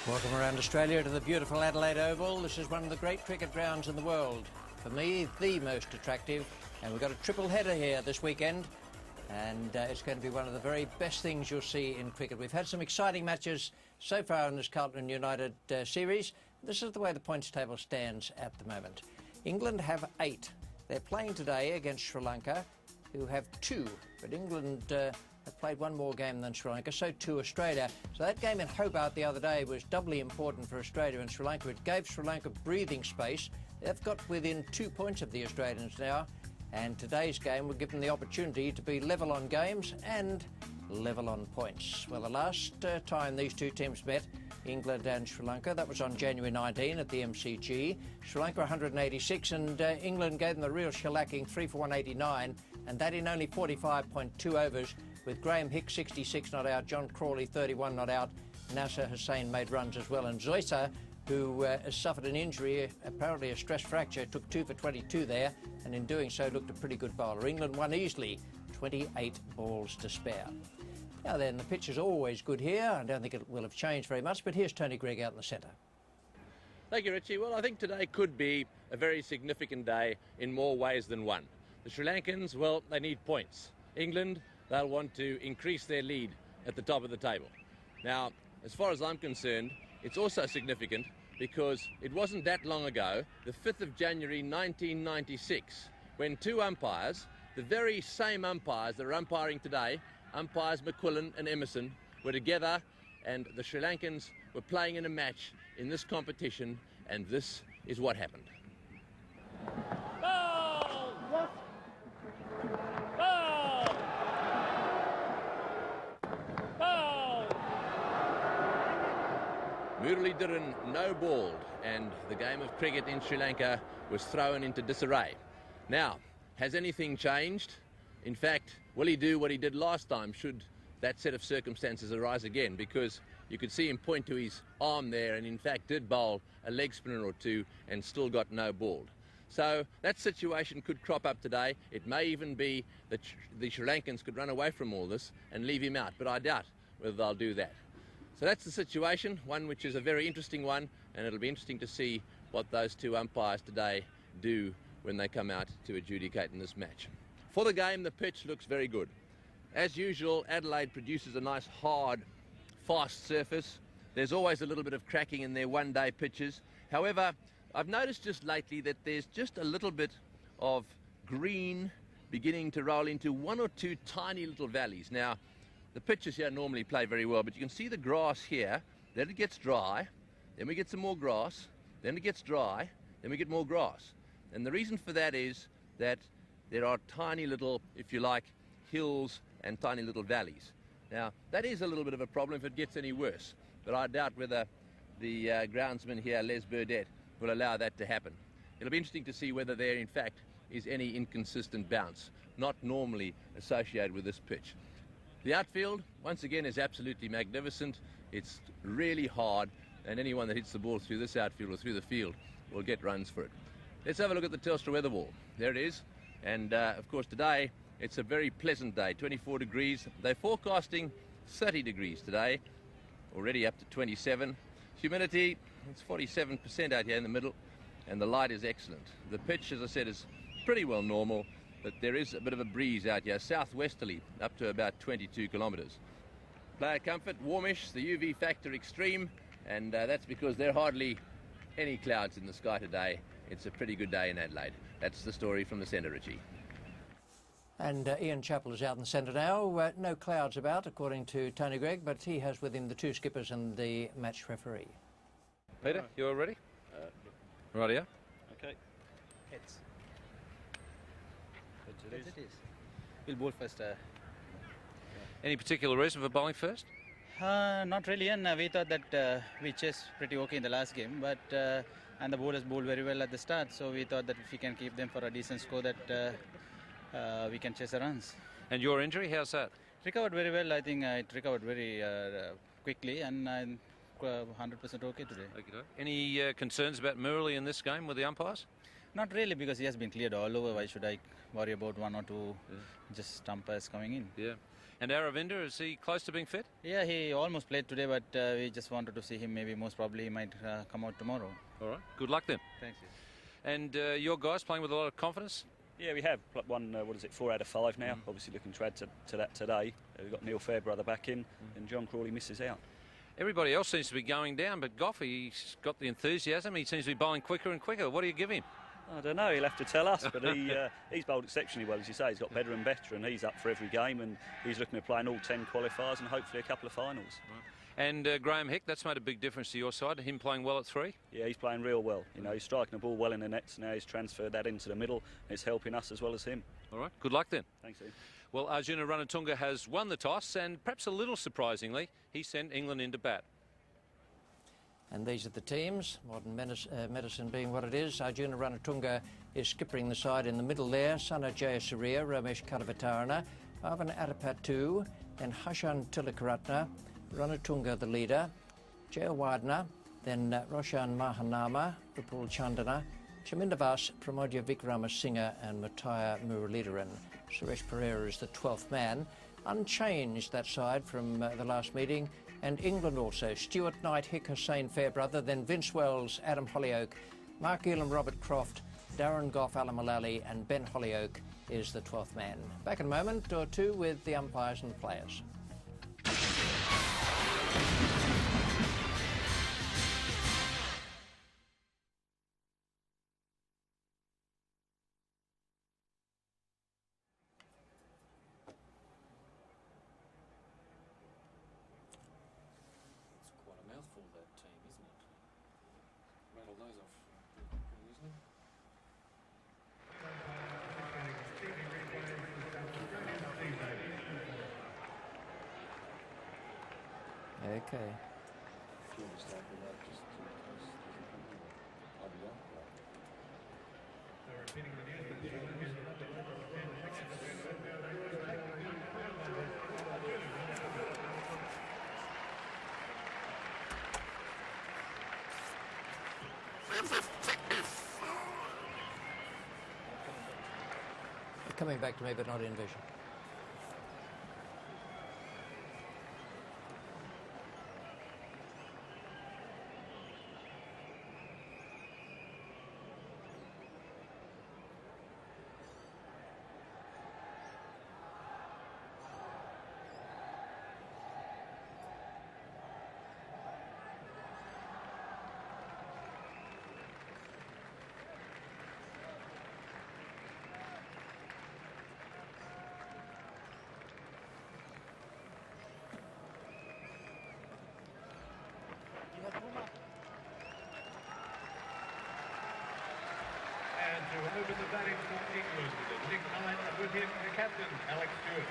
Welcome around Australia to the beautiful Adelaide Oval. This is one of the great cricket grounds in the world. For me, the most attractive. And we've got a triple header here this weekend. And it's going to be one of the very best things you'll see in cricket. We've had some exciting matches so far in this Carlton United series. This is the way the points table stands at the moment. England have 8. They're playing today against Sri Lanka, who have 2. But England have played one more game than Sri Lanka, so too Australia. So that game in Hobart the other day was doubly important for Australia and Sri Lanka. It gave Sri Lanka breathing space. They've got within 2 points of the Australians now, and today's game will give them the opportunity to be level on games and level on points. Well, the last time these two teams met, England and Sri Lanka, that was on January 19 at the MCG. Sri Lanka 186 and England gave them the real shellacking, 3 for 189, and that in only 45.2 overs, with Graham Hicks 66 not out, John Crawley 31 not out, Nasser Hussain made runs as well, and Zoysa, who has suffered an injury, apparently a stress fracture, took 2 for 22 there, and in doing so looked a pretty good bowler. England won easily, 28 balls to spare. Now then, the pitch is always good here. I don't think it will have changed very much, but here's Tony Greig out in the centre. Thank you, Richie. Well, I think today could be a very significant day in more ways than one. The Sri Lankans, well, they need points. England, they'll want to increase their lead at the top of the table. Now, as far as I'm concerned, it's also significant because it wasn't that long ago, the 5th of January 1996, when 2 umpires, the very same umpires that are umpiring today, umpires McQuillan and Emerson, were together, and the Sri Lankans were playing in a match in this competition, and this is what happened. Ball! Ball! Ball! Muralidharan no-balled, and the game of cricket in Sri Lanka was thrown into disarray. Now, has anything changed? In fact, will he do what he did last time should that set of circumstances arise again? Because you could see him point to his arm there and in fact did bowl a leg spinner or 2 and still got no balled. So that situation could crop up today. It may even be that the Sri Lankans could run away from all this and leave him out, but I doubt whether they'll do that. So that's the situation, one which is a very interesting one, and it'll be interesting to see what those 2 umpires today do when they come out to adjudicate in this match. For the game, the pitch looks very good. As usual, Adelaide produces a nice, hard, fast surface. There's always a little bit of cracking in their one-day pitches. However, I've noticed just lately that there's just a little bit of green beginning to roll into 1 or 2 tiny little valleys. Now, the pitches here normally play very well, but you can see the grass here, then it gets dry, then we get some more grass, then it gets dry, then we get more grass. And the reason for that is that there are tiny little, if you like, hills and tiny little valleys. Now, that is a little bit of a problem if it gets any worse, but I doubt whether the groundsman here, Les Burdett, will allow that to happen. It'll be interesting to see whether there, in fact, is any inconsistent bounce, not normally associated with this pitch. The outfield, once again, is absolutely magnificent. It's really hard, and anyone that hits the ball through this outfield or through the field will get runs for it. Let's have a look at the Telstra weather wall. There it is. And, of course, today it's a very pleasant day, 24 degrees. They're forecasting 30 degrees today, already up to 27. Humidity, it's 47% out here in the middle, and the light is excellent. The pitch, as I said, is pretty well normal, but there is a bit of a breeze out here, southwesterly, up to about 22 kilometres. Player comfort, warmish, the UV factor extreme, and that's because there are hardly any clouds in the sky today. It's a pretty good day in Adelaide. That's the story from the centre, Richie. And Ian Chappell is out in the centre now. No clouds about, according to Tony Greig, but he has with him the 2 skippers and the match referee. Peter, you all ready? Rightio. Okay. Heads. Heads it is. We'll bowl first. Any particular reason for bowling first? Not really, and we thought that we chased pretty okay in the last game, but and the bowlers bowled very well at the start, so we thought that if we can keep them for a decent score, that we can chase the runs. And your injury, how's that? Recovered very well. I think it recovered very quickly, and I'm 100% okay today. Okay. Any concerns about Murali in this game with the umpires? Not really, because he has been cleared all over. Why should I worry about 1 or 2 just umpires coming in? Yeah. And Aravinda, is he close to being fit? Yeah, he almost played today, but we just wanted to see him. Maybe most probably he might come out tomorrow. All right. Good luck then. Thanks. And your guys playing with a lot of confidence? Yeah, we have won, 4 out of 5 now. Obviously looking to add to that today. We've got Neil Fairbrother back in and John Crawley misses out. Everybody else seems to be going down, but Goffey, he's got the enthusiasm. He seems to be bowling quicker and quicker. What do you give him? I don't know, he'll have to tell us, but he's bowled exceptionally well, as you say. He's got better and better, and he's up for every game, and he's looking at playing all 10 qualifiers and hopefully a couple of finals. Right. And Graham Hick, that's made a big difference to your side, him playing well at 3? Yeah, he's playing real well. You know, he's striking the ball well in the nets. Now he's transferred that into the middle, and it's helping us as well as him. All right, good luck then. Thanks, Ian. Well, Arjuna Ranatunga has won the toss, and perhaps a little surprisingly, he sent England into bat. And these are the teams, modern medicine being what it is. Arjuna Ranatunga is skippering the side in the middle there. Sana Jayasuriya, Ramesh Karavatarana, Arvan Adipattu, then Hashan Tilakaratna, Ranatunga the leader, Jayawardena, then Roshan Mahanama, Vipul Chandana, Chamindavas, Pramodya Vikramasinghe and Mataya Muralidharan. Suresh Pereira is the 12th man. Unchanged, that side from the last meeting. And England also, Stuart Knight, Hick Hussain Fairbrother, then Vince Wells, Adam Hollyoak, Mark Elam, Robert Croft, Darren Goff, Alam Mullally and Ben Hollyoak is the 12th man. Back in a moment or two with the umpires and the players. Okay. Coming back to me, but not in vision. And to open the batting for England, Nick Knight, and with him the captain, Alex Stewart.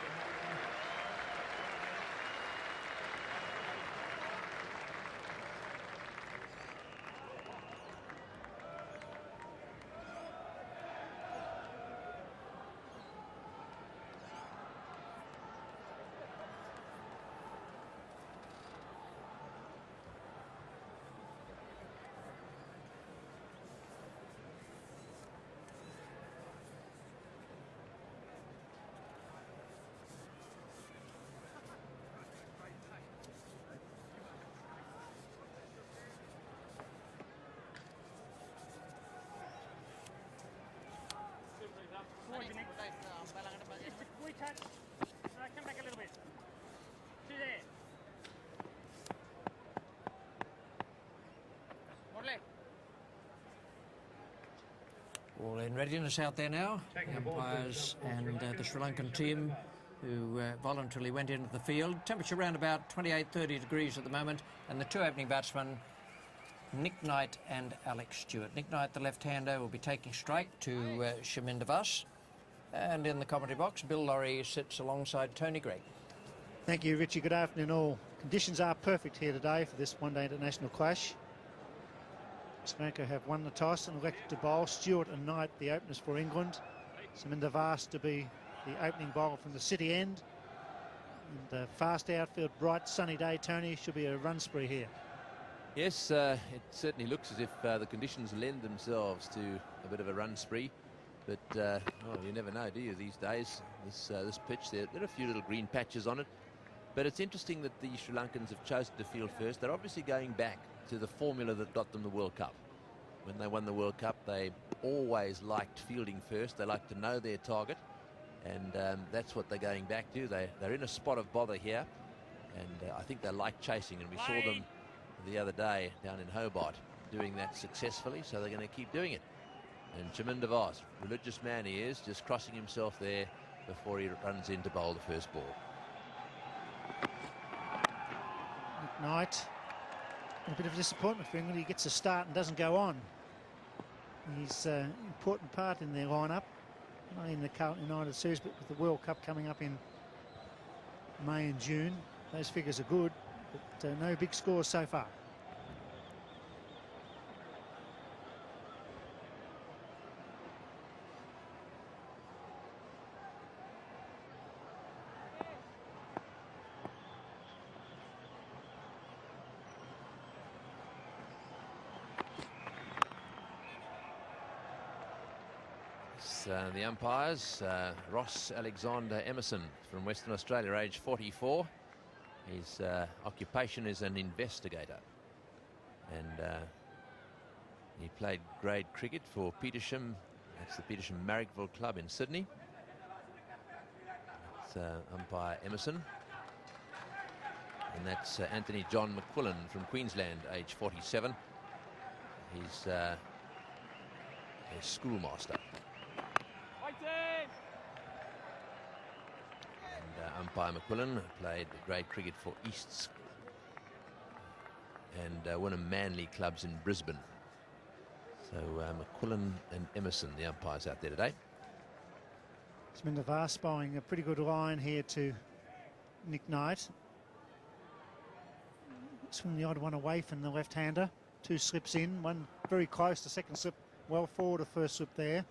Come back a little bit. To there. All in readiness out there now. The umpires and the Sri Lankan team who voluntarily went into the field. Temperature around about 28-30 degrees at the moment. And the two opening batsmen, Nick Knight and Alex Stewart. Nick Knight, the left-hander, will be taking strike to Chamindavas. And in the commentary box, Bill Laurie sits alongside Tony Gregg. Thank you, Richie. Good afternoon all. Conditions are perfect here today for this one-day international clash. Sri Lanka have won the toss and elected to bowl. Stewart and Knight, the openers for England. Chamindavas to be the opening bowler from the city end. And the fast outfield, bright sunny day, Tony, should be a run spree here. Yes, it certainly looks as if the conditions lend themselves to a bit of a run spree. But well, you never know, do you, these days? This pitch, there are a few little green patches on it. But it's interesting that the Sri Lankans have chosen to field first. They're obviously going back to the formula that got them the World Cup. When they won the World Cup, they always liked fielding first. They like to know their target, and that's what they're going back to. They're in a spot of bother here, and I think they like chasing, and we saw them the other day down in Hobart doing that successfully, so they're going to keep doing it. And Chaminda Vos, religious man he is, just crossing himself there before he runs in to bowl the first ball. Knight, a bit of a disappointment for England. He gets a start and doesn't go on. He's an important part in their lineup, not only in the Carlton United series, but with the World Cup coming up in May and June. Those figures are good, but no big scores so far. The umpires, Ross Alexander Emerson from Western Australia, age 44. His occupation is an investigator, and he played grade cricket for Petersham. That's the Petersham Marrickville Club in Sydney. That's umpire Emerson. And that's Anthony John McQuillan from Queensland, age 47. He's a schoolmaster. And umpire McQuillan played grade cricket for Easts and Wynnum Manly clubs in Brisbane. So McQuillan and Emerson, the umpires out there today. Chaminda Vos bowling a pretty good line here to Nick Knight. Swing the odd one away from the left-hander. Two slips in, one very close, the second slip well forward, the first slip there.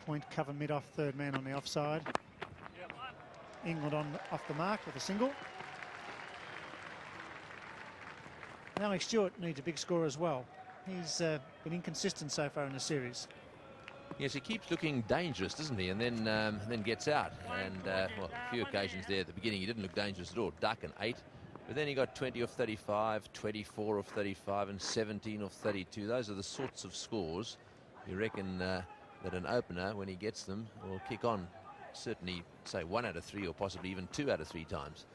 Point cover mid-off, third man on the offside. England off the mark with a single. And Alex Stewart needs a big score as well. He's been inconsistent so far in the series. Yes, he keeps looking dangerous, doesn't he? And then gets out. And well, a few occasions there at the beginning he didn't look dangerous at all. Duck and 8. But then he got 20 off 35, 24 off 35, and 17 off 32. Those are the sorts of scores you reckon that an opener, when he gets them, will kick on. Certainly, say 1 out of 3 or possibly even 2 out of 3 times.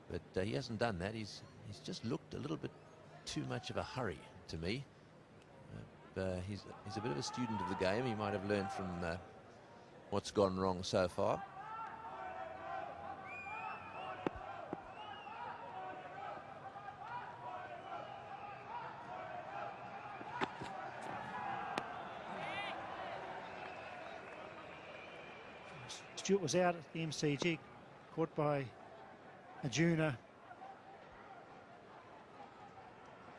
But he hasn't done that. He's just looked a little bit too much of a hurry to me. He's a bit of a student of the game. He might have learned from what's gone wrong so far. Stewart was out at the MCG, caught by Arjuna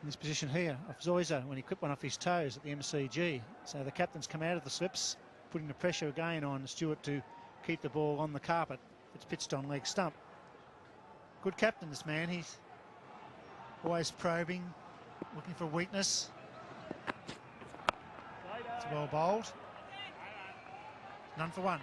in this position here off Zoysa when he clipped one off his toes at the MCG. So the captain's come out of the slips, putting the pressure again on Stewart to keep the ball on the carpet. It's pitched on leg stump. Good captain, this man. He's always probing, looking for weakness. It's well bowled. None for one.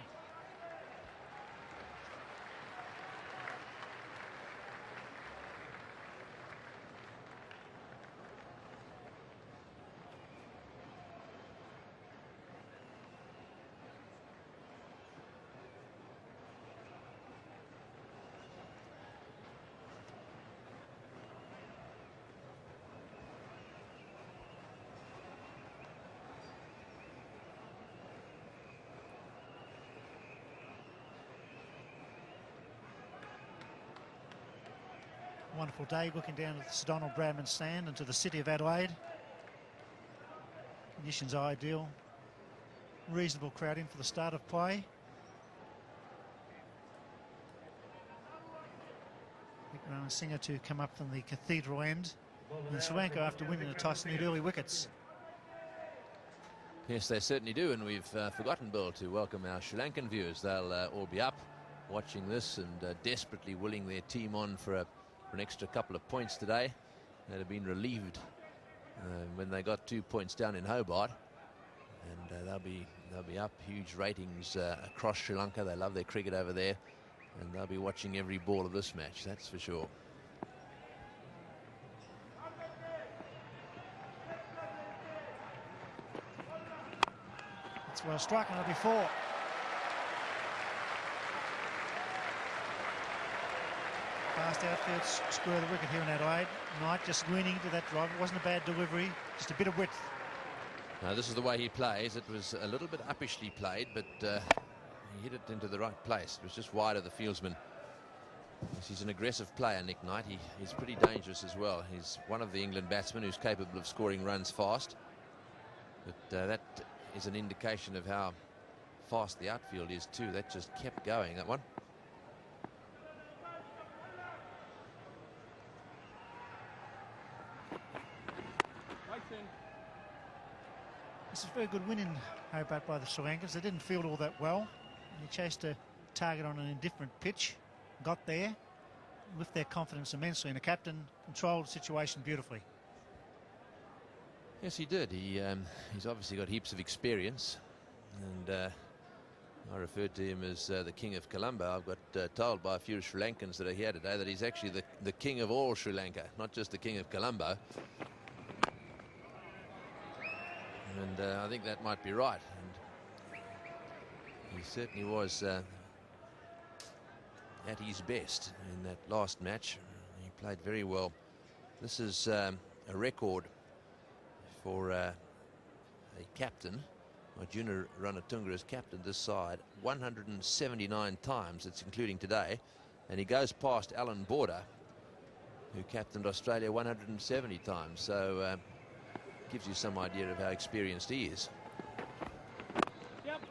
Wonderful day looking down at the Sir Donald Bradman stand and to the city of Adelaide. Conditions ideal. Reasonable crowd in for the start of play. Nick Singer to come up from the cathedral end. And Sri Lanka, after winning the toss, need early wickets. Yes, they certainly do, and we've forgotten, Bill, to welcome our Sri Lankan viewers. They'll all be up watching this and desperately willing their team on for an extra couple of points today. They'd have been relieved when they got 2 points down in Hobart. and they'll be up huge ratings across Sri Lanka. They love their cricket over there, and they'll be watching every ball of this match, that's for sure. It's well struck, and it'll be 4. Fast outfield, square the wicket here in Adelaide. Knight just leaning into that drive. It wasn't a bad delivery, just a bit of width. Now this is the way he plays. It was a little bit uppishly played, but he hit it into the right place. It was just wide of the fieldsman. He's an aggressive player, Nick Knight. He's pretty dangerous as well. He's one of the England batsmen who's capable of scoring runs fast. But that is an indication of how fast the outfield is too. That just kept going, that one. This is a very good win in Hobart by the Sri Lankans. They didn't field all that well. They chased a target on an indifferent pitch, got there, with their confidence immensely, and the captain controlled the situation beautifully. Yes, he did. He's obviously got heaps of experience, and I referred to him as the King of Colombo. I've got told by a few Sri Lankans that are here today that he's actually the King of all Sri Lanka, not just the King of Colombo. And I think that might be right. And he certainly was at his best in that last match. He played very well. This is a record for a captain. Arjuna Ranatunga has captained this side 179 times. It's including today. And he goes past Alan Border, who captained Australia 170 times. So gives you some idea of how experienced he is. Yep.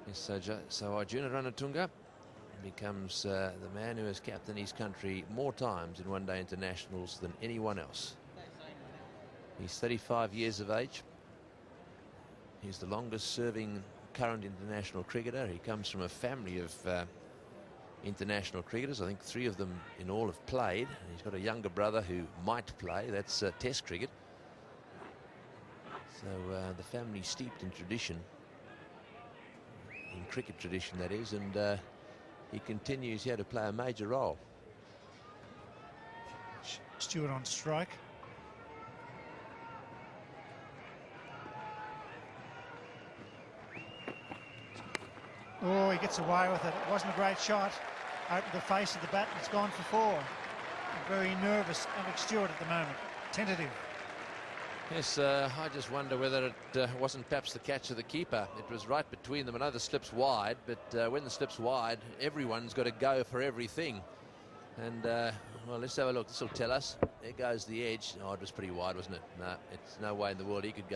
Yes, so Arjuna Ranatunga becomes the man who has captained his country more times in one-day internationals than anyone else. He's 35 years of age. He's the longest-serving current international cricketer. He comes from a family of international cricketers. I think 3 of them in all have played. He's got a younger brother who might play. That's Test cricket. So the family's steeped in tradition, in cricket tradition that is, and he continues here to play a major role. Stewart on strike. Oh, he gets away with it. It wasn't a great shot. Opened the face of the bat, and it's gone for 4. Very nervous, Alex Stewart at the moment. Tentative. Yes, I just wonder whether it wasn't perhaps the catch of the keeper. It was right between them. I know the slip's wide, but when the slip's wide, everyone's got to go for everything. And, well, let's have a look. This will tell us. There goes the edge. Oh, it was pretty wide, wasn't it? No, it's no way in the world he could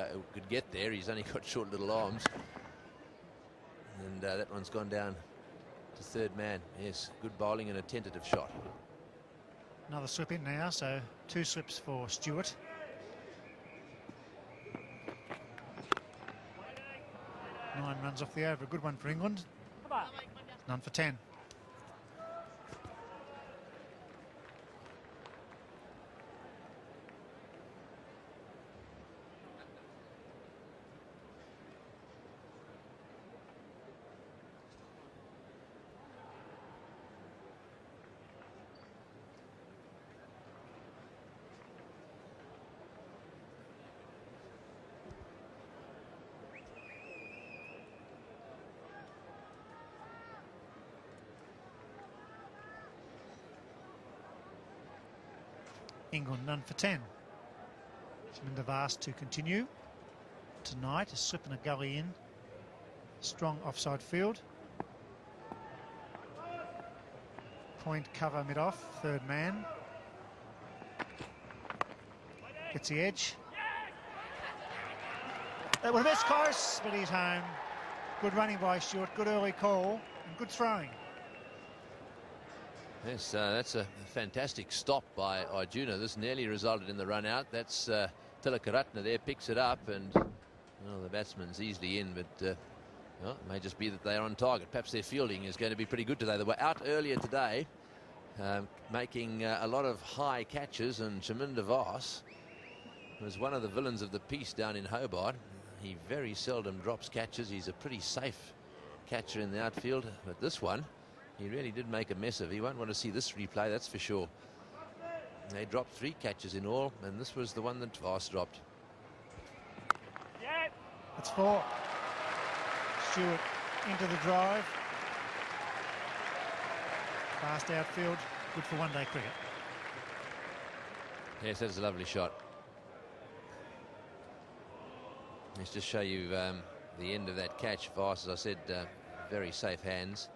get there. He's only got short little arms. And that one's gone down to third man. Yes, good bowling and a tentative shot. Another slip in now, so 2 slips for Stewart. Nine runs off the over. A good one for England. None for 10. England none for 10. Shaminder Vas to continue. Tonight a slip and a gully in. Strong offside field. Point cover mid-off. Third man. Gets the edge. That was missed close, but he's home. Good running by Stewart. Good early call and good throwing. Yes, that's a fantastic stop by Arjuna. This nearly resulted in the run out. That's Tilakaratne there, picks it up, and well, the batsman's easily in, but well, it may just be that they're on target. Perhaps their fielding is going to be pretty good today. They were out earlier today making a lot of high catches, and Chaminda Voss was one of the villains of the piece down in Hobart. He very seldom drops catches. He's a pretty safe catcher in the outfield, but this one he really did make a mess of. He won't want to see this replay, that's for sure. They dropped 3 catches in all, and this was the one that Voss dropped. It's 4. Stewart into the drive. Fast outfield, good for one-day cricket. Yes, that's a lovely shot. Let's just show you the end of that catch. Voss, as I said, very safe hands.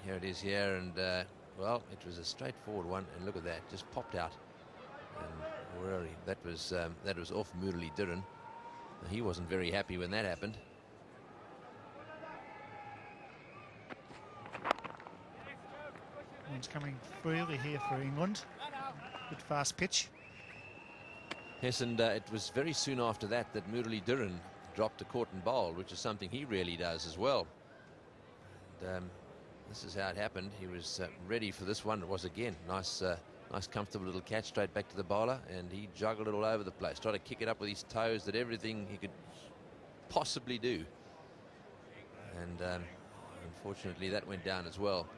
Here it is here, and well, it was a straightforward one, and look at that, just popped out. And really, that was off Murali Dhiran. He wasn't very happy when that happened. One's coming freely here for England. Good fast pitch. Yes, and it was very soon after that that Murali Dhiran dropped a caught and bowled, which is something he really does as well. And, this is how it happened. He was ready for this one. It was again nice comfortable little catch straight back to the bowler, and he juggled it all over the place, tried to kick it up with his toes, did everything he could possibly do, and unfortunately that went down as well.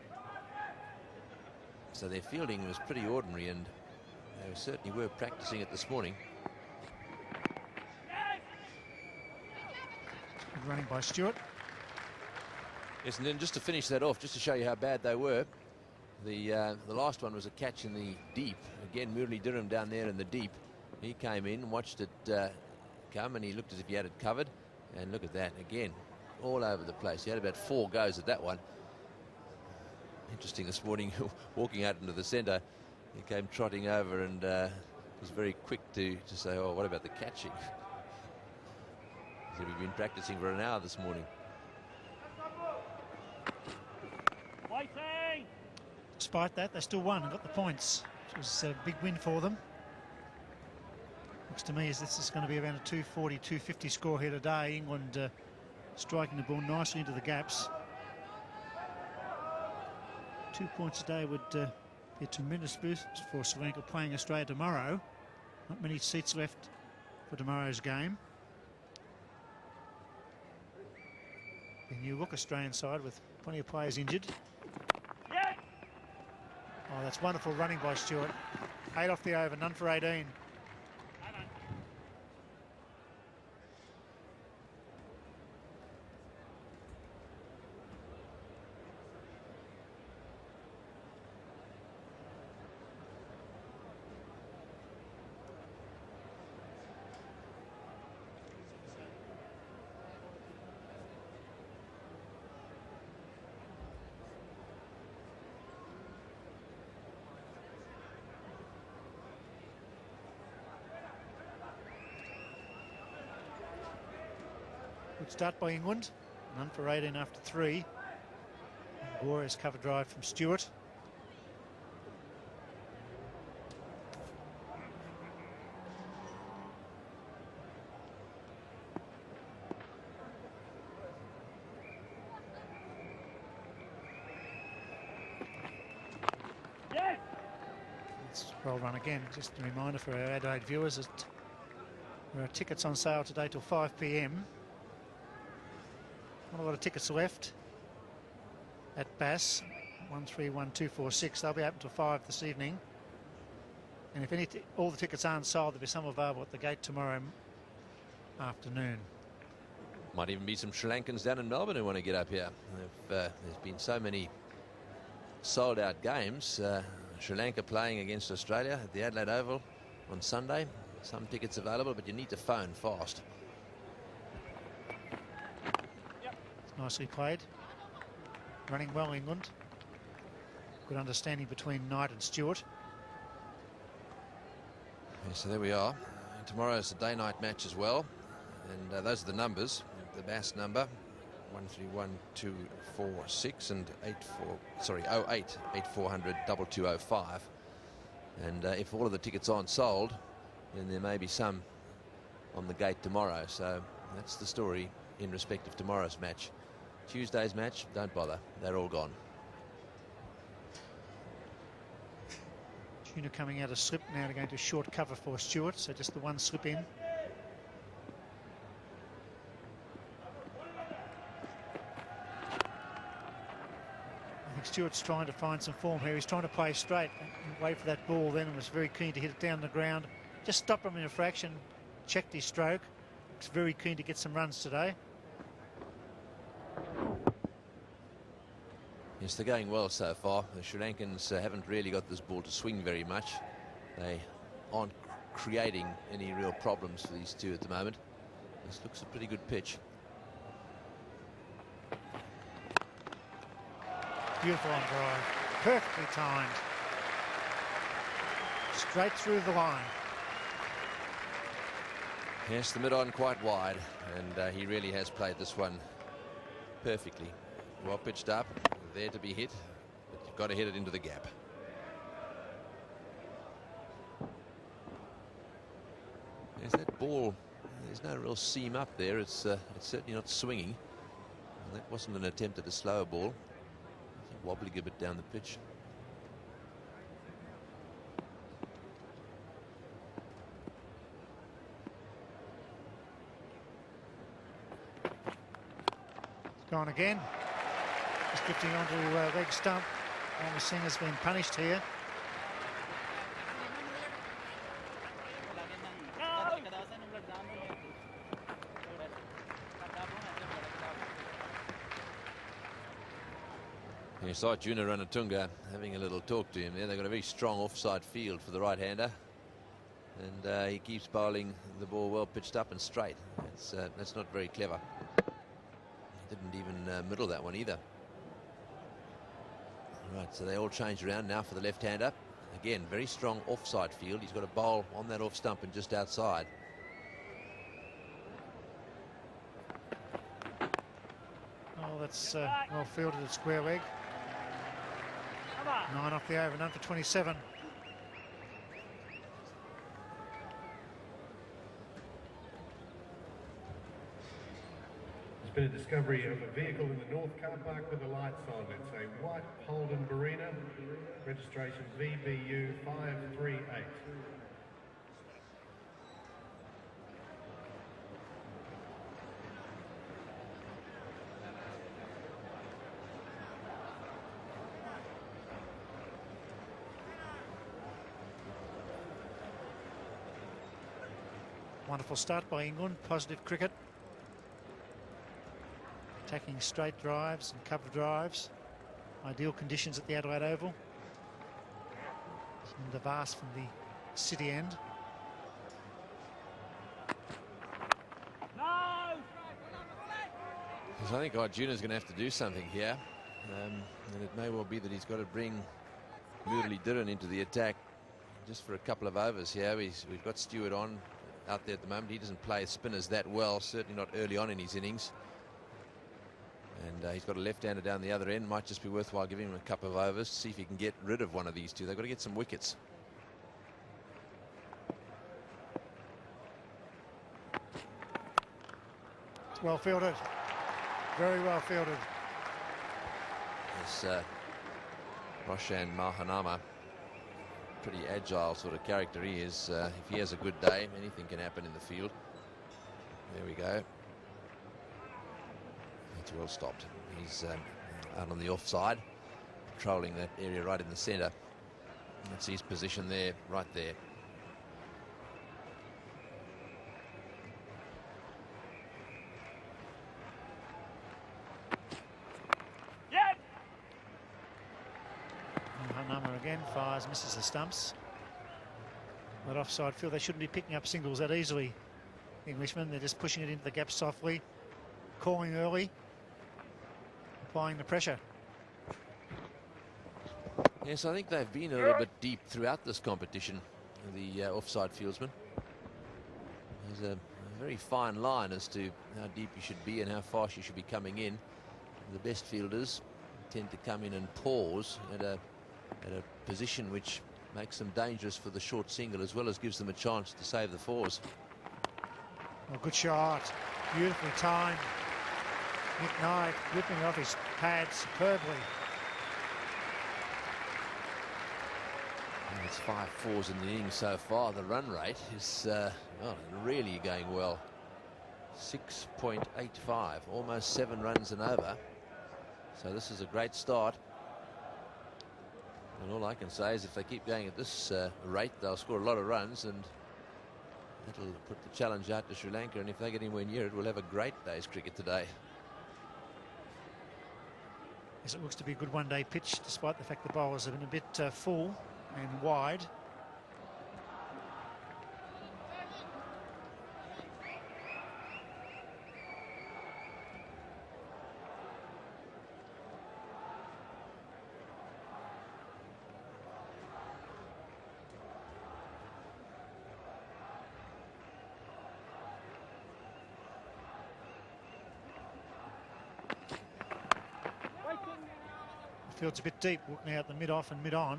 So their fielding was pretty ordinary, and they certainly were practicing it this morning. Good running by Stewart. Yes, and then just to finish that off, just to show you how bad they were, the last one was a catch in the deep. Again, Murali Dhiran down there in the deep. He came in, watched it come, and he looked as if he had it covered. And look at that, again, all over the place. He had about 4 goes at that one. Interesting this morning, walking out into the centre, he came trotting over and was very quick to say, oh, what about the catching? He said, we've been practicing for an hour this morning. Despite that, they still won and got the points. It was a big win for them. Looks to me as this is going to be around a 240, 250 score here today. England striking the ball nicely into the gaps. 2 points a day would be a tremendous boost for Sri Lanka playing Australia tomorrow. Not many seats left for tomorrow's game. A new look Australian side with plenty of players injured. Oh, that's wonderful running by Stewart. 8 off the over, none for 18. Good start by England. None for 18 after 3. Glorious cover drive from Stewart. It's well run again. Just a reminder for our Adelaide viewers that there are tickets on sale today till 5 p.m. Not a lot of tickets left at Bass. 131246. They'll be open till 5 this evening. And if all the tickets aren't sold, there'll be some available at the gate tomorrow afternoon. Might even be some Sri Lankans down in Melbourne who want to get up here. There's been so many sold-out games. Sri Lanka playing against Australia at the Adelaide Oval on Sunday. Some tickets available, but you need to phone fast. Nicely played. Running well, England. Good understanding between Knight and Stewart. Yeah, so there we are. And tomorrow's a day-night match as well. And those are the numbers. The Bass number, 131246 and 08 8400 2205. And if all of the tickets aren't sold, then there may be some on the gate tomorrow. So that's the story in respect of tomorrow's match. Tuesday's match, don't bother. They're all gone. Tuna coming out of slip, now they're going to short cover for Stewart, so just the one slip in. I think Stewart's trying to find some form here. He's trying to play straight and wait for that ball then, and was very keen to hit it down the ground. Just stopped him in a fraction, checked his stroke. Looks very keen to get some runs today. Yes, they're going well so far. The Sri Lankans haven't really got this ball to swing very much. They aren't creating any real problems for these two at the moment. This looks a pretty good pitch. Beautiful on drive, perfectly timed. Straight through the line. Yes, the mid-on quite wide, and he really has played this one perfectly. Well pitched up, there to be hit, but you've got to hit it into the gap. There's that ball. There's no real seam up there. It's certainly not swinging. Well, that wasn't an attempt at a slower ball. Wobbling a bit down the pitch. It's gone again. Just drifting onto leg stump. Almost seen has been punished here. You saw Juna Ranatunga having a little talk to him there. They've got a very strong offside field for the right-hander, and he keeps bowling the ball well pitched up and straight. That's not very clever. He didn't even middle that one either. Right, so they all change around now for the left-hander. Again, very strong offside field. He's got a bowl on that off stump and just outside. Oh, that's well fielded at square leg. 9 off the over, none for 27. There's been a discovery of a vehicle in the North Car Park with the lights on. It's a white Holden Barina, registration VBU 538. Wonderful start by England, positive cricket. Attacking straight drives and cover drives. Ideal conditions at the Adelaide Oval. And the vast from the city end. So I think Arjuna's going to have to do something here. And it may well be that he's got to bring Muralidharan into the attack just for a couple of overs here. We've got Stewart on out there at the moment. He doesn't play spinners that well, certainly not early on in his innings. And he's got a left-hander down the other end. Might just be worthwhile giving him a couple of overs to see if he can get rid of one of these two. They've got to get some wickets. It's well fielded. Very well fielded. This Roshan Mahanama, pretty agile sort of character he is. If he has a good day, anything can happen in the field. There we go. That's well stopped. He's out on the offside, patrolling that area right in the centre. That's his position there, right there. Number again, fires, misses the stumps. That offside field, they shouldn't be picking up singles that easily, Englishmen. They're just pushing it into the gap softly, calling early, applying the pressure. Yes, I think they've been a little bit deep throughout this competition, the offside fieldsmen. There's a very fine line as to how deep you should be and how fast you should be coming in. The best fielders tend to come in and pause at a position which makes them dangerous for the short single, as well as gives them a chance to save the fours. Well, good shot, beautifully timed. Nick Knight whipping off his pad superbly. It's 5 fours in the innings so far. The run rate is well, really going well. 6.85, almost 7 runs and over. So this is a great start. And all I can say is if they keep going at this rate, they'll score a lot of runs, and that'll put the challenge out to Sri Lanka. And if they get anywhere near it, we'll have a great day's cricket today. Yes, it looks to be a good one-day pitch, despite the fact the bowlers have been a bit full and wide. The field's a bit deep, looking out the mid-off and mid-on.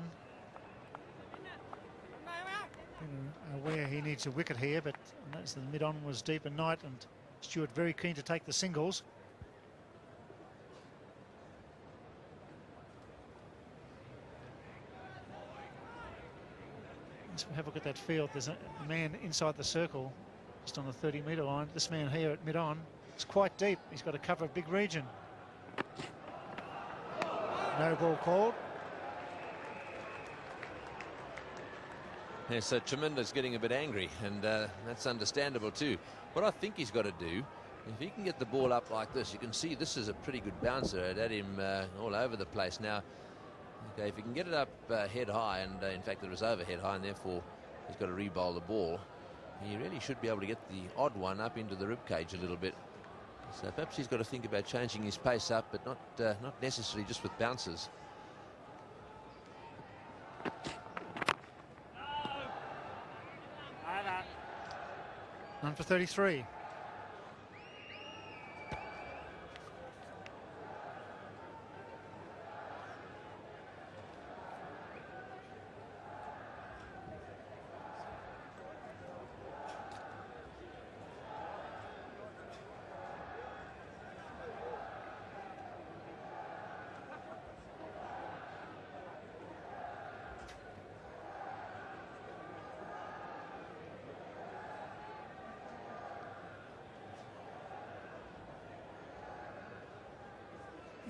Aware he needs a wicket here, but notice the mid-on was deep and Knight, and Stewart very keen to take the singles. Let's have a look at that field. There's a man inside the circle, just on the 30-metre line. This man here at mid-on, it's quite deep. He's got to cover a big region. No ball called. Yes, so Tremendo's getting a bit angry, and that's understandable too. What I think he's got to do, if he can get the ball up like this, you can see this is a pretty good bouncer. It had him all over the place. Now, okay, if he can get it up head high, and in fact it was over head high, and therefore he's got to re-bowl the ball, he really should be able to get the odd one up into the ribcage a little bit. So perhaps he's got to think about changing his pace up, but not necessarily just with bounces. Run for 33.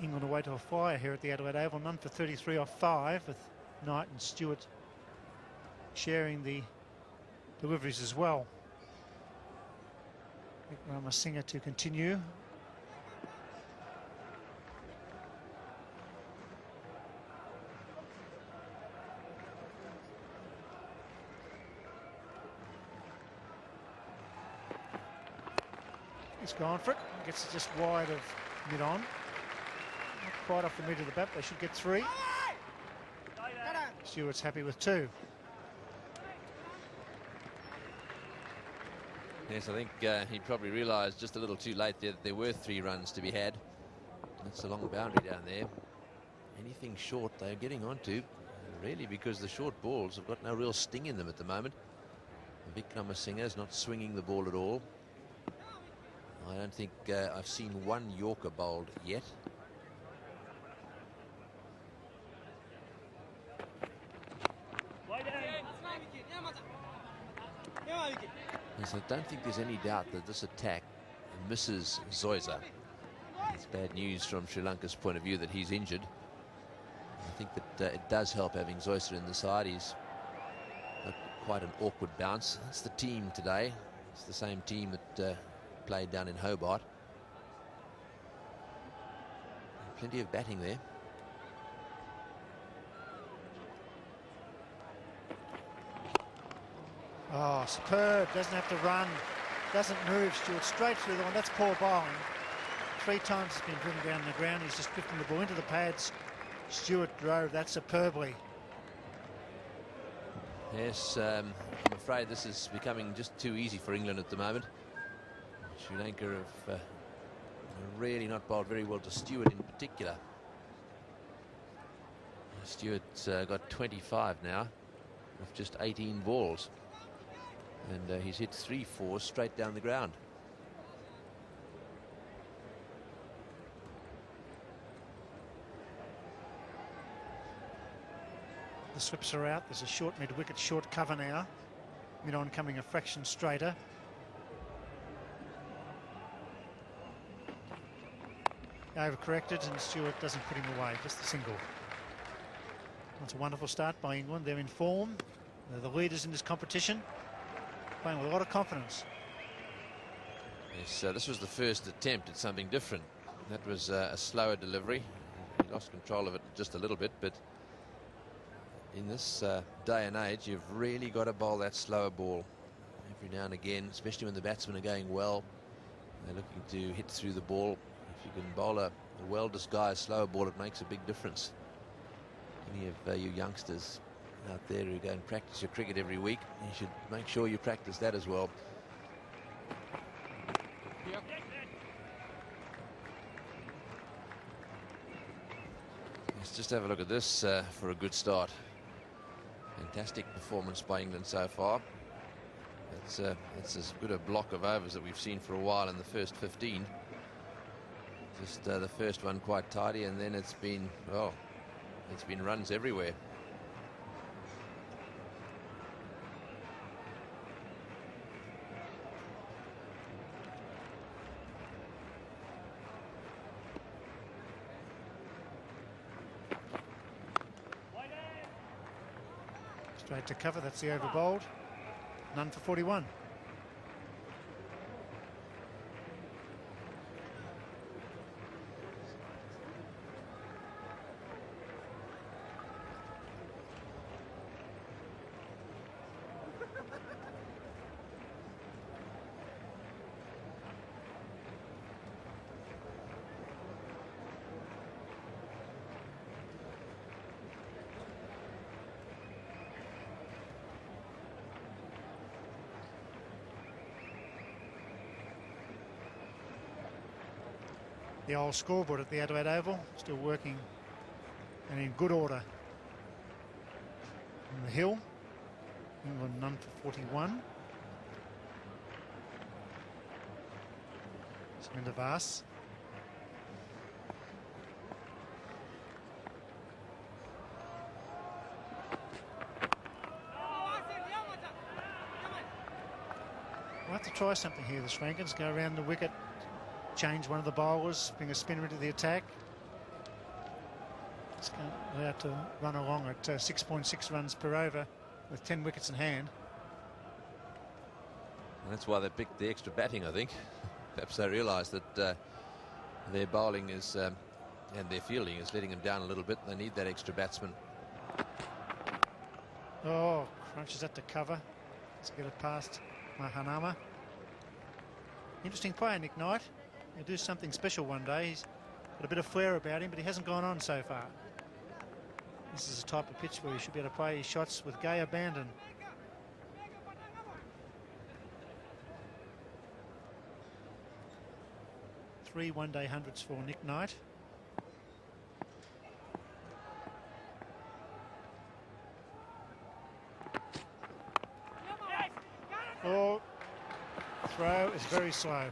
England away to a fire here at the Adelaide Oval. None for 33 off 5, with Knight and Stewart sharing the deliveries as well. Singer to continue. He's gone for it. Gets it just wide of mid-on. Not quite off the middle of the bat. They should get 3. Stewart's happy with 2. Yes, I think he probably realised just a little too late there that there were 3 runs to be had. That's a long boundary down there. Anything short they're getting onto, really, because the short balls have got no real sting in them at the moment. Vikram Singer's not swinging the ball at all. I don't think I've seen one Yorker bowled yet. Yes, I don't think there's any doubt that this attack misses Zoysa. It's bad news from Sri Lanka's point of view that he's injured. I think that it does help having Zoysa in the side. He's got quite an awkward bounce. That's the team today. It's the same team that played down in Hobart. Plenty of batting there. Oh, superb. Doesn't have to run. Doesn't move, Stewart. Straight through the one. That's poor bowling. 3 times he's been driven down the ground. He's just drifting the ball into the pads. Stewart drove that superbly. Yes, I'm afraid this is becoming just too easy for England at the moment. Sri Lanka have really not bowled very well to Stewart in particular. Stewart's got 25 now with just 18 balls. And he's hit 3 fours straight down the ground. The slips are out. There's a short mid-wicket, short cover now. Mid-on coming a fraction straighter. Overcorrected, and Stewart doesn't put him away, just the single. That's a wonderful start by England. They're in form. They're the leaders in this competition, playing with a lot of confidence. Yes, this was the first attempt at something different. That was a slower delivery. He lost control of it just a little bit, but in this day and age, you've really got to bowl that slower ball every now and again, especially when the batsmen are going well. They're looking to hit through the ball. If you can bowl a well-disguised slower ball, it makes a big difference. Any of you youngsters out there who go and practice your cricket every week, you should make sure you practice that as well. Let's just have a look at this for a good start. Fantastic performance by England so far. It's as good a block of overs that we've seen for a while in the first 15. Just the first one quite tidy, and then it's been, well, it's been runs everywhere. Straight to cover, that's the over bowled. None for 41. The old scoreboard at the Adelaide Oval still working and in good order. On the hill, England none for 41. Sminder Vaas. We'll have to try something here, the Sri Lankans. Go around the wicket, change one of the bowlers, bring a spinner into the attack. It's allowed to run along at 6.6 runs per over with 10 wickets in hand. And that's why they picked the extra batting, I think. Perhaps they realised that their bowling is and their fielding is letting them down a little bit. They need that extra batsman. Oh, crunches at the cover. Let's get it past Mahanama. Interesting player, Nick Knight. He'll do something special one day. He's got a bit of flair about him, but he hasn't gone on so far. This is a type of pitch where he should be able to play his shots with gay abandon. Three one-day hundreds for Nick Knight. Oh, throw is very slow.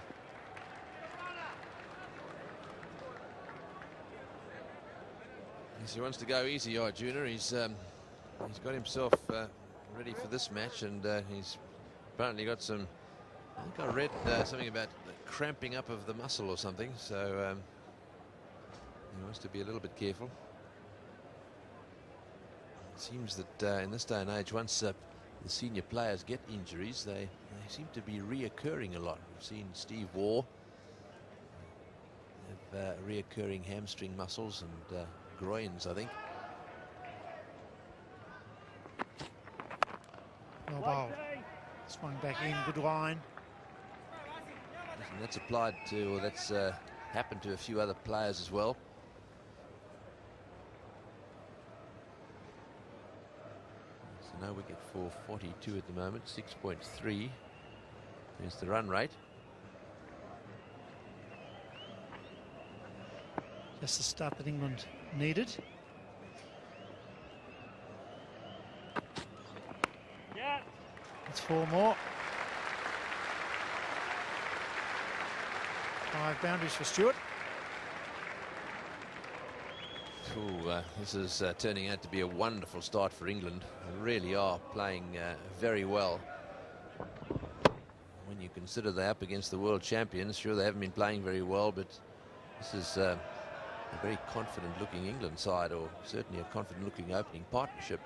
Yes, he wants to go easy, Arjuna. He's got himself ready for this match, and he's apparently got some. I think I read something about the cramping up of the muscle or something. So he wants to be a little bit careful. It seems that in this day and age, once the senior players get injuries, they seem to be reoccurring a lot. We've seen Steve Waugh have reoccurring hamstring muscles and groins, I think. Well bowled. Swung back in, good line. And that's applied to, or that's happened to a few other players as well. So no wicket for 42 at the moment, 6.3 is the run rate. Just the start that England needed. Yeah. That's four more. 5 boundaries for Stewart. This is turning out to be a wonderful start for England. They really are playing very well. When you consider they're up against the world champions, sure, they haven't been playing very well, but this is a very confident-looking England side, or certainly a confident-looking opening partnership.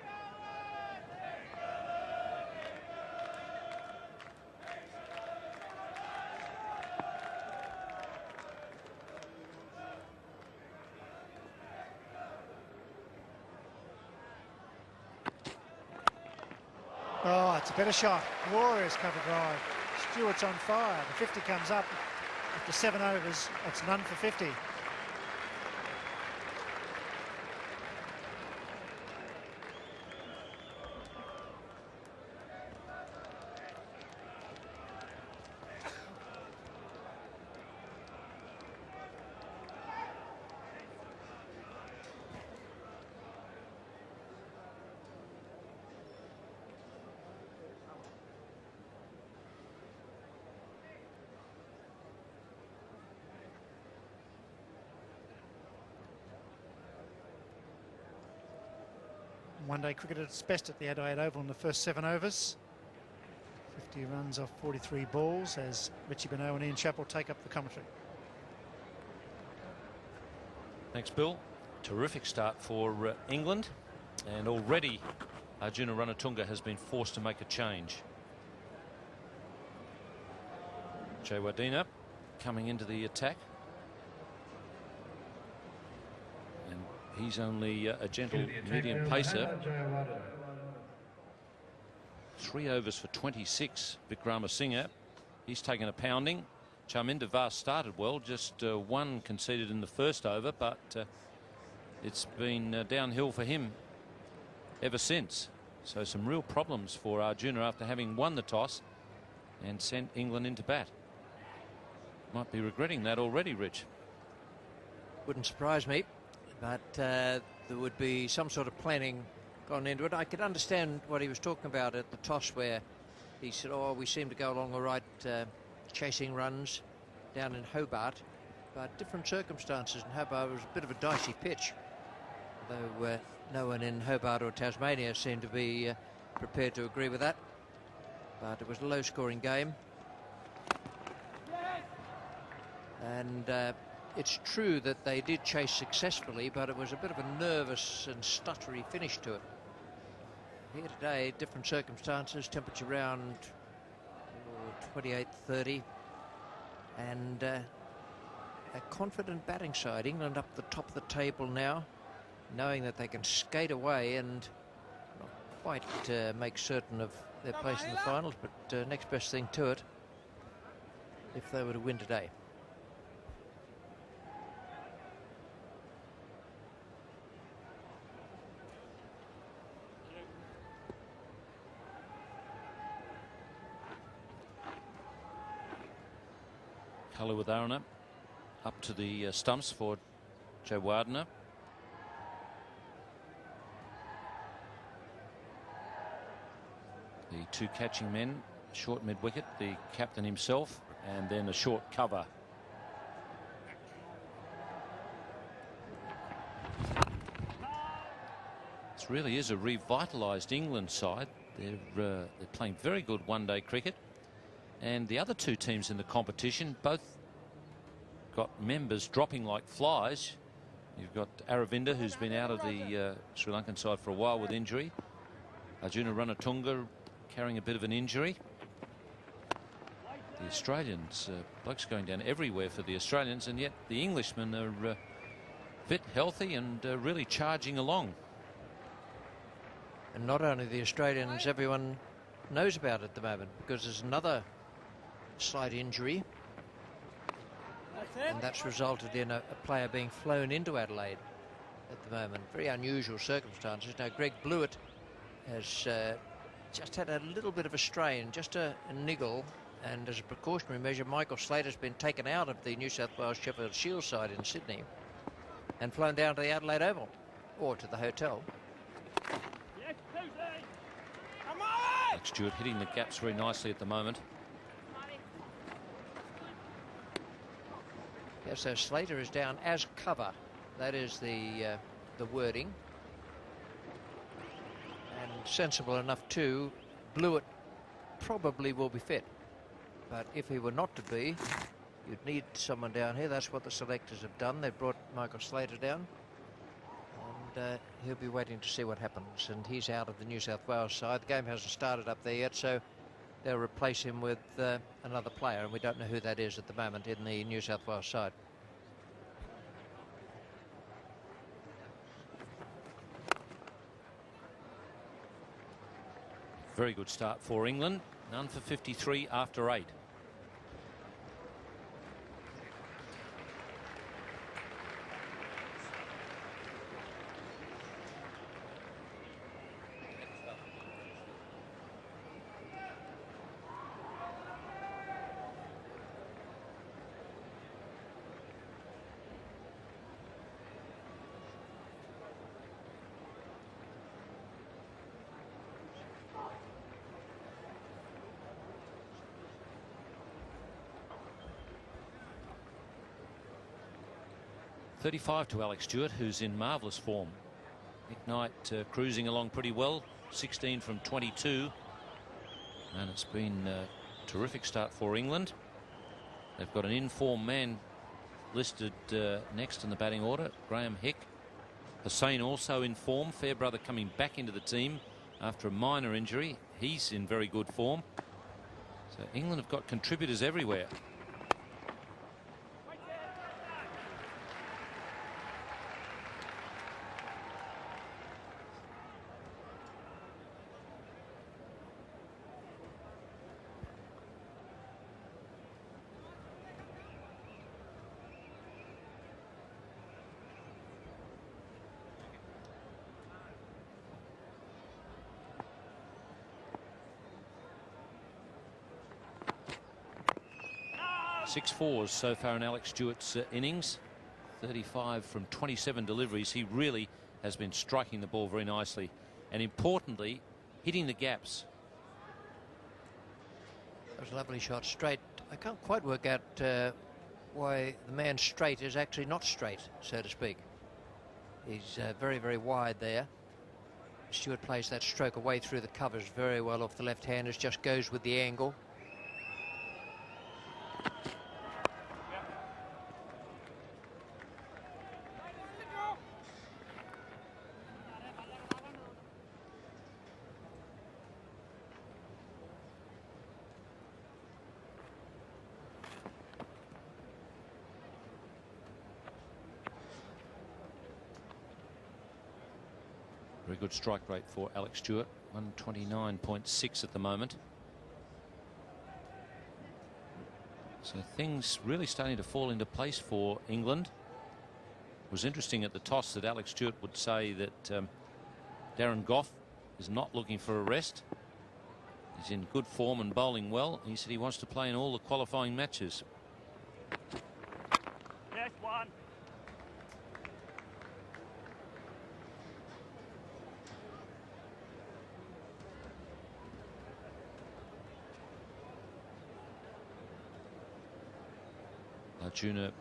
Oh, it's a better shot. Glorious cover drive. Stewart's on fire. The 50 comes up. After 7 overs, it's none for 50. One-day cricket at its best at the Adelaide Oval in the first 7 overs. 50 runs off 43 balls as Richie Benaud and Ian Chappell take up the commentary. Thanks, Bill. Terrific start for England, and already Arjuna Ranatunga has been forced to make a change. Jayawardenep coming into the attack. He's only a gentle medium pacer. 3 overs for 26, Vikramasinghe. He's taken a pounding. Charminder Vas started well, just 1 conceded in the first over, but it's been downhill for him ever since. So some real problems for Arjuna after having won the toss and sent England into bat. Might be regretting that already, Rich. Wouldn't surprise me. But there would be some sort of planning gone into it. I could understand what he was talking about at the toss, where he said, oh, we seem to go along all right chasing runs down in Hobart, but different circumstances in Hobart. It was a bit of a dicey pitch, though no one in Hobart or Tasmania seemed to be prepared to agree with that. But it was a low-scoring game. And it's true that they did chase successfully, but it was a bit of a nervous and stuttery finish to it. Here today, different circumstances, temperature around 28, 30, and a confident batting side. England up the top of the table now, knowing that they can skate away and not quite make certain of their place in the finals, but next best thing to it if they were to win today. Kaluwitharana up to the stumps for Jayawardenep. The 2 catching men, short mid-wicket, the captain himself, and then a short cover. This really is a revitalised England side. They're playing very good one-day cricket. And the other 2 teams in the competition both got members dropping like flies. You've got Aravinda, who's been out of the Sri Lankan side for a while with injury. Arjuna Ranatunga carrying a bit of an injury. The Australians, blokes going down everywhere for the Australians, and yet the Englishmen are fit, healthy, and really charging along. And not only the Australians, everyone knows about it at the moment, because there's another slight injury, and that's resulted in a player being flown into Adelaide at the moment. Very unusual circumstances. Now Greg Blewett has just had a little bit of a strain, just a niggle, and as a precautionary measure, Michael Slater's been taken out of the New South Wales Sheffield Shield side in Sydney and flown down to the Adelaide Oval, or to the hotel. Stewart hitting the gaps very nicely at the moment. Yes, so Slater is down as cover. That is the the wording. And sensible enough too. Blewett probably will be fit. But if he were not to be, you'd need someone down here. That's what the selectors have done. They've brought Michael Slater down. And he'll be waiting to see what happens. And he's out of the New South Wales side. The game hasn't started up there yet, so they'll replace him with another player. And we don't know who that is at the moment in the New South Wales side. Very good start for England. None for 53 after 8. .35 to Alex Stewart, who's in marvellous form. Nick Knight cruising along pretty well, 16 from 22. And it's been a terrific start for England. They've got an in-form man listed next in the batting order, Graham Hick. Hussain also in form. Fairbrother coming back into the team after a minor injury. He's in very good form. So England have got contributors everywhere. Six fours so far in Alex Stewart's innings. 35 from 27 deliveries. He really has been striking the ball very nicely and importantly hitting the gaps. That was a lovely shot straight. I can't quite work out why the man straight is actually not straight, so to speak. He's very, very wide there. Stewart plays that stroke away through the covers very well off the left-handers, just goes with the angle. Very good strike rate for Alex Stewart, 129.6 at the moment. So things really starting to fall into place for England. It was interesting at the toss that Alex Stewart would say that Darren Gough is not looking for a rest. He's in good form and bowling well. He said he wants to play in all the qualifying matches. Yes, one. Arjuna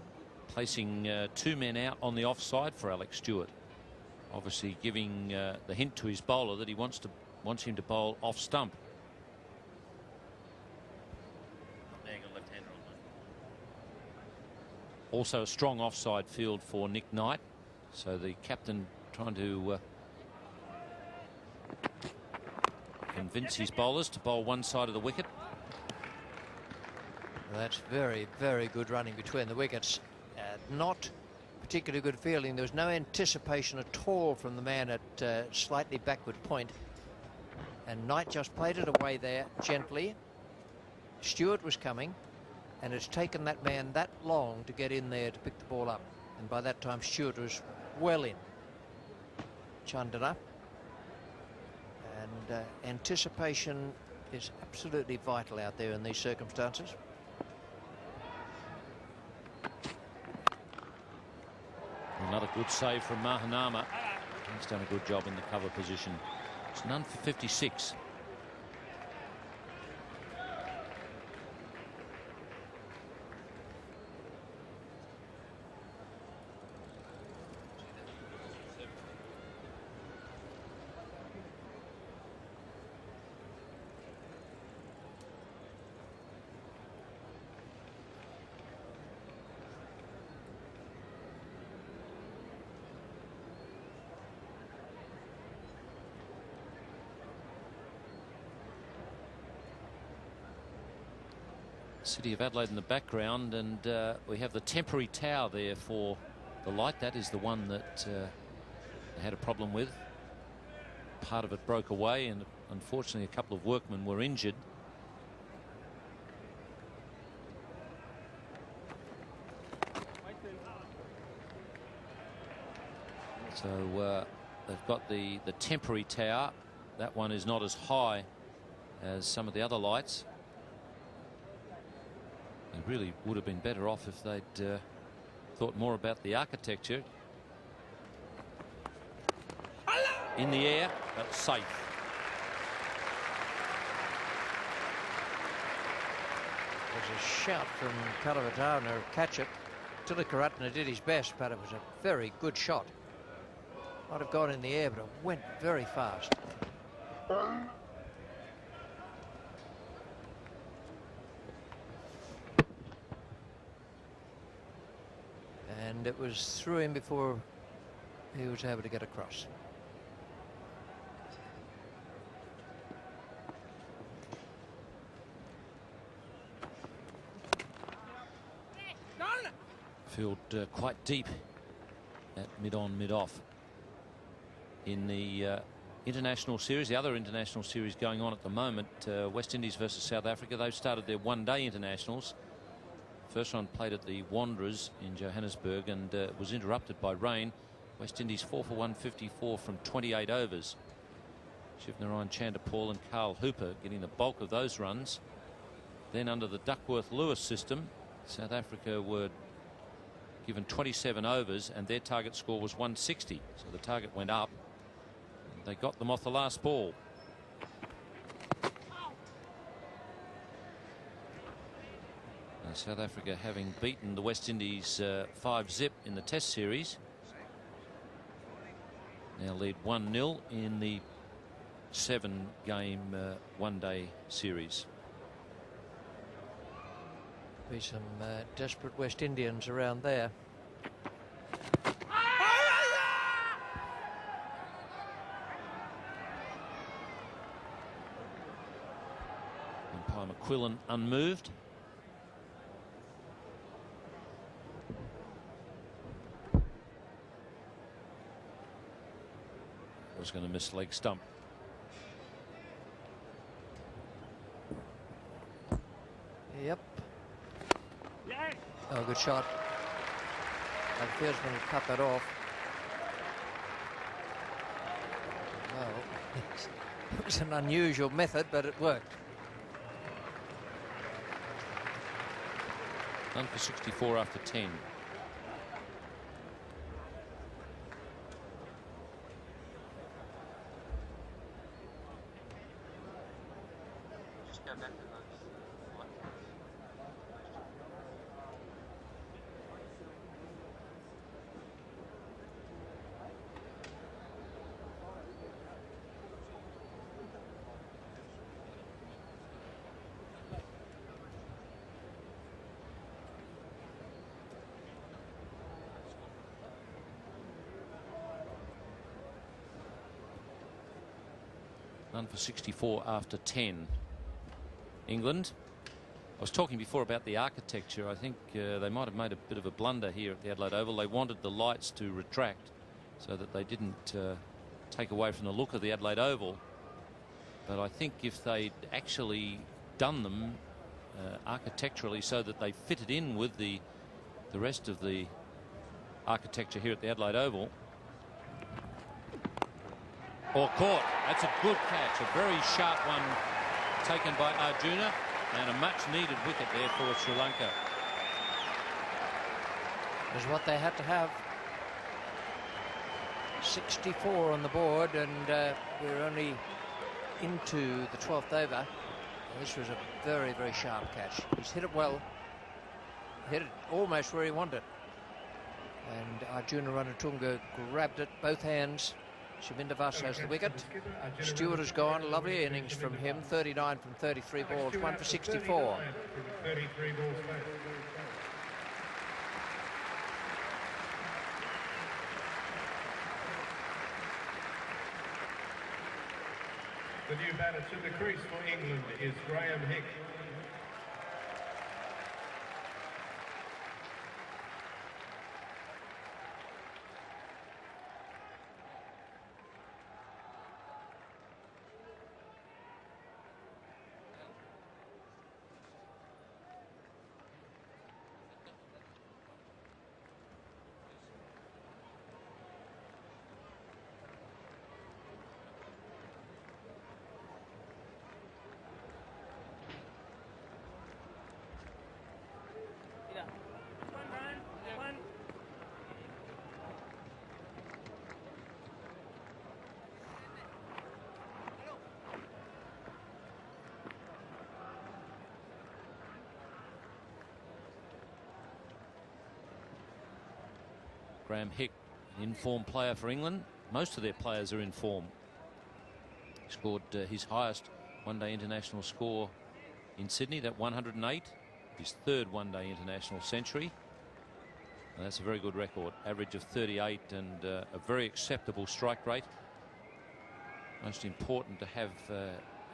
placing two men out on the offside for Alex Stewart, obviously giving the hint to his bowler that he wants him to bowl off stump. Also a strong offside field for Nick Knight, so the captain trying to convince his bowlers to bowl one side of the wicket. Well, that's very, very good running between the wickets. Not particularly good fielding. There was no anticipation at all from the man at slightly backward point. And Knight just played it away there gently. Stewart was coming, and it's taken that man that long to get in there to pick the ball up. And by that time, Stewart was well in. Chandana. And anticipation is absolutely vital out there in these circumstances. Another good save from Mahanama. He's done a good job in the cover position. It's none for 56. City of Adelaide in the background, and we have the temporary tower there for the light. That is the one that they had a problem with. Part of it broke away, and unfortunately a couple of workmen were injured. So they've got the temporary tower. That one is not as high as some of the other lights. They really would have been better off if they'd thought more about the architecture. In the air, but safe. There's a shout from Kalavatana to catch it. Tilakaratna did his best, but it was a very good shot. Might have gone in the air, but it went very fast. And it was through him before he was able to get across. Field quite deep at mid-on, mid-off. In the international series, the other international series going on at the moment, West Indies versus South Africa, they've started their one-day internationals. First one played at the Wanderers in Johannesburg and was interrupted by rain. West Indies 4 for 154 from 28 overs. Shivnarine Chanderpaul and Carl Hooper getting the bulk of those runs. Then under the Duckworth-Lewis system, South Africa were given 27 overs and their target score was 160. So the target went up. They got them off the last ball. And South Africa having beaten the West Indies 5-0 in the Test series. Now lead 1-0 in the 7-game one-day series. Be some desperate West Indians around there. Umpire McQuillan unmoved. Was going to miss leg stump. Yep. Oh, good shot. And Fieldsman had cut that off. Well, it was an unusual method, but it worked. None for 64 after 10. None for 64 after 10. England. I was talking before about the architecture. I think they might have made a bit of a blunder here at the Adelaide Oval. They wanted the lights to retract so that they didn't take away from the look of the Adelaide Oval. But I think if they'd actually done them architecturally so that they fitted in with the rest of the architecture here at the Adelaide Oval. Or caught. That's a good catch. A very sharp one taken by Arjuna, and a much needed wicket there for Sri Lanka. It was what they had to have. 64 on the board, and we're only into the 12th over. This was a very, very sharp catch. He's hit it well. Hit it almost where he wanted it. And Arjuna Ranatunga grabbed it, both hands. Shaminda Vass has the wicket. Stewart has gone. Lovely innings from him. 39 from 33 balls. 1 for 64. The new batter to the crease for England is Graham Hick. Graham Hick, an in-form player for England. Most of their players are in form. He scored his highest one-day international score in Sydney, that 108, his third one-day international century. And that's a very good record, average of 38 and a very acceptable strike rate. Most important to have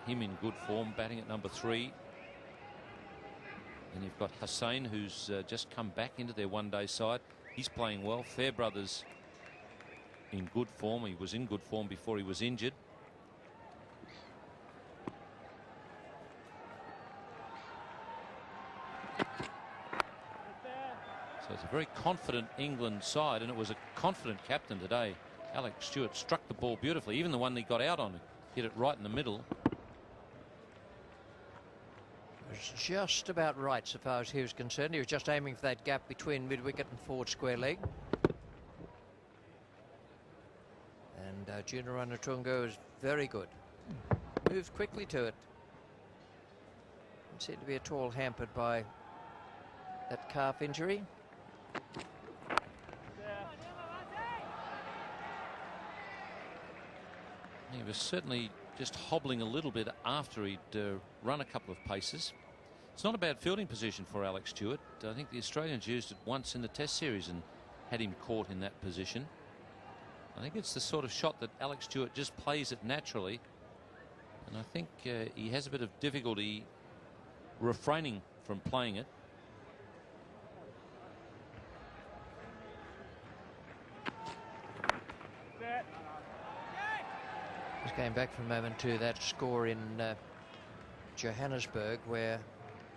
him in good form, batting at number 3. And you've got Hussain, who's just come back into their one-day side. He's playing well. Fairbrother's in good form. He was in good form before he was injured. So it's a very confident England side, and it was a confident captain today. Alex Stewart struck the ball beautifully. Even the one he got out on, hit it right in the middle. It was just about right so far as he was concerned. He was just aiming for that gap between mid-wicket and forward square leg. And Junior Ranatunga is very good. Moved quickly to it. Didn't seem to be at all hampered by that calf injury. He was certainly just hobbling a little bit after he'd run a couple of paces. It's not a bad fielding position for Alex Stewart. I think the Australians used it once in the Test series and had him caught in that position. I think it's the sort of shot that Alex Stewart just plays it naturally, and I think he has a bit of difficulty refraining from playing it. Just going back for a moment to that score in Johannesburg, where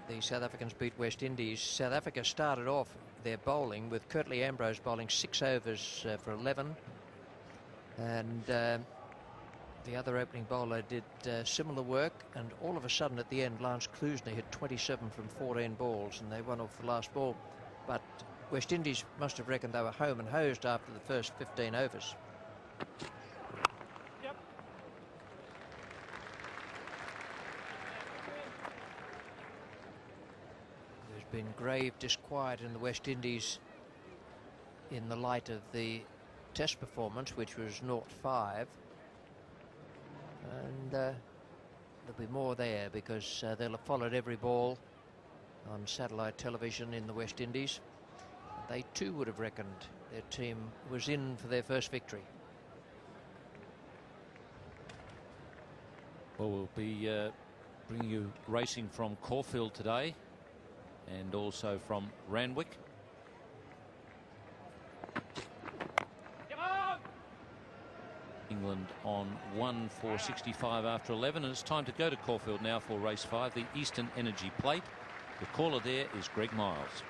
the South Africans beat West Indies. South Africa started off their bowling with Curtly Ambrose bowling 6 overs for 11, and the other opening bowler did similar work, and all of a sudden at the end Lance Klusener hit 27 from 14 balls and they won off the last ball. But West Indies must have reckoned they were home and hosed after the first 15 overs. Been grave disquiet in the West Indies in the light of the Test performance, which was 0-5, and there'll be more there because they'll have followed every ball on satellite television in the West Indies. They too would have reckoned their team was in for their first victory. Well, we'll be bringing you racing from Caulfield today, and also from Randwick. England on 1 for 65 after 11, and it's time to go to Caulfield now for race 5, the Eastern Energy Plate. The caller there is Greg Miles.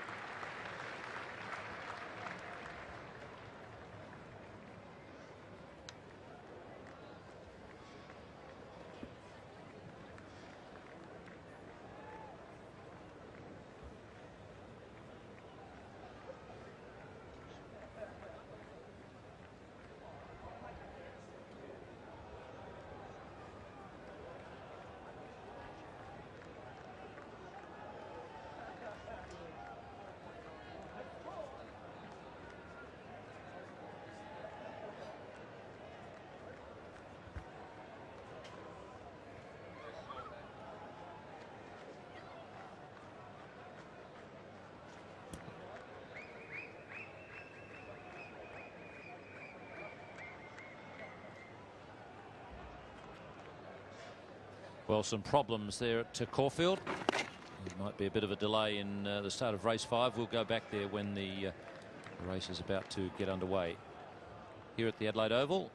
Well, some problems there at Caulfield. There might be a bit of a delay in the start of race 5. We'll go back there when the race is about to get underway. Here at the Adelaide Oval,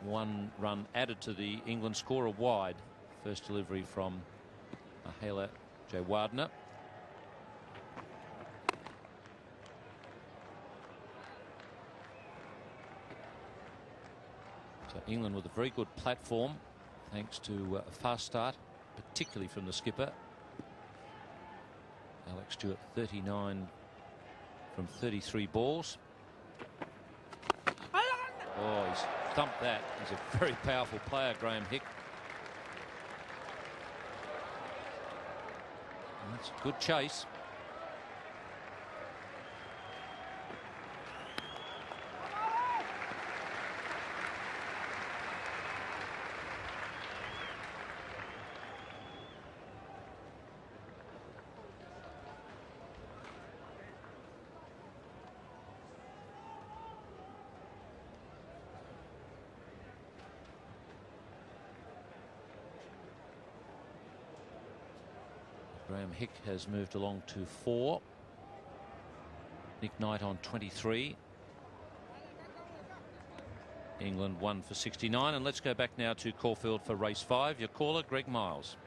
1 run added to the England score, a wide. First delivery from Mahela Jayawardena. So England with a very good platform, thanks to a fast start, particularly from the skipper. Alex Stewart 39 from 33 balls. Oh, he's thumped that. He's a very powerful player, Graham Hick. And that's a good chase. Graham Hick has moved along to 4. Nick Knight on 23. England 1 for 69. And let's go back now to Caulfield for race 5. Your caller, Greg Miles.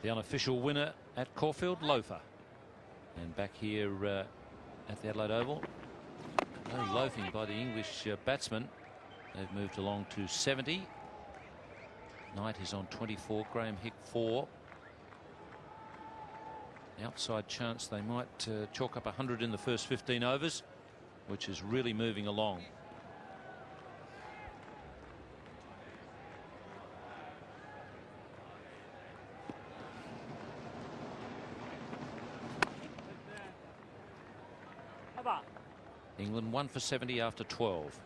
The unofficial winner at Caulfield, Loafer. And back here at the Adelaide Oval, no loafing by the English batsmen. They've moved along to 70. Knight is on 24, Graham Hick 4. The outside chance they might chalk up 100 in the first 15 overs, which is really moving along. England 1 for 70 after 12.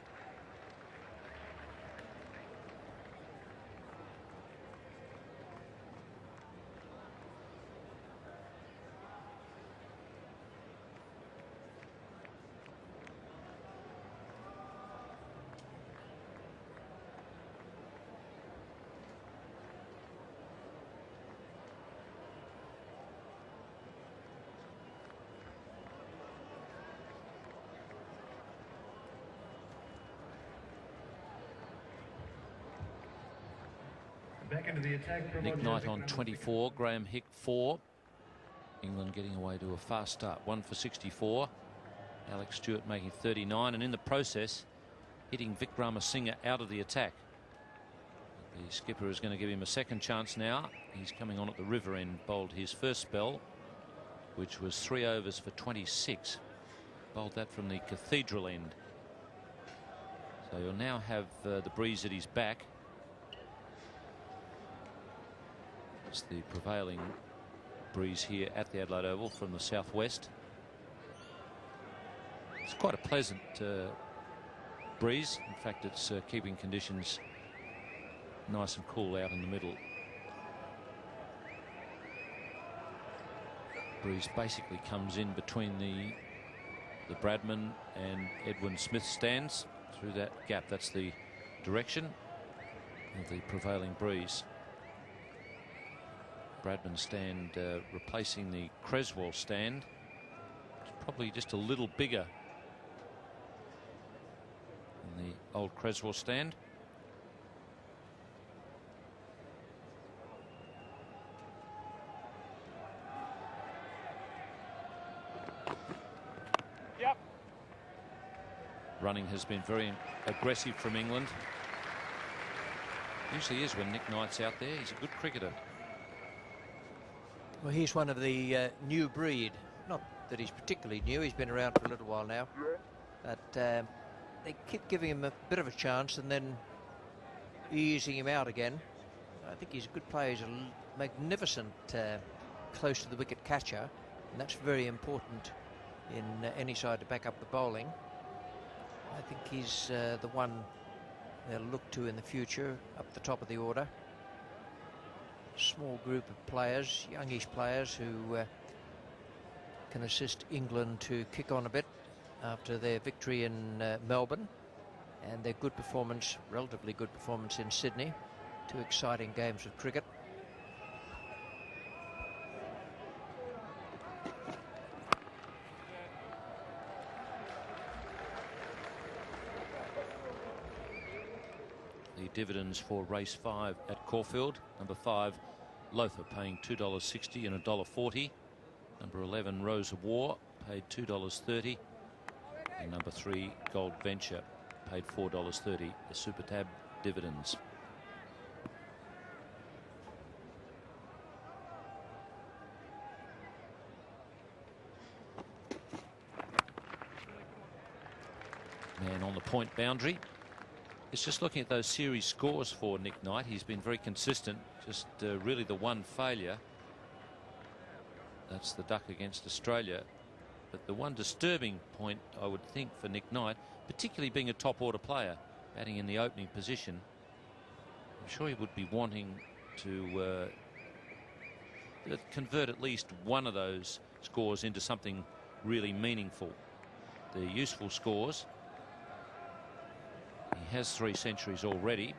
Back into the attack. Nick Knight on 24, Graham Hick 4. England getting away to a fast start, 1 for 64. Alex Stewart making 39, and in the process hitting Vikramasinghe out of the attack. The skipper is going to give him a second chance now. He's coming on at the river end, bowled his first spell, which was 3 overs for 26. Bowled that from the Cathedral end. So you'll now have the breeze at his back. It's the prevailing breeze here at the Adelaide Oval from the southwest. It's quite a pleasant breeze. In fact, it's keeping conditions nice and cool out in the middle. Breeze basically comes in between the Bradman and Edwin Smith stands through that gap. That's the direction of the prevailing breeze. Bradman stand replacing the Creswell stand. It's probably just a little bigger than the old Creswell stand. Yep. Running has been very aggressive from England. Usually is when Nick Knight's out there. He's a good cricketer. Well, he's one of the new breed. Not that he's particularly new. He's been around for a little while now. But they keep giving him a bit of a chance and then easing him out again. I think he's a good player. He's a magnificent close to the wicket catcher. And that's very important in any side to back up the bowling. I think he's the one they'll look to in the future up the top of the order. Small group of players, youngish players who can assist England to kick on a bit after their victory in Melbourne and their good performance, relatively good performance in Sydney. 2 exciting games of cricket. The dividends for race 5 at Caulfield. Number 5, Lothar, paying $2.60 and $1.40. Number 11, Rose of War, paid $2.30. And number 3, Gold Venture, paid $4.30. The Super Tab dividends. Man on the point boundary. It's just looking at those series scores for Nick Knight. He's been very consistent. Just really the one failure. That's the duck against Australia. But the one disturbing point, I would think, for Nick Knight, particularly being a top order player, batting in the opening position, I'm sure he would be wanting to convert at least one of those scores into something really meaningful. The useful scores. He has 3 centuries already.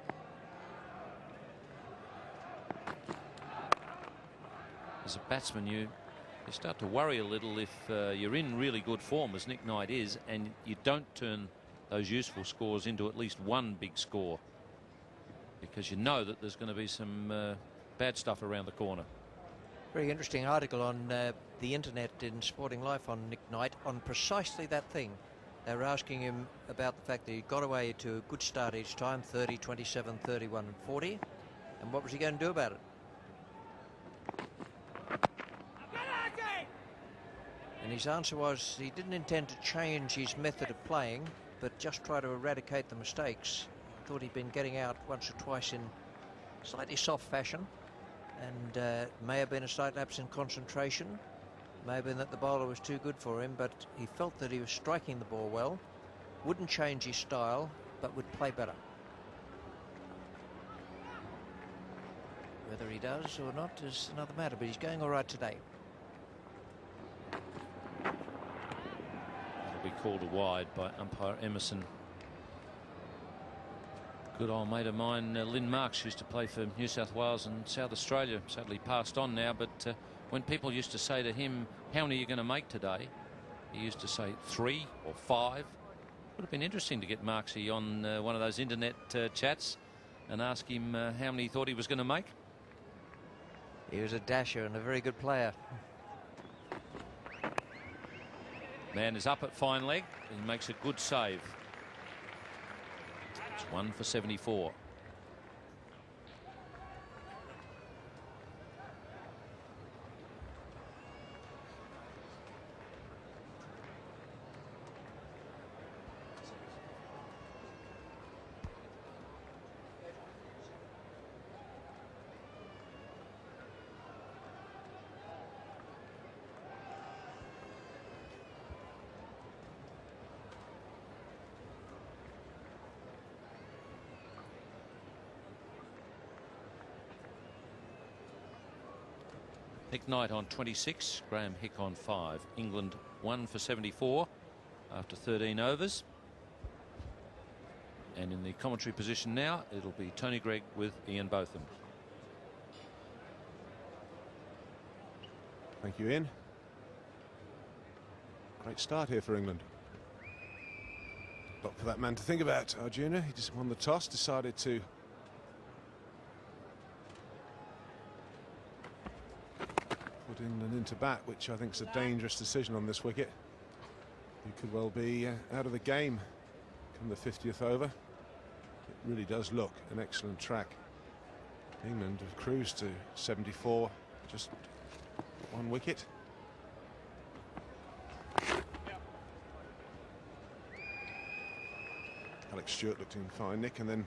As a batsman, you start to worry a little if you're in really good form, as Nick Knight is, and you don't turn those useful scores into at least one big score, because you know that there's going to be some bad stuff around the corner. Very interesting article on the internet in Sporting Life on Nick Knight on precisely that thing. They were asking him about the fact that he got away to a good start each time, 30, 27, 31 and 40, and what was he going to do about it? And his answer was he didn't intend to change his method of playing, but just try to eradicate the mistakes. Thought he'd been getting out once or twice in slightly soft fashion, and may have been a slight lapse in concentration. May have been that the bowler was too good for him, but he felt that he was striking the ball well, wouldn't change his style, but would play better. Whether he does or not is another matter, but he's going all right today. That'll be called a wide by umpire Emerson. Good old mate of mine, Lynn Marks, used to play for New South Wales and South Australia. Sadly passed on now, but when people used to say to him, how many are you going to make today? He used to say 3 or 5. Would have been interesting to get Marksy on one of those internet chats and ask him how many he thought he was going to make. He was a dasher and a very good player. Man is up at fine leg. He makes a good save. It's 1 for 74. Nick Knight on 26, Graham Hick on 5. England 1 for 74 after 13 overs. And in the commentary position now, it'll be Tony Greig with Ian Botham. Thank you, Ian. Great start here for England. A lot for that man to think about, Arjuna. He just won the toss, decided to put England into bat, which I think is a dangerous decision on this wicket. He could well be out of the game come the 50th over. It really does look an excellent track. England have cruised to 74, just 1 wicket. Alex Stewart looked in fine, Nick, and then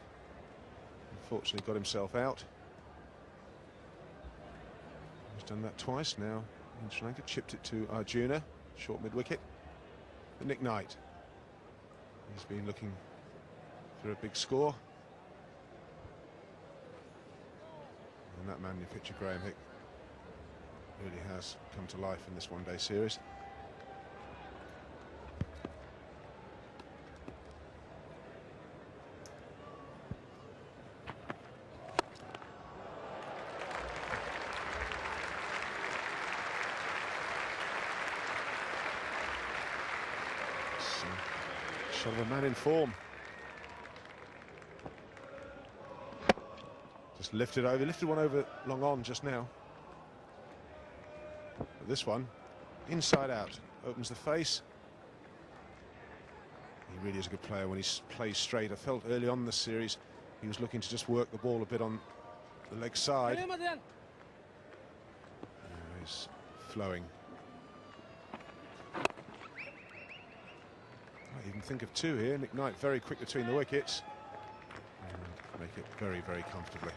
unfortunately got himself out. He's done that twice now in Sri Lanka. Chipped it to Arjuna, short mid-wicket. But Nick Knight, he's been looking for a big score. And that man, your picture, Graham Hick, really has come to life in this one-day series. a shot of a man in form. Just lifted one over long on just now. But this one, inside out, opens the face. He really is a good player when he plays straight. I felt early on in the series he was looking to just work the ball a bit on the leg side. He's flowing. I even think of two here. Nick Knight very quick between the wickets and make it very, very comfortably.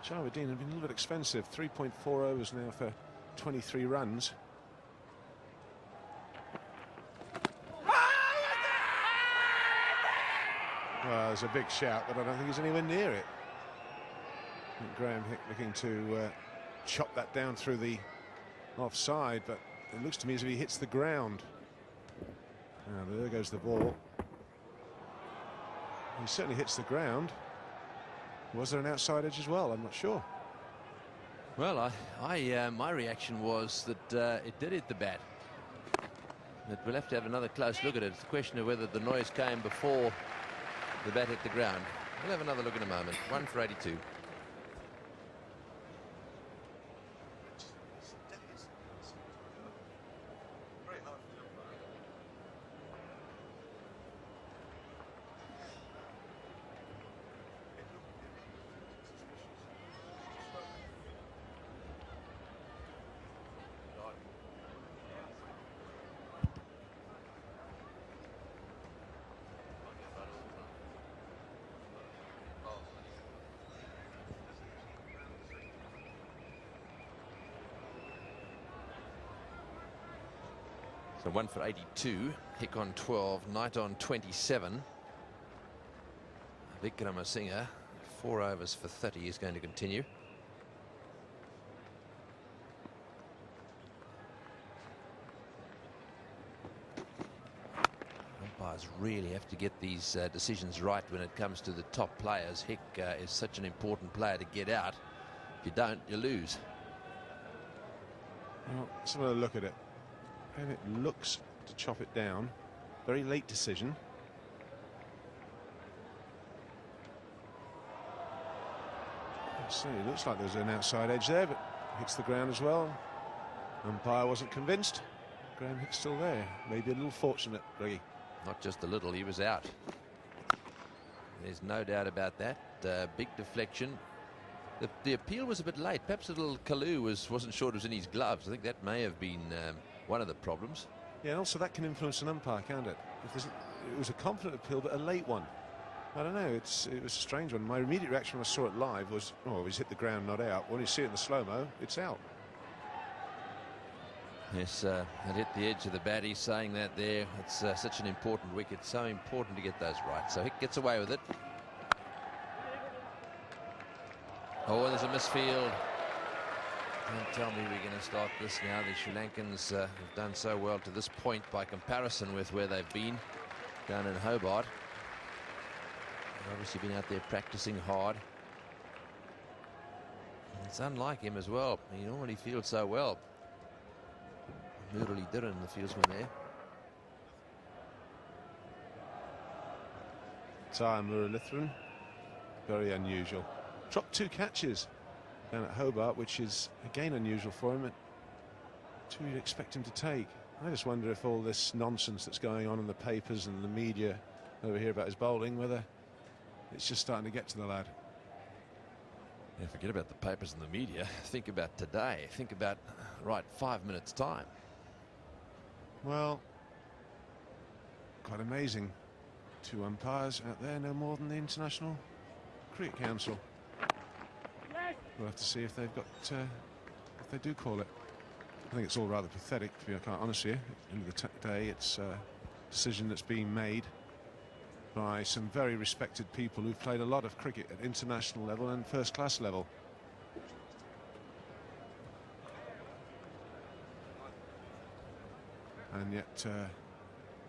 Jawuddin had been a little bit expensive. 3.4 overs now for 23 runs. Well, there's a big shout, but I don't think he's anywhere near it. Graham Hick looking to chop that down through the offside, but it looks to me as if he hits the ground. Now, there goes the ball. He certainly hits the ground. Was there an outside edge as well? I'm not sure. Well, my reaction was that it did hit the bat. But we'll have to have another close look at it. It's a question of whether the noise came before the bat hit the ground. We'll have another look in a moment. 1 for 82. So 1 for 82, Hick on 12, Knight on 27. Vikramasinghe, 4 overs for 30 is going to continue. Umpires really have to get these decisions right when it comes to the top players. Hick is such an important player to get out. If you don't, you lose. Well, let's have a look at it. And it looks to chop it down. Very late decision. So it looks like there's an outside edge there, but hits the ground as well. Umpire wasn't convinced. Graham Hick's still there. Maybe a little fortunate, Reggie. Not just a little, he was out. There's no doubt about that. Big deflection. The appeal was a bit late. Perhaps a little Kalu wasn't sure it was in his gloves. I think that may have been one of the problems. Yeah, and also that can influence an umpire, can't it? It was a confident appeal, but a late one. I don't know. It was a strange one. My immediate reaction when I saw it live was, oh, he's hit the ground, not out. When you see it in the slow-mo, it's out. Yes, it hit the edge of the bat. He's saying that there. It's such an important wicket. So important to get those right. So Hick gets away with it. Oh, there's a misfield. Don't tell me we're going to start this now. The Sri Lankans have done so well to this point by comparison with where they've been down in Hobart. They've obviously been out there practicing hard. And it's unlike him as well. He normally fields so well. Murali Dhiran, the fieldsman there. Tyre Muralitharan, very unusual. Dropped 2 catches down at Hobart, which is again unusual for him. 2 you'd expect him to take. I just wonder if all this nonsense that's going on in the papers and the media over here about his bowling, whether it's just starting to get to the lad. Yeah, forget about the papers and the media. Think about today. Think about, right, 5 minutes' time. Well, quite amazing. 2 umpires out there, no more than the International Cricket Council. We'll have to see if they've got, if they do call it. I think it's all rather pathetic, to be quite honest here. At the end of the day, it's a decision that's being made. by some very respected people who've played a lot of cricket at international level and first-class level. And yet the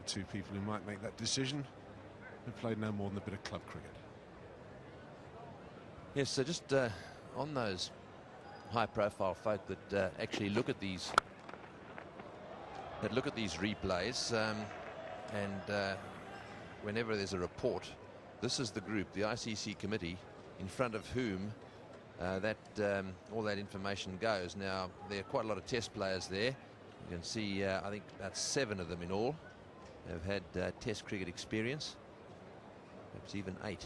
two people who might make that decision have played no more than a bit of club cricket. Yes, so just on those high-profile folk that actually look at these replays, and whenever there's a report, this is the group, the ICC committee, in front of whom all that information goes. Now, there are quite a lot of test players there. You can see, I think about 7 of them in all have had test cricket experience, perhaps even 8.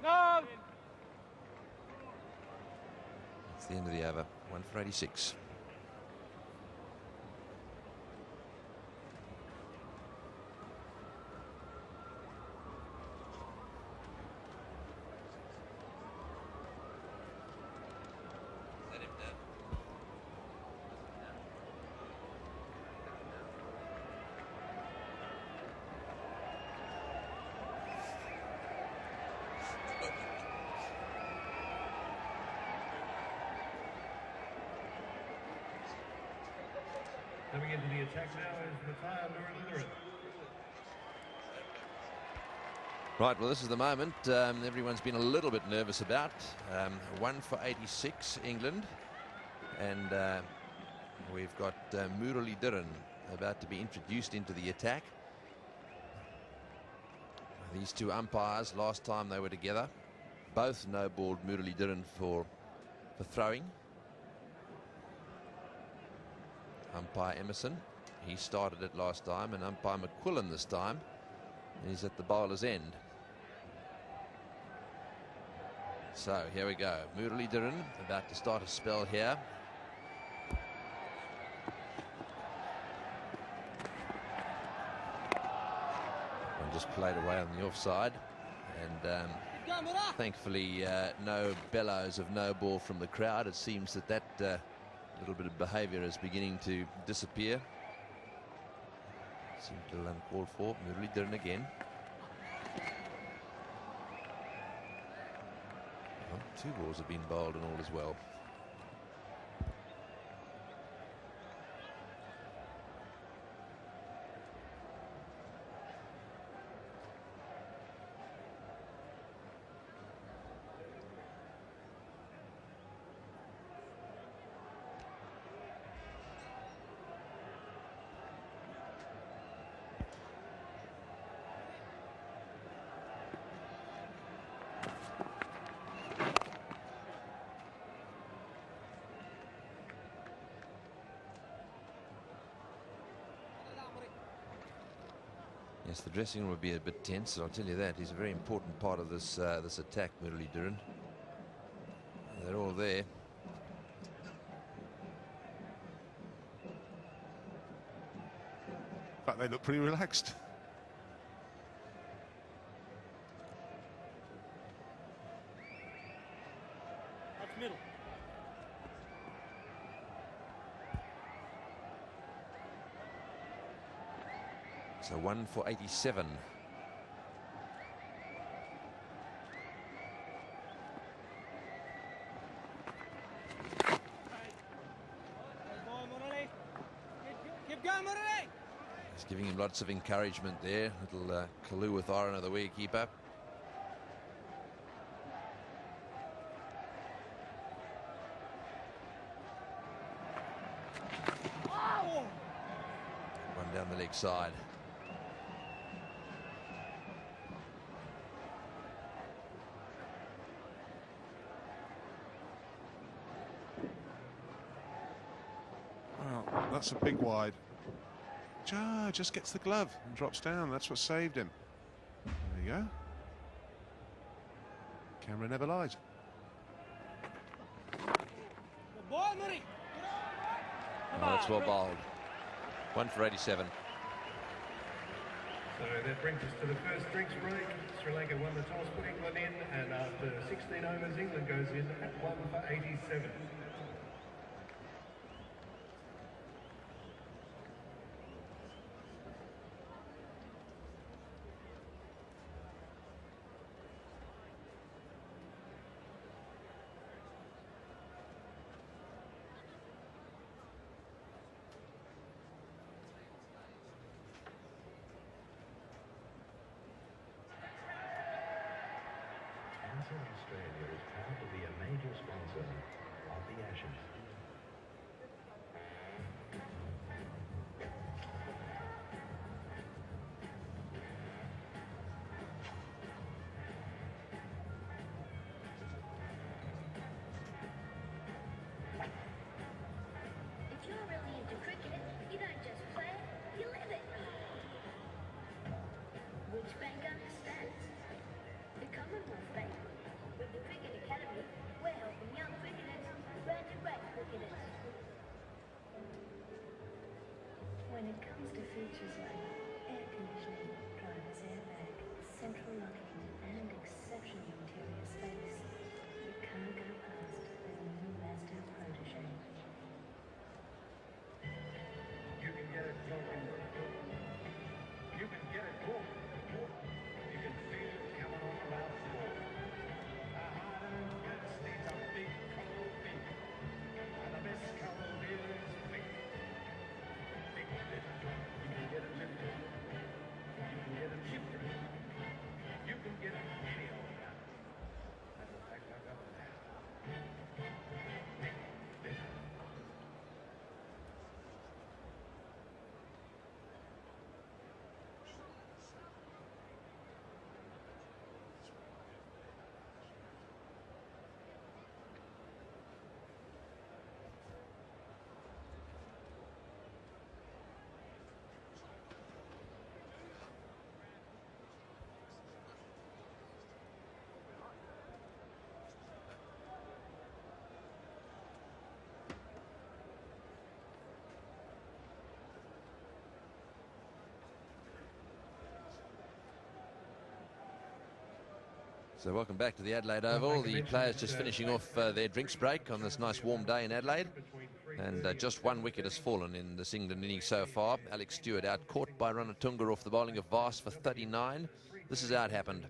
No! It's the end of the over, 1 for 86. Coming into the attack now is Matthias. Right, well, this is the moment everyone's been a little bit nervous about. 1 for 86, England. And we've got Muralidharan about to be introduced into the attack. These two umpires, last time they were together, both no-balled Muralidharan for throwing. Umpire Emerson, he started it last time, and umpire McQuillan this time is at the bowler's end. So here we go, Muralidharan about to start a spell here. And just played away on the offside, and thankfully no bellows of no ball from the crowd. It seems that little bit of behaviour is beginning to disappear. Seemed a little uncalled for. Muralidharan again. Well, 2 balls have been bowled and all as well. Yes, the dressing room would be a bit tense, I'll tell you that. He's a very important part of this this attack, Muralidharan. They're all there. But they look pretty relaxed. That's middle. So 1 for 87. Keep going, Murali. He's giving him lots of encouragement there. Little Kalu with Iron of the wicketkeeper. One down the leg side. Well, that's a big wide. Just gets the glove and drops down. That's what saved him. There you go. Camera never lies. Ball, Murray. Oh, that's well bowled. 1 for 87. So that brings us to the first drinks break. Sri Lanka won the toss, put England in, and after 16 overs, England goes in at 1 for 87. sponsor of the Ashes. If you're really into cricket, you don't just play it, you live it. Which bank understands? The Commonwealth Bank. With the Cricket Academy, we're helping young cricketers learn to rate cricketers. When it comes to features like air conditioning, driver's airbag, central locking, and exceptional interior space, you can't go past the new Master Protege. You can get it talking. You can get it talking. You can feel it coming on about four. A hard-earned goods needs a big coral beak. And the best coral beer is big. Big beer. You can get it lifted. You can get it shifted. You can get it any old time. Matter of fact, I've got it now. Big beer. So welcome back to the Adelaide Oval. The players just finishing off their drinks break on this nice warm day in Adelaide. And just one wicket has fallen in this England innings so far. Alex Stewart out caught by Ranatunga off the bowling of Vast for 39. This is how it happened.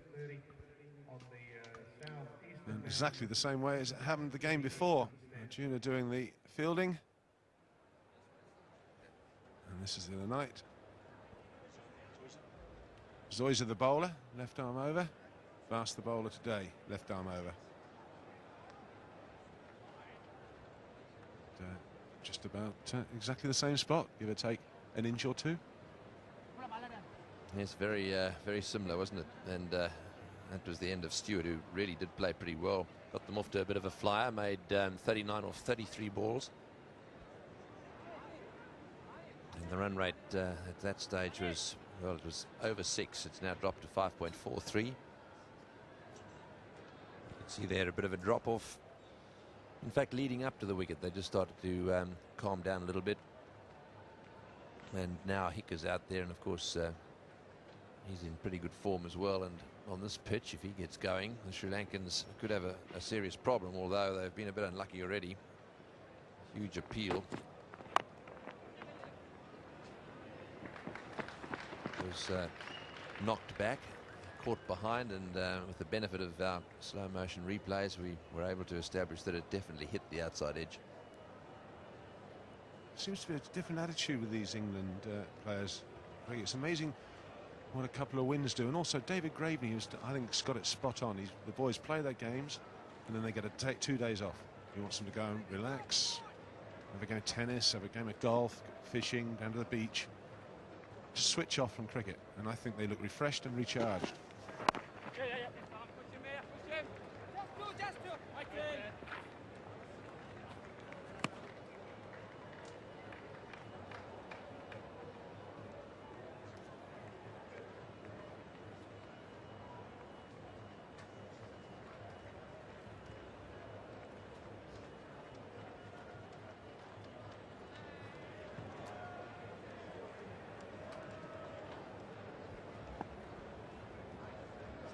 In exactly the same way as it happened the game before. Arjuna doing the fielding. And this is the other night. Zoysa the bowler, left arm over. Vast the bowler today, left arm over. Just about exactly the same spot, give or take an inch or two. Yes, very similar, wasn't it? And that was the end of Stewart, who really did play pretty well. Got them off to a bit of a flyer, made 39 off 33 balls. And the run rate at that stage was, well, it was over 6. It's now dropped to 5.43. See there a bit of a drop off. In fact, leading up to the wicket, they just started to calm down a little bit. And now Hicker's out there, and of course he's in pretty good form as well. And on this pitch, if he gets going, the Sri Lankans could have a serious problem, although they've been a bit unlucky already. Huge appeal. Was knocked back, caught behind, and with the benefit of our slow motion replays, we were able to establish that it definitely hit the outside edge. Seems to be a different attitude with these England players. It's amazing what a couple of wins do. And also David Graveney, who's, I think, has got it spot on. The boys play their games and then they get to take 2 days off. He wants them to go and relax, have a game of tennis, have a game of golf, fishing, down to the beach. Just switch off from cricket, and I think they look refreshed and recharged.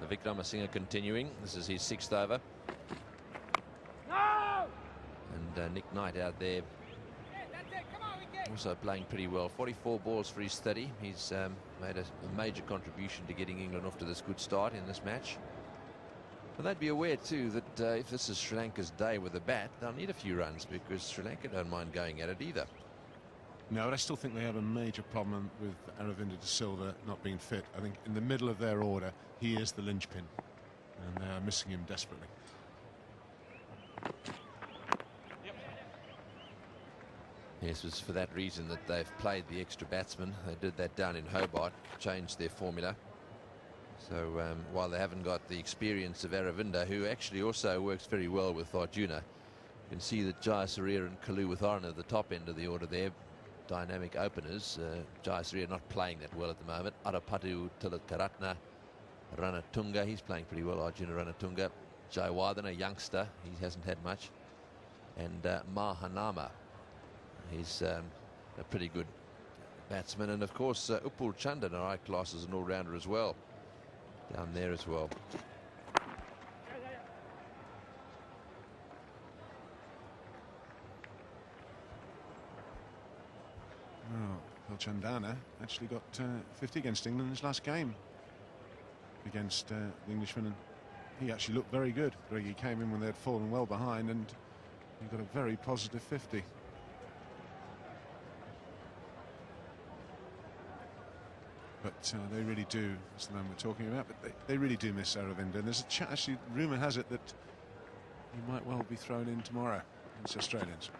Vikramasinghe continuing. This is his 6th over. No! And Nick Knight out there also playing pretty well. 44 balls for his 30. He's made a major contribution to getting England off to this good start in this match. But they'd be aware too that if this is Sri Lanka's day with the bat, they'll need a few runs, because Sri Lanka don't mind going at it either. No, but I still think they have a major problem with Aravinda de Silva not being fit. I think in the middle of their order, he is the linchpin, and they are missing him desperately. Yes, it was for that reason that they've played the extra batsman. They did that down in Hobart, changed their formula. So while they haven't got the experience of Aravinda, who actually also works very well with Arjuna, you can see that Jayasuriya and Kaluwitharan are the top end of the order there. Dynamic openers. Jayasuriya not playing that well at the moment. Arapatu Tilakaratne, Ranatunga, he's playing pretty well. Arjuna Ranatunga. Jayawardene, a youngster, he hasn't had much. And Mahanama, he's a pretty good batsman. And of course, Upul Chandan, our class, is an all-rounder as well. Down there as well. Well, Chandana actually got 50 against England in his last game against the Englishman, and he actually looked very good. He came in when they had fallen well behind, and he got a very positive 50. But they really do, that's the man we're talking about, but they really do miss Aravinda. And there's a actually, rumour has it that he might well be thrown in tomorrow against the Australians.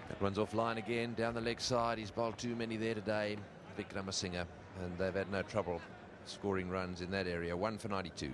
That one's offline again, down the leg side. He's bowled too many there today, Vikramasinghe, and they've had no trouble scoring runs in that area. 1 for 92.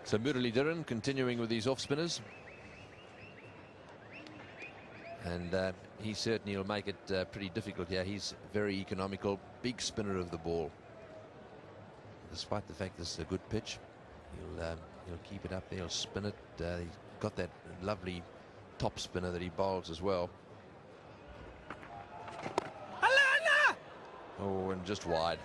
So Muralidharan continuing with these off spinners, and he certainly will make it pretty difficult here. He's very economical, big spinner of the ball. Despite the fact this is a good pitch, he'll keep it up there. He'll spin it. He's got that lovely top spinner that he bowls as well. Oh, and just wide.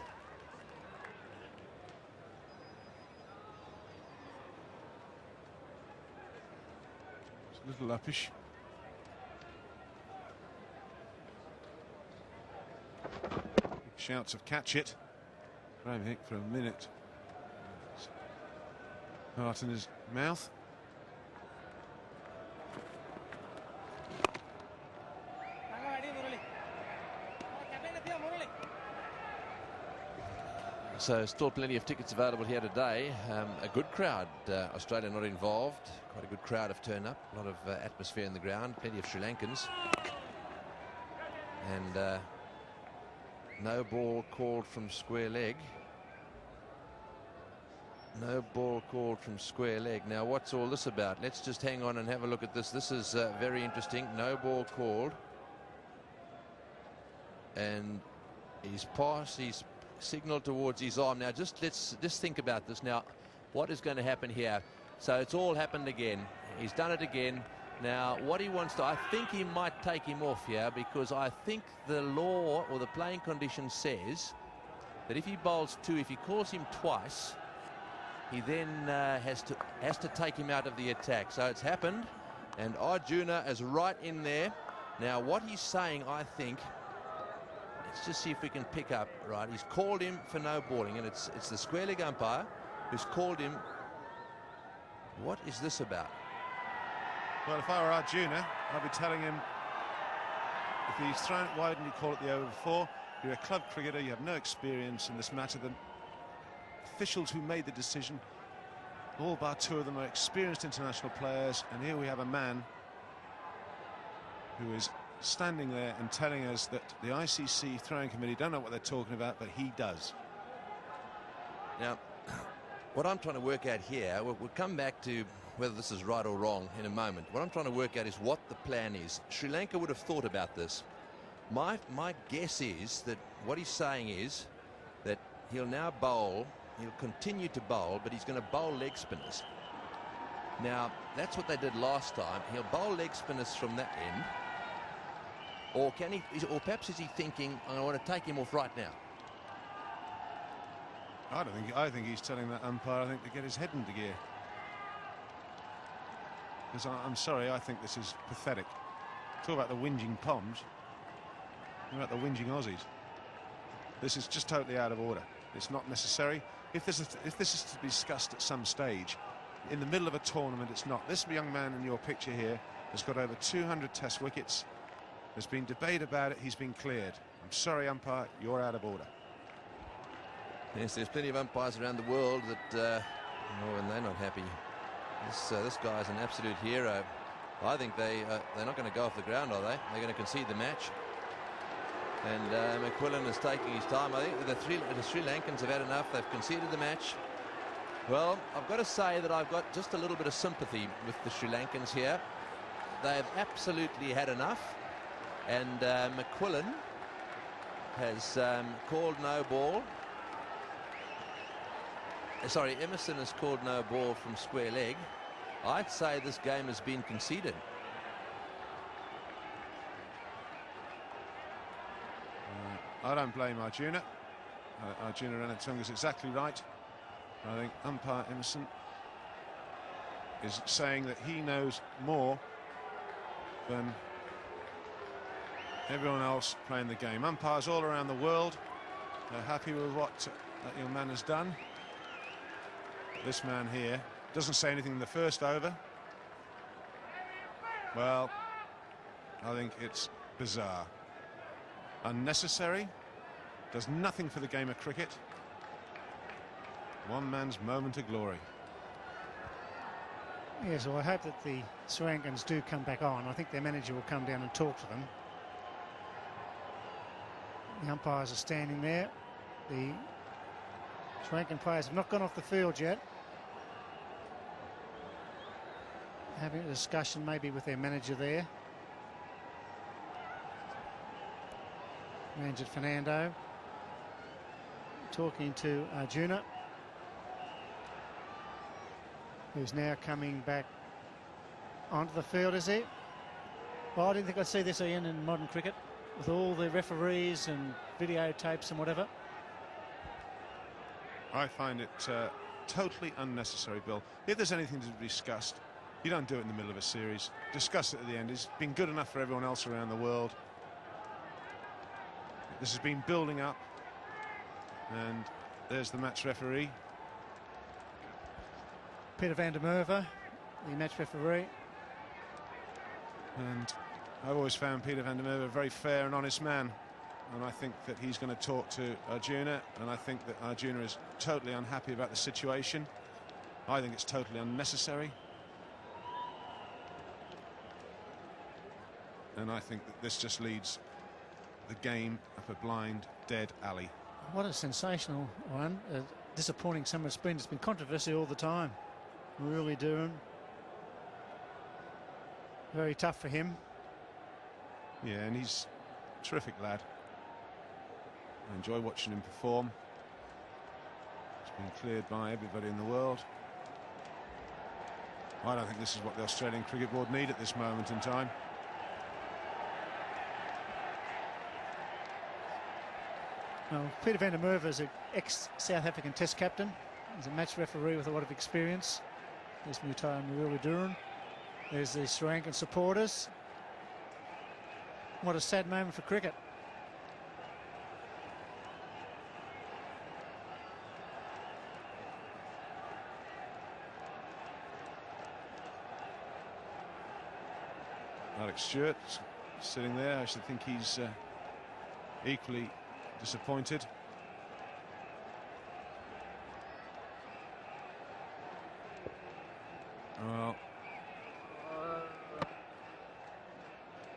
A little uppish. Big shouts of catch it. Graham Hick for a minute. Heart in his mouth. So still plenty of tickets available here today. A good crowd. Australia not involved. Quite a good crowd have turned up. A lot of atmosphere in the ground. Plenty of Sri Lankans. And no ball called from square leg. No ball called from square leg. Now what's all this about? Let's just hang on and have a look at this. This is very interesting. No ball called. And he's passed. He's signal towards his arm. Now let's think about this. Now what is going to happen here? So it's all happened again. He's done it again. Now what he wants to, I think he might take him off here, because I think the law or the playing condition says that if he bowls two, if he calls him twice, he then has to take him out of the attack. So it's happened, and Arjuna is right in there. Now what he's saying, I think, let's just see if we can pick up. Right, he's called him for no balling, and it's the square leg umpire who's called him. What is this about? Well, if I were Arjuna, I'd be telling him, if he's thrown it, why didn't you call it the over before? You're a club cricketer, you have no experience in this matter. The officials who made the decision, all bar two of them, are experienced international players, and here we have a man who is standing there and telling us that the ICC throwing committee don't know what they're talking about, but he does. Now, what I'm trying to work out here, we'll come back to whether this is right or wrong in a moment. What I'm trying to work out is what the plan is. Sri Lanka would have thought about this. My guess is that what he's saying is that he'll now bowl, he'll continue to bowl, but he's going to bowl leg spinners. Now, that's what they did last time. He'll bowl leg spinners from that end. Or can he, or perhaps is he thinking, I want to take him off right now? I think he's telling that umpire, I think, to get his head into gear. Because I'm sorry, I think this is pathetic. Talk about the whinging Poms. Talk about the whinging Aussies. This is just totally out of order. It's not necessary. If this is to be discussed at some stage, in the middle of a tournament, it's not. This young man in your picture here has got over 200 Test wickets. There's been debate about it. He's been cleared. I'm sorry, umpire, you're out of order. Yes, there's plenty of umpires around the world that, and they're not happy. This guy's an absolute hero. I think they're not going to go off the ground, are they? They're going to concede the match. And McQuillan is taking his time. I think the Sri Lankans have had enough. They've conceded the match. Well, I've got to say that I've got just a little bit of sympathy with the Sri Lankans here. They've absolutely had enough. And McQuillan has called no ball. Sorry, Emerson has called no ball from square leg. I'd say this game has been conceded. I don't blame Arjuna. Arjuna Ranatunga is exactly right. I think umpire Emerson is saying that he knows more than everyone else playing the game. Umpires all around the world are happy with what that young man has done. This man here doesn't say anything in the first over. Well, I think it's bizarre. Unnecessary. Does nothing for the game of cricket. One man's moment of glory. Yes, well, I hope that the Sri Lankans do come back on. I think their manager will come down and talk to them. The umpires are standing there. The Sri Lankan players have not gone off the field yet. Having a discussion maybe with their manager there. Ranjit Fernando talking to Arjuna, who's now coming back onto the field, is he? Well, I didn't think I'd see this, Ian, in modern cricket, with all the referees and videotapes and whatever. I find it totally unnecessary, Bill. If there's anything to be discussed, you don't do it in the middle of a series. Discuss it at the end. It's been good enough for everyone else around the world. This has been building up. And there's the match referee. Peter van der Merwe, the match referee. And I've always found Peter van der Merwe a very fair and honest man. And I think that he's going to talk to Arjuna. And I think that Arjuna is totally unhappy about the situation. I think it's totally unnecessary. And I think that this just leads the game up a blind, dead alley. What a sensational one. Disappointing summer sprint. It's been controversy all the time. Really doing. Very tough for him. Yeah, and he's a terrific lad. I enjoy watching him perform. He's been cleared by everybody in the world. I don't think this is what the Australian Cricket Board need at this moment in time. Well, Peter van der Merwe is an ex-South African Test captain. He's a match referee with a lot of experience. There's Mutai Murali-Dhuran. There's the Sri Lankan supporters. What a sad moment for cricket. Alex Stewart sitting there. I should think he's equally disappointed. Well,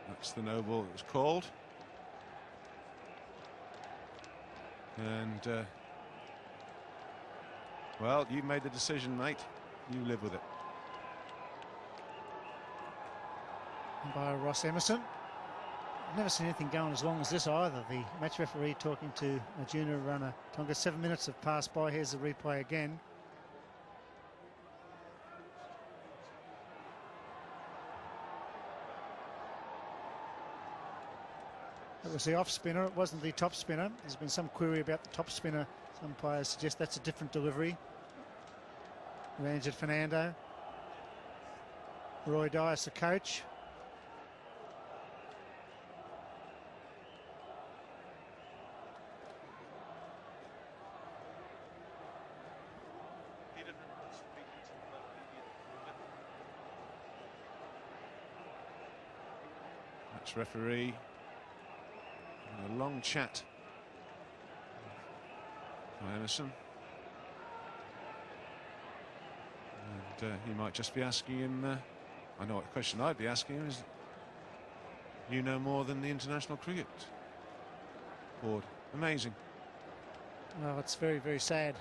that's the no ball that was called. And well, you made the decision, mate. You live with it. By Ross Emerson. I've never seen anything going as long as this either. The match referee talking to Arjuna Ranatunga. 7 minutes have passed by. Here's the replay again. It was the off spinner, it wasn't the top spinner. There's been some query about the top spinner. Some players suggest that's a different delivery. Ranjit Fernando. Roy Dias, the coach. Match referee. And a long chat by Emerson. And he might just be asking him, I know what question I'd be asking him is, you know more than the International Cricket Board. Amazing. Well, it's very, very sad.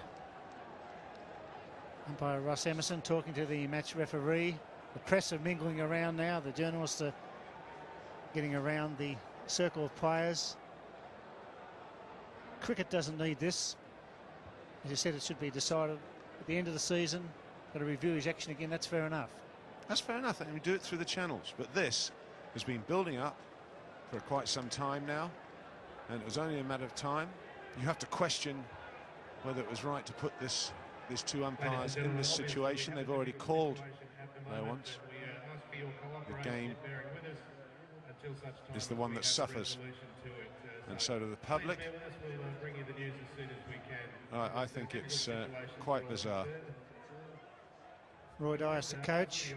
Umpire Ross Emerson talking to the match referee. The press are mingling around now. The journalists are getting around the circle of players. Cricket doesn't need this. As you said, it should be decided at the end of the season. Got to review his action again. That's fair enough. That's fair enough. And we do it through the channels. But this has been building up for quite some time now. And it was only a matter of time. You have to question whether it was right to put these two umpires in this situation. They've already called once. The game is the one that suffers, and so do the public. I think it's quite bizarre. Roy Dias, the coach.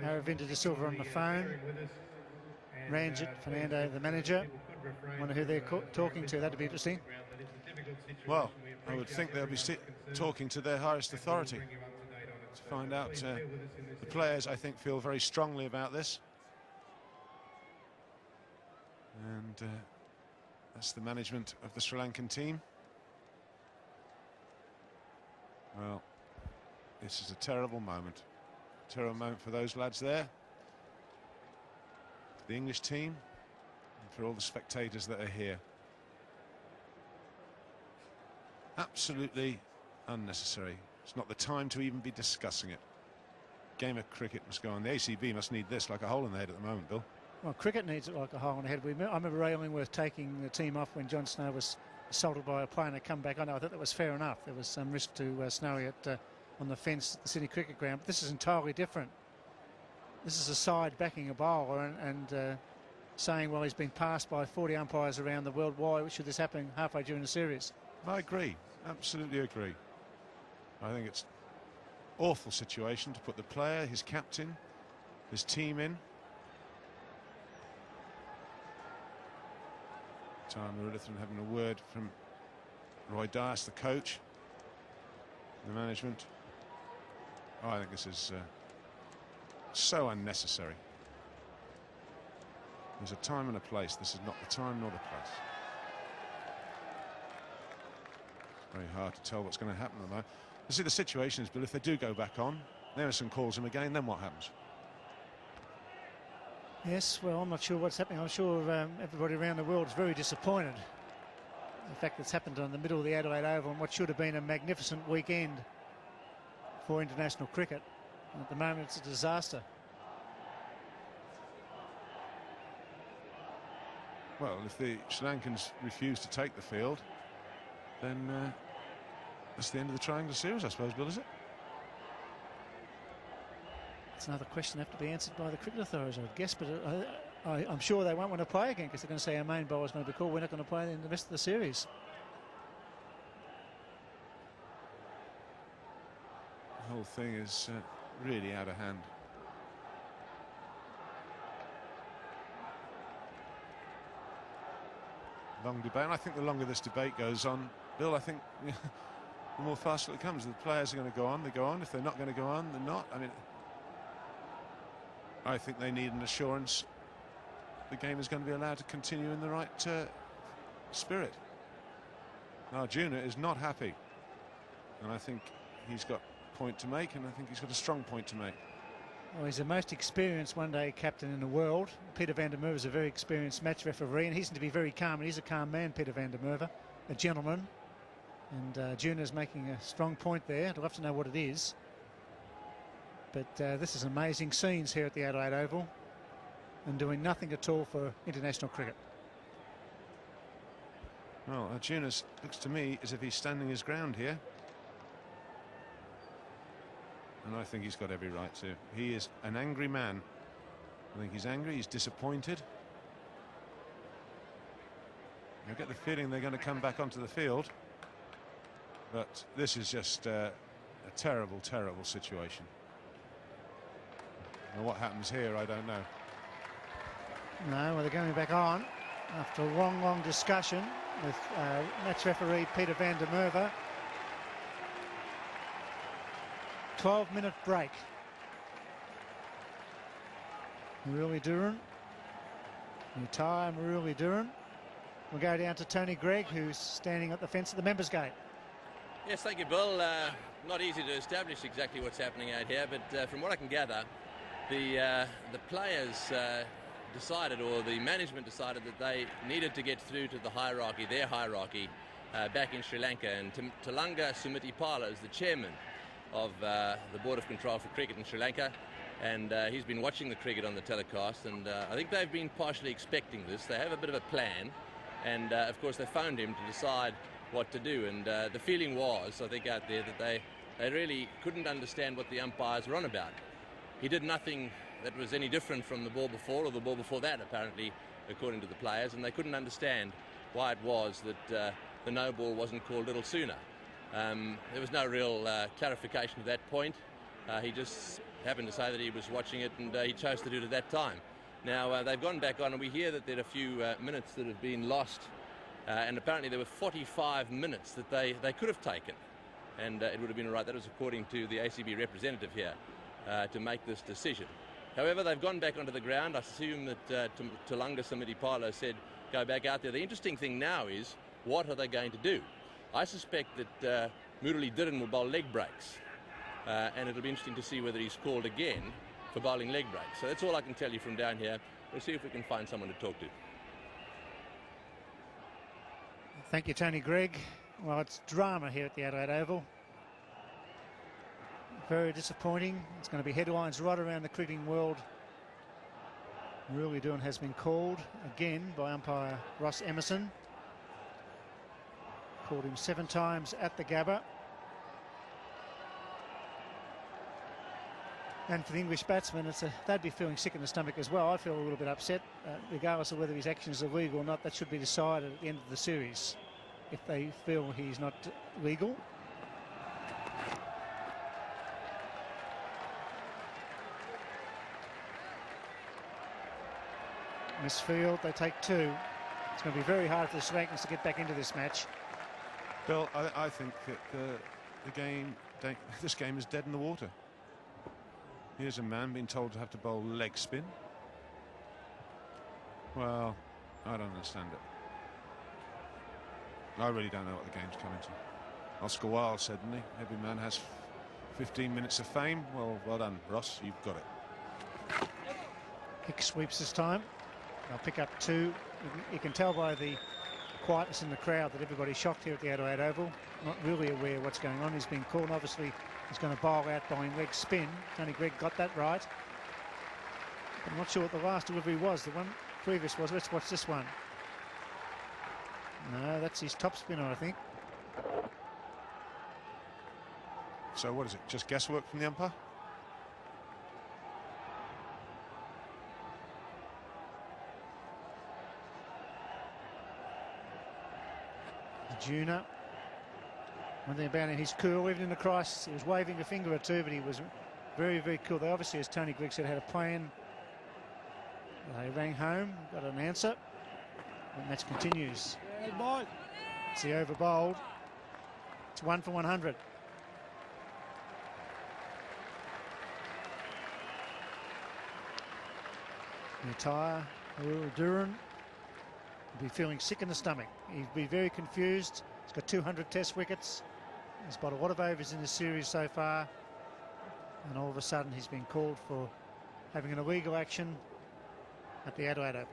Aravinda De Silva on the phone. Ranjit Fernando, the manager. Wonder who they're talking to. That'd be interesting. Well, I would think they'll be talking to their highest authority to find out. The players, I think, feel very strongly about this. And that's the management of the Sri Lankan team. Well, this is a terrible moment. Terrible moment for those lads there. For the English team. And for all the spectators that are here. Absolutely unnecessary. It's not the time to even be discussing it. Game of cricket must go on. The ACB must need this like a hole in the head at the moment, Bill. Well, cricket needs it like a hole in the head. I remember Ray Illingworth taking the team off when John Snow was assaulted by a player and come back. I know, I thought that was fair enough. There was some risk to Snowy on the fence at the Sydney Cricket Ground. But this is entirely different. This is a side backing a bowler and saying, well, he's been passed by 40 umpires around the world. Why should this happen halfway during the series? I agree. Absolutely agree. I think it's an awful situation to put the player, his captain, his team in. Time Murugathan having a word from Roy Dias, the coach, the management. Oh, I think this is so unnecessary. There's a time and a place. This is not the time nor the place. Very hard to tell what's going to happen at the moment. You see, the situation is, Bill, if they do go back on, Emerson calls him again, then what happens? Yes, well, I'm not sure what's happening. I'm sure everybody around the world is very disappointed. The fact that's happened in the middle of the Adelaide Oval on what should have been a magnificent weekend for international cricket. And at the moment, it's a disaster. Well, if the Sri Lankans refuse to take the field, then that's the end of the triangular series, I suppose, Bill, is it? It's another question that have to be answered by the cricket authorities, I would guess, but I'm sure they won't want to play again because they're going to say our main bowler's going to be called. We're not going to play in the rest of the series. The whole thing is really out of hand. Long debate, and I think the longer this debate goes on, Bill, I think the more faster it comes. The players are going to go on, they go on. If they're not going to go on, they're not. I mean, I think they need an assurance the game is going to be allowed to continue in the right spirit. Now, Arjuna is not happy, and I think he's got a point to make, and I think he's got a strong point to make. Well, he's the most experienced one-day captain in the world. Peter van der Merwe is a very experienced match referee, and he's to be very calm. And he's a calm man, Peter van der Merwe, a gentleman. And Arjuna's making a strong point there. I'd love to know what it is. But this is amazing scenes here at the Adelaide Oval and doing nothing at all for international cricket. Well, Arjunas looks to me as if he's standing his ground here. And I think he's got every right to. He is an angry man. I think he's angry, he's disappointed. I get the feeling they're going to come back onto the field. But this is just a terrible, terrible situation. And what happens here, I don't know. No, well, they're going back on after a long, long discussion with match referee Peter van der Merwe. 12-minute break. Maruli Duran. Retire Maruli Duran. We'll go down to Tony Gregg, who's standing at the fence at the members' gate. Yes, thank you, Bill. Not easy to establish exactly what's happening out here, but from what I can gather, the players decided, or the management decided, that they needed to get through to the hierarchy, their hierarchy, back in Sri Lanka. And Tulanga Sumitipala is the chairman of the Board of Control for Cricket in Sri Lanka, and he's been watching the cricket on the telecast, and I think they've been partially expecting this. They have a bit of a plan, and of course they phoned him to decide what to do, and the feeling was, I think, out there, that they really couldn't understand what the umpires were on about. He did nothing that was any different from the ball before, or the ball before that, apparently, according to the players, and they couldn't understand why it was that the no ball wasn't called a little sooner. There was no real clarification at that point. He just happened to say that he was watching it, and he chose to do it at that time. Now, they've gone back on, and we hear that there are a few minutes that have been lost, and apparently there were 45 minutes that they could have taken, and it would have been all right. That was according to the ACB representative here, to make this decision. However, they've gone back onto the ground. I assume that Tulanga Sumitipala said go back out there. The interesting thing now is, what are they going to do? I suspect that Maruli Duran will bowl leg breaks, and it'll be interesting to see whether he's called again for bowling leg breaks. So that's all I can tell you from down here. We'll see if we can find someone to talk to. Thank you, Tony Gregg. Well, it's drama here at the Adelaide Oval. Very disappointing. It's going to be headlines right around the cricketing world. Maruli Duran has been called again by umpire Ross Emerson. Called him 7 times at the Gabba. And for the English batsmen, they'd be feeling sick in the stomach as well. I feel a little bit upset, regardless of whether his actions are legal or not. That should be decided at the end of the series, if they feel he's not legal. Misfield, they take 2. It's going to be very hard for the Sri Lankans to get back into this match. Bill, I think that this game is dead in the water. Here's a man being told to have to bowl leg spin. Well, I don't understand it. I really don't know what the game's coming to. Oscar Wilde said, didn't he? Every man has 15 minutes of fame. Well done, Ross. You've got it. Hicks sweeps this time. They'll pick up 2. You can tell by the quietness in the crowd that everybody's shocked here at the Adelaide Oval. Not really aware of what's going on. He's been called. Obviously, he's going to bowl out bowling leg spin. Tony Gregg got that right. I'm not sure what the last delivery was. The one previous was. Let's watch this one. No, that's his top spinner, I think. So what is it? Just guesswork from the umpire? Juna. One thing about him, he's cool, even in the crisis. He was waving a finger or two, but he was very, very cool. They obviously, as Tony Gregg said, had a plan. They rang home, got an answer. The match continues. It's the over bowled. It's 1 for 100. Retire. Duran will be feeling sick in the stomach. He'd be very confused. He's got 200 test wickets. He's got a lot of overs in the series so far. And all of a sudden he's been called for having an illegal action at the Adelaide Oval.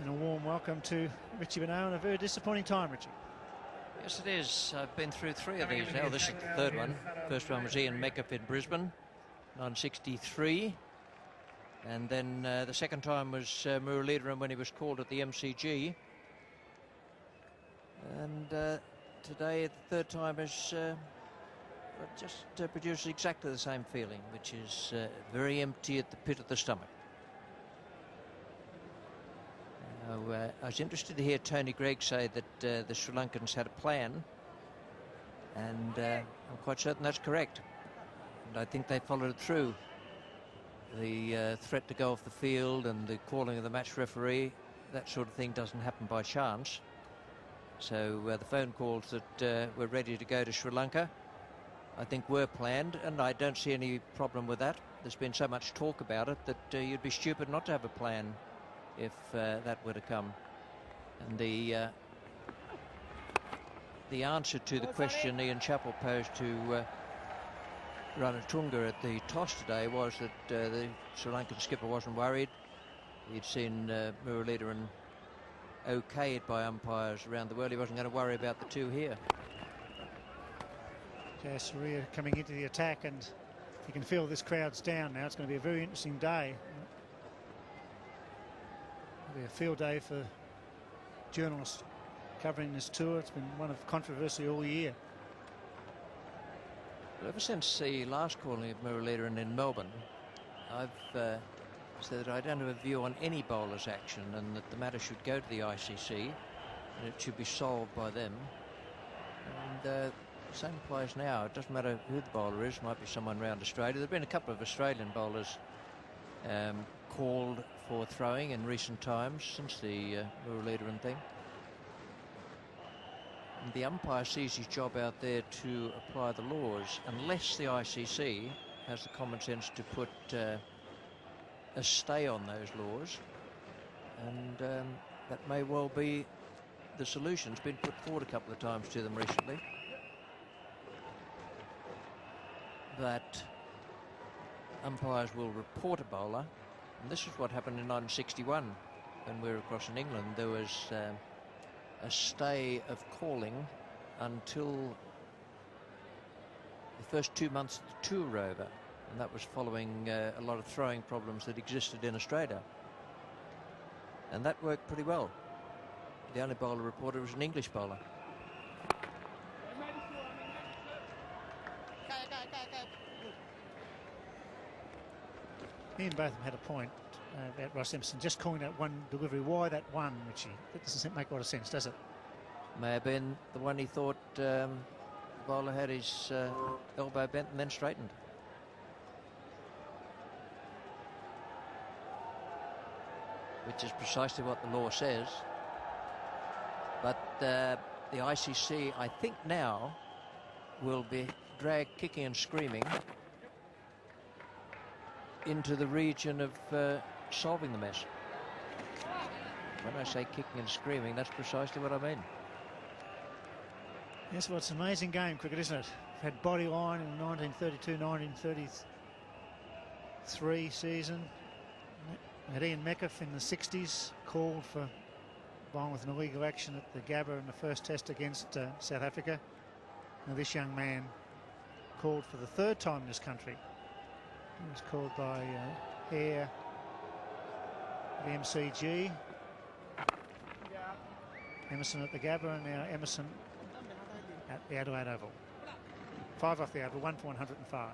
And a warm welcome to Richie Benow, and a very disappointing time, Richie. Yes, it is. I've been through 3 of these now. This is the 3rd one. First one was Ian Meckup in Brisbane, 1963. And then the second time was Muralidharan when he was called at the MCG. And today, the third time has just produces exactly the same feeling, which is very empty at the pit of the stomach. I was interested to hear Tony Gregg say that the Sri Lankans had a plan, and I'm quite certain that's correct. And I think they followed it through. The threat to go off the field and the calling of the match referee, that sort of thing doesn't happen by chance. So the phone calls that were ready to go to Sri Lanka, I think were planned, and I don't see any problem with that. There's been so much talk about it that you'd be stupid not to have a plan if that were to come. And the answer to the question Ian Chappell posed to Ranatunga at the toss today was that the Sri Lankan skipper wasn't worried. He'd seen Muralidharan okayed by umpires around the world. He wasn't going to worry about the two here. Surya coming into the attack, and you can feel this crowd's down now. It's going to be a very interesting day. It'll be a field day for journalists covering this tour. It's been one of controversy all year. Well, ever since the last calling of Muralidharan in Melbourne, I've said that I don't have a view on any bowler's action, and that the matter should go to the ICC and it should be solved by them. And the same applies now. It doesn't matter who the bowler is. Might be someone round Australia. There have been a couple of Australian bowlers called for throwing in recent times since the Muralidharan thing. And the umpire sees his job out there to apply the laws, unless the ICC has the common sense to put a stay on those laws, and that may well be the solution. It's been put forward a couple of times to them recently, that umpires will report a bowler, and this is what happened in 1961 when we were across in England. There was a stay of calling until the first 2 months of the tour were over, and that was following a lot of throwing problems that existed in Australia, and that worked pretty well. The only bowler reported was an English bowler. Me and both of them had a point about Ross Emerson just calling that one delivery. Why that one, Richie? That doesn't make a lot of sense, does it? May have been the one he thought the bowler had his elbow bent and then straightened. Which is precisely what the law says. But the ICC, I think now, will be dragged kicking and screaming into the region of solving the mess. When I say kicking and screaming, that's precisely what I mean. Yes, well, it's an amazing game, cricket, isn't it? We've had Bodyline in the 1932-1933 season. We had Ian Metcalfe in the 60s, called for bowling with an illegal action at the Gabba in the first test against South Africa. Now this young man called for the third time in this country. He was called by Hare, the MCG. Emerson at the Gabba, and now Emerson at the Adelaide Oval. 5 off the Oval, 1 for 105.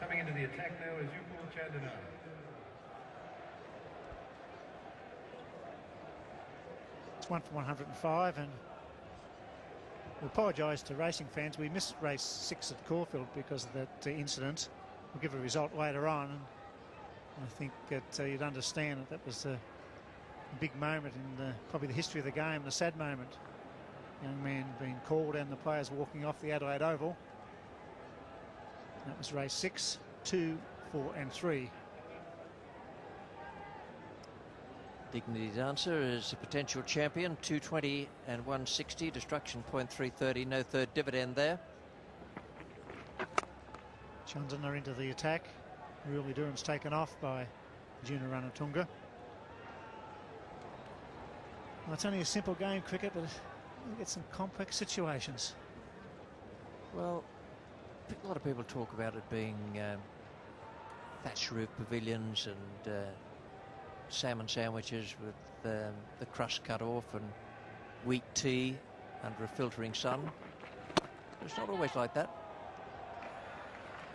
Coming into the attack now is Upal Chandana. It's 1 for 105, and we apologise to racing fans. We missed race 6 at Caulfield because of that incident. We'll give a result later on, and I think that you'd understand that that was a big moment in probably the history of the game, a sad moment. Young man being called and the players walking off the Adelaide Oval. That was race 6, 2, 4 and 3. Dignity's answer is a potential champion, 220 and 160, destruction point 330, no third dividend there. Chandon are into the attack. Really Durham's taken off by Juna Ranatunga. Well, it's only a simple game, cricket, but you get some complex situations. Well, a lot of people talk about it being thatch roof pavilions and salmon sandwiches with the crust cut off and wheat tea under a filtering sun. It's not always like that.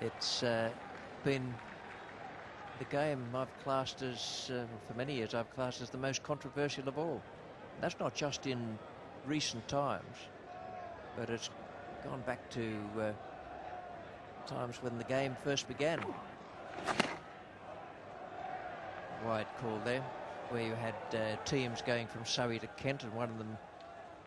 It's been the game I've classed as, for many years, I've classed as the most controversial of all. That's not just in recent times, but it's gone back to times when the game first began. Wide call there, where you had teams going from Surrey to Kent, and one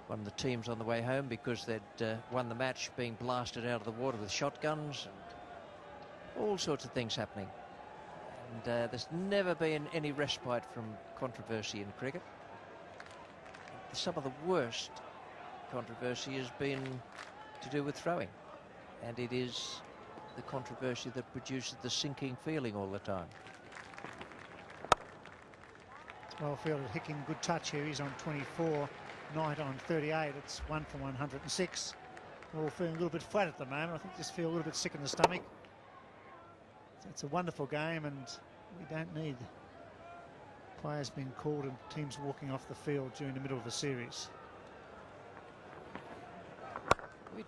of the teams on the way home because they'd won the match being blasted out of the water with shotguns and all sorts of things happening. And there's never been any respite from controversy in cricket. Some of the worst controversy has been to do with throwing, and it is the controversy that produces the sinking feeling all the time. Well fielded, Hicking, good touch here. He's on 24, Knight on 38. It's 1 for 106. We're all feeling a little bit flat at the moment. I think just feel a little bit sick in the stomach. It's a wonderful game, and we don't need players being called and teams walking off the field during the middle of a series. We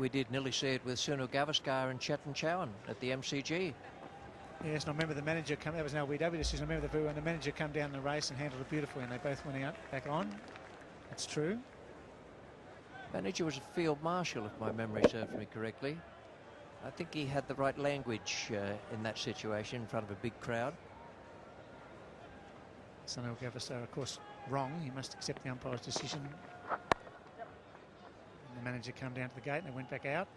did nearly see it with Sunu Gavaskar and Chetan Chauhan at the MCG. Yes, and I remember the manager come. That was an LBW decision. I remember when the manager come down the race and handled it beautifully, and they both went out back on. That's true. Manager was a field marshal, if my memory serves me correctly. I think he had the right language in that situation in front of a big crowd. Sunil Gavaskar, of course, wrong. He must accept the umpire's decision. And the manager come down to the gate and they went back out.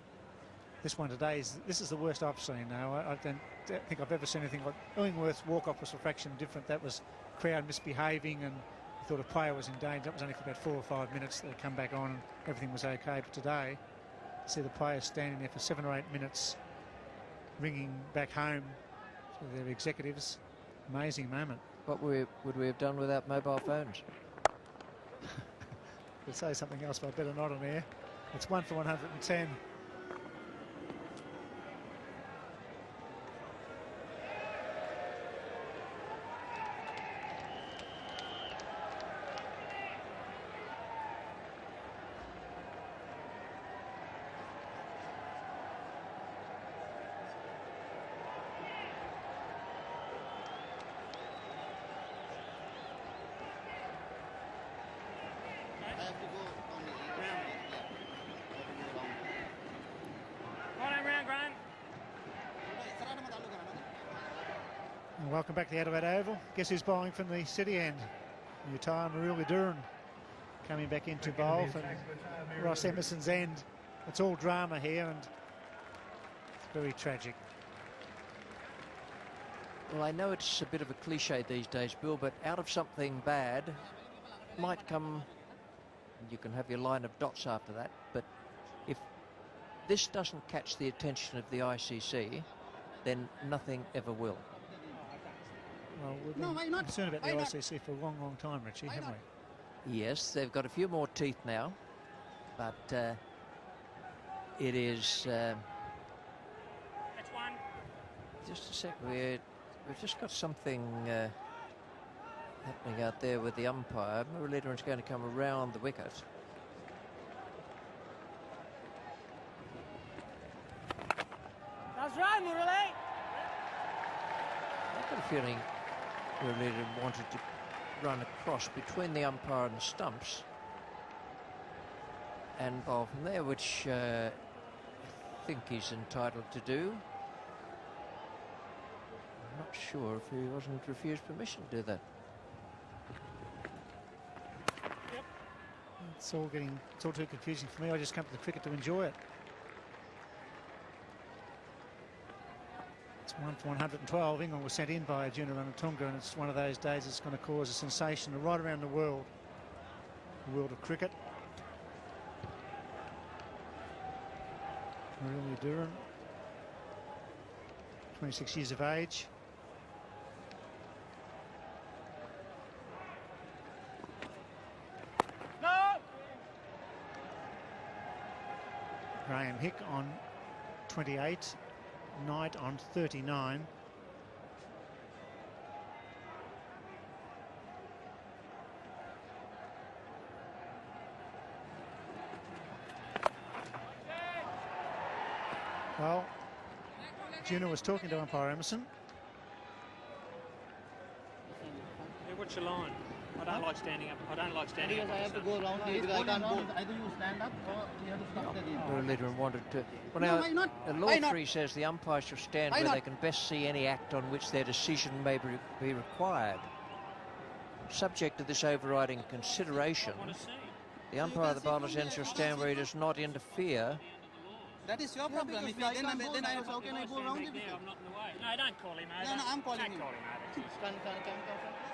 This one today this is the worst I've seen now. I don't think I've ever seen anything like Illingworth's walk-off was a fraction different. That was crowd misbehaving and he thought a player was in danger. That was only for about 4 or 5 minutes. They come back on and everything was okay. But today, see the players standing there for 7 or 8 minutes, ringing back home to their executives. Amazing moment. What would we have done without mobile phones? Could say something else, but I better not on air. It's 1 for 110. Welcome back to the Adelaide Oval. Guess who's bowling from the city end? Utah Maruli Duran coming back into bowl from Ross Emerson's end. It's all drama here and it's very tragic. Well, I know it's a bit of a cliche these days, Bill, but out of something bad might come, you can have your line of dots after that, but if this doesn't catch the attention of the ICC, then nothing ever will. Well, we've been concerned about the ICC for a long, long time, Richie, haven't we? Yes, they've got a few more teeth now, but it is... just a sec, we've just got something happening out there with the umpire. Muralidharan's going to come around the wicket. That's right, Murali. I've got a feeling Muralidharan wanted to run across between the umpire and the stumps and bowl from there, which I think he's entitled to do. I'm not sure if he wasn't refused permission to do that. It's all too confusing for me. I just come to the cricket to enjoy it. 1 for 112. England was sent in by Arjuna Ranatunga, and it's one of those days that's going to cause a sensation right around the world of cricket. Murali Dhuran, 26 years of age. No! Graham Hick on 28, Knight on 39. Well, Juna was talking to umpire Emerson. Yeah, what's your line? I don't like standing up. I don't like standing Because up. I have to go around here because I can't bowl. Either you stand up or you have to stop the game. Muralidharan wanted to. Well, No, now, why not? Law Why not? 3 says the umpire shall stand Why where not? they can best see any act on which their decision may be required. Subject to this overriding consideration, I want to see. the umpire of the bowler's end shall stand where he does not interfere. That is your problem. If I then I how can I go around it? I'm not in the way. No, don't call him over. No, I'm calling Don't him. call him over. Can come from this?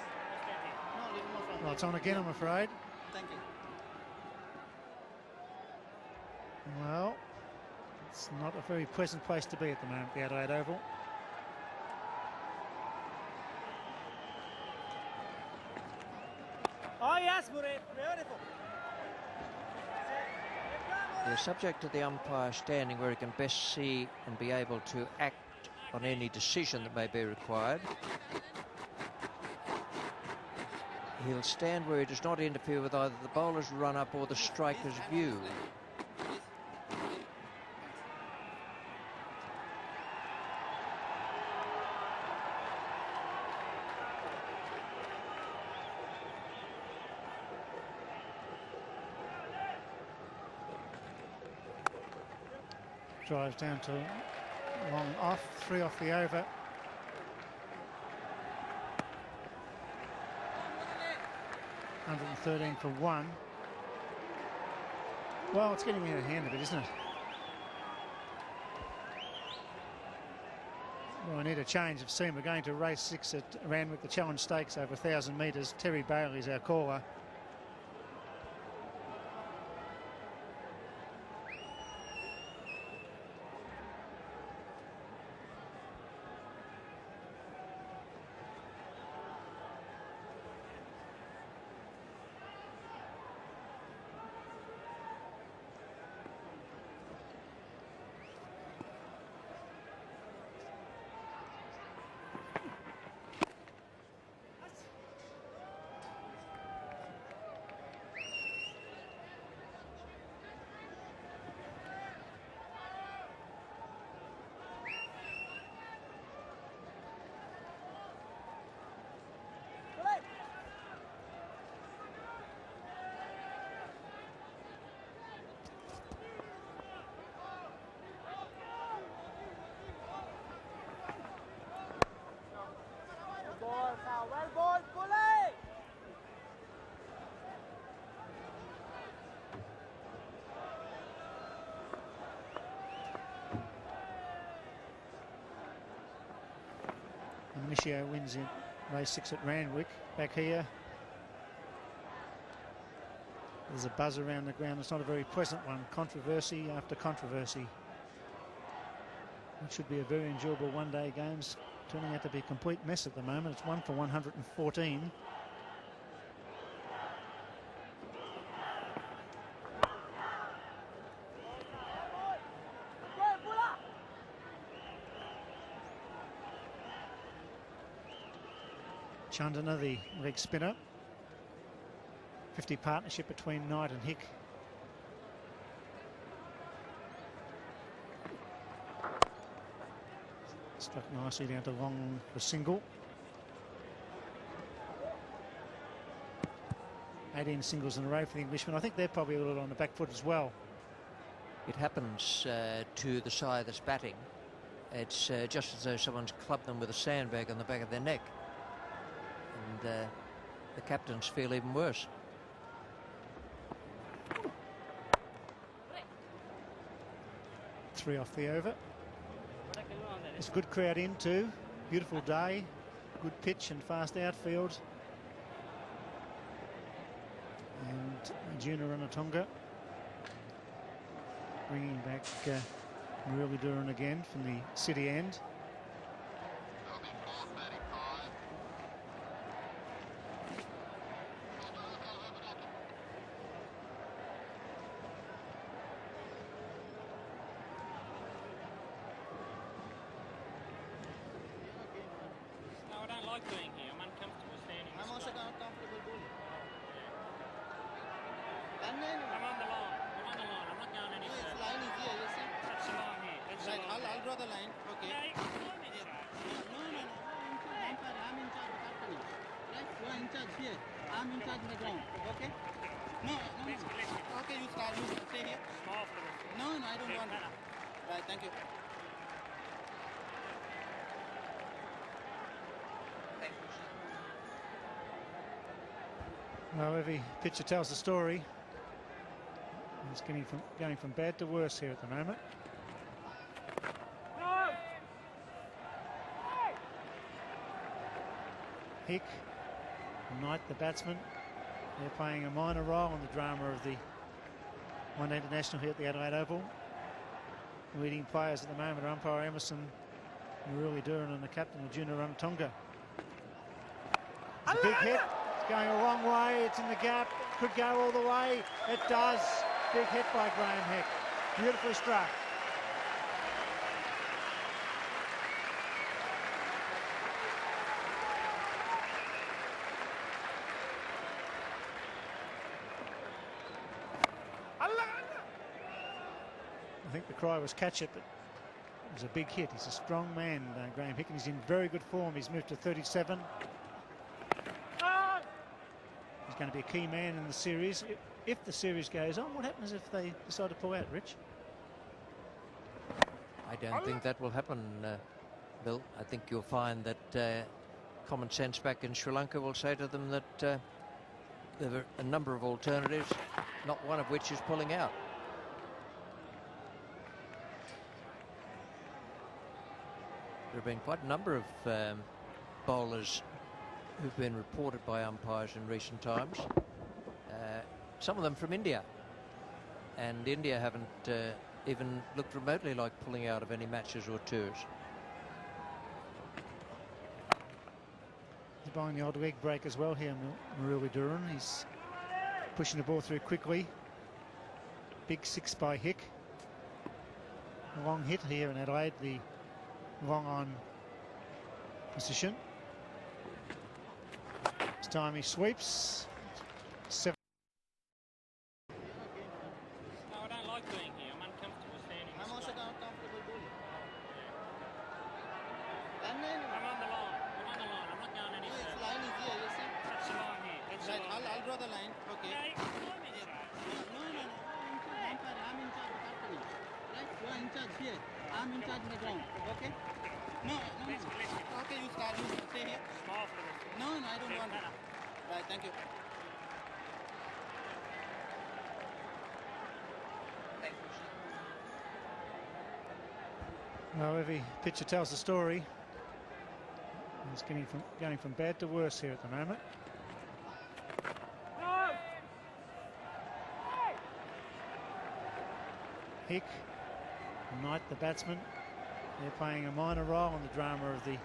No, little more from Well, it's on again, I'm afraid. Thank you. Well, it's not a very pleasant place to be at the moment, the Adelaide Oval. Oh, yes, Murray. Beautiful. They're subject to the umpire standing where he can best see and be able to act on any decision that may be required. He'll stand where he does not interfere with either the bowler's run-up or the striker's view. Drives down to long off, 3 off the over. $113 for 1. Well, it's getting out of hand a bit, isn't it? Well, we need a change of scene. We're going to race 6 at Randwick, the Challenge Stakes over 1,000 metres. Terry Bailey's our caller. Well ball, bully! Initio wins in race 6 at Randwick. Back here, there's a buzz around the ground. It's not a very pleasant one. Controversy after controversy. It should be a very enjoyable one-day games. Turning out to be a complete mess at the moment. It's 1 for 114. Chandana, the leg spinner. 50 partnership between Knight and Hick. Struck nicely down to long for single. 18 singles in a row for the Englishmen. I think they're probably a little on the back foot as well. It happens to the side that's batting. It's just as though someone's clubbed them with a sandbag on the back of their neck. And the captains feel even worse. Three off the over. There's a good crowd in too. Beautiful day, good pitch and fast outfield. And Junior Ranatonga bringing back Maruli Duran again from the city end. No, I don't like being here. I'm uncomfortable standing. I'm also uncomfortable doing it. I'm on the line. I'm on the line. I'm not going any This further. line is here, you see? That's the line here. That's the Right, line. I'll draw the line. Okay. Yeah, I'm in charge. No. I'm in charge of happening. Right? You are in charge here. I'm in charge on the ground. Okay? No. Okay, you start. You stay here. Smile for the No, I don't want better. it. Right, thank you. Well, every pitcher tells a story. It's going from bad to worse here at the moment. Hick, Knight, the batsman, they're playing a minor role in the drama of the one-day international here at the Adelaide Oval. The leading players at the moment are umpire Emerson, Maruli Duran, and the captain, Junior Ranatonga. It's a big hit. It's going a wrong way. It's in the gap. Could go all the way. It does. Big hit by Graham Hick. Beautifully struck. I think the cry was catch it, but it was a big hit. He's a strong man, Graham Hick, and he's in very good form. He's moved to 37. He's going to be a key man in the series. If the series goes on, what happens if they decide to pull out, Rich? I don't think that will happen, Bill. I think you'll find that common sense back in Sri Lanka will say to them that there are a number of alternatives, not one of which is pulling out. There have been quite a number of bowlers who've been reported by umpires in recent times. Some of them from India. And India haven't even looked remotely like pulling out of any matches or tours. He's bowling the old leg break as well here, Maruli Duran. He's pushing the ball through quickly. Big six by Hick. A long hit here in Adelaide, the long on position. This time he sweeps. 7. No, I don't like being here. I'm uncomfortable standing. I'm also uncomfortable doing it. I'm on the line. I'm on the line. I'm not going any This further. line is here, you see? That's the line here. That's the Right, line. I'll draw the line. Okay. Yeah, I'm in charge. No. I'm in charge of happening. Right? You are in charge here. I'm in charge on the ground. Okay? No. Okay, you start. You stay here. Smile for the No, I don't want it. better. Right, thank you. Well, every pitcher tells a story. It's going from bad to worse here at the moment. Hick, Knight, the batsman, they're playing a minor role in the drama of the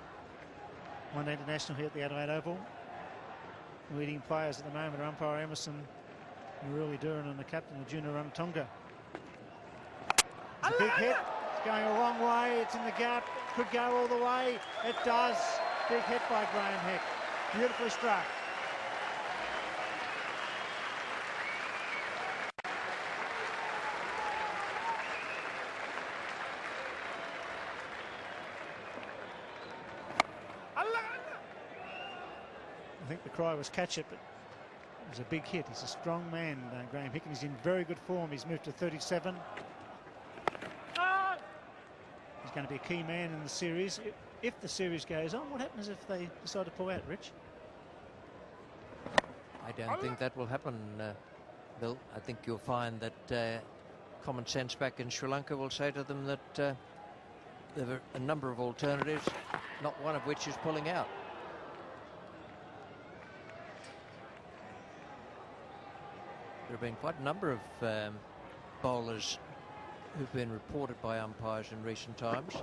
one-day international here at the Adelaide Oval. The leading players at the moment are umpire Emerson, Maruli Duran, and the captain, Junior Ranatonga. It's a big hit. It's going a wrong way. It's in the gap. Could go all the way. It does. Big hit by Graham Hick. Beautifully struck. I think the cry was catch it, but it was a big hit. He's a strong man, Graham Hick, and he's in very good form. He's moved to 37. He's going to be a key man in the series. If the series goes on, what happens if they decide to pull out, Rich? I don't think that will happen, Bill. I think you'll find that common sense back in Sri Lanka will say to them that there there are a number of alternatives, not one of which is pulling out. There have been quite a number of bowlers who've been reported by umpires in recent times.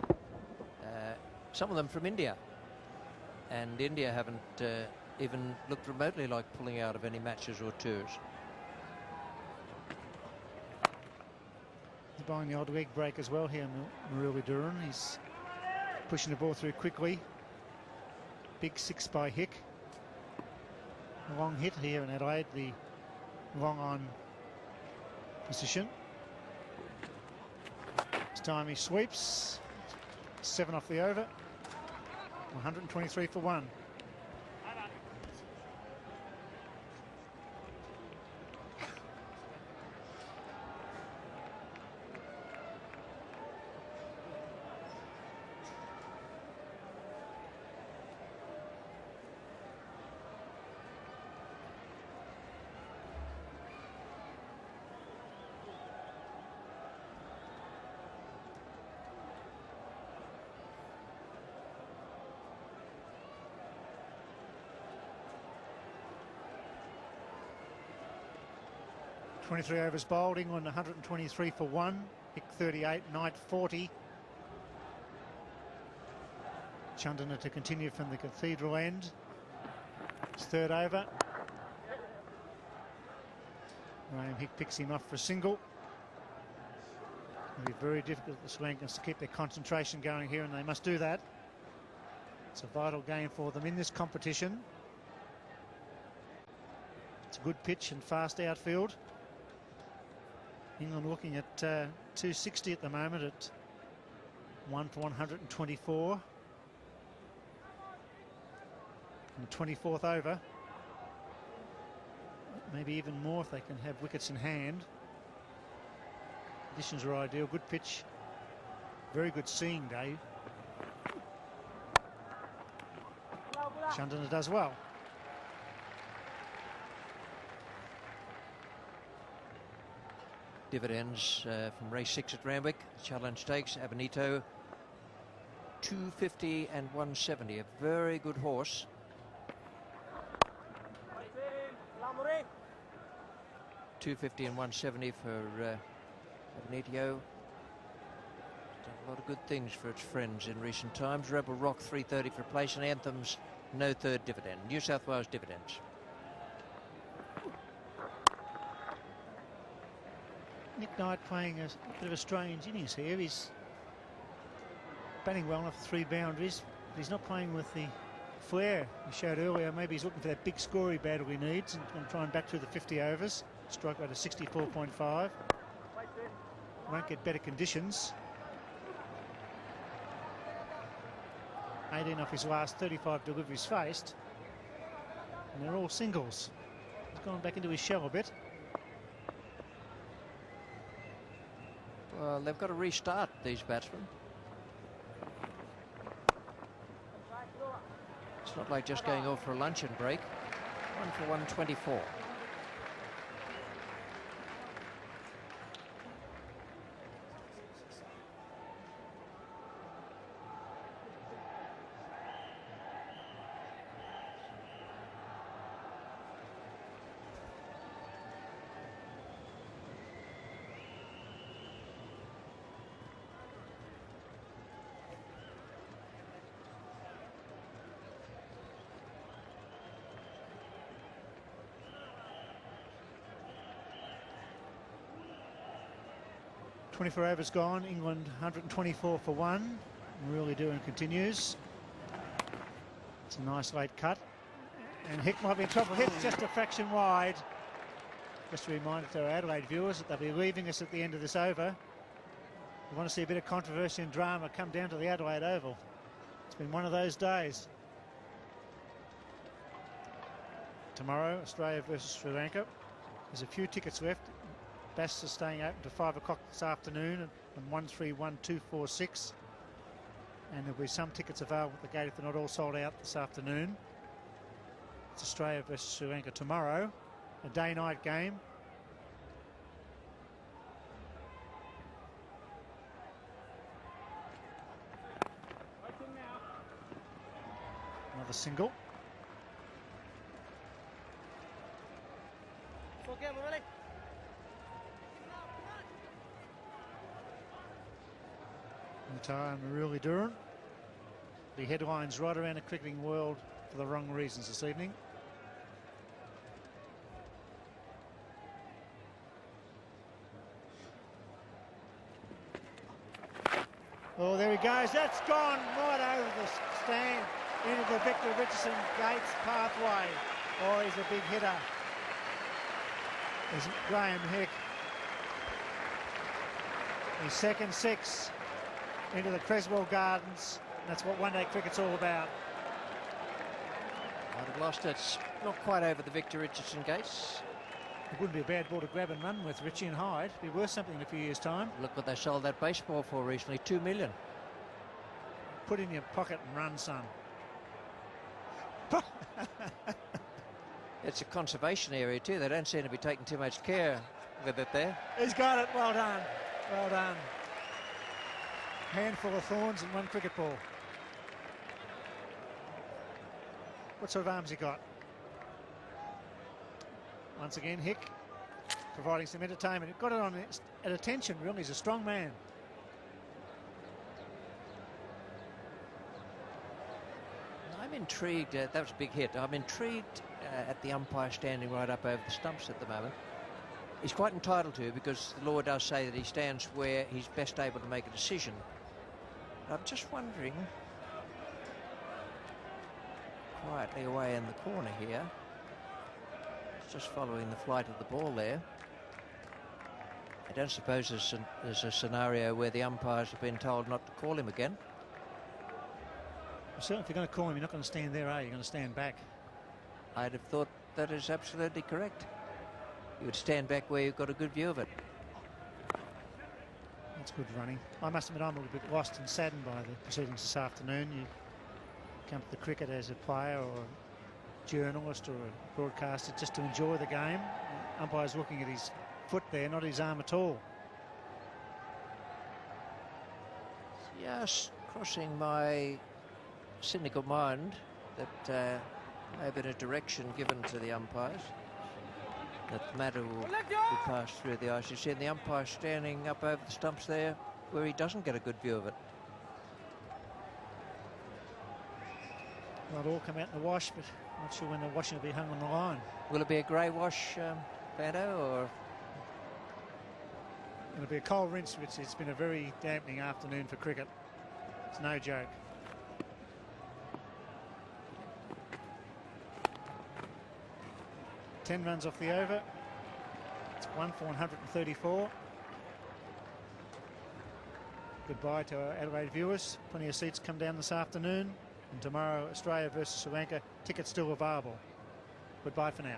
Some of them from India. And India haven't even looked remotely like pulling out of any matches or tours. He's bowling the odd leg break as well here, Murali Dhuran. He's pushing the ball through quickly. Big 6 by Hick. A long hit here in Adelaide, the long on position. This time he sweeps. 7 off the over. 123 for 1. .23 overs bowled, England 123 for 1, Hick 38, Knight 40. Chandana to continue from the Cathedral end. His third over. Graham Hick picks him off for a single. It'll be very difficult for the Sri Lankans to keep their concentration going here, and they must do that. It's a vital game for them in this competition. It's a good pitch and fast outfield. England looking at 260 at the moment at 1 for 124. And the 24th over. Maybe even more if they can have wickets in hand. Conditions are ideal. Good pitch. Very good seeing day. Chandana does well. Dividends from race 6 at Randwick. Challenge Stakes, Abonito, 250 and 170. A very good horse. $250 and 170 for Abonito. Done a lot of good things for its friends in recent times. Rebel Rock 330 for place, and Anthem's no third dividend. New South Wales dividends. Nick Knight playing a bit of a strange innings here. He's batting well enough for 3 boundaries, but he's not playing with the flair he showed earlier. Maybe he's looking for that big score he badly needs and try and back through the 50 overs. Strike rate of 64.5. Won't get better conditions. 18 off his last 35 deliveries faced, and they're all singles. He's gone back into his shell a bit. Well, they've got to restart, these batsmen. It's not like just going off for a luncheon break. 1 for 124. .24 overs gone. England 124 for 1. Really doing continues. It's a nice late cut. And Hick might be in trouble. Hick just a fraction wide. Just a reminder to our Adelaide viewers that they'll be leaving us at the end of this over. We want to see a bit of controversy and drama come down to the Adelaide Oval. It's been one of those days. Tomorrow, Australia versus Sri Lanka. There's a few tickets left. Bass is staying open to 5 o'clock this afternoon and 131246. And there'll be some tickets available at the gate if they're not all sold out this afternoon. It's Australia versus Sri Lanka tomorrow. A day-night game. single. Mutai and Maruli Duran. The headlines right around the cricketing world for the wrong reasons this evening. Oh, there he goes. That's gone right over the stand into the Victor Richardson Gates pathway. Oh, he's a big hitter. There's Graham Hick. His second six into the Creswell Gardens. That's what one-day cricket's all about. Might have lost it. Not quite over the Victor Richardson Gates. It wouldn't be a bad ball to grab and run with Richie and Hyde. It'd be worth something in a few years' time. Look what they sold that baseball for recently, $2 million. Put in your pocket and run, son. It's a conservation area too. They don't seem to be taking too much care with it there. He's got it. Well done. Well done. Handful of thorns and one cricket ball. What sort of arms he got? Once again, Hick providing some entertainment. Got it on at attention, really. He's a strong man. I'm intrigued. That was a big hit. I'm intrigued at the umpire standing right up over the stumps at the moment. He's quite entitled to, because the law does say that he stands where he's best able to make a decision. I'm just wondering, quietly away in the corner here, just following the flight of the ball there. I don't suppose there's a scenario where the umpires have been told not to call him again. Well, certainly if you're going to call him, you're not going to stand there, are you? You're going to stand back. I'd have thought that is absolutely correct. You would stand back where you've got a good view of it. That's good running. I must admit I'm a little bit lost and saddened by the proceedings this afternoon. You come to the cricket as a player or a journalist or a broadcaster just to enjoy the game. The umpire's looking at his foot there, not his arm at all. Just crossing my cynical mind that may have been a direction given to the umpires that the matter will pass through the ICC, and the umpire standing up over the stumps there where he doesn't get a good view of it. Not all come out in the wash, but not sure when the washing will be hung on the line. Will it be a grey wash, Bando, or? It'll be a cold rinse, which it's been a very dampening afternoon for cricket. It's no joke. Ten runs off the over. It's 1 for 134. Goodbye to our Adelaide viewers. Plenty of seats come down this afternoon. And tomorrow, Australia versus Sri Lanka. Tickets still available. Goodbye for now.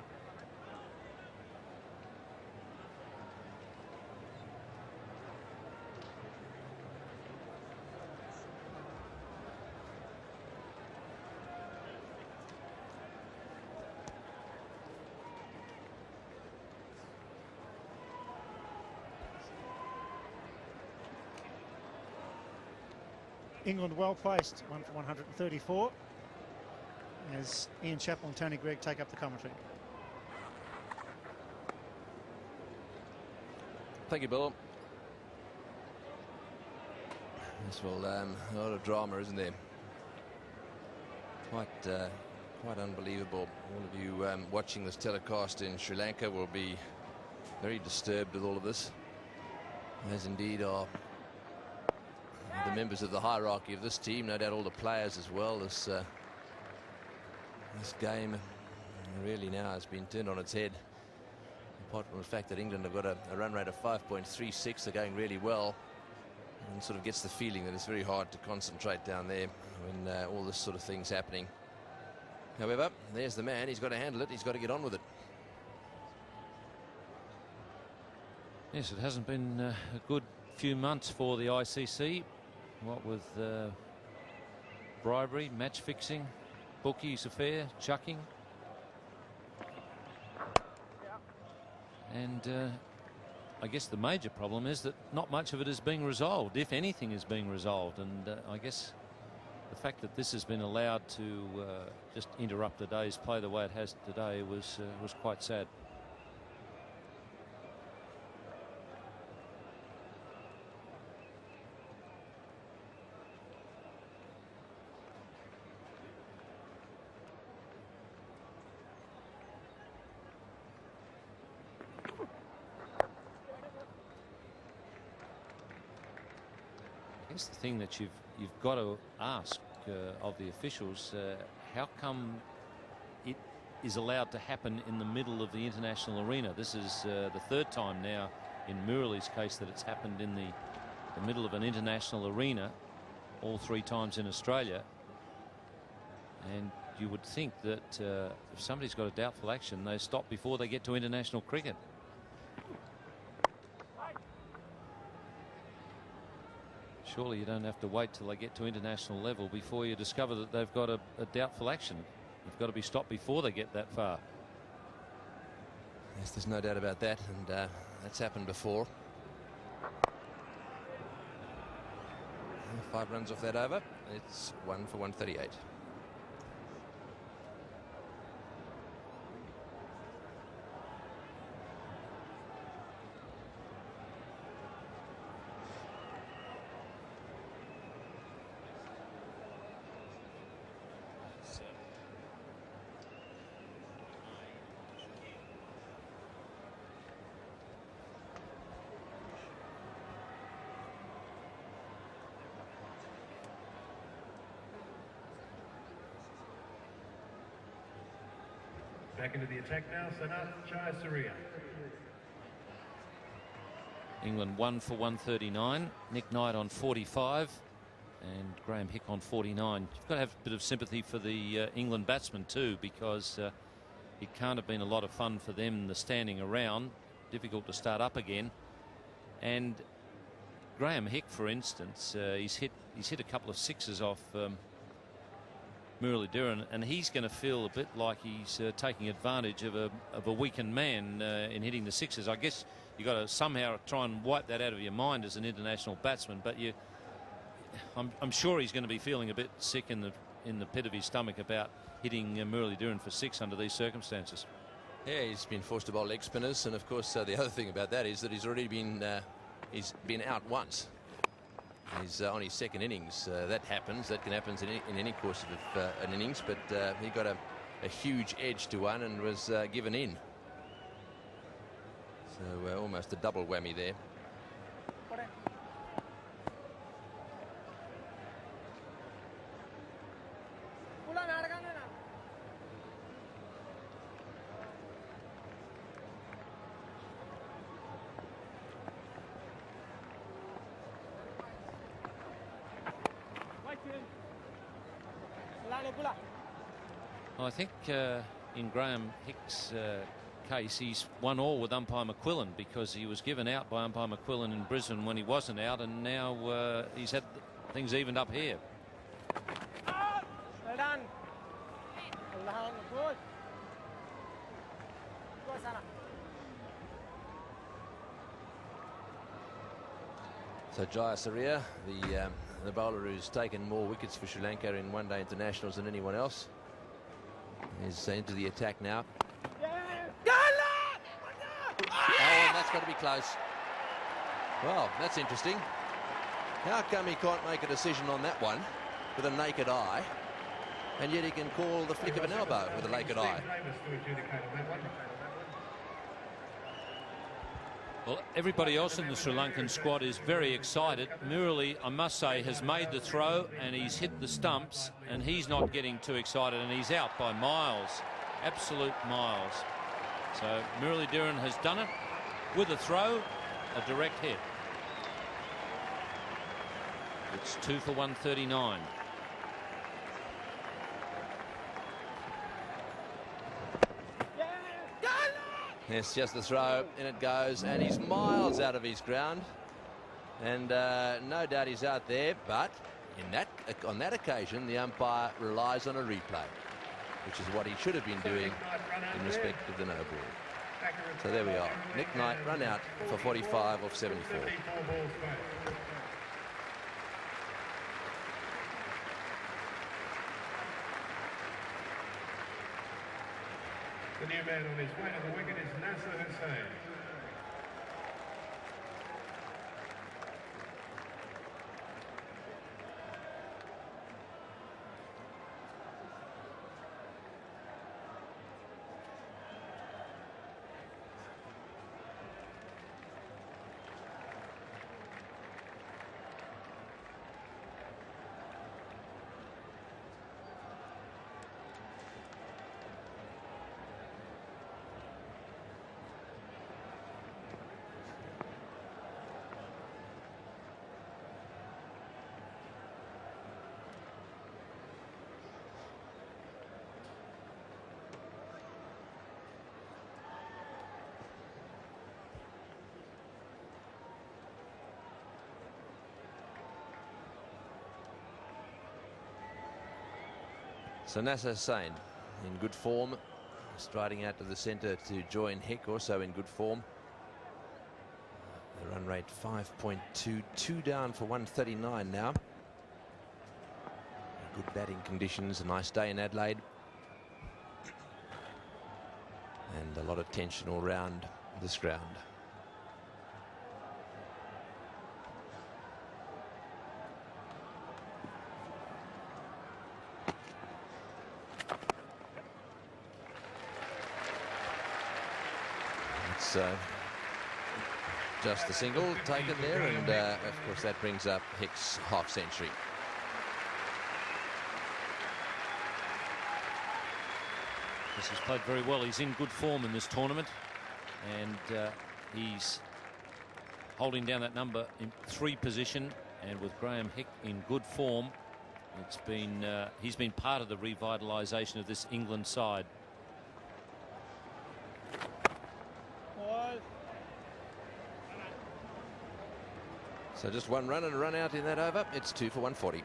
England well placed, 1 for 134, as Ian Chappell and Tony Gregg take up the commentary. Thank you, Bill. Yes, well, a lot of drama, isn't there? Quite unbelievable. All of you watching this telecast in Sri Lanka will be very disturbed with all of this, as indeed are the members of the hierarchy of this team, no doubt all the players as well. This game really now has been turned on its head. Apart from the fact that England have got a run rate of 5.36, they're going really well, and sort of gets the feeling that it's very hard to concentrate down there when all this sort of thing's happening. However, there's the man. He's got to handle it. He's got to get on with it. Yes, it hasn't been a good few months for the ICC. What with bribery, match fixing, bookies affair, chucking. And I guess the major problem is that not much of it is being resolved, if anything is being resolved. And I guess the fact that this has been allowed to just interrupt the day's play the way it has today was quite sad. I guess the thing that you've got to ask of the officials, how come it is allowed to happen in the middle of the international arena? This is the third time now in Murali's case that it's happened in the middle of an international arena, all 3 times in Australia. And you would think that if somebody's got a doubtful action, they stop before they get to international cricket. Surely you don't have to wait till they get to international level before you discover that they've got a doubtful action. They've got to be stopped before they get that far. Yes, there's no doubt about that, and that's happened before. 5 runs off that over. It's 1 for 138. Back into the attack now, Sanat Jayasuriya. England 1 for 139. Nick Knight on 45 and Graham Hick on 49. You've got to have a bit of sympathy for the England batsmen too, because it can't have been a lot of fun for them, the standing around. Difficult to start up again. And Graham Hick, for instance, he's hit a couple of sixes off Murali Dhuran, and he's going to feel a bit like he's taking advantage of a weakened man in hitting the sixes. I guess you've got to somehow try and wipe that out of your mind as an international batsman, but I'm sure he's going to be feeling a bit sick in the pit of his stomach about hitting Murali Dhuran for 6 under these circumstances. Yeah, he's been forced to bowl leg spinners, and of course the other thing about that is that he's already been out once. He's on his second innings. That happens. That can happen in any course of an innings, but he got a huge edge to one and was given in. So almost a double whammy there. I think in Graham Hick's case, he's 1-1 with umpire McQuillan, because he was given out by umpire McQuillan in Brisbane when he wasn't out, and now he's had things evened up here. Well done. Good. Good, Sana. So Jayasuriya, the bowler who's taken more wickets for Sri Lanka in one-day internationals than anyone else, is into the attack now. Oh, and that's got to be close. Well, that's interesting. How come he can't make a decision on that one with a naked eye, and yet he can call the flick of an elbow with a naked eye? Well, everybody else in the Sri Lankan squad is very excited. Murali, I must say, has made the throw and he's hit the stumps, and he's not getting too excited, and he's out by miles, absolute miles. So Murali Dhuran has done it with a throw, a direct hit. It's 2 for 139. Yes, just the throw, in it goes, and he's miles out of his ground, and no doubt he's out there, but on that occasion the umpire relies on a replay, which is what he should have been doing in respect of the no ball. So there we are. Nick Knight run out for 45 off 74. The new man on his way to the wicket is Nasser Hussain. So Nasser Hussain in good form, striding out to the centre to join Hick, also in good form. The run rate 5.2, 2 down for 139 now. Good batting conditions, a nice day in Adelaide. And a lot of tension all round this ground. Just the single taken there, and of course that brings up Hick's half century. Yes, he's played very well. He's in good form in this tournament, and he's holding down that number in 3 position, and with Graham Hick in good form, it's been he's been part of the revitalisation of this England side. So just 1 run and a run out in that over. It's 2 for 140.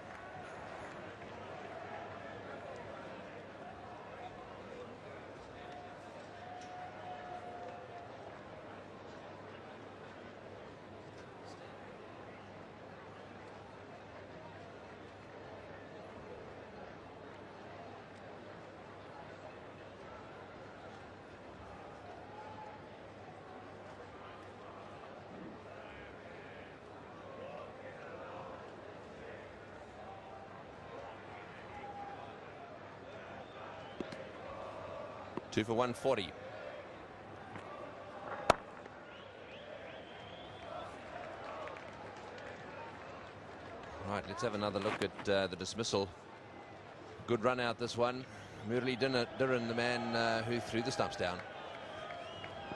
Two for 140. Right, let's have another look at the dismissal. Good run out this one. Murali Dhiran, the man who threw the stumps down.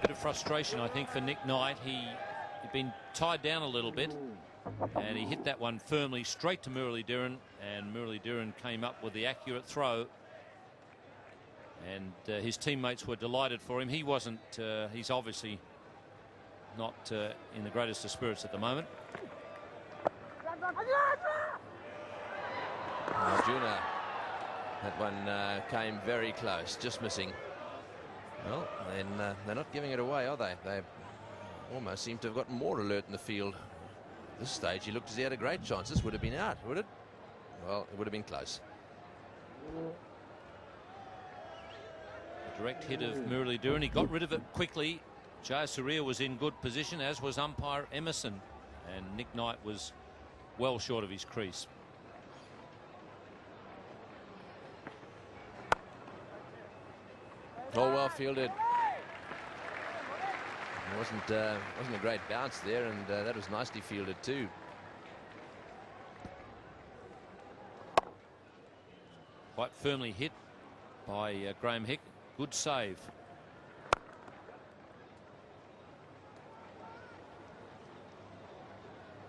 Bit of frustration, I think, for Nick Knight. He'd been tied down a little bit, and he hit that one firmly straight to Murali Dhiran, and Murali Dhiran came up with the accurate throw. And his teammates were delighted for him. He wasn't, he's obviously not in the greatest of spirits at the moment. Arjuna, that one came very close, just missing. Well, then they're not giving it away, are they? They almost seem to have gotten more alert in the field. At this stage, he looked as he had a great chance. This would have been out, would it? Well, it would have been close. Direct hit of Murali Dhiran. He got rid of it quickly. Jayasuriya was in good position, as was umpire Emerson, and Nick Knight was well short of his crease. All well fielded. It wasn't a great bounce there, and that was nicely fielded too. Quite firmly hit by Graham Hick. Good save.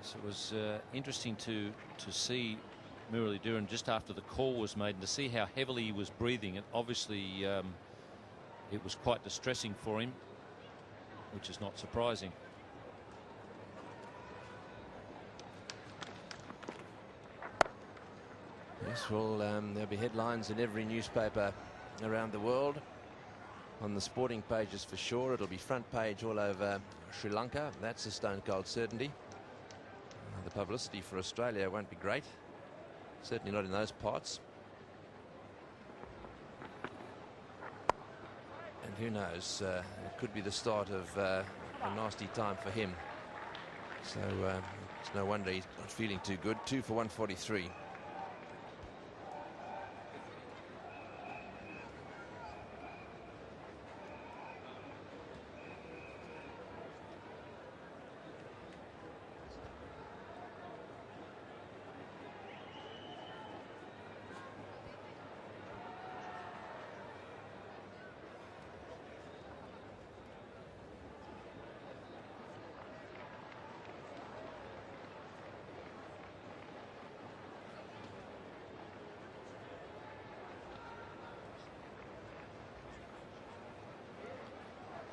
So it was interesting to see Murali Dhiran just after the call was made, and to see how heavily he was breathing. And obviously it was quite distressing for him, which is not surprising. Yes, well, there'll be headlines in every newspaper around the world. On the sporting pages for sure. It'll be front page all over Sri Lanka. That's a stone cold certainty. The publicity for Australia won't be great. Certainly not in those parts. And who knows? It could be the start of a nasty time for him. So it's no wonder he's not feeling too good. 2 for 143.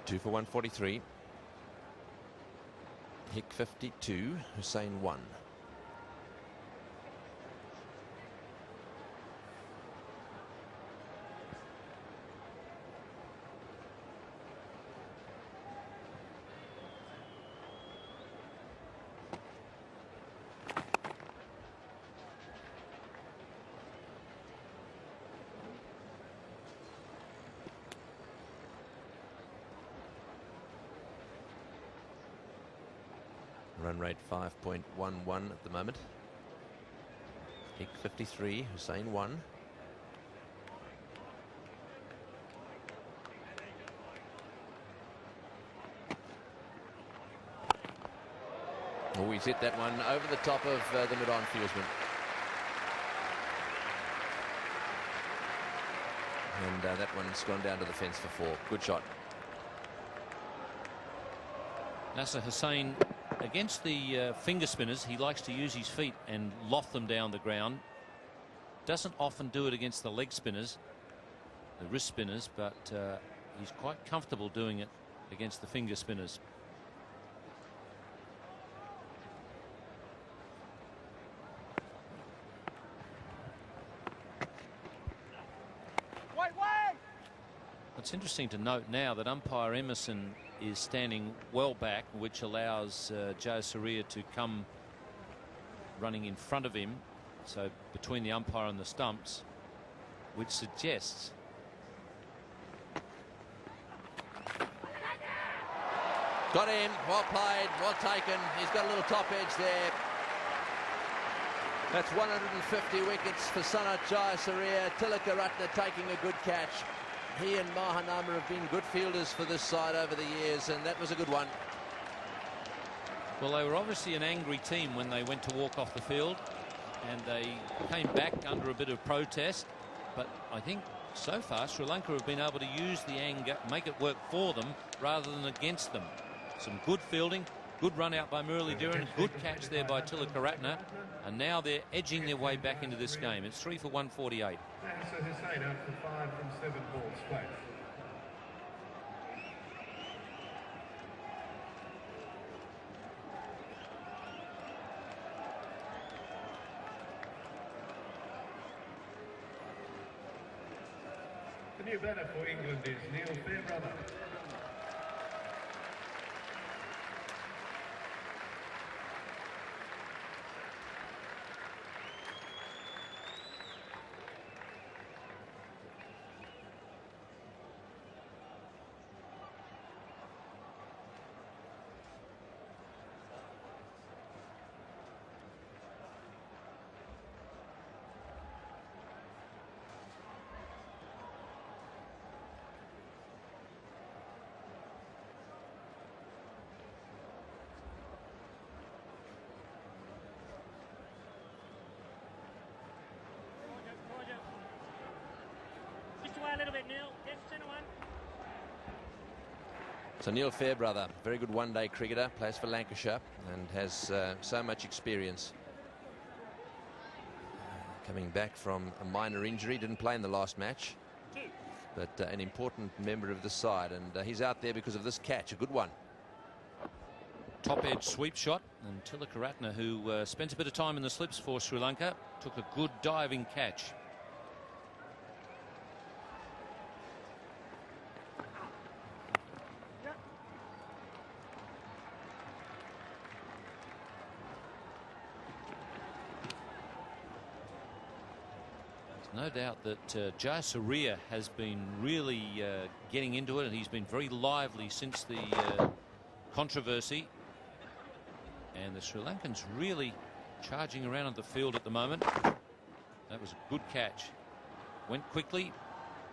Two for 143. Hick 52, Hussein 1. Run rate 5.11 at the moment. Hick 53, Hussein 1. Oh, he's hit that one over the top of the mid-on fieldsman. And that one's gone down to the fence for 4. Good shot. Nasser Hussain, against the finger spinners, he likes to use his feet and loft them down the ground. Doesn't often do it against the leg spinners, the wrist spinners, but he's quite comfortable doing it against the finger spinners. It's interesting to note now that umpire Emerson is standing well back, which allows Joe Saria to come running in front of him, so between the umpire and the stumps, which suggests got him. Well played, well taken. He's got a little top edge there. That's 150 wickets for Sanat Jayasuriya. Tilaka Ratna taking a good catch. He and Mahanama have been good fielders for this side over the years, and that was a good one. Well, they were obviously an angry team when they went to walk off the field, and they came back under a bit of protest. But I think so far Sri Lanka have been able to use the anger, make it work for them rather than against them. Some good fielding, good run out by Murali Dhiran, good catch there by Tilaka Ratna, and now they're edging their way back into this game. It's 3 for 148. Nasser Hussain out for 5 from 7 balls straight. The new batter for England is Neil Fairbrother. A little bit, Neil. Yes, center one. So Neil Fairbrother, very good one-day cricketer, plays for Lancashire and has so much experience. Coming back from a minor injury, didn't play in the last match, but an important member of the side, and he's out there because of this catch, a good one. Top edge sweep shot, and Tilaka Ratna, who spent a bit of time in the slips for Sri Lanka, took a good diving catch. no doubt that Jai Surya has been really getting into it, and he's been very lively since the controversy. And the Sri Lankans really charging around the field at the moment. That was a good catch. Went quickly,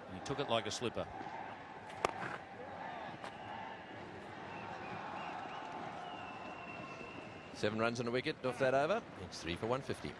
and he took it like a slipper. Seven runs on a wicket off that over. It's 3 for 150.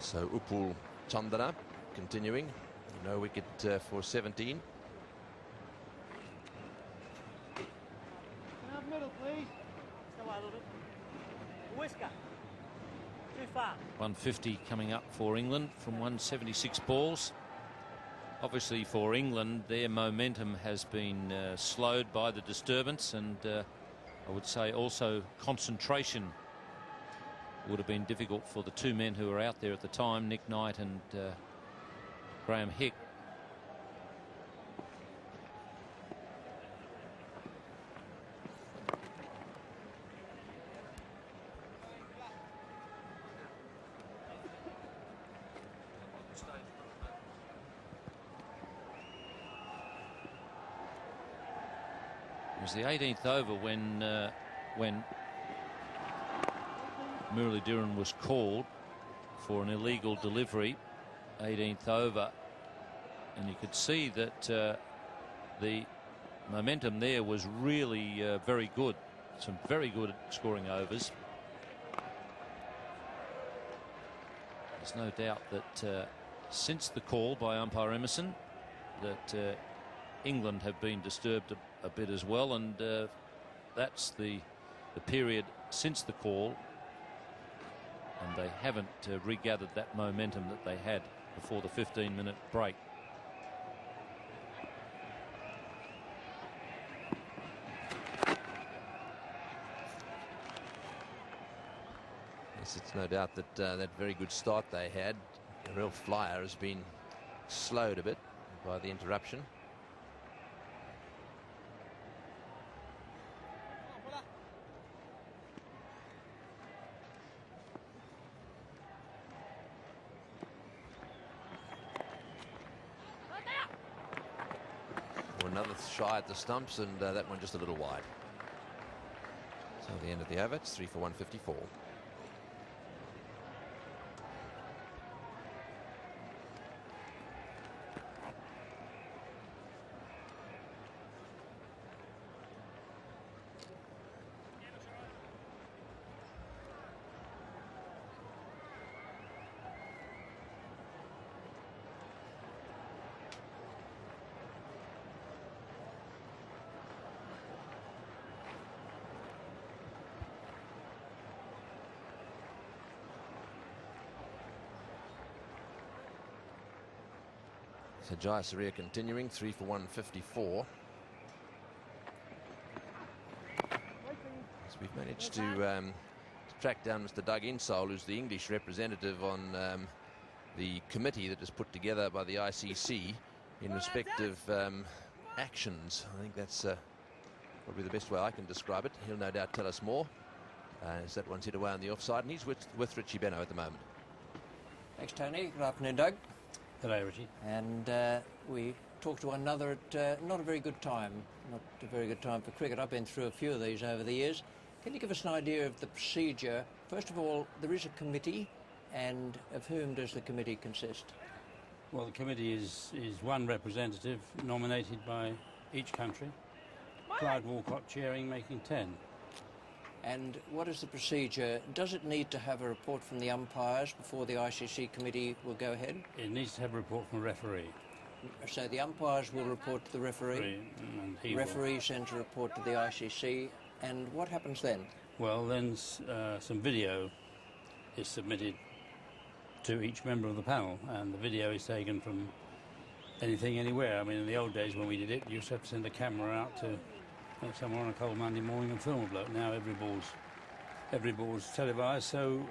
So Upul Chandana continuing. No wicket for 17. Middle, please. 150 coming up for England from 176 balls. Obviously for England, their momentum has been slowed by the disturbance, and I would say also concentration would have been difficult for the two men who were out there at the time, Nick Knight and Graham Hick. It was the 18th over when Muralidharan was called for an illegal delivery, 18th over, and you could see that the momentum there was really very good. Some very good scoring overs. There's no doubt that since the call by umpire Emerson that England have been disturbed a bit as well, and that's the period since the call, and they haven't regathered that momentum that they had before the 15-minute break. Yes, it's no doubt that that very good start they had, a real flyer, has been slowed a bit by the interruption. Another shy at the stumps, and that one just a little wide. So the end of the over, it's 3 for 154. So Jai Surya continuing, 3 for 154. So we've managed to track down Mr. Doug Insole, who's the English representative on the committee that is put together by the ICC in respect of actions. I think that's probably the best way I can describe it. He'll no doubt tell us more as that one's hit away on the offside, and he's with Richie Benno at the moment. Thanks, Tony. Good afternoon, Doug. Hello, Richie. And we talked to one another at not a very good time. Not a very good time for cricket. I've been through a few of these over the years. Can you give us an idea of the procedure? First of all, there is a committee, and of whom does the committee consist? Well, the committee is one representative nominated by each country. Clyde Walcott chairing, making 10. And what is the procedure? Does it need to have a report from the umpires before the ICC committee will go ahead? It needs to have a report from a referee. So the umpires will report to the referee. And he Referee sends a report to the ICC. And what happens then? Well, then some video is submitted to each member of the panel, and the video is taken from anything, anywhere. I mean, in the old days when we did it, you used to have to send a camera out to somewhere on a cold Monday morning and film a bloke. Now every ball's televised, so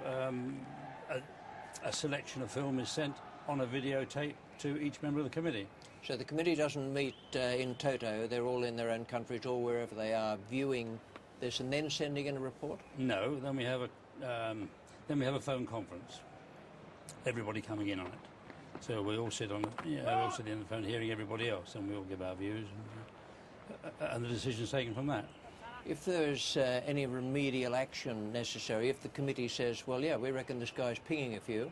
a selection of film is sent on a videotape to each member of the committee. So the committee doesn't meet in toto. They're all in their own countries or wherever they are, viewing this and then sending in a report? No, then we have a phone conference. Everybody coming in on it. So we all sit on, we all sit in the phone hearing everybody else, and we all give our views, and the decision's taken from that. If there's any remedial action necessary, if the committee says, well, yeah, we reckon this guy's pinging a few,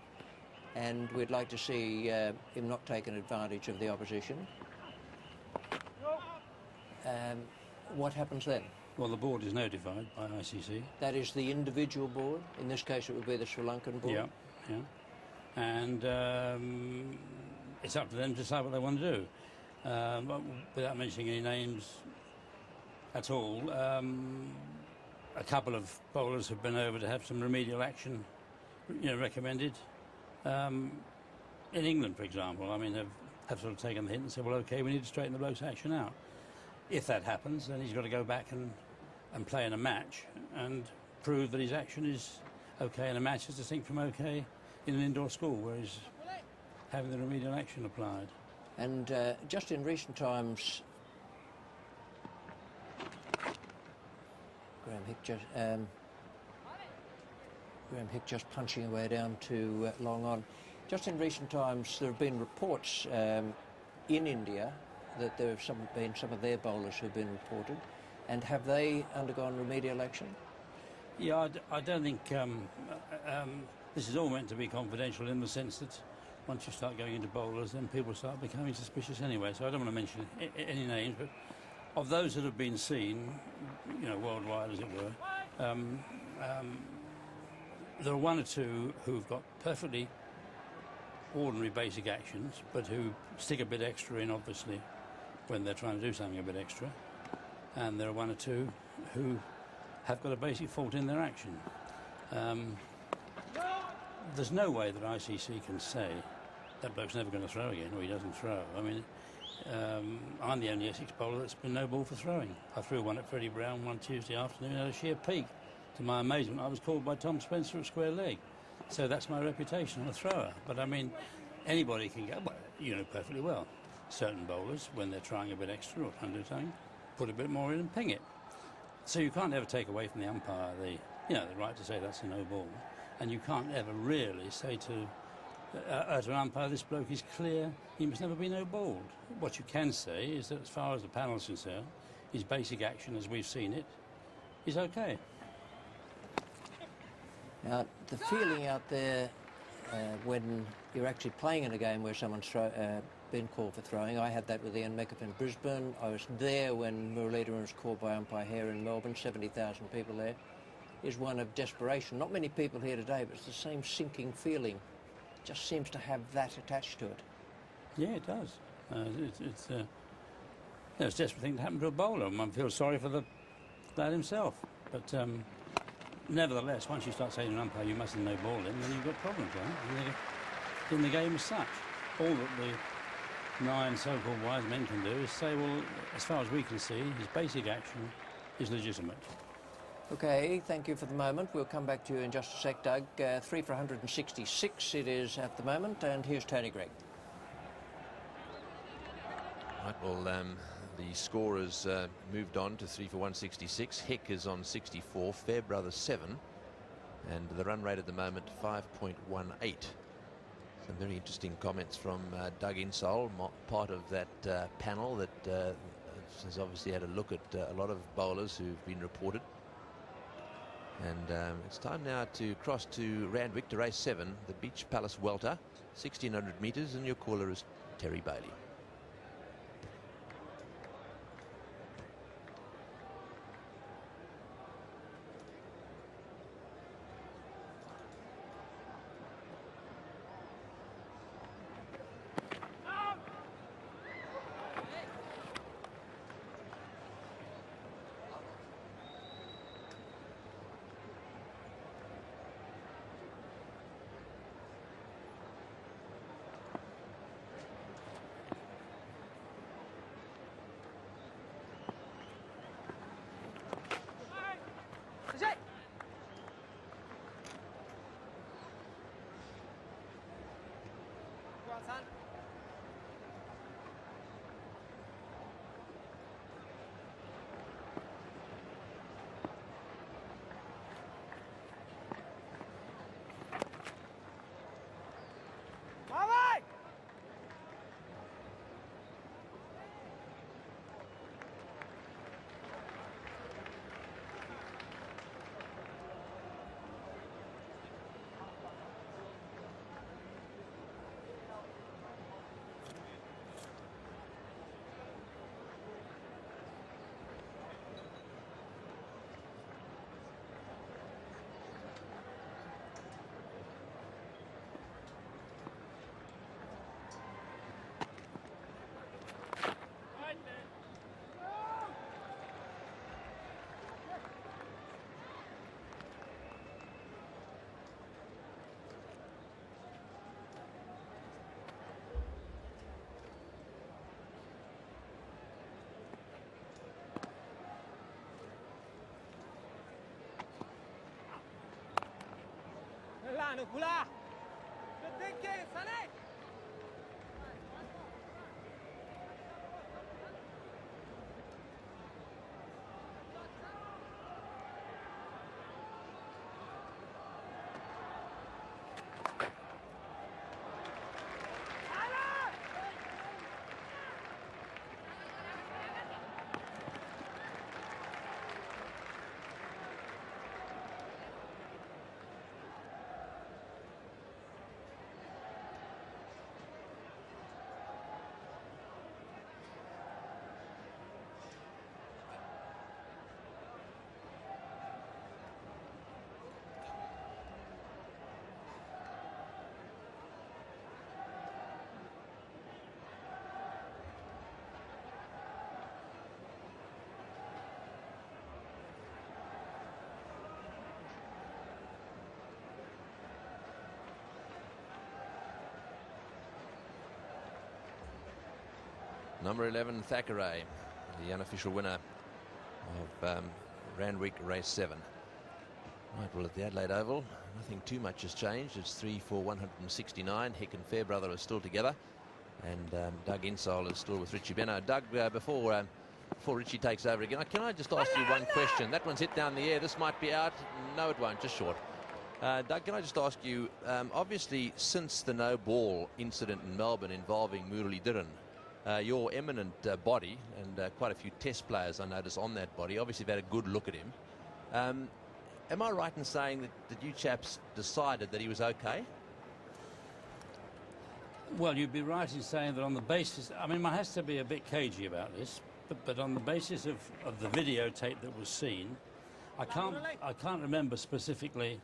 and we'd like to see him not taking advantage of the opposition, what happens then? Well, the board is notified by ICC. That is the individual board. In this case, it would be the Sri Lankan board. Yeah, yeah. And it's up to them to decide what they want to do. But without mentioning any names at all, a couple of bowlers have been over to have some remedial action, recommended. In England, for example, I mean, have sort of taken the hint and said, well, OK, we need to straighten the bloke's action out. If that happens, then he's got to go back and play in a match and prove that his action is OK in a match as distinct from OK in an indoor school where he's having the remedial action applied. And just in recent times, Graham Hick just punching away down to long on. Just in recent times, there have been reports in India that there have been some of their bowlers who have been reported. And have they undergone remedial action? Yeah, I don't think this is all meant to be confidential in the sense that once you start going into bowlers, then people start becoming suspicious anyway. So I don't want to mention any names, but of those that have been seen, worldwide as it were, there are one or two who've got perfectly ordinary basic actions, but who stick a bit extra in, obviously, when they're trying to do something a bit extra. And there are one or two who have got a basic fault in their action. There's no way that ICC can say that bloke's never going to throw again, or he doesn't throw. I mean, I'm the only Essex bowler that's been no ball for throwing. I threw one at Freddie Brown one Tuesday afternoon at a sheer peak. To my amazement, I was called by Tom Spencer at square leg. So that's my reputation, I'm a thrower. But I mean, anybody can go, well, you know perfectly well. Certain bowlers, when they're trying a bit extra or trying to do something, put a bit more in and ping it. So you can't ever take away from the umpire the right to say that's a no ball. And you can't ever really say to an umpire, this bloke is clear, he must never be no balled. What you can say is that as far as the panel is concerned, his basic action as we've seen it is okay. Now, the feeling out there when you're actually playing in a game where someone's been called for throwing, I had that with Ian Metcalf in Brisbane. I was there when Muralidharan was called by umpire Hare in Melbourne, 70,000 people there, is one of desperation. Not many people here today, but it's the same sinking feeling. It just seems to have that attached to it. Yeah, it does. It's a desperate thing to happen to a bowler. One feels sorry for the lad himself. But nevertheless, once you start saying to an umpire you mustn't no ball in, then you've got problems, right? In the game as such. All that the 9 so-called wise men can do is say, well, as far as we can see, his basic action is legitimate. OK, thank you for the moment. We'll come back to you in just a sec, Doug. 3 for 166 it is at the moment, and here's Tony Greig. Right, well, the score has moved on to 3 for 166. Hick is on 64, Fairbrother 7, and the run rate at the moment 5.18. Some very interesting comments from Doug Insole, part of that panel that has obviously had a look at a lot of bowlers who've been reported. And it's time now to cross to Randwick to race 7, the Beach Palace Welter, 1,600 metres, and your caller is Terry Bailey. Number 11, Thackeray, the unofficial winner of Randwick Race 7. Right, well, at the Adelaide Oval, nothing too much has changed. It's 3 for 169. Hick and Fairbrother are still together. And Doug Insole is still with Richie Benno. Doug, before Richie takes over again, can I just ask you one question? That one's hit down the air. This might be out. No, it won't. Just short. Doug, can I just ask you, obviously, since the no ball incident in Melbourne involving Murali Dhiran, your eminent body, and quite a few test players I notice on that body, obviously have had a good look at him. Am I right in saying that you chaps decided that he was okay? Well, you'd be right in saying that on the basis, I mean, one has to be a bit cagey about this, but on the basis of the videotape that was seen, I can't remember specifically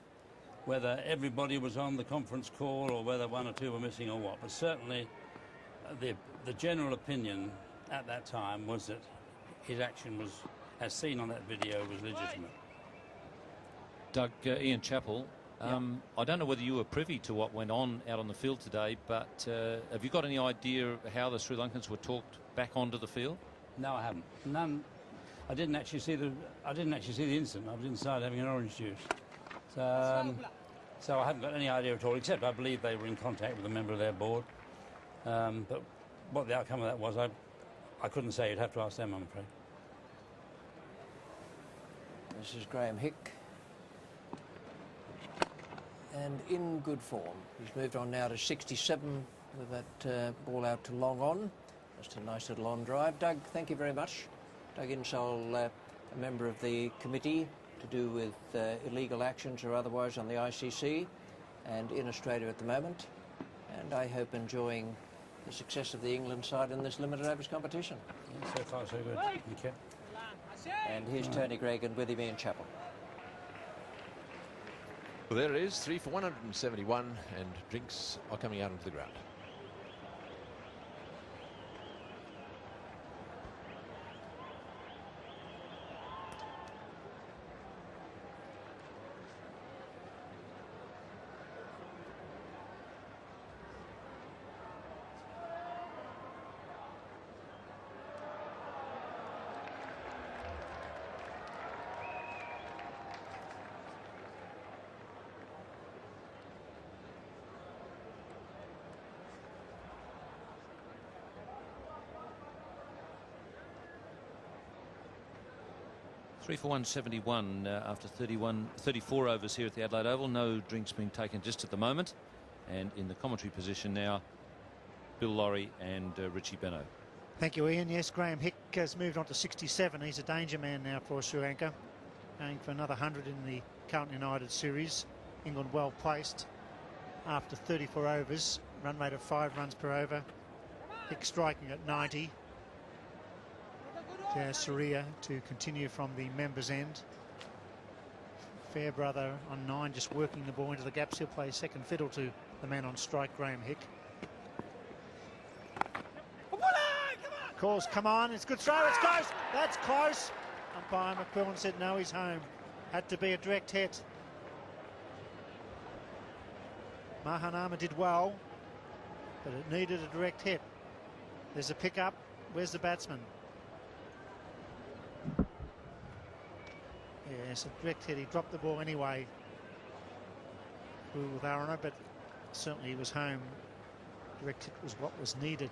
whether everybody was on the conference call or whether one or two were missing or what, but certainly the general opinion at that time was that his action was, as seen on that video, was legitimate. Doug, Ian Chappell, I don't know whether you were privy to what went on out on the field today, but have you got any idea how the Sri Lankans were talked back onto the field? No, I haven't. None. I didn't actually see the incident. I was inside having an orange juice. So I haven't got any idea at all, except I believe they were in contact with a member of their board. But what the outcome of that was, I couldn't say. You'd have to ask them, I'm afraid. This is Graham Hick. And in good form. He's moved on now to 67 with that ball out to long on. Just a nice little on drive. Doug, thank you very much. Doug Insole, a member of the committee to do with illegal actions or otherwise on the ICC and in Australia at the moment. And I hope enjoying the success of the England side in this limited overs competition. Yeah, so far, so good. Thank you. And here's Tony Gregan with him, Ian Chappell. Well, there it is, 3 for 171, and drinks are coming out onto the ground. Three for 171 after 34 overs here at the Adelaide Oval. No drinks being taken just at the moment. And in the commentary position now, Bill Laurie and Richie Benno. Thank you, Ian. Yes, Graham Hick has moved on to 67. He's a danger man now for Sri Lanka. Going for another 100 in the Carlton United series. England well placed after 34 overs. Run rate of 5 runs per over. Hick striking at 90. Surya to continue from the members' end. Fairbrother on 9, just working the ball into the gaps. He'll play second fiddle to the man on strike, Graham Hick. Calls, come on, it's a good throw, it's close, that's close. Umpire McQuillan said no, he's home. Had to be a direct hit. Mahanama did well, but it needed a direct hit. There's a pick-up, where's the batsman? Yes, a direct hit. He dropped the ball anyway. rule with Arana, but certainly he was home. Direct hit was what was needed.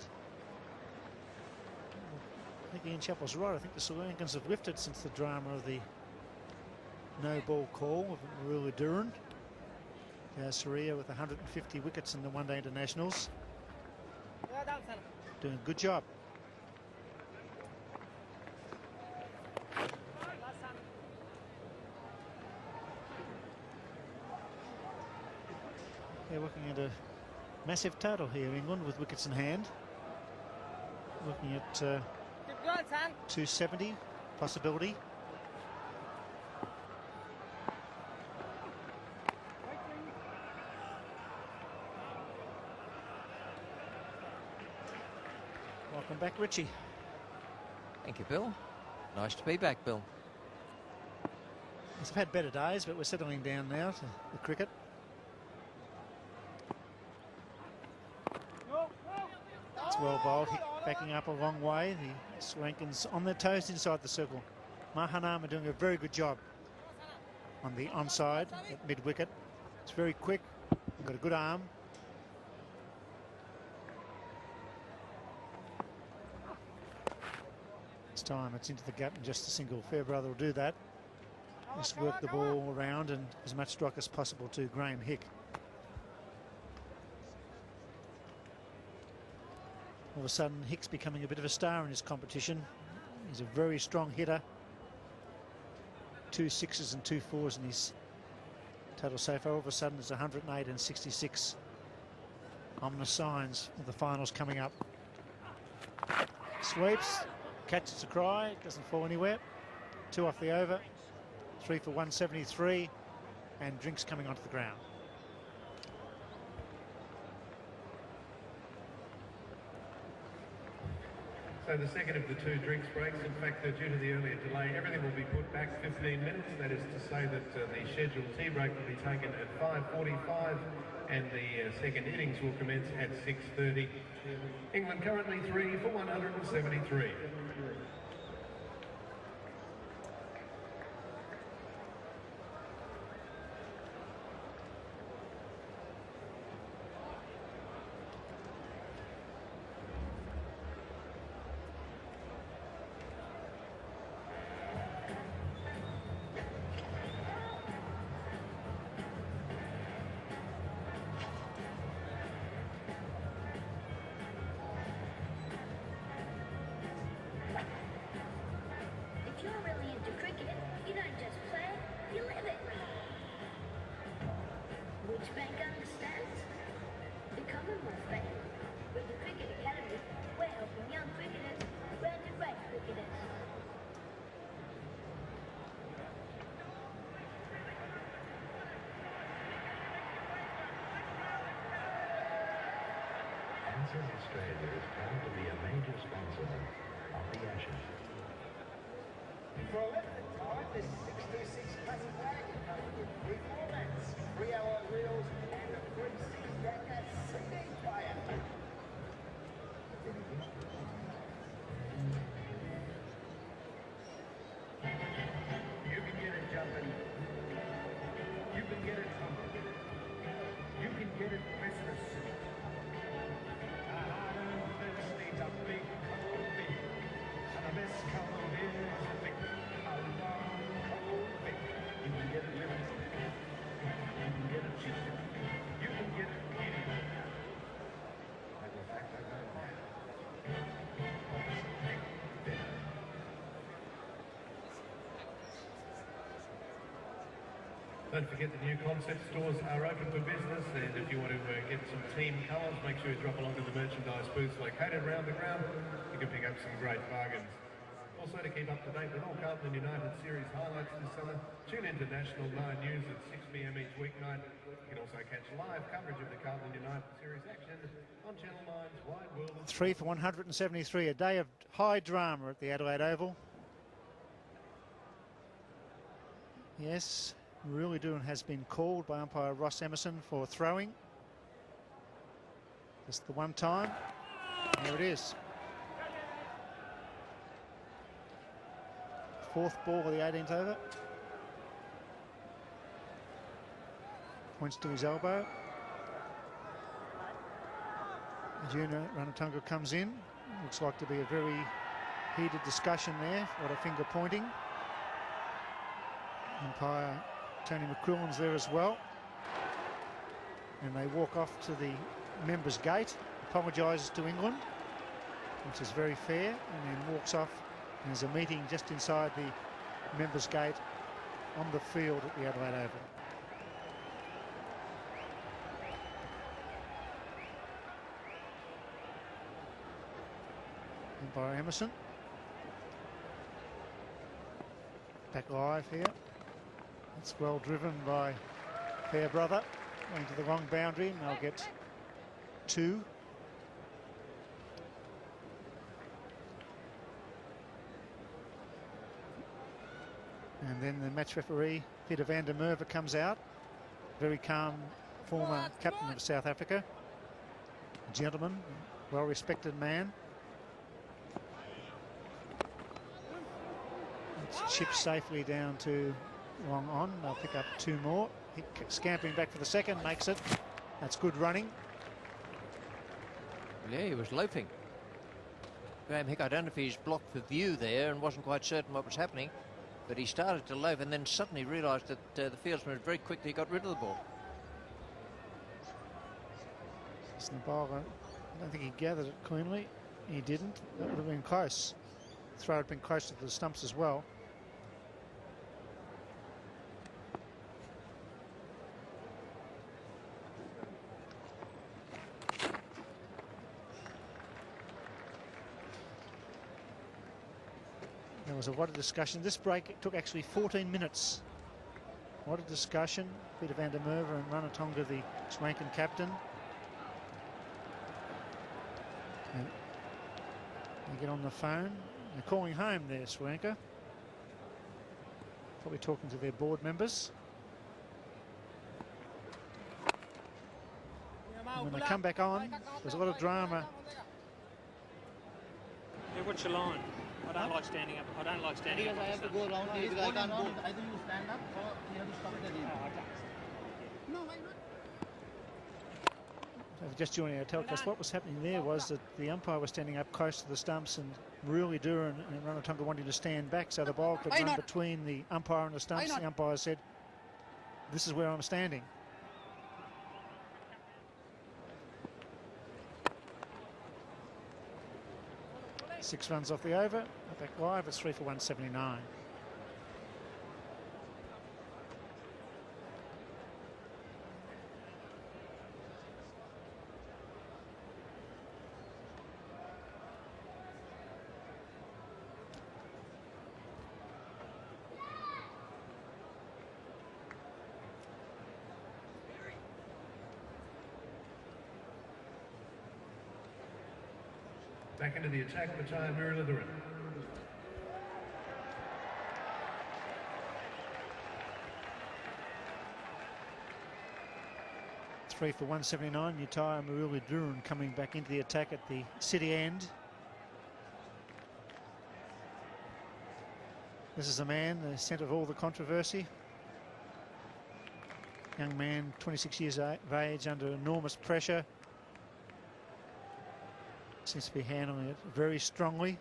I think Ian Chappell's right. I think the Sri Lankans have lifted since the drama of the no ball call of Marula Duran. Saria with 150 wickets in the one-day internationals. Doing a good job. They're looking at a massive total here, England, with wickets in hand. Looking at 270 possibility. Welcome back, Richie. Thank you, Bill. Nice to be back, Bill. We've had better days, but we're settling down now to the cricket. It's well bowled, backing up a long way. The Sri Lankans on their toes inside the circle. Mahanam are doing a very good job on the onside at mid-wicket. It's very quick, got a good arm. It's time, it's into the gap and just a single. Fairbrother will do that. Just work the ball around and as much strike as possible to Graham Hick. All of a sudden, Hick's becoming a bit of a star in this competition. He's a very strong hitter. 2 6s and 2 4s in his total so far. All of a sudden, there's 108 and 66. Ominous signs of the finals coming up. Sweeps, catches a cry, doesn't fall anywhere. 2 off the over, 3 for 173, and Drinks coming onto the ground. So the second of the 2 drinks breaks, in fact, due to the earlier delay, everything will be put back 15 minutes. That is to say that the scheduled tea break will be taken at 5:45 and the second innings will commence at 6:30. England currently 3 for 173. If you're really into cricket, you don't just play, you live it. Which bank understands? The Commonwealth Bank. With the Cricket Academy, we're helping young cricketers learn to rate cricketers. Answers Australia is proud to be a major sponsor of the Ashes. For a limited time, this 626 classic wagon comes with 3 formats, 3-hour reels, and a free 6-decker CD player. You can get it jumping. You can get it pumping. You can get it Christmas. A hard-earned fence needs a big cold beer. And the best cold beer is a big, a long cold beer. You can get it limited. You can get it cheap. You can get it anywhere. Matter of fact, I got it now. Don't forget the new concept stores are open for business, and if you want to get some team colours, make sure you drop along to the merchandise booths located around the ground. You can pick up some great bargains. Also, to keep up to date with all Carlton United Series highlights this summer, tune into National 9 News at 6 p.m. each weeknight. You can also catch live coverage of the Carlton United Series action on Channel 9's Wide World of 3 for 173, a day of high drama at the Adelaide Oval. Yes, Marula Duran has been called by umpire Ross Emerson for throwing. Just the one time. There it is. 4th ball of the 18th over. points to his elbow. Junior Ranatunga comes in. Looks like to be a very heated discussion there. A lot of finger pointing. Umpire Tony McQuillan's there as well. And they walk off to the members' gate, apologises to England, which is very fair, and then walks off. And there's a meeting just inside the members' gate on the field at the Adelaide Oval. Umpire Emerson. Back live here. It's well driven by Fairbrother. Going to the wrong boundary, and they'll get 2. And then the match referee, Peter van der Merwe, comes out. Very calm former captain of South Africa. A gentleman, well-respected man. It's chipped safely down to long on. They'll pick up 2 more. Scampering back for the second, makes it. That's good running. Well, yeah, he was loafing. Graham Hick, I don't know if he's blocked the view there and wasn't quite certain what was happening, but he started to loaf and then suddenly realised that the fieldsman very quickly got rid of the ball. Snabala, I don't think he gathered it cleanly. He didn't. That would have been close. The throw had been close to the stumps as well. There was a lot of discussion. This break took actually 14 minutes. A lot of discussion. Peter van der Merwe and Ranatunga, the Sri Lankan captain. And they get on the phone. They're calling home there, Sri Lanka. Probably talking to their board members. And when they come back on, there's a lot of drama. Yeah, what's your line? I don't like standing up. I don't like standing up. Because I have to go around here. I can't go. Either you stand up or you have to stop at the game. No, why not? Just joining our telecast, what was happening there was that the umpire was standing up close to the stumps, and really Duran and Ranatunga wanted to stand back so the ball could run between the umpire and the stumps. The umpire said, "This is where I'm standing." Six runs off the over. Back live. It's 3 for 179. Back into the attack, retired Mary Litherin. Three for 179. Utai Maruli Duran coming back into the attack at the city end. This is a man, the centre of all the controversy. Young man, 26 years of age, under enormous pressure. Seems to be handling it very strongly.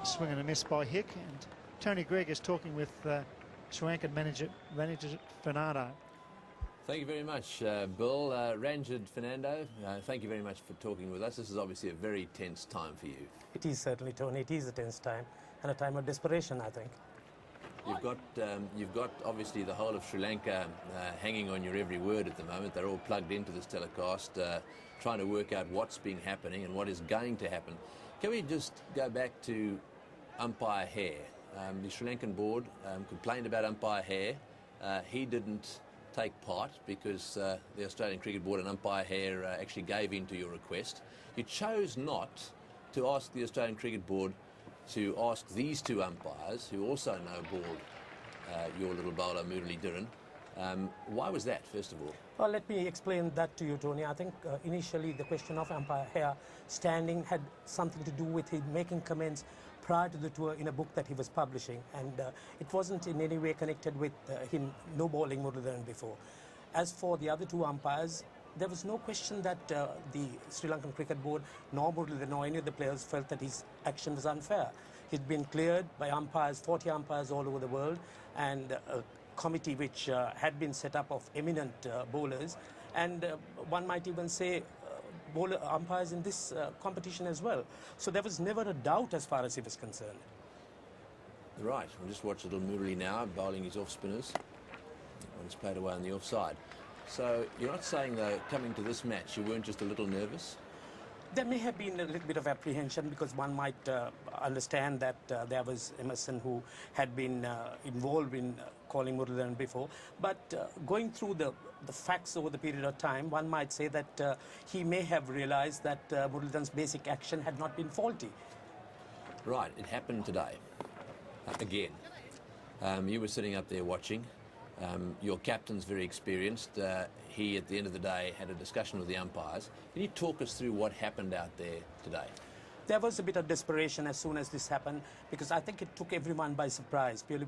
Swing and a miss by Hick, and Tony Greig is talking with Sri Lankan manager Fernando. Thank you very much, Bill. Ranjit Fernando, thank you very much for talking with us. This is obviously a very tense time for you. It is certainly, Tony. It is a tense time and a time of desperation, I think. You've got obviously the whole of Sri Lanka hanging on your every word at the moment. They're all plugged into this telecast, trying to work out what's been happening and what is going to happen. Can we just go back to umpire Hare? The Sri Lankan board complained about umpire Hare. He didn't take part because the Australian Cricket Board and umpire Hare actually gave in to your request. You chose not to ask the Australian Cricket Board to ask these two umpires, who also no-balled your little bowler Murali Dhiran, Why was that, first of all? Well, let me explain that to you, Tony. I think initially the question of umpire hair standing had something to do with him making comments prior to the tour in a book that he was publishing, and it wasn't in any way connected with him no bowling Muralitharan before. As for the other two umpires, there was no question that the Sri Lankan Cricket Board, nor Muralitharan, nor any of the players felt that his action was unfair. He'd been cleared by umpires, 40 umpires all over the world, and a committee which had been set up of eminent bowlers, and one might even say bowler umpires in this competition as well. So there was never a doubt as far as he was concerned. Right, we'll just watch little Murali now, bowling his off-spinners. One's played away on the offside. So you're not saying, though, coming to this match, you weren't just a little nervous? There may have been a little bit of apprehension because one might understand that there was Emerson who had been involved in calling Muralitharan before. But going through the facts over the period of time, one might say that he may have realized that Muralitharan's basic action had not been faulty. Right, it happened today. Again. You were sitting up there watching. Your captain's very experienced. He, at the end of the day, had a discussion with the umpires. Can you talk us through what happened out there today? There was a bit of desperation as soon as this happened, because I think it took everyone by surprise, purely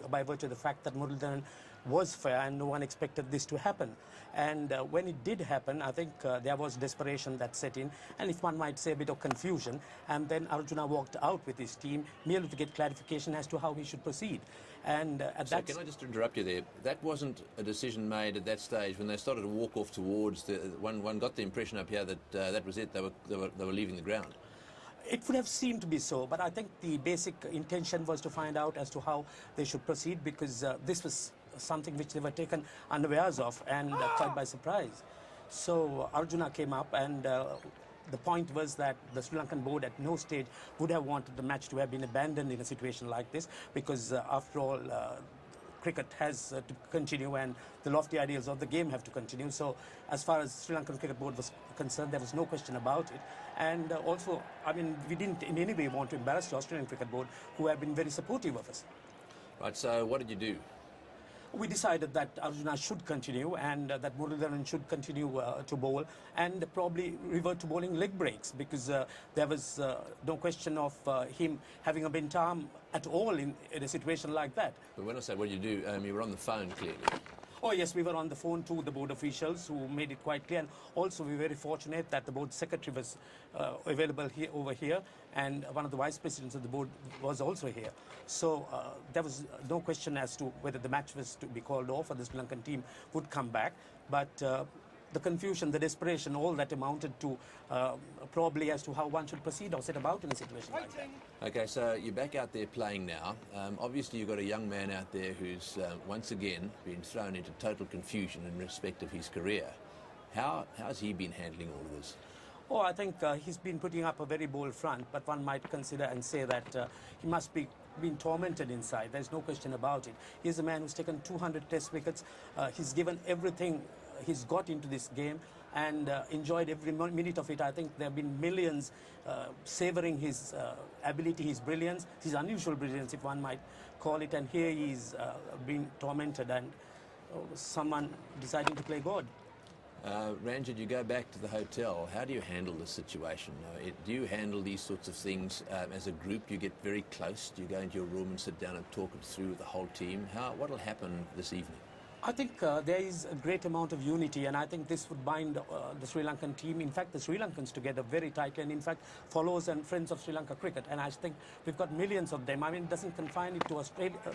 by virtue of the fact that Muralitharan was fair and no one expected this to happen. And when it did happen, I think there was desperation that set in, and if one might say a bit of confusion. And then Arjuna walked out with his team merely to get clarification as to how he should proceed. And can I just interrupt you there? That wasn't a decision made at that stage when they started to walk off towards the one got the impression up here that that was it. They were leaving the ground. It would have seemed to be so, but I think the basic intention was to find out as to how they should proceed, because this was something which they were taken unawares of and quite by surprise. So Arjuna came up, and the point was that the Sri Lankan board at no stage would have wanted the match to have been abandoned in a situation like this, because after all, cricket has to continue and the lofty ideals of the game have to continue. So as far as Sri Lankan Cricket Board was concerned, there was no question about it. And also, I mean, we didn't in any way want to embarrass the Australian Cricket Board, who have been very supportive of us. Right, so what did you do? We decided that Arjuna should continue and that Muralitharan should continue to bowl and probably revert to bowling leg breaks, because there was no question of him having a bent arm at all in a situation like that. But when I say what did you do, you were on the phone clearly. Oh yes, we were on the phone to the board officials who made it quite clear, and also we were very fortunate that the board secretary was available here over here, and one of the vice presidents of the board was also here. So there was no question as to whether the match was to be called off or the Sri Lankan team would come back, but the confusion, the desperation, all that amounted to probably as to how one should proceed or set about in a situation like that. Okay, so you're back out there playing now. Obviously you've got a young man out there who's once again been thrown into total confusion in respect of his career. How's he been handling all of this? Oh, I think he's been putting up a very bold front, but one might consider and say that he must be been tormented inside. There's no question about it. He's a man who's taken 200 test wickets. He's given everything he's got into this game and enjoyed every minute of it. I think there have been millions savouring his ability, his brilliance, his unusual brilliance, if one might call it. And here he's being tormented and someone deciding to play God. Ranjit, you go back to the hotel. How do you handle this situation? Do you handle these sorts of things as a group? Do you get very close? Do you go into your room and sit down and talk it through with the whole team? What will happen this evening? I think there is a great amount of unity, and I think this would bind the Sri Lankan team, in fact the Sri Lankans, together very tightly, and in fact followers and friends of Sri Lanka cricket. And I think we've got millions of them. I mean, it doesn't confine it to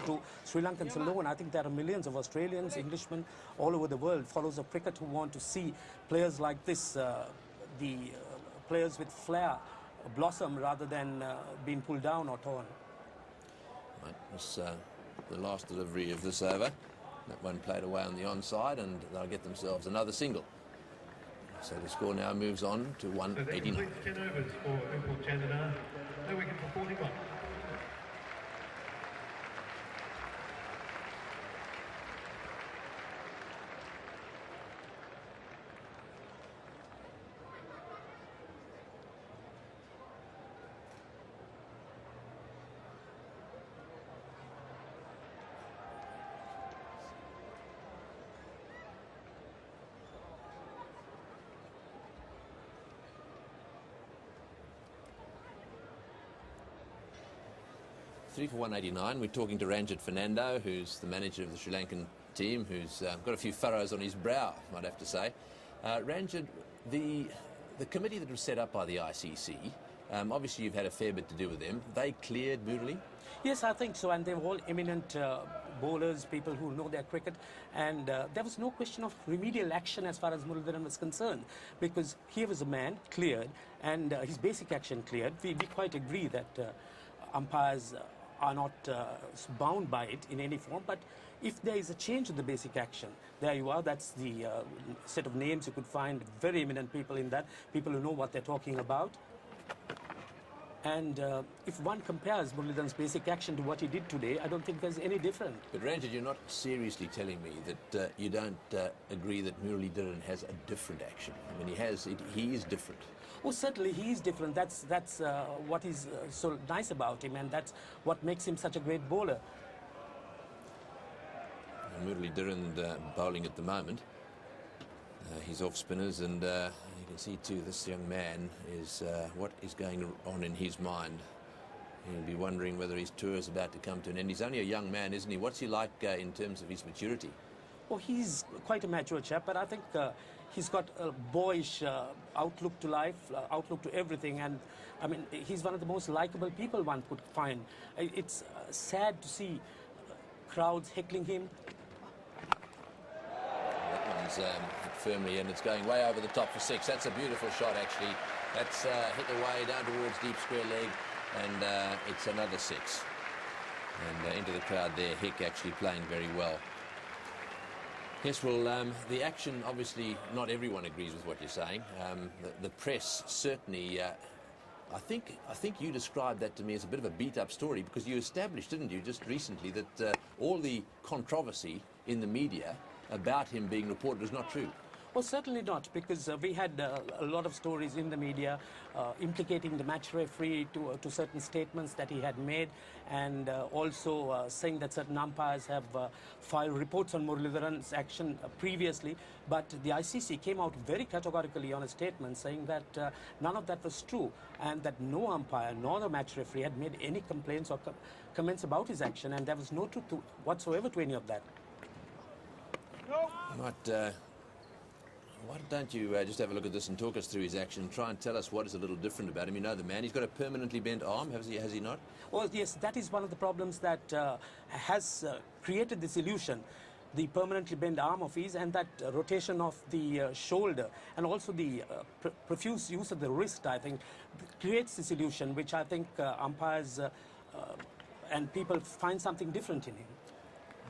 to Sri Lankans alone. I think there are millions of Australians, Englishmen all over the world, followers of cricket, who want to see players like this, the players with flair, blossom rather than being pulled down or torn. Right, that's the last delivery of this over. That one played away on the onside, and they'll get themselves another single. So the score now moves on to 189. So that 10 overs for Import Canada. No wicket for 41. 3 for 189. We're talking to Ranjit Fernando, who's the manager of the Sri Lankan team, who's got a few furrows on his brow, I'd have to say. Ranjit, the committee that was set up by the ICC, obviously you've had a fair bit to do with them. They cleared Murali? Yes, I think so, and they're all eminent bowlers, people who know their cricket, and there was no question of remedial action as far as Muralidharan was concerned, because here was a man cleared and his basic action cleared. We quite agree that umpires are not bound by it in any form, but if there is a change in the basic action, there you are, that's the set of names. You could find very eminent people in that, people who know what they're talking about. And if one compares Muralidharan's basic action to what he did today, I don't think there's any different. But Ranjit, you're not seriously telling me that you don't agree that Muralidharan has a different action. I mean, he is different. Oh, certainly he is different. That's what is so nice about him, and that's what makes him such a great bowler. Muralidharan bowling at the moment. He's off spinners, and you can see too this young man is what is going on in his mind. He'll be wondering whether his tour is about to come to an end. He's only a young man, isn't he? What's he like in terms of his maturity? Well, he's quite a mature chap, but I think he's got a boyish outlook to life, outlook to everything, and I mean, he's one of the most likable people one could find. It's sad to see crowds heckling him. That one's hit firmly, and it's going way over the top for 6. That's a beautiful shot, actually. That's hit away down towards deep square leg, and it's another 6. And into the crowd there, Hick actually playing very well. Yes, well, the action, obviously, not everyone agrees with what you're saying. The press certainly, I think you described that to me as a bit of a beat-up story, because you established, didn't you, just recently, that all the controversy in the media about him being reported is not true. Well, certainly not, because we had a lot of stories in the media implicating the match referee to certain statements that he had made, and also saying that certain umpires have filed reports on Muralidharan's action previously. But the ICC came out very categorically on a statement saying that none of that was true, and that no umpire nor the match referee had made any complaints or comments about his action, and there was no truth whatsoever to any of that. Why don't you just have a look at this and talk us through his action, try and tell us what is a little different about him. You know the man, he's got a permanently bent arm, has he not? Well, yes, that is one of the problems that has created this illusion. The permanently bent arm of his, and that rotation of the shoulder, and also the profuse use of the wrist, I think, creates this illusion, which I think umpires and people find something different in him.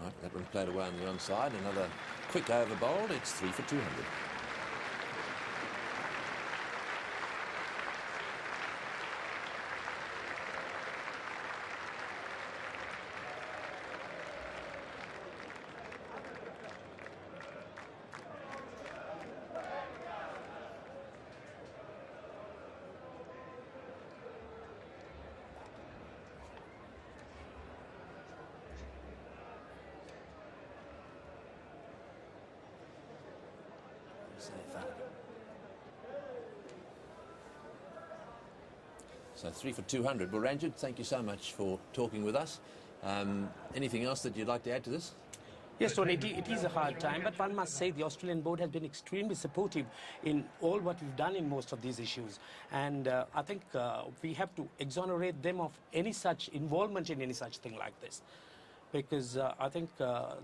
Right, that one played away on the onside. Another quick over bowled. It's 3 for 200. So 3 for 200. Well, Ranjit, thank you so much for talking with us. Anything else that you'd like to add to this? Yes, Tony, it is a hard time, but one must say the Australian board has been extremely supportive in all what we've done in most of these issues. And I think we have to exonerate them of any such involvement in any such thing like this. Because I think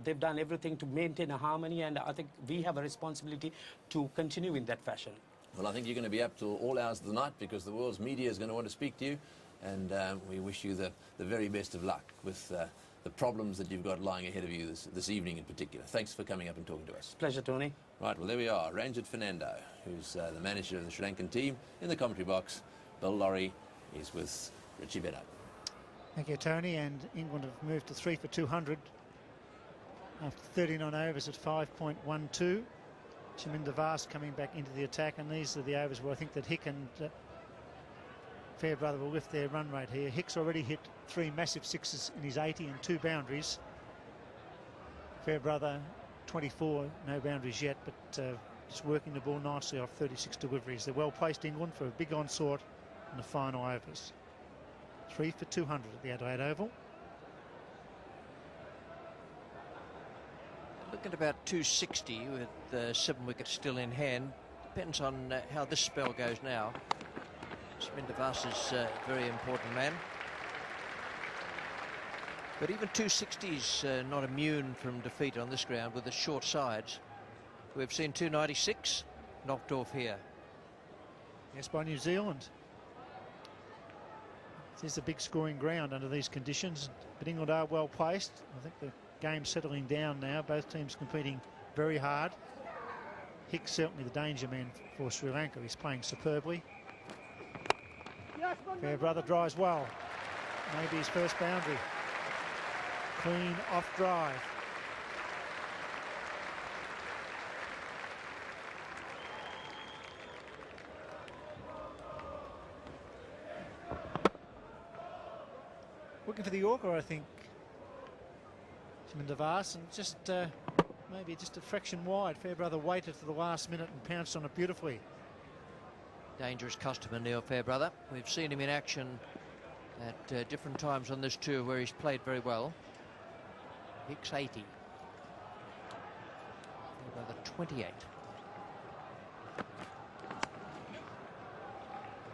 they've done everything to maintain a harmony, and I think we have a responsibility to continue in that fashion. Well, I think you're going to be up till all hours of the night, because the world's media is going to want to speak to you, and we wish you the very best of luck with the problems that you've got lying ahead of you this evening in particular. Thanks for coming up and talking to us. Pleasure, Tony. Right, well, there we are. Ranjit Fernando, who's the manager of the Sri Lankan team. In the commentary box, Bill Laurie is with Richie Bennett. Thank you, Tony. And England have moved to 3 for 200 after 39 overs at 5.12. Chaminda Vaas coming back into the attack, and these are the overs where I think that Hick and Fairbrother will lift their run rate here. Hick's already hit 3 massive sixes in his 80 and 2 boundaries. Fairbrother 24, no boundaries yet, but just working the ball nicely off 36 deliveries. They're well placed, England, for a big onslaught in the final overs. 3 for 200 at the Adelaide Oval. Looking at about 260 with 7 wickets still in hand. Depends on how this spell goes now. Smindavas is a very important man. But even 260's not immune from defeat on this ground with the short sides. We've seen 296 knocked off here. Yes, by New Zealand. This is a big scoring ground under these conditions, but England are well placed. I think the game's settling down now. Both teams competing very hard. Hicks certainly the danger man for Sri Lanka. He's playing superbly. Fairbrother drives well. Maybe his first boundary. Clean off drive. Looking for the Yorker, I think. Smindavas, and just maybe just a fraction wide. Fairbrother waited for the last minute and pounced on it beautifully. Dangerous customer, Neil Fairbrother. We've seen him in action at different times on this tour where he's played very well. Hicks 80. Fairbrother 28.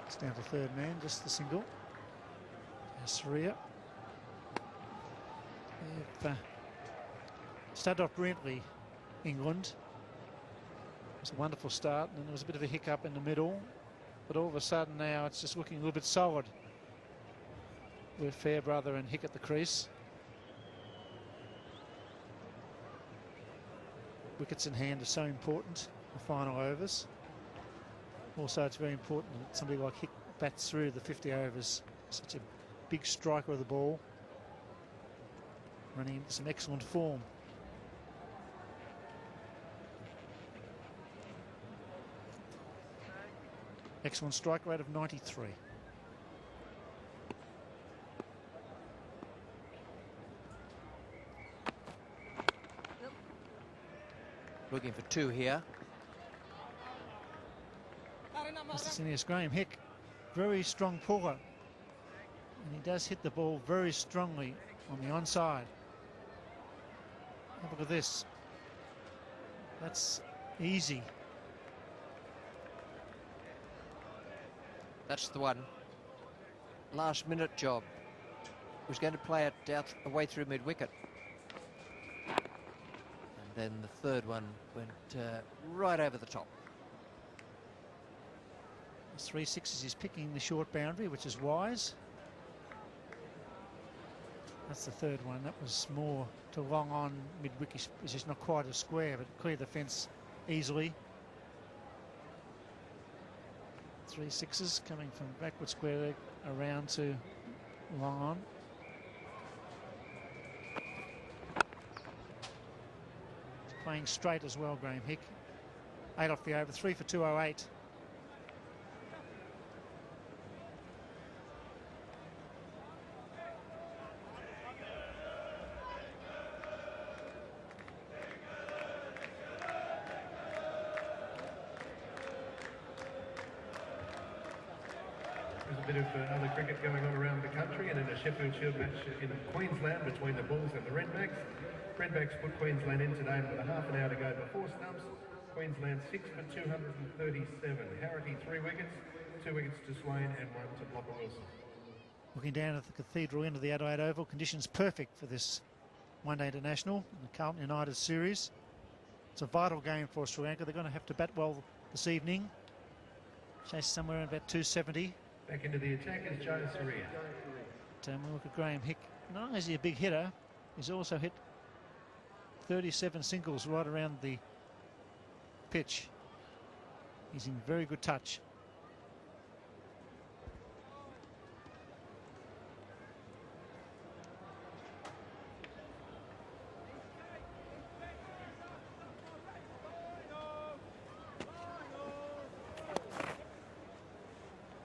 It's down to third man, just the single. Saria. They've started off brilliantly, England. It was a wonderful start, and then there was a bit of a hiccup in the middle. But all of a sudden now it's just looking a little bit solid with Fairbrother and Hick at the crease. Wickets in hand are so important in the final overs. Also, it's very important that somebody like Hick bats through the 50 overs. Such a big striker of the ball, running into some excellent form. Excellent strike rate of 93. Looking for 2 here. Mr. Senius Graham Hick, very strong puller. And he does hit the ball very strongly on the onside. Have a look at this. That's easy. That's the one. Last minute job. Was going to play it out away through mid wicket. And then the third one went right over the top. 3 sixes, he's picking the short boundary, which is wise. That's the third one. That was more to long on mid-wicket, which is not quite a square, but cleared the fence easily. 3 sixes coming from backward square leg around to long on. He's playing straight as well, Graham Hick. 8 off the over, 3 for 208. There's a bit of other cricket going on around the country, and in a Sheffield Shield match in Queensland between the Bulls and the Redbacks. Redbacks put Queensland in today with a half an hour to go before stumps. Queensland 6 for 237. Harity 3 wickets, 2 wickets to Swain and 1 to Blopper Wilson. Looking down at the cathedral end of the Adelaide Oval, conditions perfect for this one-day international in the Carlton United series. It's a vital game for Sri Lanka. They're going to have to bat well this evening. Chase somewhere around about 270. Back into the attack is Joe Saria. We look at Graham Hick. Not only is he a big hitter, he's also hit 37 singles right around the pitch. He's in very good touch.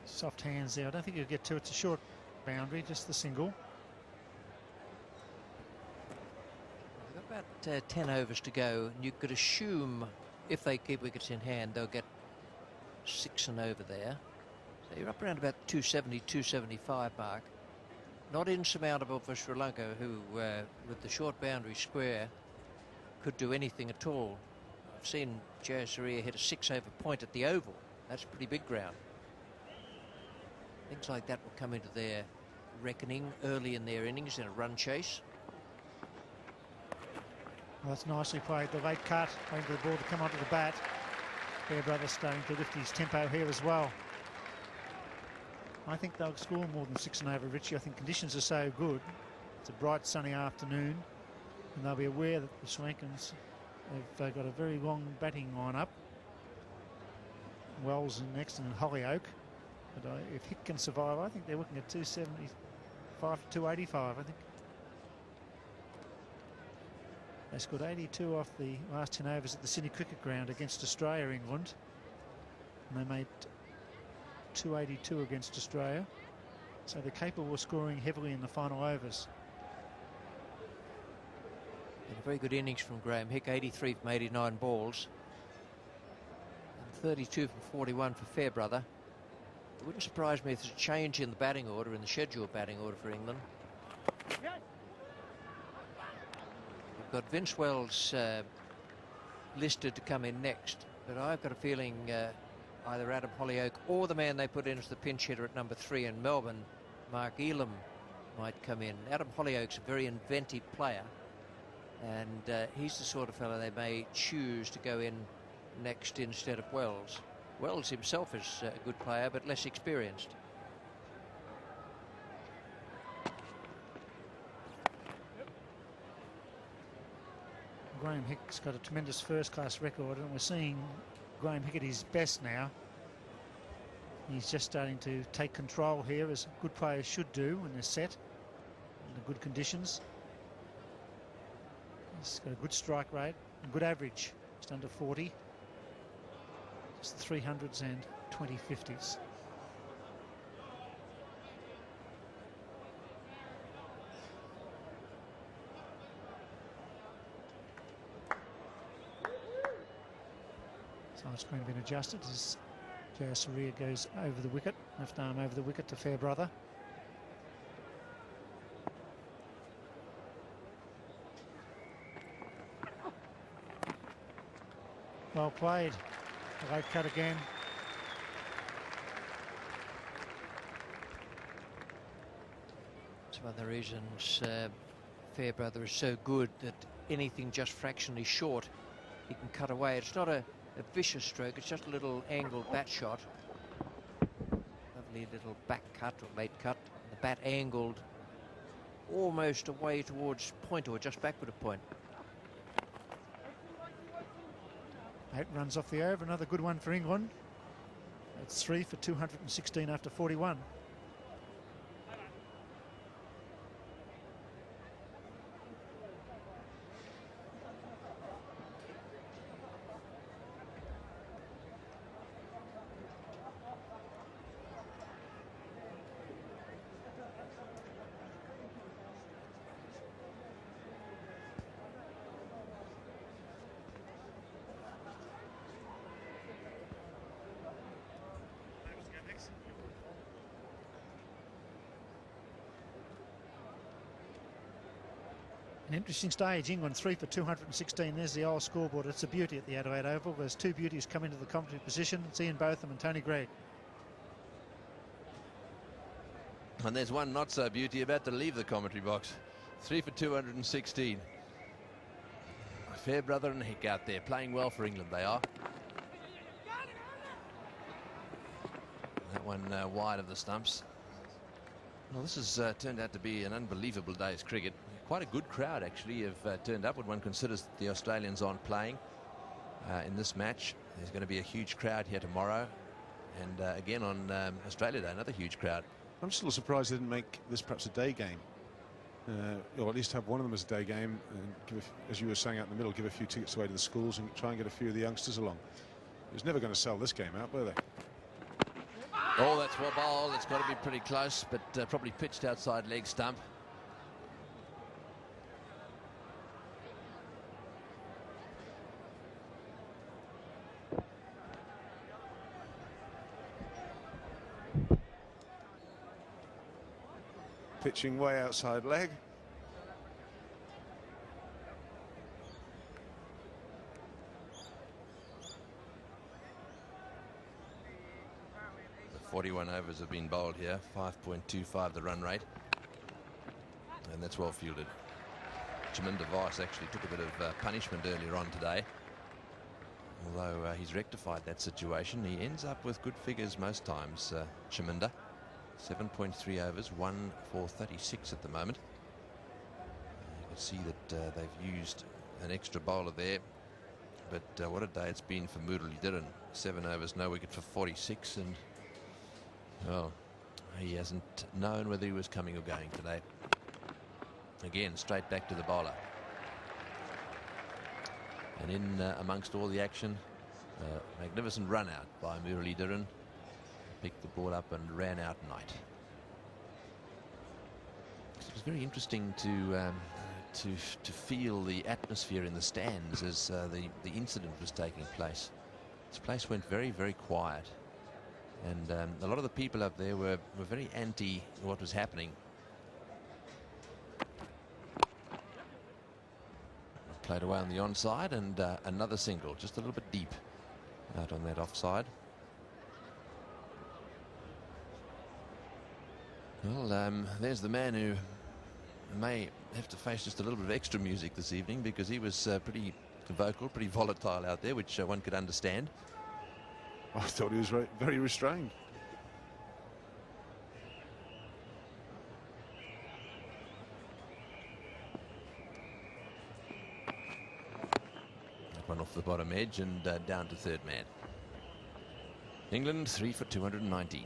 Soft hands there. I don't think you'll get to it. It's a short boundary, just the single. We've got about 10 overs to go, and you could assume if they keep wickets in hand, they'll get 6 and over there. So you're up around about 270, 275 mark. Not insurmountable for Sri Lanka, who, with the short boundary square, could do anything at all. I've seen Joe Soria hit a 6-over point at the Oval. That's pretty big ground. Things like that will come into their reckoning early in their innings in a run chase. Well, that's nicely played. The late cut, waiting for the ball to come onto the bat. Fairbrother starting to lift his tempo here as well. I think they'll score more than 6 and over, Richie. I think conditions are so good. It's a bright sunny afternoon, and they'll be aware that the Sri Lankans have got a very long batting line-up. Wells and next, and Hollyoak. But if Hick can survive, I think they're looking at 275 to 285, I think. They scored 82 off the last 10 overs at the Sydney Cricket Ground against Australia, England. And they made 282 against Australia. So they're capable of scoring heavily in the final overs. And a very good innings from Graham Hick, 83 from 89 balls. And 32 from 41 for Fairbrother. It wouldn't surprise me if there's a change in the batting order, in the scheduled batting order for England. We've got Vince Wells listed to come in next, but I've got a feeling either Adam Hollyoak or the man they put in as the pinch hitter at number 3 in Melbourne, Mark Elam, might come in. Adam Hollyoak's a very inventive player, and he's the sort of fellow they may choose to go in next instead of Wells. Wells himself is a good player, but less experienced. Graham Hick's got a tremendous first-class record, and we're seeing Graham Hick at his best now. He's just starting to take control here, as good players should do when they're set under good conditions. He's got a good strike rate and good average, just under 40. Just 300s and 2050s. Side screen been adjusted as Joe Soria goes over the wicket, left arm over the wicket to Fairbrother. Well played. A late cut again. It's one of the reasons Fairbrother is so good, that anything just fractionally short, he can cut away. It's not a vicious stroke, it's just a little angled bat shot. Lovely little back cut or late cut. The bat angled almost away towards point or just backward of point. 8 runs off the over, another good one for England. That's 3 for 216 after 41. An interesting stage. England 3 for 216. There's the old scoreboard. It's a beauty at the Adelaide Oval. There's 2 beauties come into the commentary position. It's Ian Botham and Tony Gregg. And there's one not so beauty about to leave the commentary box. 3 for 216. Fairbrother and Hick out there playing well for England, they are. That one wide of the stumps. Well, this has turned out to be an unbelievable day's cricket. Quite a good crowd actually have turned up when one considers that the Australians aren't playing in this match. There's going to be a huge crowd here tomorrow, and again on Australia Day, another huge crowd. I'm still surprised they didn't make this perhaps a day game, or at least have one of them as a day game, and give, as you were saying out in the middle, give a few tickets away to the schools and try and get a few of the youngsters along. It was never going to sell this game out, were they? Oh, that's well bowled. It's got to be pretty close, but probably pitched outside leg stump. Pitching way outside leg. 41 overs have been bowled here, 5.25 the run rate, and that's well fielded. Chaminda Vaas actually took a bit of punishment earlier on today, although he's rectified that situation. He ends up with good figures most times, Chaminda. 7.3 overs, 1 for 36 at the moment. You can see that they've used an extra bowler there, but what a day it's been for Muralidharan. 7 overs, no wicket for 46, and well, he hasn't known whether he was coming or going today. Again, straight back to the bowler. And in amongst all the action, magnificent run out by Muralidharan. Picked the ball up and ran out Knight. It was very interesting to feel the atmosphere in the stands as the incident was taking place. This place went very, very quiet, and a lot of the people up there were very anti what was happening. Played away on the onside, and another single, just a little bit deep out on that offside. Well, there's the man who may have to face just a little bit of extra music this evening, because he was pretty vocal, pretty volatile out there, which one could understand. I thought he was very restrained. That one off the bottom edge and down to third man. England 3 for 219.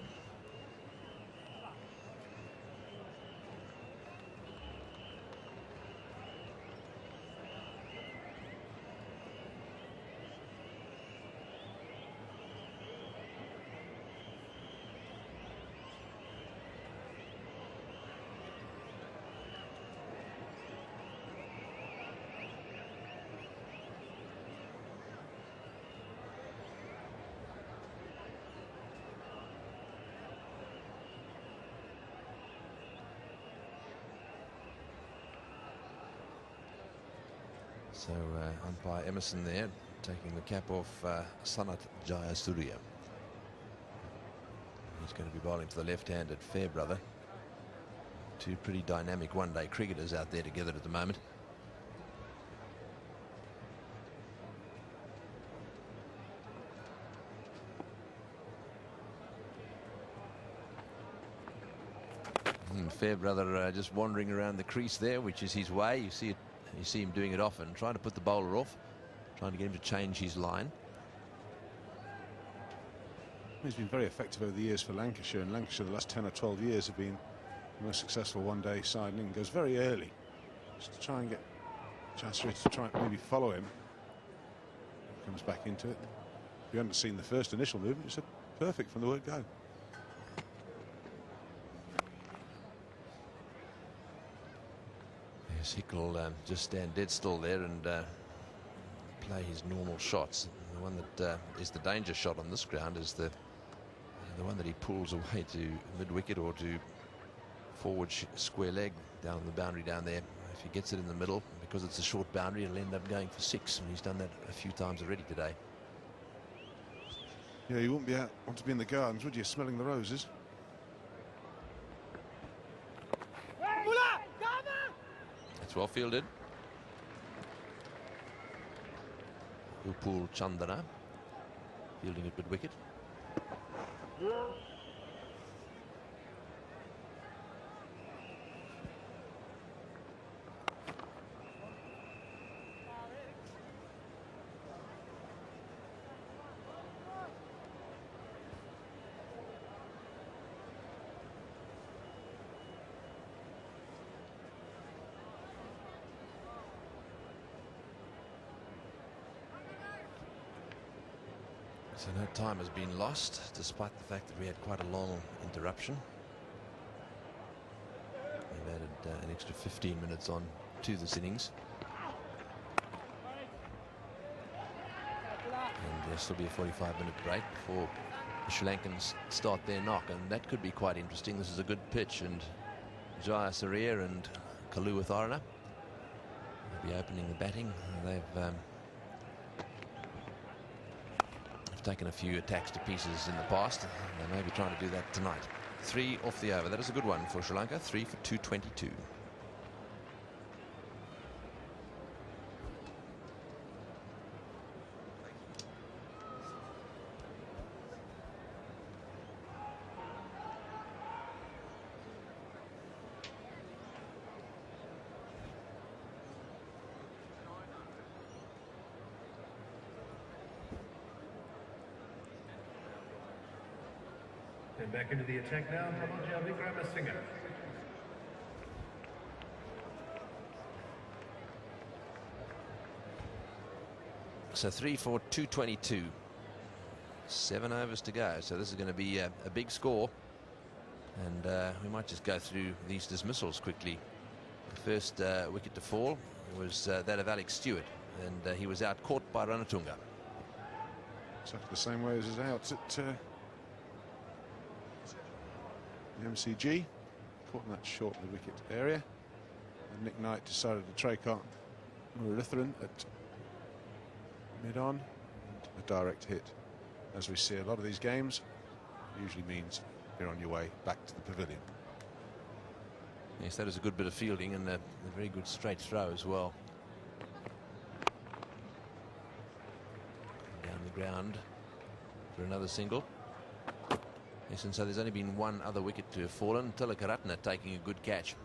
So umpire Emerson there taking the cap off Sanat Jayasuriya. He's going to be bowling to the left-handed Fairbrother. Two pretty dynamic one-day cricketers out there together at the moment. And Fairbrother just wandering around the crease there, which is his way. You see him doing it often, trying to put the bowler off, trying to get him to change his line. He's been very effective over the years for Lancashire, and Lancashire the last 10 or 12 years have been the most successful one-day side. And England goes very early just to try and get Jayasuriya to try and maybe follow him. Comes back into it. If you hadn't seen the first initial movement, it's perfect from the word go. Hickle just stand dead still there and play his normal shots. The one that is the danger shot on this ground is the one that he pulls away to mid-wicket or to forward square leg down the boundary down there. If he gets it in the middle, because it's a short boundary, it'll end up going for 6, and he's done that a few times already today. Yeah, you wouldn't want to be in the gardens, would you, smelling the roses? It's well fielded. Upul Chandana fielding at mid-wicket. So no time has been lost, despite the fact that we had quite a long interruption. We've added an extra 15 minutes on to this innings. And there'll still be a 45-minute break before the Sri Lankans start their knock, and that could be quite interesting. This is a good pitch, and Jayasuriya and Kaluwitharana will be opening the batting. They've They've taken a few attacks to pieces in the past. They may be trying to do that tonight. 3 off the over. That is a good one for Sri Lanka. 3 for 222. And back into the attack now, Ramoja Vikramasinghe. So 3 for 222. 7 overs to go. So this is going to be a big score. And we might just go through these dismissals quickly. The first wicket to fall was that of Alex Stewart. And he was out caught by Ranatunga. Exactly the same way as his outs at the MCG, caught in that short wicket area, and Nick Knight decided to take on Muratharan at mid-on, and a direct hit. As we see a lot of these games, usually means you're on your way back to the pavilion. Yes, that is a good bit of fielding and a very good straight throw as well. Down the ground for another single. Yes, and so there's only been one other wicket to have fallen. Tilakaratne taking a good catch.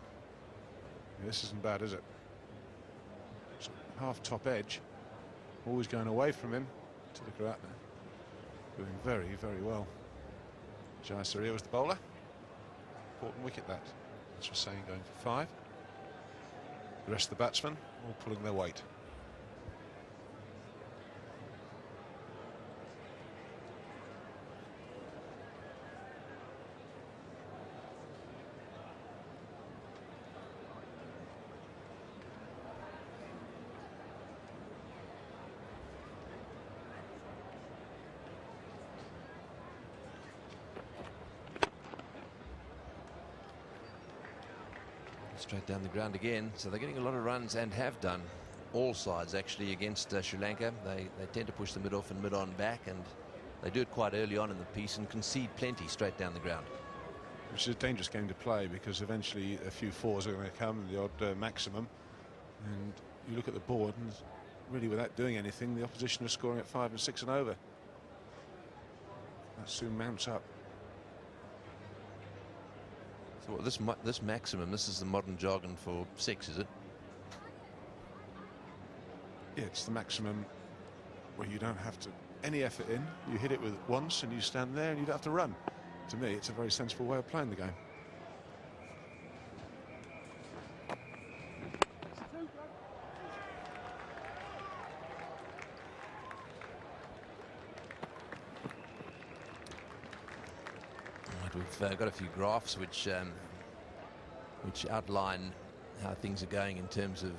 Yeah, this isn't bad, is it? It's half top edge, always going away from him. Tilakaratne doing very, very well. Jayasuriya was the bowler. Important wicket that. As we're saying, going for 5. The rest of the batsmen all pulling their weight. Straight down the ground again. So they're getting a lot of runs and have done. All sides actually against Sri Lanka. They tend to push the mid-off and mid-on back, and they do it quite early on in the piece and concede plenty straight down the ground. Which is a dangerous game to play, because eventually a few 4s are going to come, the odd maximum. And you look at the board, and really without doing anything, the opposition are scoring at 5 and 6 and over. That soon mounts up. So what, this maximum, this is the modern jargon for 6, is it? Yeah, it's the maximum where you don't have to any effort in. You hit it with once and you stand there and you don't have to run. To me, it's a very sensible way of playing the game. We've got a few graphs which outline how things are going in terms of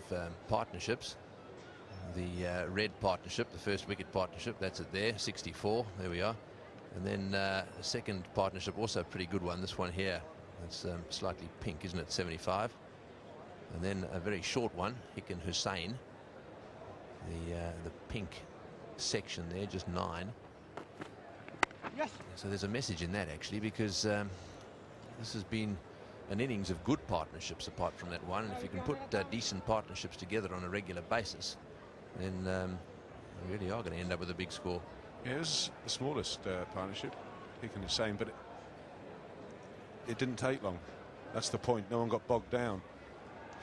partnerships. The red partnership, the first wicket partnership, that's it there, 64, there we are. And then the second partnership, also a pretty good one, this one here. It's slightly pink, isn't it, 75. And then a very short one, Hick and Hussain. The pink section there, just 9. Yes. So there's a message in that, actually, because this has been an innings of good partnerships apart from that one. And if you can put decent partnerships together on a regular basis, then you really are going to end up with a big score. Yeah, it was the smallest partnership, Hick and Hussain, but it didn't take long. That's the point. No one got bogged down.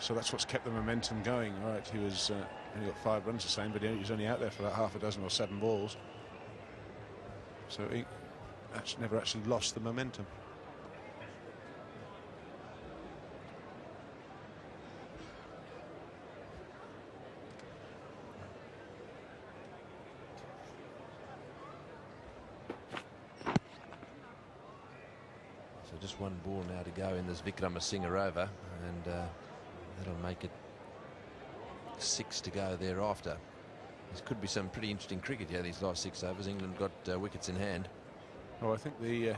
So that's what's kept the momentum going. All right, he was only got 5 runs, Hussain, but he was only out there for about half a dozen or 7 balls. So he never actually lost the momentum. So just one ball now to go in this Vikramasinghe over, and that'll make it 6 to go thereafter. This could be some pretty interesting cricket here, these last 6 overs. England got wickets in hand. Oh, I think the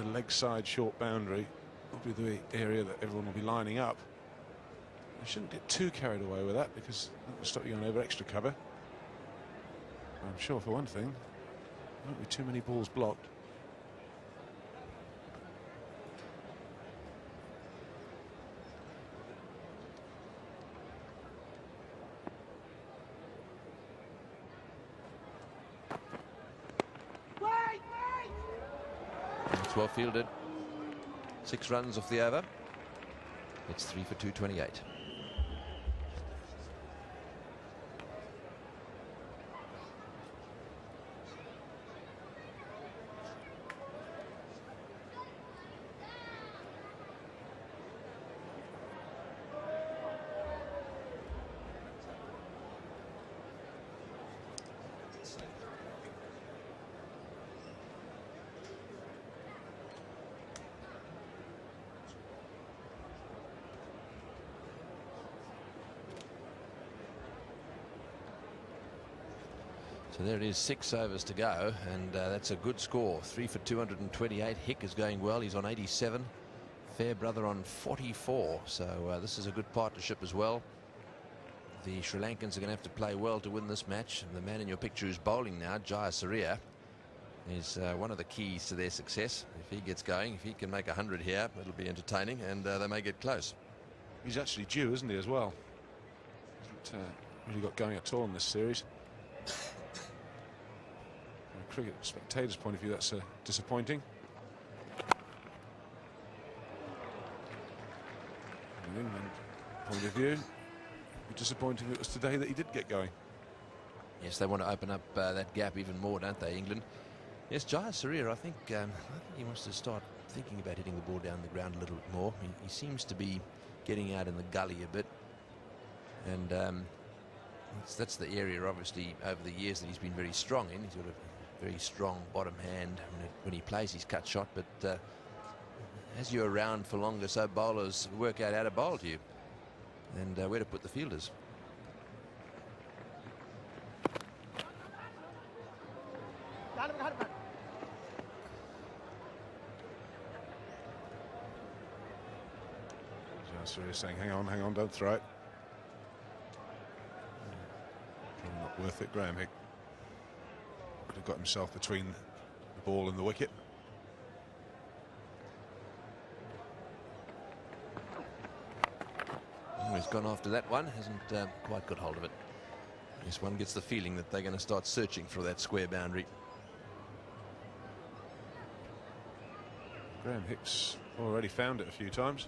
leg side short boundary will be the area that everyone will be lining up. You shouldn't get too carried away with that, because that will stop you going over extra cover. I'm sure, for one thing, Won't be too many balls blocked. It's well fielded. 6 runs off the over. It's 3 for 228. So there it is, 6 overs to go, and that's a good score. 3 for 228. Hick is going well. He's on 87. Fairbrother on 44. So this is a good partnership as well. The Sri Lankans are going to have to play well to win this match. And the man in your picture who's bowling now, Jayasuriya, is one of the keys to their success. If he gets going, if he can make 100 here, it'll be entertaining, and they may get close. He's actually due, isn't he, as well? Hasn't really got going at all in this series. From a cricket spectator's point of view, that's disappointing. From an England point of view, it'd be disappointing if it was today that he did get going. Yes, they want to open up that gap even more, don't they, England? Yes, Jayasuriya, I think he wants to start thinking about hitting the ball down the ground a little bit more. He seems to be getting out in the gully a bit, and that's the area, obviously, over the years that he's been very strong in. He's got a very strong bottom hand when he plays his cut shot, but as you're around for longer, so bowlers work out how to bowl to you and where to put the fielders. Jayasuriya saying, hang on, don't throw it. Probably not worth it. Graham Hick could have got himself between the ball and the wicket. Oh, he's gone after that one, hasn't quite got hold of it. This one gets the feeling that they're going to start searching for that square boundary. Graham Hick's already found it a few times.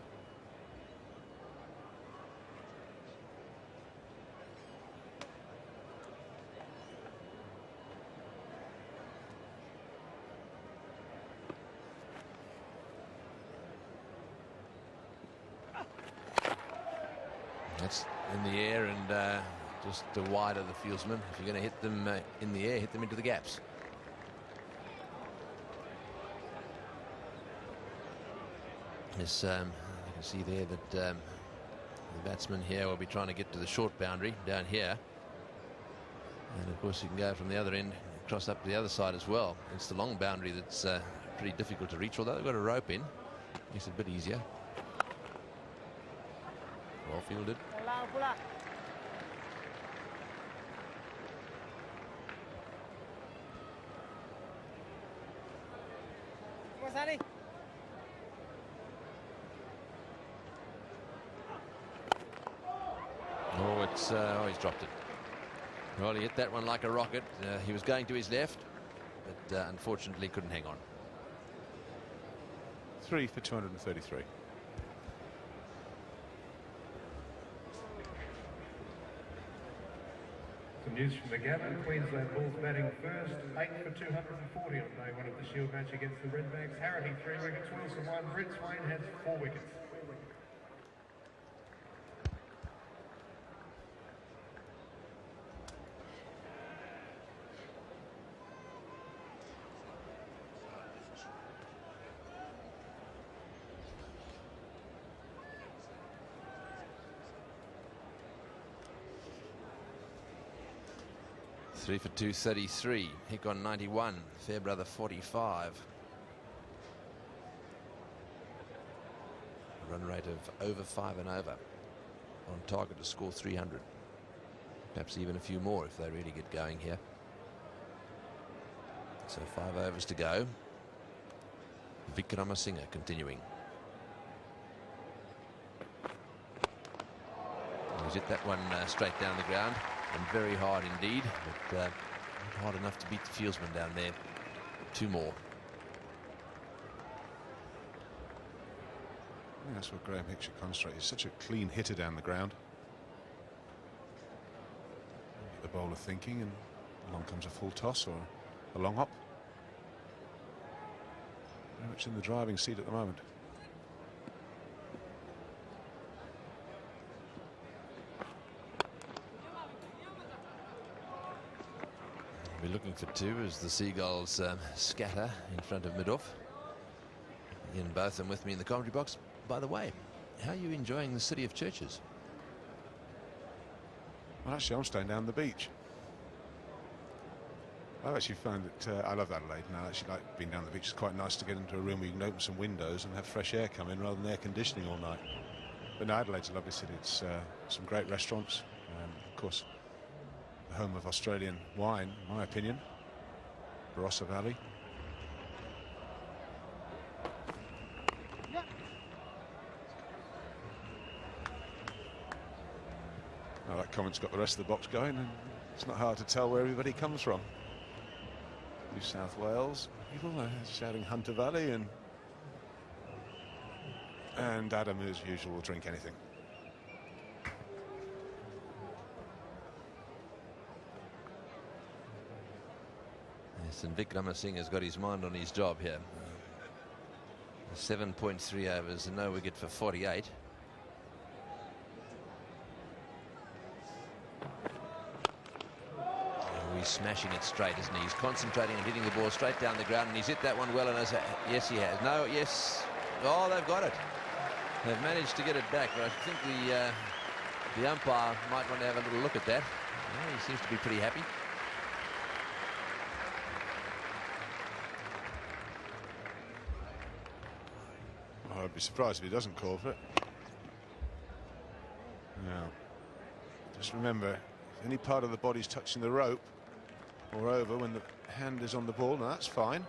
That's in the air and just wide of the fieldsman. If you're going to hit them in the air, hit them into the gaps. Yes, you can see there that the batsman here will be trying to get to the short boundary down here. And of course you can go from the other end across up to the other side as well. It's the long boundary that's pretty difficult to reach, although they've got a rope in. Makes it a bit easier. Well fielded. Oh, it's he's dropped it. Well, he hit that one like a rocket. He was going to his left, but unfortunately couldn't hang on. 3 for 233. Some news from the Gabba. Queensland Bulls batting first, 8 for 240 on day one of the Shield match against the Redbacks. Harity 3 wickets, Wilson 1, Brett Swain has 4 wickets. Three for 233. Hick on 91. Fairbrother 45. A run rate of over 5 and over. On target to score 300. Perhaps even a few more if they really get going here. So 5 overs to go. Vikramasinghe continuing. He's hit that one straight down the ground, and very hard indeed, but not hard enough to beat the fieldsman down there. 2 more. I think that's what Graham Hicks should concentrate. He's such a clean hitter down the ground. Get the bowler thinking, and along comes a full toss or a long hop. Very much in the driving seat at the moment. We're looking for 2 as the Seagulls scatter in front of mid-off. Ian Botham with me in the commentary box. By the way, how are you enjoying the city of churches? Well, actually, I'm staying down the beach. I've actually found that I love Adelaide, and I actually like being down the beach. It's quite nice to get into a room where you can open some windows and have fresh air come in rather than air conditioning all night. But no, Adelaide's a lovely city. It's some great restaurants, and of course, the home of Australian wine, in my opinion, Barossa Valley. Now that comment's got the rest of the box going, and it's not hard to tell where everybody comes from. New South Wales people are shouting Hunter Valley, and Adam, as usual, will drink anything. Yes, and Vikramasinghe has got his mind on his job here. 7.3 overs and no wicket for 48. He's smashing it straight, isn't he? He's concentrating on hitting the ball straight down the ground, and he's hit that one well. And yes, he has. No, yes. Oh, they've got it. They've managed to get it back, but I think the umpire might want to have a little look at that. Yeah, he seems to be pretty happy. I'd be surprised if he doesn't call for it. Now, just remember, if any part of the body's touching the rope or over when the hand is on the ball, now that's fine.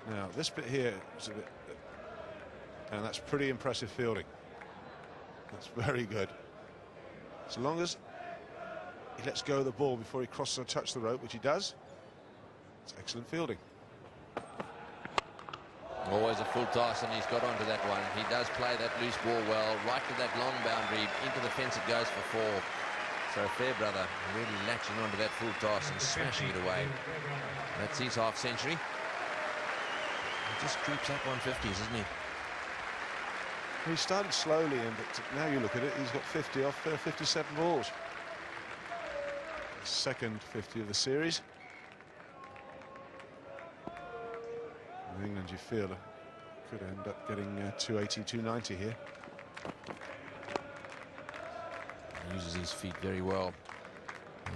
Now, this bit here is a bit, and that's pretty impressive fielding. That's very good. As long as he lets go of the ball before he crosses or touches the rope, which he does, it's excellent fielding. Always a full toss, and he's got onto that one. He does play that loose ball well, right to that long boundary. Into the fence it goes for 4. So Fairbrother really latching onto that full toss and smashing it away. That's his half century. He just creeps up 150s, isn't he? He started slowly, and now you look at it, he's got 50 off 57 balls. Second 50 of the series. In England, you feel could end up getting 280, 290 here. He uses his feet very well.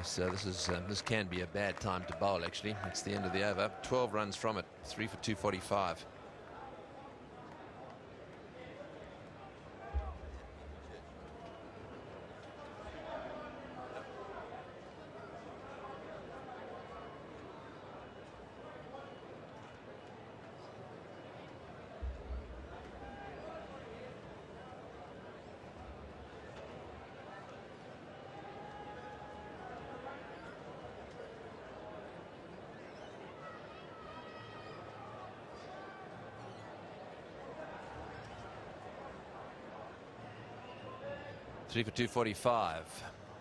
So this can be a bad time to bowl, actually. It's the end of the over. 12 runs from it. 3 for 245. Three for 245.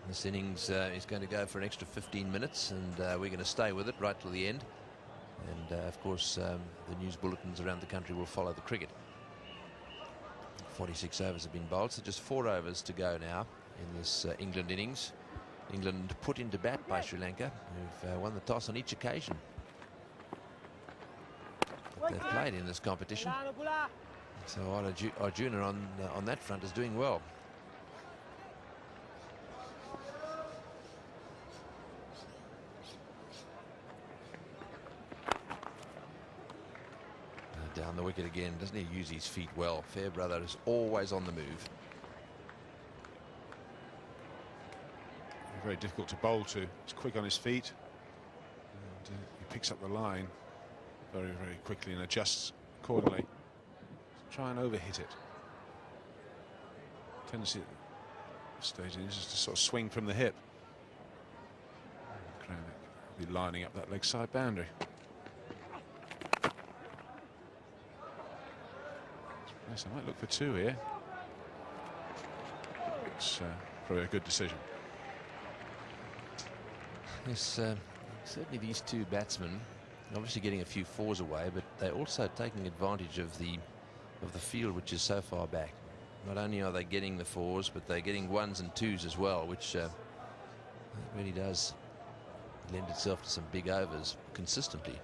This innings is going to go for an extra 15 minutes, and we're going to stay with it right till the end. And of course, the news bulletins around the country will follow the cricket. 46 overs have been bowled, so just 4 overs to go now in this England innings. England put into bat by Sri Lanka, who've won the toss on each occasion that they've played in this competition. So Arjuna on that front is doing well. Down the wicket again. Doesn't he use his feet well? Fairbrother is always on the move. Very difficult to bowl to. He's quick on his feet. And, he picks up the line very, very quickly and adjusts accordingly. Try and overhit it. Tendency at this stage is just to sort of swing from the hip. Kramnik will be lining up that leg side boundary. Yes, I might look for two here. It's probably a good decision. Yes, certainly these two batsmen obviously getting a few fours away, but they're also taking advantage of the field, which is so far back. Not only are they getting the fours, but they're getting ones and twos as well, which really does lend itself to some big overs consistently.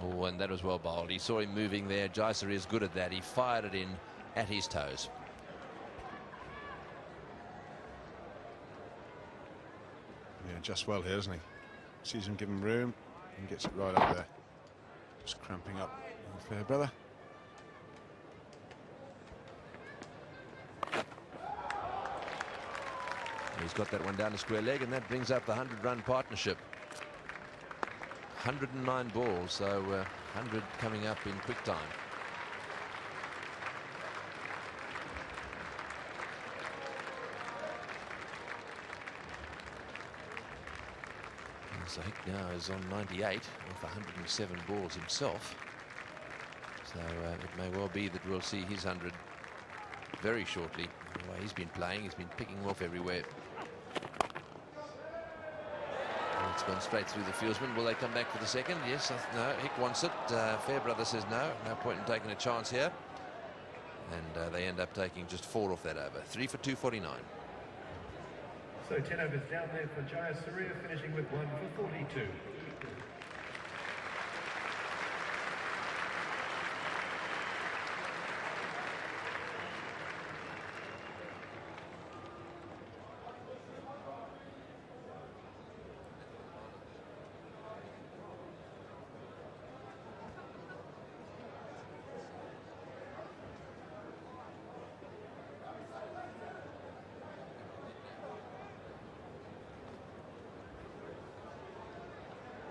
Oh, and that was well bowled. He saw him moving there. Jayasuriya is good at that. He fired it in at his toes. Yeah, just well here, doesn't he? Sees him give him room and gets it right up there. Just cramping up fair brother. He's got that one down to square leg, and that brings up the 100-run partnership. 109 balls, so 100 coming up in quick time. So Hick now is on 98 with 107 balls himself. So it may well be that we'll see his 100 very shortly. The way he's been playing, he's been picking them off everywhere. And it's gone straight through the fieldsman. Will they come back for the second? Yes. No, Hick wants it. Fairbrother says no. No point in taking a chance here. And they end up taking just 4 off that over. 3 for 249. So 10 overs down there for Jayasuriya, finishing with 1 for 42.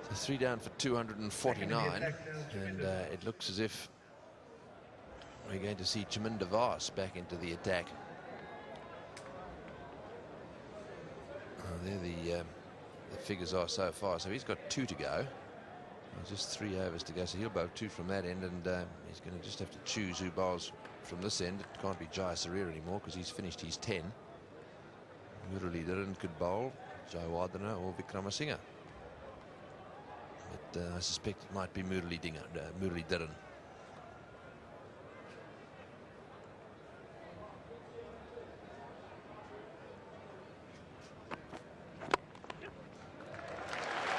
So 3 down for 249, and it looks as if we're going to see Chaminda Vaas back into the attack. There the figures are so far. So he's got 2 to go. Just 3 overs to go. So he'll bowl 2 from that end, and he's going to just have to choose who bowls from this end. It can't be Jayasuriya anymore because he's finished his 10. Muralidharan could bowl Jayawardena or Wickramasinghe. But I suspect it might be Muralidharan.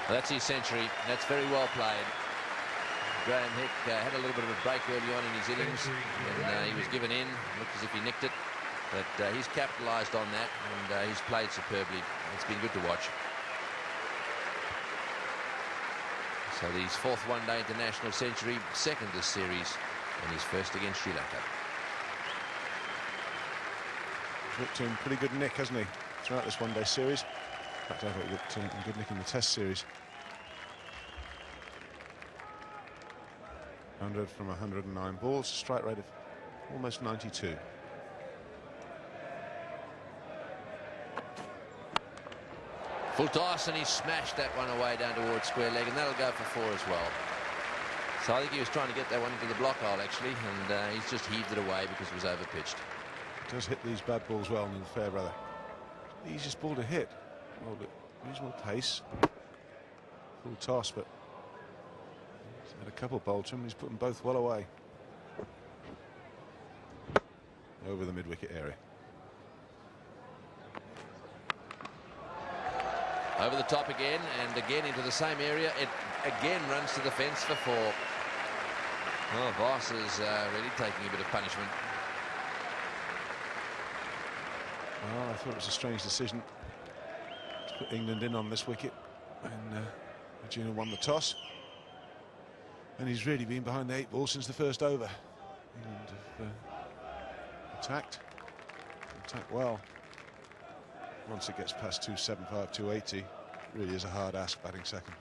That's his century. That's very well played. Graham Hick had a little bit of a break early on in his innings, and he was given in. Looked as if he nicked it, but he's capitalised on that, and he's played superbly. It's been good to watch. So his 4th one-day international century, 2nd this series, and his 1st against Sri Lanka. Looked in pretty good nick, hasn't he, throughout this one-day series? In fact, I thought he looked in good nick in the Test series. 100 from 109 balls, strike rate of almost 92. Full toss, and he smashed that one away down towards square leg, and that'll go for 4 as well. So I think he was trying to get that one into the block hole, actually, and he's just heaved it away because it was overpitched. Does hit these bad balls well, and Fairbrother. Easiest ball to hit. Well, reasonable pace. Full toss, but he's had a couple bowled to him. He's put them both well away. Over the mid-wicket area. Over the top again, and again into the same area. It again runs to the fence for 4. Oh, Vaas is really taking a bit of punishment. Well, I thought it was a strange decision to put England in on this wicket, and Arjuna won the toss, and he's really been behind the 8 ball since the first over. England have attacked well once it gets past 275, 280, really is a hard ask batting second.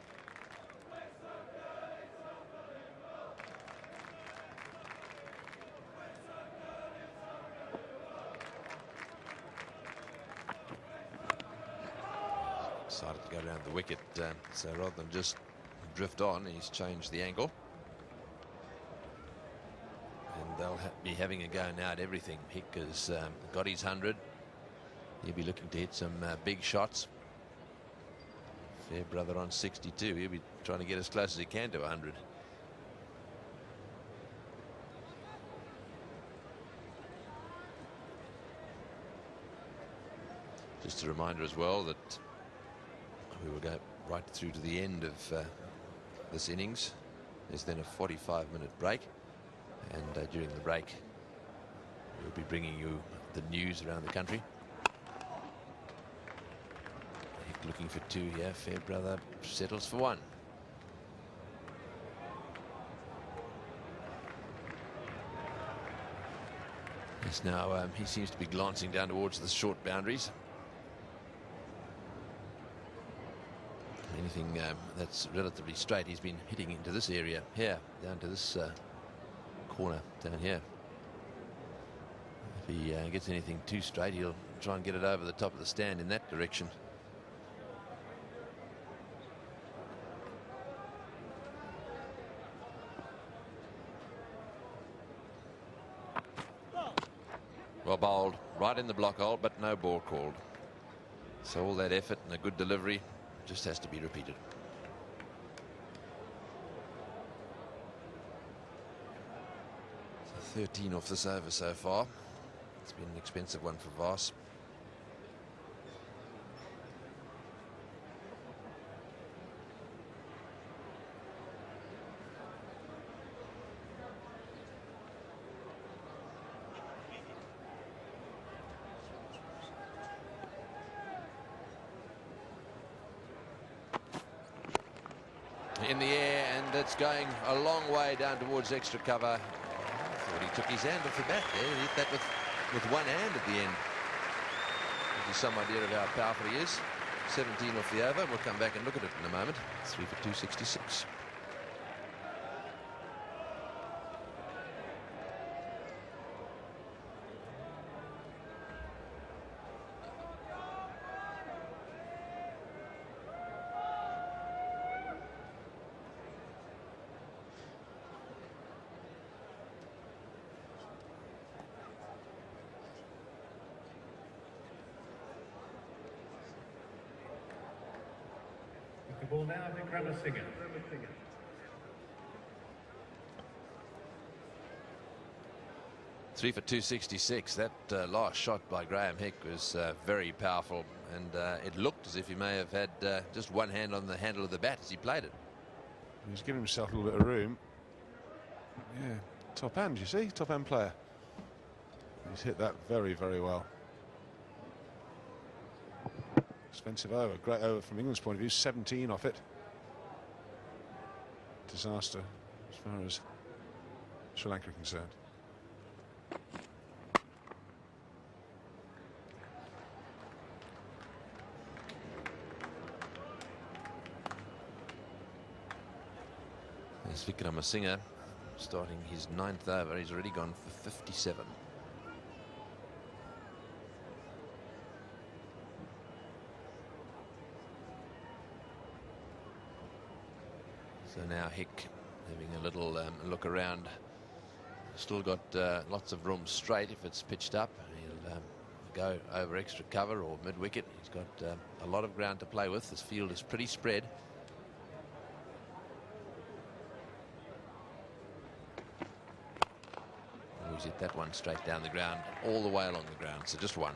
Decided to go around the wicket, so rather than just drift on, he's changed the angle. And they'll be having a go now at everything. Hick has got his 100. He'll be looking to hit some big shots. Fairbrother on 62. He'll be trying to get as close as he can to 100. Just a reminder as well that we will go right through to the end of this innings. There's then a 45-minute break, and during the break we'll be bringing you the news around the country. Hick looking for 2 here. Fairbrother settles for 1. Yes, now he seems to be glancing down towards the short boundaries. Anything that's relatively straight, he's been hitting into this area here, down to this corner down here. If he gets anything too straight, he'll try and get it over the top of the stand in that direction. Well bowled, right in the block hole, but no ball called. So all that effort and a good delivery just has to be repeated. So 13 off this over so far. It's been an expensive one for Voss. In the air, and it's going a long way down towards extra cover. I thought he took his hand off the bat there. He hit that with one hand at the end. Gives you some idea of how powerful he is. 17 off the over. We'll come back and look at it in a moment. 3 for 266. The ball now, Vikramasinghe. 3 for 266. That last shot by Graham Hick was very powerful, and it looked as if he may have had just one hand on the handle of the bat as he played it. He's giving himself a little bit of room. Yeah, top hand, you see, top hand player. He's hit that very, very well. Expensive over, great over from England's point of view. 17 off it. Disaster as far as Sri Lanka are concerned. There's Vikramasinghe starting his 9th over. He's already gone for 57. So now Hick having a little look around. Still got lots of room straight if it's pitched up. He'll go over extra cover or mid-wicket. He's got a lot of ground to play with. This field is pretty spread. Oh, he's hit that one straight down the ground, all the way along the ground, so just one.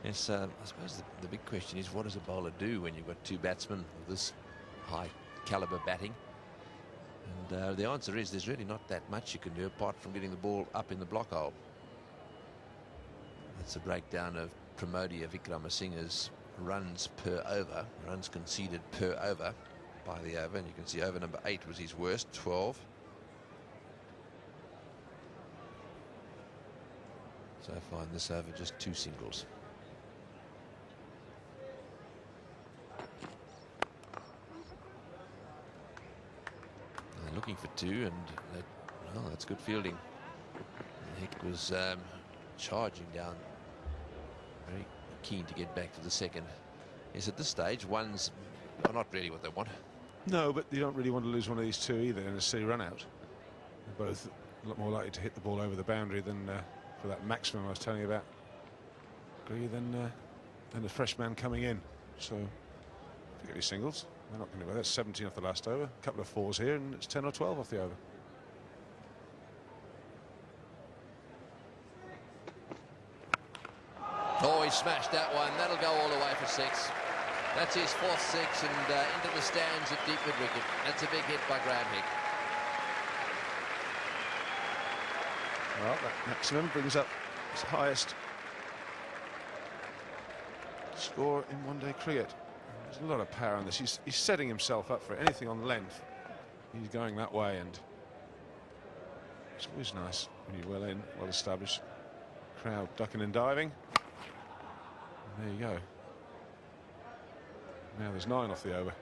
Yes, I suppose the big question is, what does a bowler do when you've got 2 batsmen with this high caliber batting? And the answer is there's really not that much you can do apart from getting the ball up in the block hole. That's a breakdown of Pramodia Vikramasinghe's runs per over, runs conceded per over by the over, and you can see over number 8 was his worst, 12. So far in this over, just 2 singles. They're looking for 2, and that's good fielding. Hick was charging down, very keen to get back to the second. Yes, at this stage, ones are not really what they want. No, but you don't really want to lose one of these 2 either in a silly run out. They're both a lot more likely to hit the ball over the boundary than for that maximum I was telling you about. Agree than a fresh man coming in. So, forget any singles. They're not going to go. That's 17 off the last over. A couple of 4s here, and it's 10 or 12 off the over. Oh, he smashed that one. That'll go all the way for 6. That's his 4th 6, and into the stands at deep mid wicket. That's a big hit by Graham Hick. Well, that maximum brings up his highest score in one-day cricket. There's a lot of power on this. He's setting himself up for anything on length. He's going that way, and it's always nice when you're well in, well established. Crowd ducking and diving. And there you go. Now there's 9 off the over.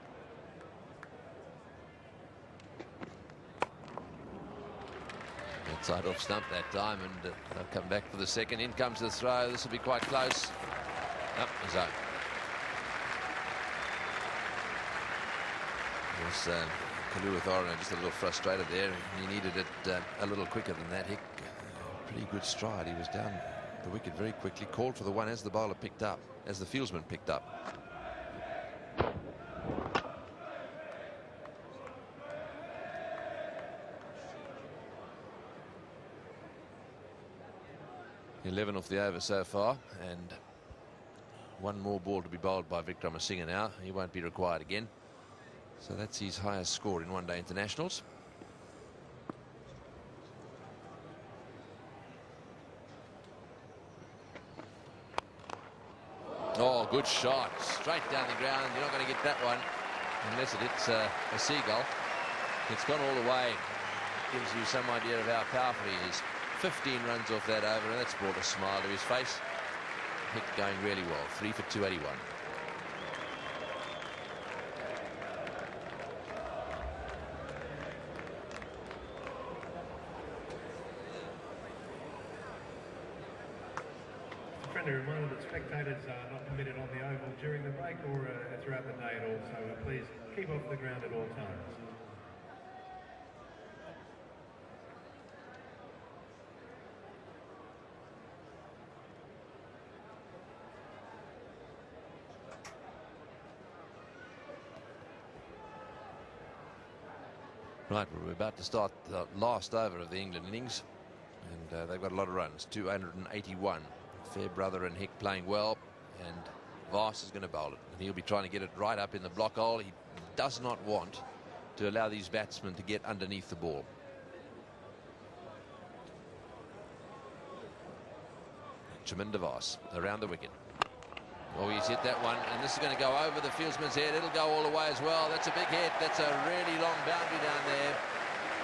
Outside off stump that time, and they'll come back for the second. In comes the throw. This will be quite close. Up he's out. Yes, Kaluwithorana just a little frustrated there. He needed it a little quicker than that. Hick, pretty good stride. He was down the wicket very quickly. Called for the one as the bowler picked up, as the fieldsman picked up. 11 off the over so far, and 1 more ball to be bowled by Wickramasinghe now. He won't be required again. So that's his highest score in one-day internationals. Oh, good shot. Straight down the ground. You're not going to get that one unless it hits a seagull. It's gone all the way. Gives you some idea of how powerful he is. 15 runs off that over, and that's brought a smile to his face. Hick going really well. 3 for 281. A friendly reminder that spectators are not permitted on the oval during the break or throughout the day at all, so please keep off the ground at all times. Right, we're about to start the last over of the England innings, and they've got a lot of runs, 281. Fairbrother and Hick playing well, and Voss is going to bowl it, and he'll be trying to get it right up in the block hole. He does not want to allow these batsmen to get underneath the ball. Chaminda Voss around the wicket. Oh, he's hit that one, and this is going to go over the fieldsman's head. It'll go all the way as well. That's a big hit. That's a really long boundary down there.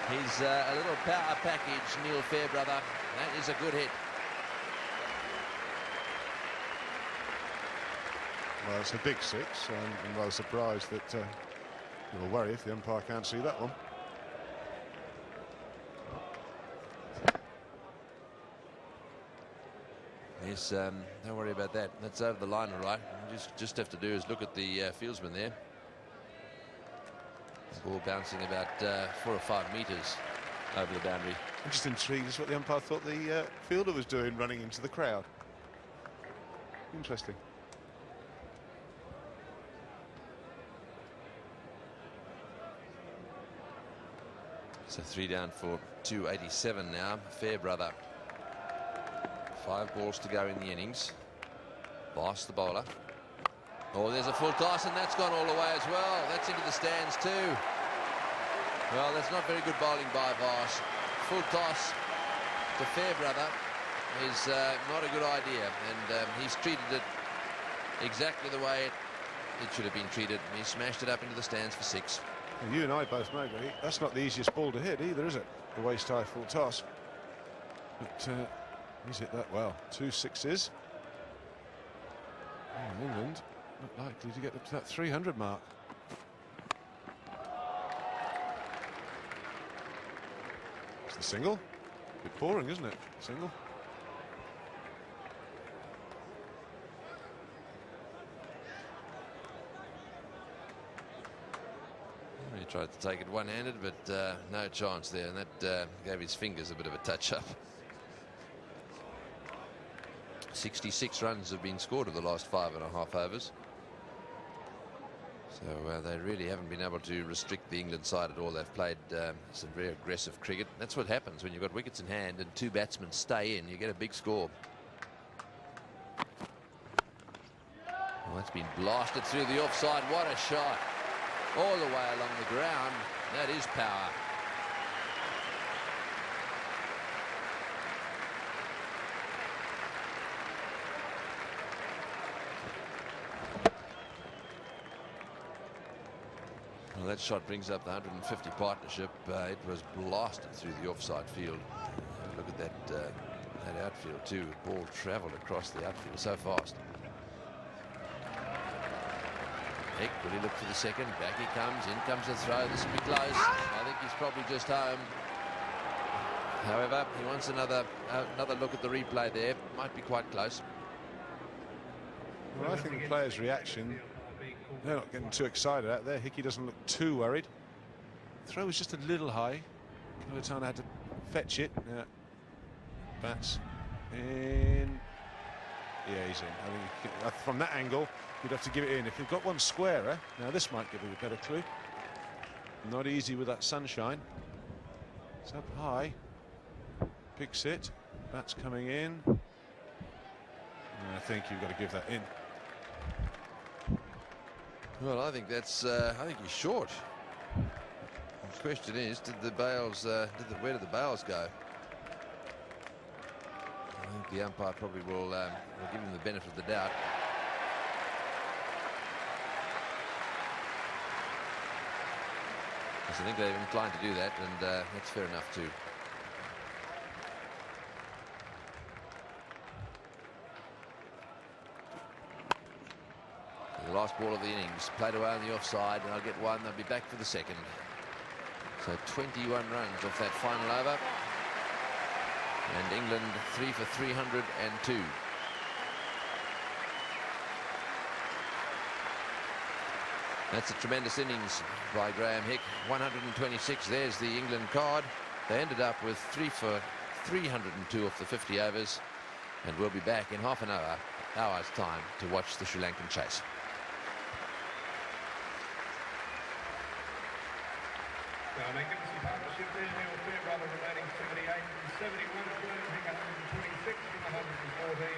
He's a little power package, Neil Fairbrother. That is a good hit. Well, it's a big 6. I'm rather surprised that you'll worry if the umpire can't see that one. Yes, don't worry about that. That's over the line, all right. Just have to do is look at the fieldsman there. The ball bouncing about 4 or 5 metres over the boundary. I'm just intrigued as what the umpire thought the fielder was doing running into the crowd. Interesting. So 3 down for 287 now. Fairbrother. 5 balls to go in the innings. Voss, the bowler. Oh, there's a full toss, and that's gone all the way as well. That's into the stands too. Well, that's not very good bowling by Voss. Full toss to Fairbrother is not a good idea, and he's treated it exactly the way it should have been treated. He smashed it up into the stands for 6. Well, you and I both know, Gary, that's not the easiest ball to hit either, is it? The waist high full toss. But He's hit that well. 2 sixes. Oh, England not likely to get up to that 300 mark. It's the single. A bit boring, isn't it? Single. He tried to take it one-handed, but no chance there, and that gave his fingers a bit of a touch-up. 66 runs have been scored of the last 5.5 overs. So they really haven't been able to restrict the England side at all. They've played some very aggressive cricket. That's what happens when you've got wickets in hand and 2 batsmen stay in. You get a big score. Well, that's been blasted through the offside. What a shot. All the way along the ground. That is power. Well, that shot brings up the 150 partnership. It was blasted through the offside field. Look at that outfield too. The ball travelled across the outfield so fast. Hick, will he look for the second? Back he comes. In comes the throw. This will be close. I think he's probably just home. However, he wants another look at the replay there. Might be quite close. Well, I think the players' reaction, they're not getting too excited out there. Hickey doesn't look too worried. Throw was just a little high. Kalatana had to fetch it. Now, bats in. Yeah, he's in. I think from that angle, you'd have to give it in. If you've got one squarer, now this might give you a better clue. Not easy with that sunshine. It's up high. Picks it. Bat's coming in. And I think you've got to give that in. Well, I think that's. I think he's short. The question is, did the bails? Where did the bails go? I think the umpire probably will give him the benefit of the doubt. Because I think they're inclined to do that, and that's fair enough too. The last ball of the innings, played away on the offside, and I'll get one. They'll be back for the second. So 21 runs off that final over. And England 3 for 302. That's a tremendous innings by Graham Hick. 126. There's the England card. They ended up with 3 for 302 off the 50 overs. And we'll be back in half an hour's time to watch the Sri Lankan chase. Magnificent partnership there. Neil Fairbrother remaining 78 and 71. Graham Hick 126 from 114.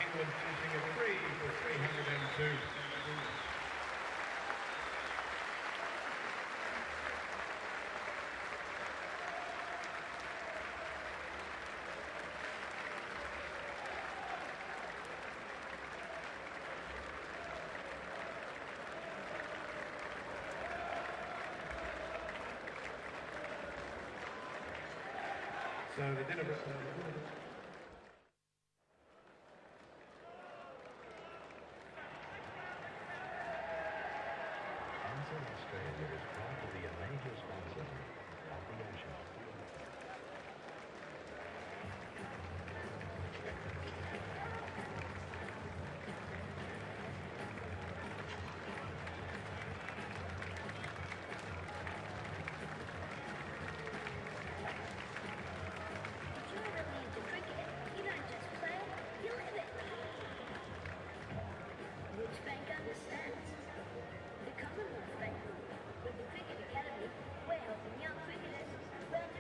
England finishing at 3 for 302. So the dinner. Australia is proud to be a major sponsor of the Ocean. The Commonwealth Bank Group, with the Cricket Academy, we're helping young cricketers learn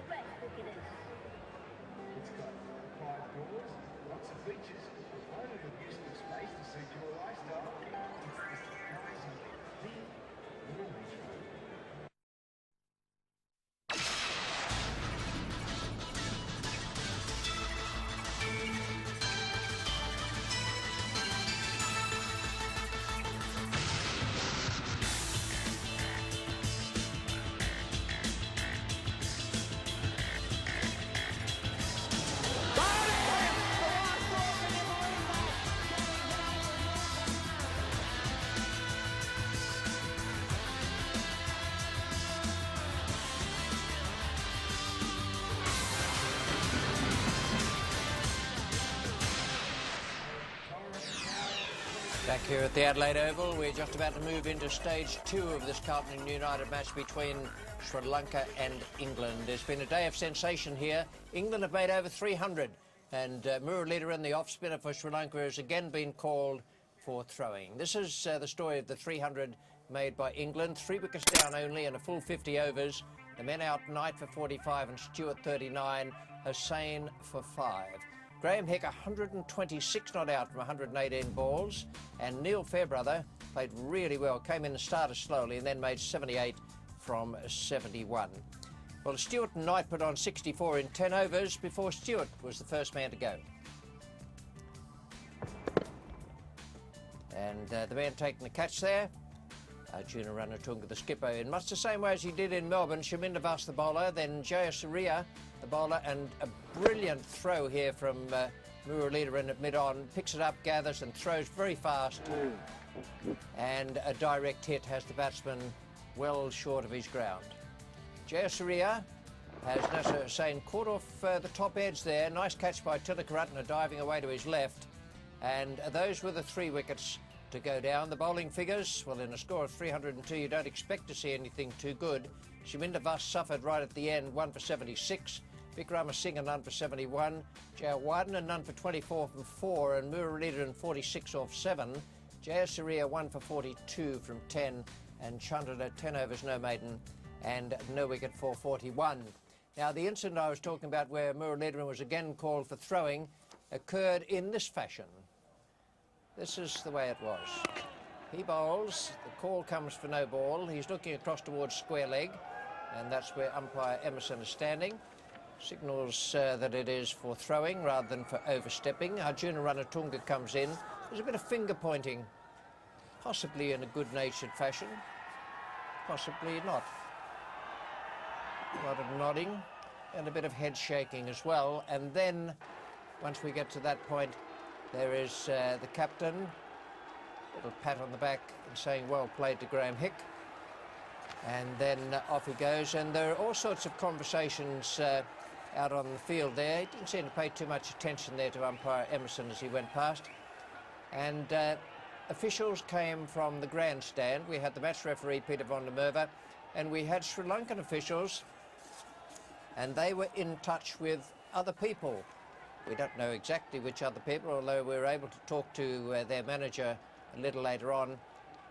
Back here at the Adelaide Oval, we're just about to move into stage 2 of this Carlton United match between Sri Lanka and England. There's been a day of sensation here. England have made over 300, and Muralidharan, the off-spinner for Sri Lanka, has again been called for throwing. This is the story of the 300 made by England. 3 wickets down only in a full 50 overs. The men out Knight for 45 and Stewart 39, Hussain for 5. Graham Hick 126 not out from 118 balls, and Neil Fairbrother played really well, came in and started slowly and then made 78 from 71. Well, Stewart and Knight put on 64 in 10 overs before Stewart was the first man to go. And the man taking the catch there, Arjuna Ranatunga, the skipper, in much the same way as he did in Melbourne. Shaminder Vas, the bowler, then Jayasuriya, the bowler, and a brilliant throw here from Muralidharan at mid-on. Picks it up, gathers and throws very fast. And a direct hit has the batsman well short of his ground. Jayasuriya has Nasser Hussain caught off the top edge there. Nice catch by Tilakaratna, diving away to his left. And those were the 3 wickets to go down. The bowling figures, well, in a score of 302, you don't expect to see anything too good. Shaminder Vas suffered right at the end, 1 for 76. Vikramasinghe, none for 71. Jayawardene, none for 24 from 4. And Muralidharan, 46 off 7. Jayasuriya, 1 for 42 from 10. And Chandra, 10 overs, no maiden, and no wicket for 41. Now, the incident I was talking about where Muralidharan was again called for throwing occurred in this fashion. This is the way it was. He bowls, the call comes for no ball. He's looking across towards square leg, and that's where umpire Emerson is standing. Signals that it is for throwing rather than for overstepping. Arjuna Ranatunga comes in. There's a bit of finger pointing, possibly in a good-natured fashion, possibly not. A lot of nodding and a bit of head shaking as well. And then, once we get to that point, there is the captain, a little pat on the back and saying well played to Graham Hick. And then off he goes. And there are all sorts of conversations out on the field there. He didn't seem to pay too much attention there to umpire Emerson as he went past. And officials came from the grandstand. We had the match referee, Peter von der Merwe, and we had Sri Lankan officials, and they were in touch with other people. We don't know exactly which other people, although we were able to talk to their manager a little later on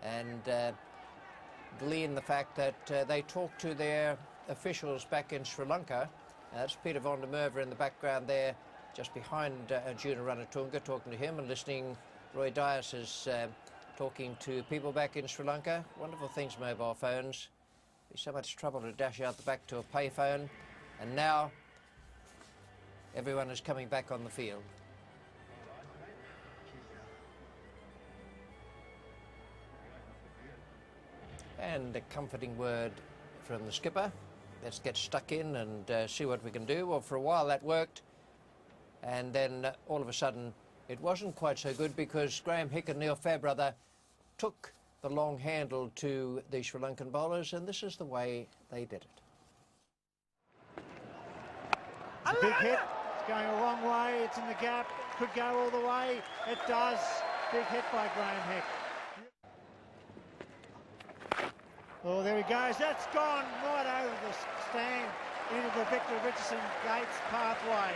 and glean the fact that they talked to their officials back in Sri Lanka. That's Peter von der Merwe in the background there, just behind Arjuna Ranatunga, talking to him and listening. Roy Dias is talking to people back in Sri Lanka. Wonderful things, mobile phones. There's so much trouble to dash out the back to a payphone. And now everyone is coming back on the field. And a comforting word from the skipper. Let's get stuck in and see what we can do. Well, for a while that worked. And then all of a sudden it wasn't quite so good because Graham Hick and Neil Fairbrother took the long handle to the Sri Lankan bowlers, and this is the way they did it. A big hit. It's going a long way. It's in the gap. Could go all the way. It does. Big hit by Graham Hick. Oh, there he goes. That's gone right over the stand into the Victor Richardson Gates pathway.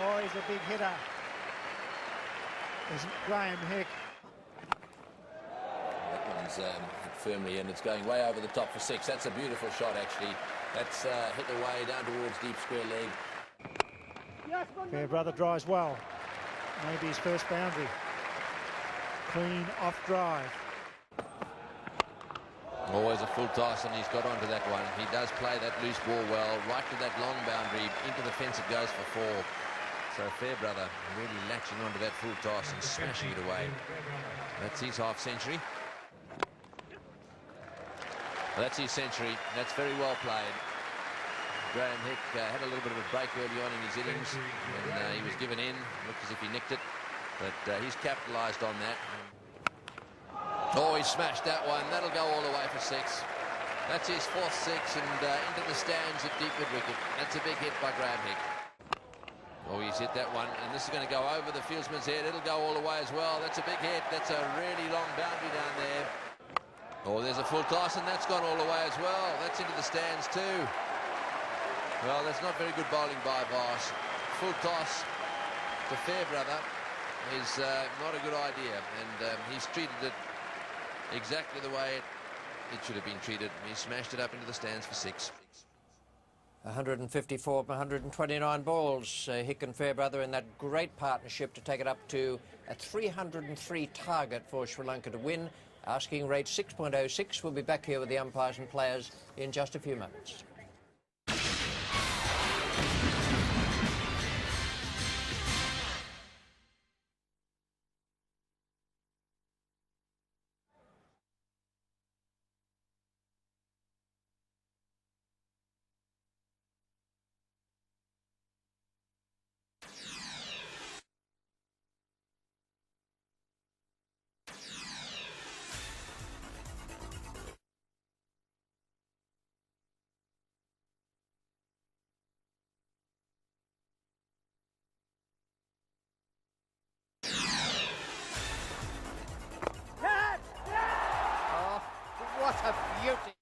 Oh, he's a big hitter. There's Graham Hick. That one's firmly in. It's going way over the top for 6. That's a beautiful shot, actually. That's hit away down towards deep square leg. Fairbrother drives well. Maybe his first boundary. Clean off drive. Always a full toss, and he's got onto that one. He does play that loose ball well, right to that long boundary. Into the fence it goes for 4. So Fairbrother really latching onto that full toss and smashing it away. That's his half century. Well, that's his century. That's very well played. Graham Hick had a little bit of a break early on in his innings when he was given in. Looked as if he nicked it, but he's capitalised on that. Oh, he smashed that one. That'll go all the way for 6. That's his 4th 6 and into the stands at deep mid wicket. That's a big hit by Graham Hick. Oh, he's hit that one, and this is going to go over the fieldsman's head. It'll go all the way as well. That's a big hit. That's a really long boundary down there. Oh, there's a full toss, and that's gone all the way as well. That's into the stands too. Well, that's not very good bowling by Voss. Full toss to Fairbrother is not a good idea, and he's treated it exactly the way it should have been treated. He smashed it up into the stands for 6. 154 from 129 balls, Hick and Fairbrother in that great partnership to take it up to a 303 target for Sri Lanka to win. Asking rate 6.06. We'll be back here with the umpires and players in just a few moments. What a beauty!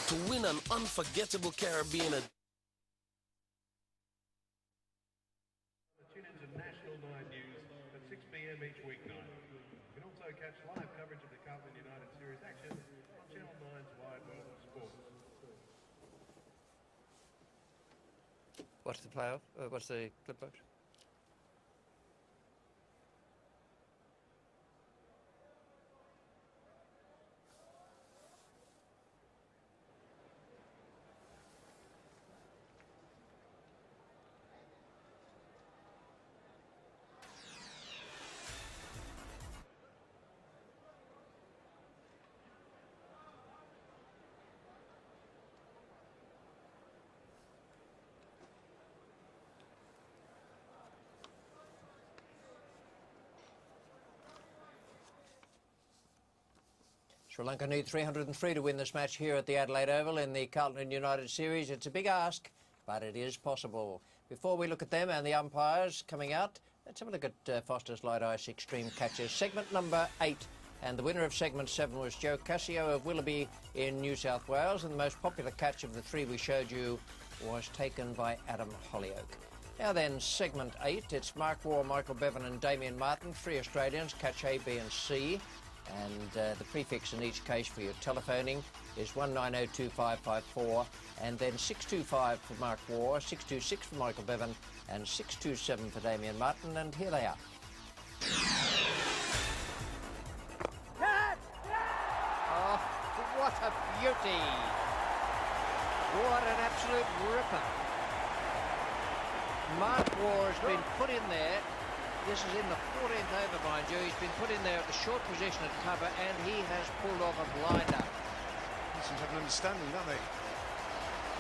To win an unforgettable Caribbean. Tune into National 9 News at 6 p.m. each weeknight. You can also catch live coverage of the Carlton United Series action on Channel 9's Wide World of Sport. What's the playoff? What's the clip box? Sri Lanka need 303 to win this match here at the Adelaide Oval in the Carlton United Series. It's a big ask, but it is possible. Before we look at them and the umpires coming out, let's have a look at Foster's Light Ice Extreme Catches. Segment number 8, and the winner of segment 7 was Joe Cassio of Willoughby in New South Wales, and the most popular catch of the 3 we showed you was taken by Adam Hollyoak. Now then, segment 8, it's Mark Waugh, Michael Bevan and Damien Martin, 3 Australians, catch A, B and C. And the prefix in each case for your telephoning is 1902554, and then 625 for Mark Waugh, 626 for Michael Bevan, and 627 for Damien Martin, and here they are. Oh, what a beauty! What an absolute ripper! Mark Waugh has been put in there. This is in the 14th over, mind you. He's been put in there at the short position at cover, and he has pulled off a blinder. They seem to have an understanding, don't they?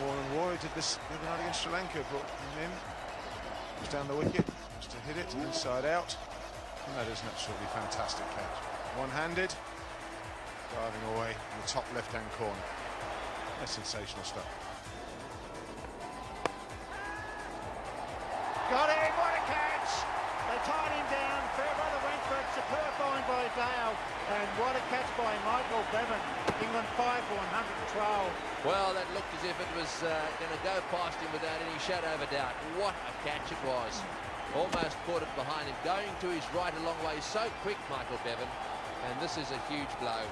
Waugh and Waugh did this the other night against Sri Lanka, brought him in, was down the wicket, just to hit it inside out, and that is an absolutely fantastic catch. One-handed, diving away in the top left-hand corner. That's sensational stuff. Got him, what a catch! They tied him down, Fairbrother went for it, superb find by Dale, and what a catch by Michael Bevan. England 5 for 112. Well, that looked as if it was going to go past him without any shadow of a doubt. What a catch it was. Almost caught it behind him, going to his right a long way. So quick, Michael Bevan, and this is a huge blow.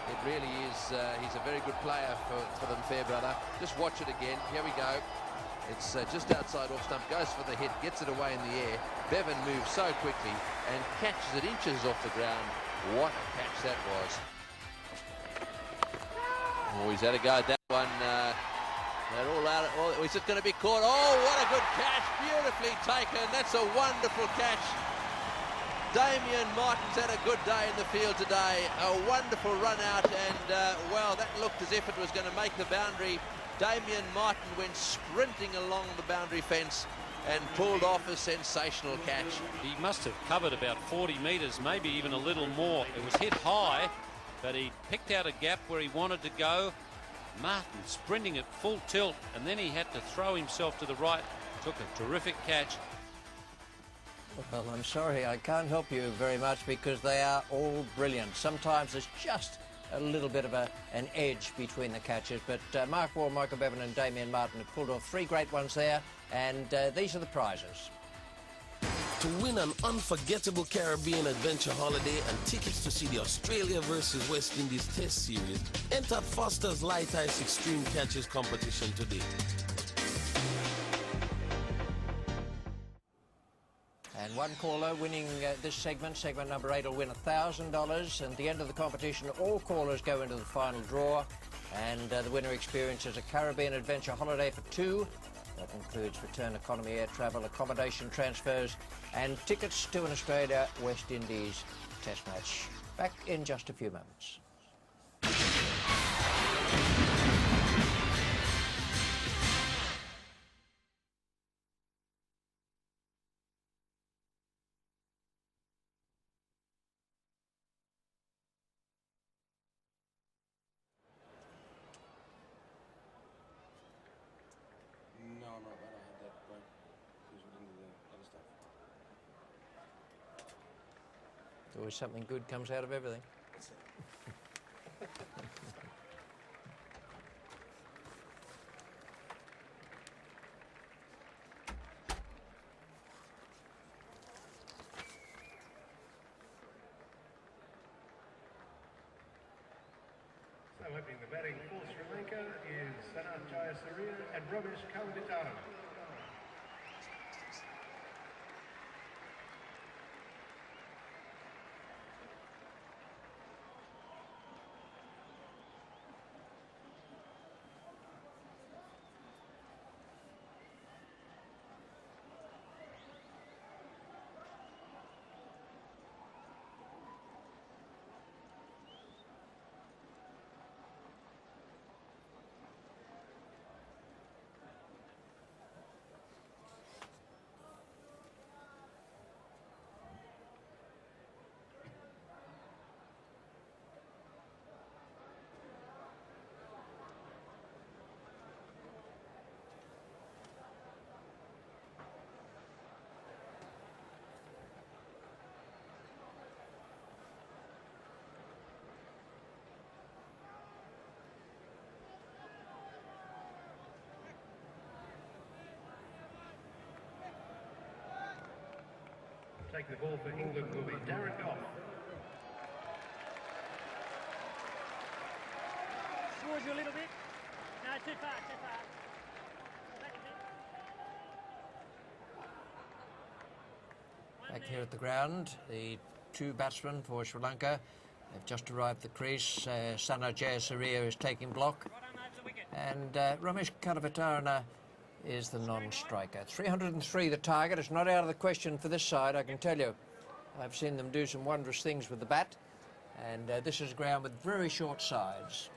It really is. He's a very good player for them, Fairbrother. Just watch it again. Here we go. It's just outside off stump, goes for the hit, gets it away in the air. Bevan moves so quickly and catches it inches off the ground. What a catch that was. Oh, he's had a go at that one. They're all out. Oh, is it going to be caught? Oh, what a good catch. Beautifully taken. That's a wonderful catch. Damien Martin's had a good day in the field today. A wonderful run out, and well, that looked as if it was going to make the boundary. Damien Martin went sprinting along the boundary fence and pulled off a sensational catch. He must have covered about 40 metres, maybe even a little more. It was hit high, but he picked out a gap where he wanted to go. Martin sprinting at full tilt, and then he had to throw himself to the right. Took a terrific catch. Well, I'm sorry, I can't help you very much because they are all brilliant. Sometimes there's just a little bit of an edge between the catches, but Mark Wall, Michael Bevan and Damien Martin have pulled off 3 great ones there, and these are the prizes. To win an unforgettable Caribbean adventure holiday and tickets to see the Australia versus West Indies Test Series, enter Foster's Light Ice Extreme Catches competition today. And one caller winning this segment number 8, will win $1,000. And at the end of the competition, all callers go into the final draw. And the winner experiences a Caribbean adventure holiday for 2. That includes return economy air travel, accommodation transfers, and tickets to an Australia-West Indies test match. Back in just a few moments. Always something good comes out of everything. So opening the batting for Sri Lanka is Sanat Jayasuriya and Ramesh Kalavitara. Taking the ball for England will be Darren Goff. Towards you a little bit. No, too far, too far. Back a bit. Back here at the ground, the 2 batsmen for Sri Lanka have just arrived at the crease. Sanat Jayasuriya is taking block, and Ramesh Kalavitara is the non-striker. 303 the target. It's not out of the question for this side, I can tell you. I've seen them do some wondrous things with the bat, and this is ground with very short sides.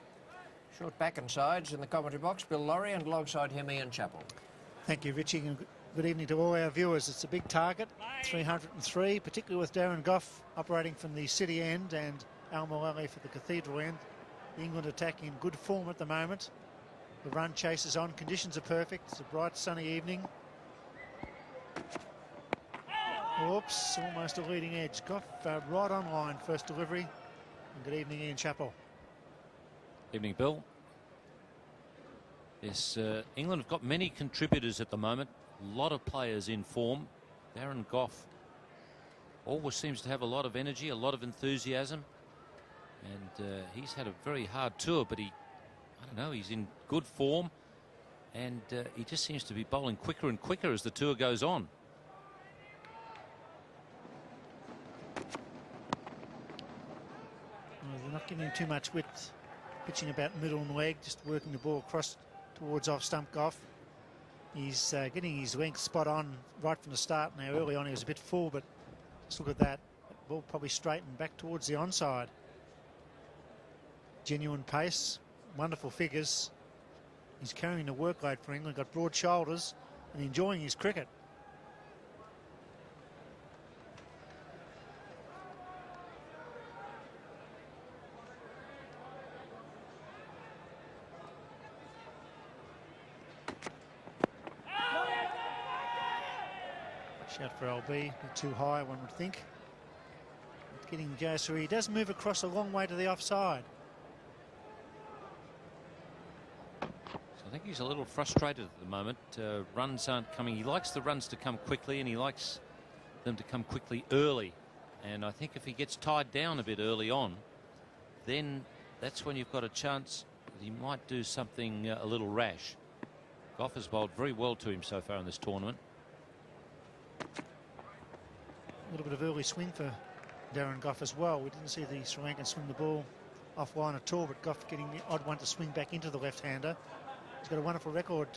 Short back and sides in the commentary box. Bill Laurie, and alongside him Ian Chappell. Thank you, Richie, and good evening to all our viewers. It's a big target, 303, particularly with Darren Goff operating from the city end and Al Muali for the cathedral end. England attacking in good form at the moment. The run chases on. Conditions are perfect. It's a bright sunny evening. Oops, almost a leading edge. Goff right on line, first delivery. And good evening, Ian Chappell. Evening, Bill. Yes, England have got many contributors at the moment. A lot of players in form. Darren Goff always seems to have a lot of energy, a lot of enthusiasm. And he's had a very hard tour, but I don't know, he's in good form, and he just seems to be bowling quicker and quicker as the tour goes on. Well, they're not giving him too much width, pitching about middle and leg, just working the ball across towards off stump Goff. He's getting his length spot on right from the start. Now, early on he was a bit full, but just look at that. ball probably straightened back towards the onside. Genuine pace, wonderful figures. He's carrying the workload for England, got broad shoulders and enjoying his cricket. Shout for LB, a bit too high, one would think. Getting Jayasuri, he does move across a long way to the offside. So I think he's a little frustrated at the moment. Runs aren't coming. He likes the runs to come quickly, and he likes them to come quickly early. And I think if he gets tied down a bit early on, then that's when you've got a chance that he might do something a little rash. Goff has bowled very well to him so far in this tournament. A little bit of early swing for Darren Goff as well. We didn't see the Sri Lankan swing the ball offline at all, but Goff getting the odd one to swing back into the left-hander. He's got a wonderful record,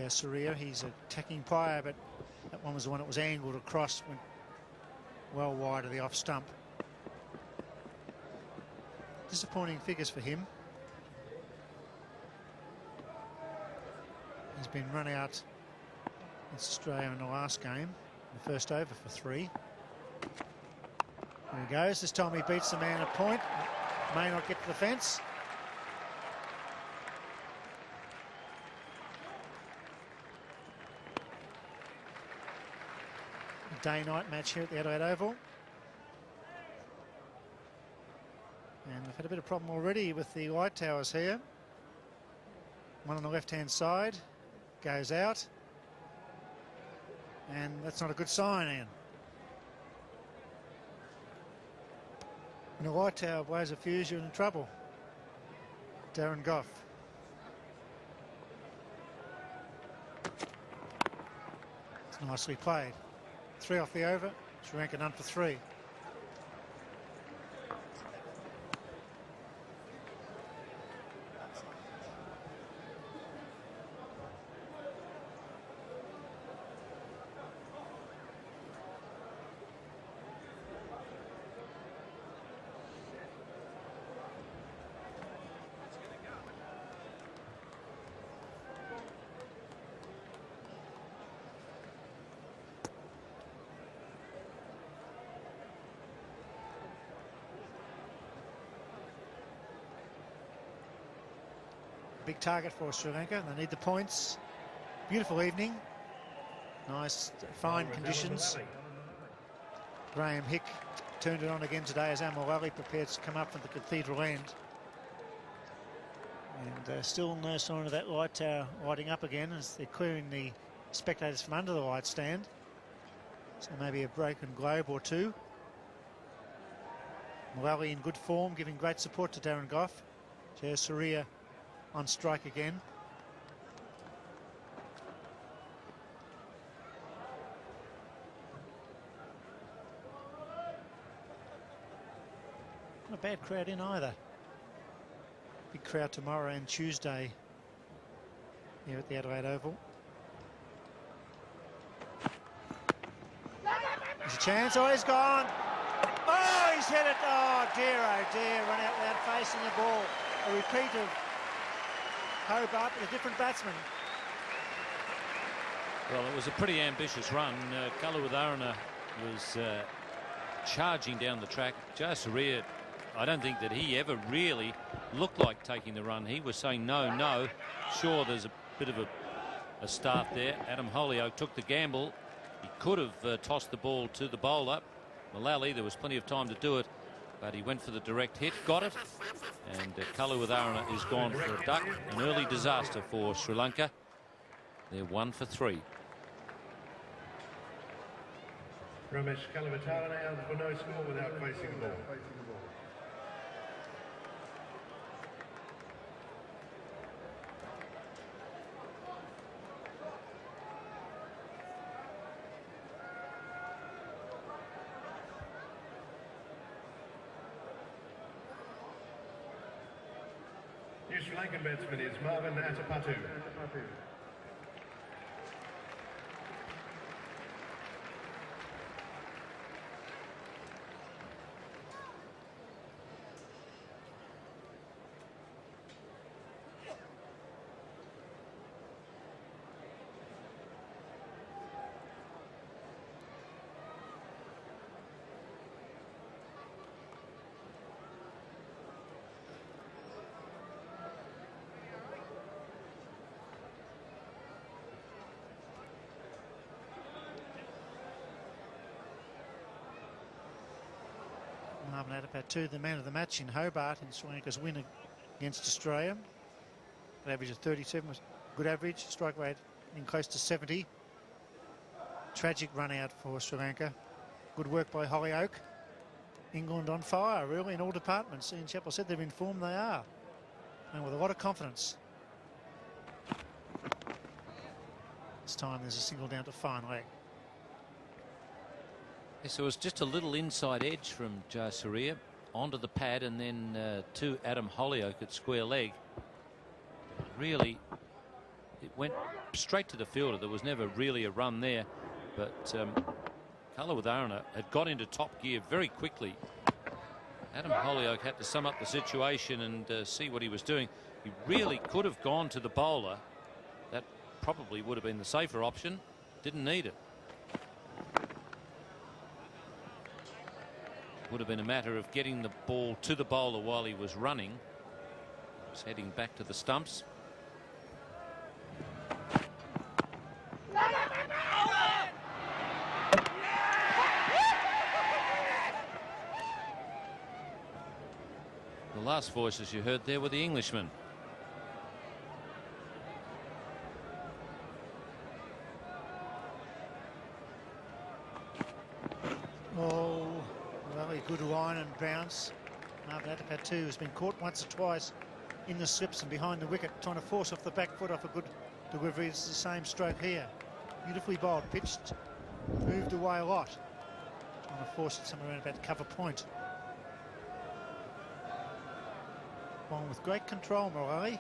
Surya. He's an attacking player, but that one was the one that was angled across, went well wide of the off stump. Disappointing figures for him. He's been run out against Australia in the last game, the first over for 3. There he goes. This time he beats the man a point. May not get to the fence. A day-night match here at the Adelaide Oval. And we've had a bit of problem already with the light towers here. One on the left-hand side goes out. And that's not a good sign, Ian. When a light tower blows a fuse, you're in trouble. Darren Goff. It's nicely played. 3 off the over. Sri Lanka none for 3. Big target for Sri Lanka. They need the points. Beautiful evening. Nice, fine conditions. Graham Hick turned it on again today as Amalali prepared to come up from the cathedral end. And still no sign of that light tower lighting up again as they're clearing the spectators from under the light stand. So maybe a broken globe or two. Malali in good form, giving great support to Darren Goff. Jayasuriya on strike again. Not a bad crowd in either. Big crowd tomorrow and Tuesday here at the Adelaide Oval. There's a chance. Oh, he's gone. Oh, he's hit it. Oh dear, run out without facing the ball. A repeat of Hobart, but a different batsman. Well, it was a pretty ambitious run. Kalawadarana was charging down the track. Jayasuriya, I don't think that he ever really looked like taking the run. He was saying no, no. Sure, there's a bit of a start there. Adam Holyoake took the gamble. He could have tossed the ball to the bowler. Malali, there was plenty of time to do it, but he went for the direct hit, got it, and Kalawadarana is gone for a duck. An early disaster for Sri Lanka. They're 1 for 3. Ramesh Kalawatarana out for no score without facing the ball. New Sri Lankan batsman is Marvin Atapattu. Marvin Adepat, the man of the match in Hobart in Sri Lanka's win against Australia. An average of 37 was good average. Strike rate in close to 70. Tragic run out for Sri Lanka. Good work by Hollyoak. England on fire, really, in all departments. Ian Chappell said they're in form. They are. And with a lot of confidence. This time there's a single down to fine leg. Yes, it was just a little inside edge from Jayasuriya onto the pad and then to Adam Hollyoak at square leg. Really, it went straight to the fielder. There was never really a run there, but Kalawadarana had got into top gear very quickly. Adam Hollyoak had to sum up the situation and see what he was doing. He really could have gone to the bowler. That probably would have been the safer option. Didn't need it. Would have been a matter of getting the ball to the bowler while he was running. He was heading back to the stumps. The last voices you heard there were the Englishmen. Oh, really good line and bounce. Marvin Adepat has been caught once or twice in the slips and behind the wicket, trying to force off the back foot off a good delivery. It's the same stroke here. Beautifully bowled, pitched, moved away a lot. Trying to force it somewhere around about cover point. Bowling with great control, Morelli.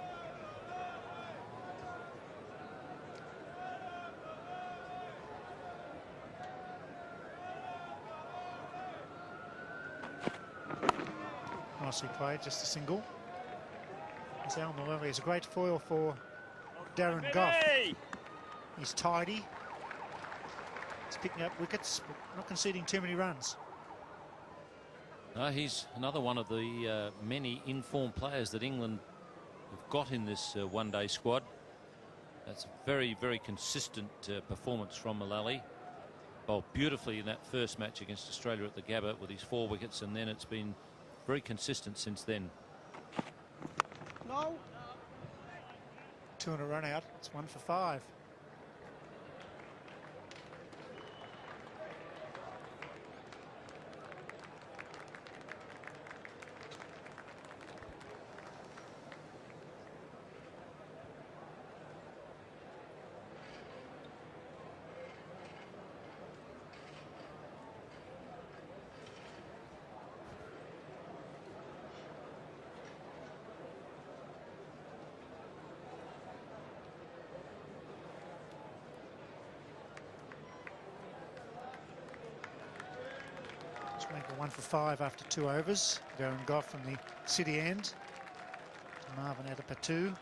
Nicely played, just a single. As Al Morelli is a great foil for Darren Gough. He's tidy. He's picking up wickets, but not conceding too many runs. No, he's another one of the many informed players that England have got in this one-day squad. That's a very, very consistent performance from Mullally. Bowled beautifully in that first match against Australia at the Gabba with his 4 wickets, and then it's been very consistent since then. No. 2 and a run out. It's 1 for 5. Make a 1 for 5 after 2 overs. Darren Gough from the City end. Marvin Adepat.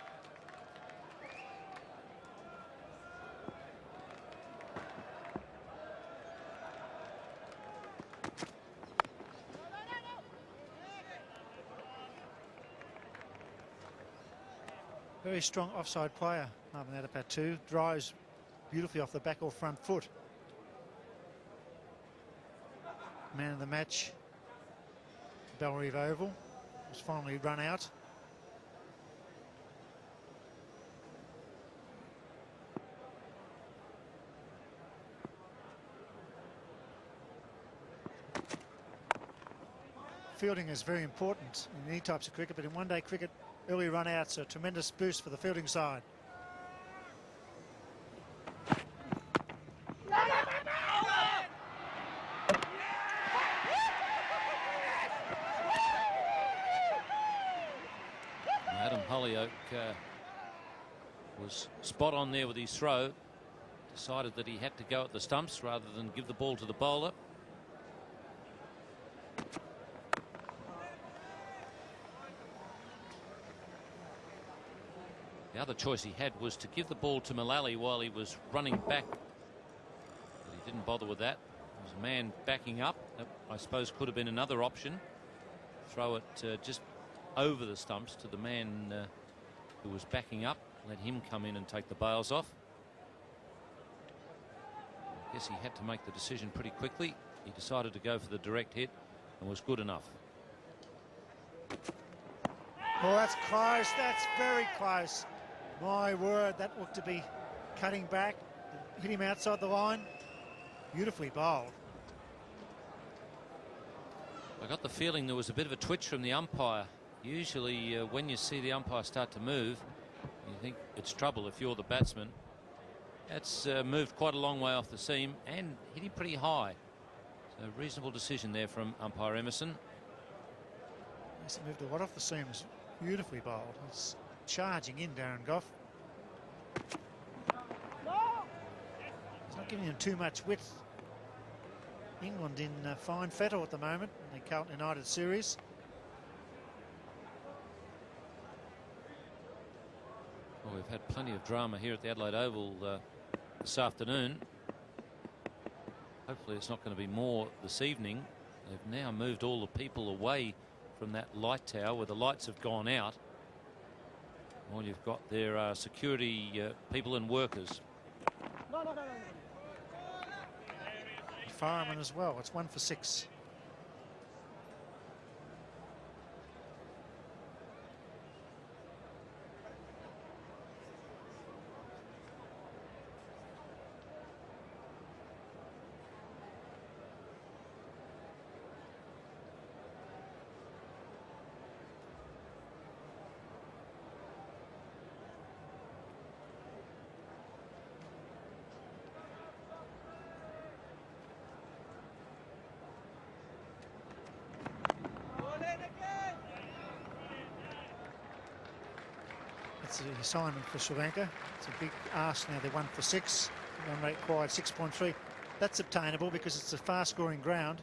Very strong offside player, Marvin Adepat. Drives beautifully off the back or front foot. Man of the match, Belrive Oval, was finally run out. Fielding is very important in any types of cricket, but in one-day cricket, early run-outs are a tremendous boost for the fielding side. Hollyoak was spot on there with his throw. Decided that he had to go at the stumps rather than give the ball to the bowler. The other choice he had was to give the ball to Mullally while he was running back. But he didn't bother with that. There was a man backing up. That, I suppose, could have been another option. Throw it just over the stumps to the man who was backing up. Let him come in and take the bails off. I guess he had to make the decision pretty quickly. He decided to go for the direct hit and was good enough. Oh, that's close. That's very close. My word, that looked to be cutting back. Hit him outside the line. Beautifully bowled. I got the feeling there was a bit of a twitch from the umpire. Usually when you see the umpire start to move, you think it's trouble if you're the batsman. That's moved quite a long way off the seam and hit him pretty high. So reasonable decision there from umpire Emerson. He's moved a lot off the seam. It's beautifully bowled. It's charging in, Darren Gough. He's not giving him too much width. England in fine fettle at the moment in the Carlton United series. Well, we've had plenty of drama here at the Adelaide Oval this afternoon. Hopefully it's not going to be more this evening. They've now moved all the people away from that light tower where the lights have gone out. All you've got there are security people and workers. Fireman as well. It's 1 for 6. It's the assignment for Sri Lanka. It's a big ask now. They're 1 for 6. Run rate required 6.3. That's obtainable because it's a fast scoring ground.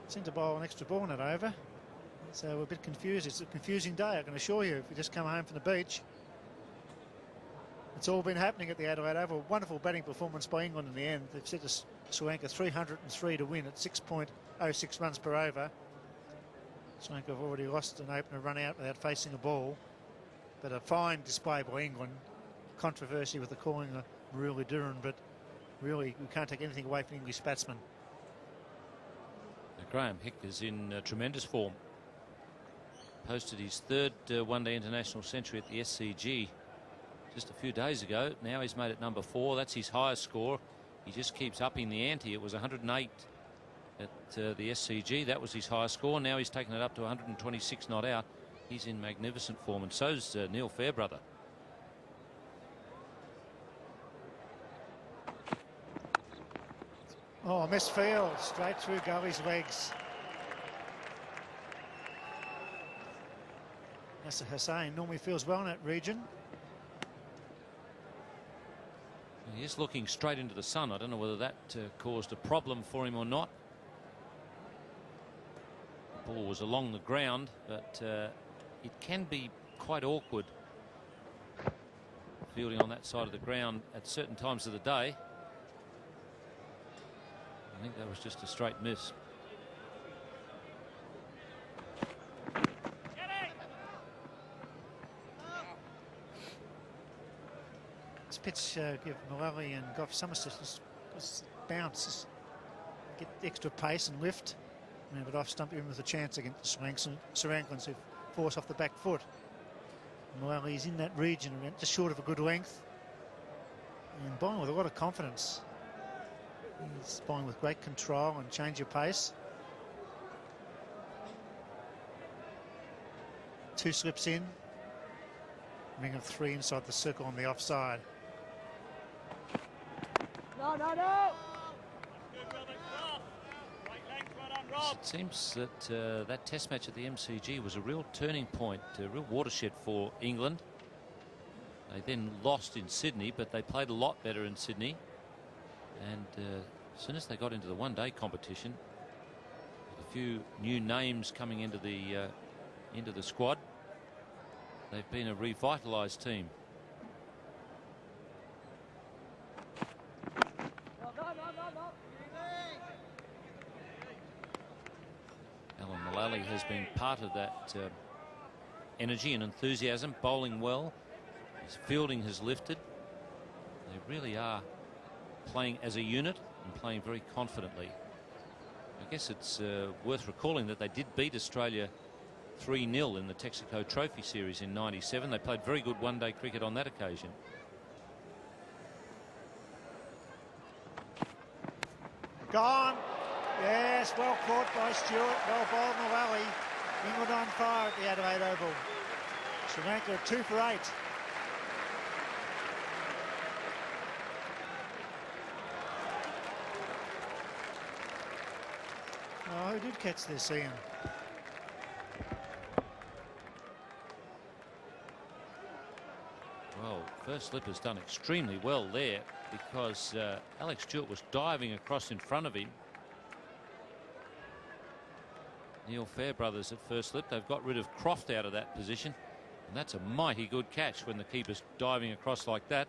Seem to bowl an extra ball in it over. So we're a bit confused. It's a confusing day, I can assure you, if you just come home from the beach. It's all been happening at the Adelaide Oval. Wonderful batting performance by England in the end. They've set us Sri Lanka 303 to win at 6.06 runs per over. Sri Lanka have already lost an opener run out without facing a ball. But a fine display by England. Controversy with the calling of Maruli Duran, but really we can't take anything away from English batsmen. Graham Hick is in tremendous form. Posted his third one-day international century at the SCG just a few days ago. Now he's made it number 4. That's his highest score. He just keeps upping the ante. It was 108 at the SCG. That was his highest score. Now he's taken it up to 126 not out. He's in magnificent form, and so's Neil Fairbrother. Oh, missed field, straight through Gully's legs. Nasser Hussain normally feels well in that region. He is looking straight into the sun. I don't know whether that caused a problem for him or not. The ball was along the ground, but it can be quite awkward fielding on that side of the ground at certain times of the day. I think that was just a straight miss. This pitch give Mullally and Gough Somerset just bounce, get extra pace and lift. But off stump him with a chance against the Sri Lankans who force off the back foot. Mullally's in that region, just short of a good length. And bowling with a lot of confidence. He's bowling with great control and change of pace. 2 slips in. Ring of 3 inside the circle on the offside. No. It seems that that test match at the MCG was a real turning point, a real watershed for England. They then lost in Sydney, but they played a lot better in Sydney. And as soon as they got into the one-day competition, with a few new names coming into the squad, they've been a revitalised team. Alan Mullally has been part of that energy and enthusiasm, bowling well. His fielding has lifted. They really are playing as a unit and playing very confidently. I guess it's worth recalling that they did beat Australia 3-0 in the Texaco Trophy Series in '97. They played very good one-day cricket on that occasion. Gone. Yes, well caught by Stewart. Well bowled Mullally. England on fire at the Adelaide Oval. Sri Lanka 2 for 8. Oh, who did catch this, Ian? Well, first slip has done extremely well there because Alex Stewart was diving across in front of him. Neil Fairbrother's at first slip. They've got rid of Croft out of that position, and that's a mighty good catch when the keeper's diving across like that.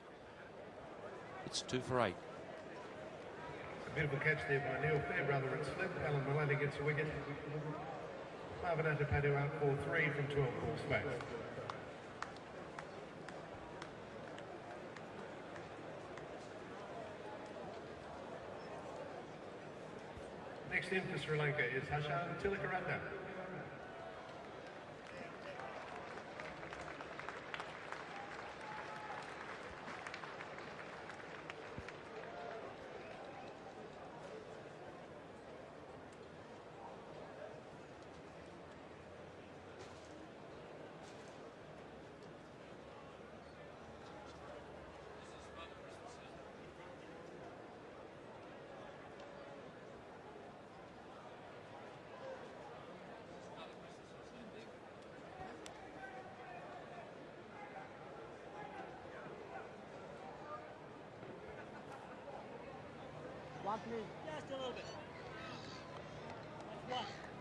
It's 2 for 8. A beautiful catch there by Neil Fairbrother at slip. Alan Mullally gets a wicket. Marvin Atapadu out for 3 from 12 ball space. Next in for Sri Lanka is Hashan Tilakaratne. Just a little bit.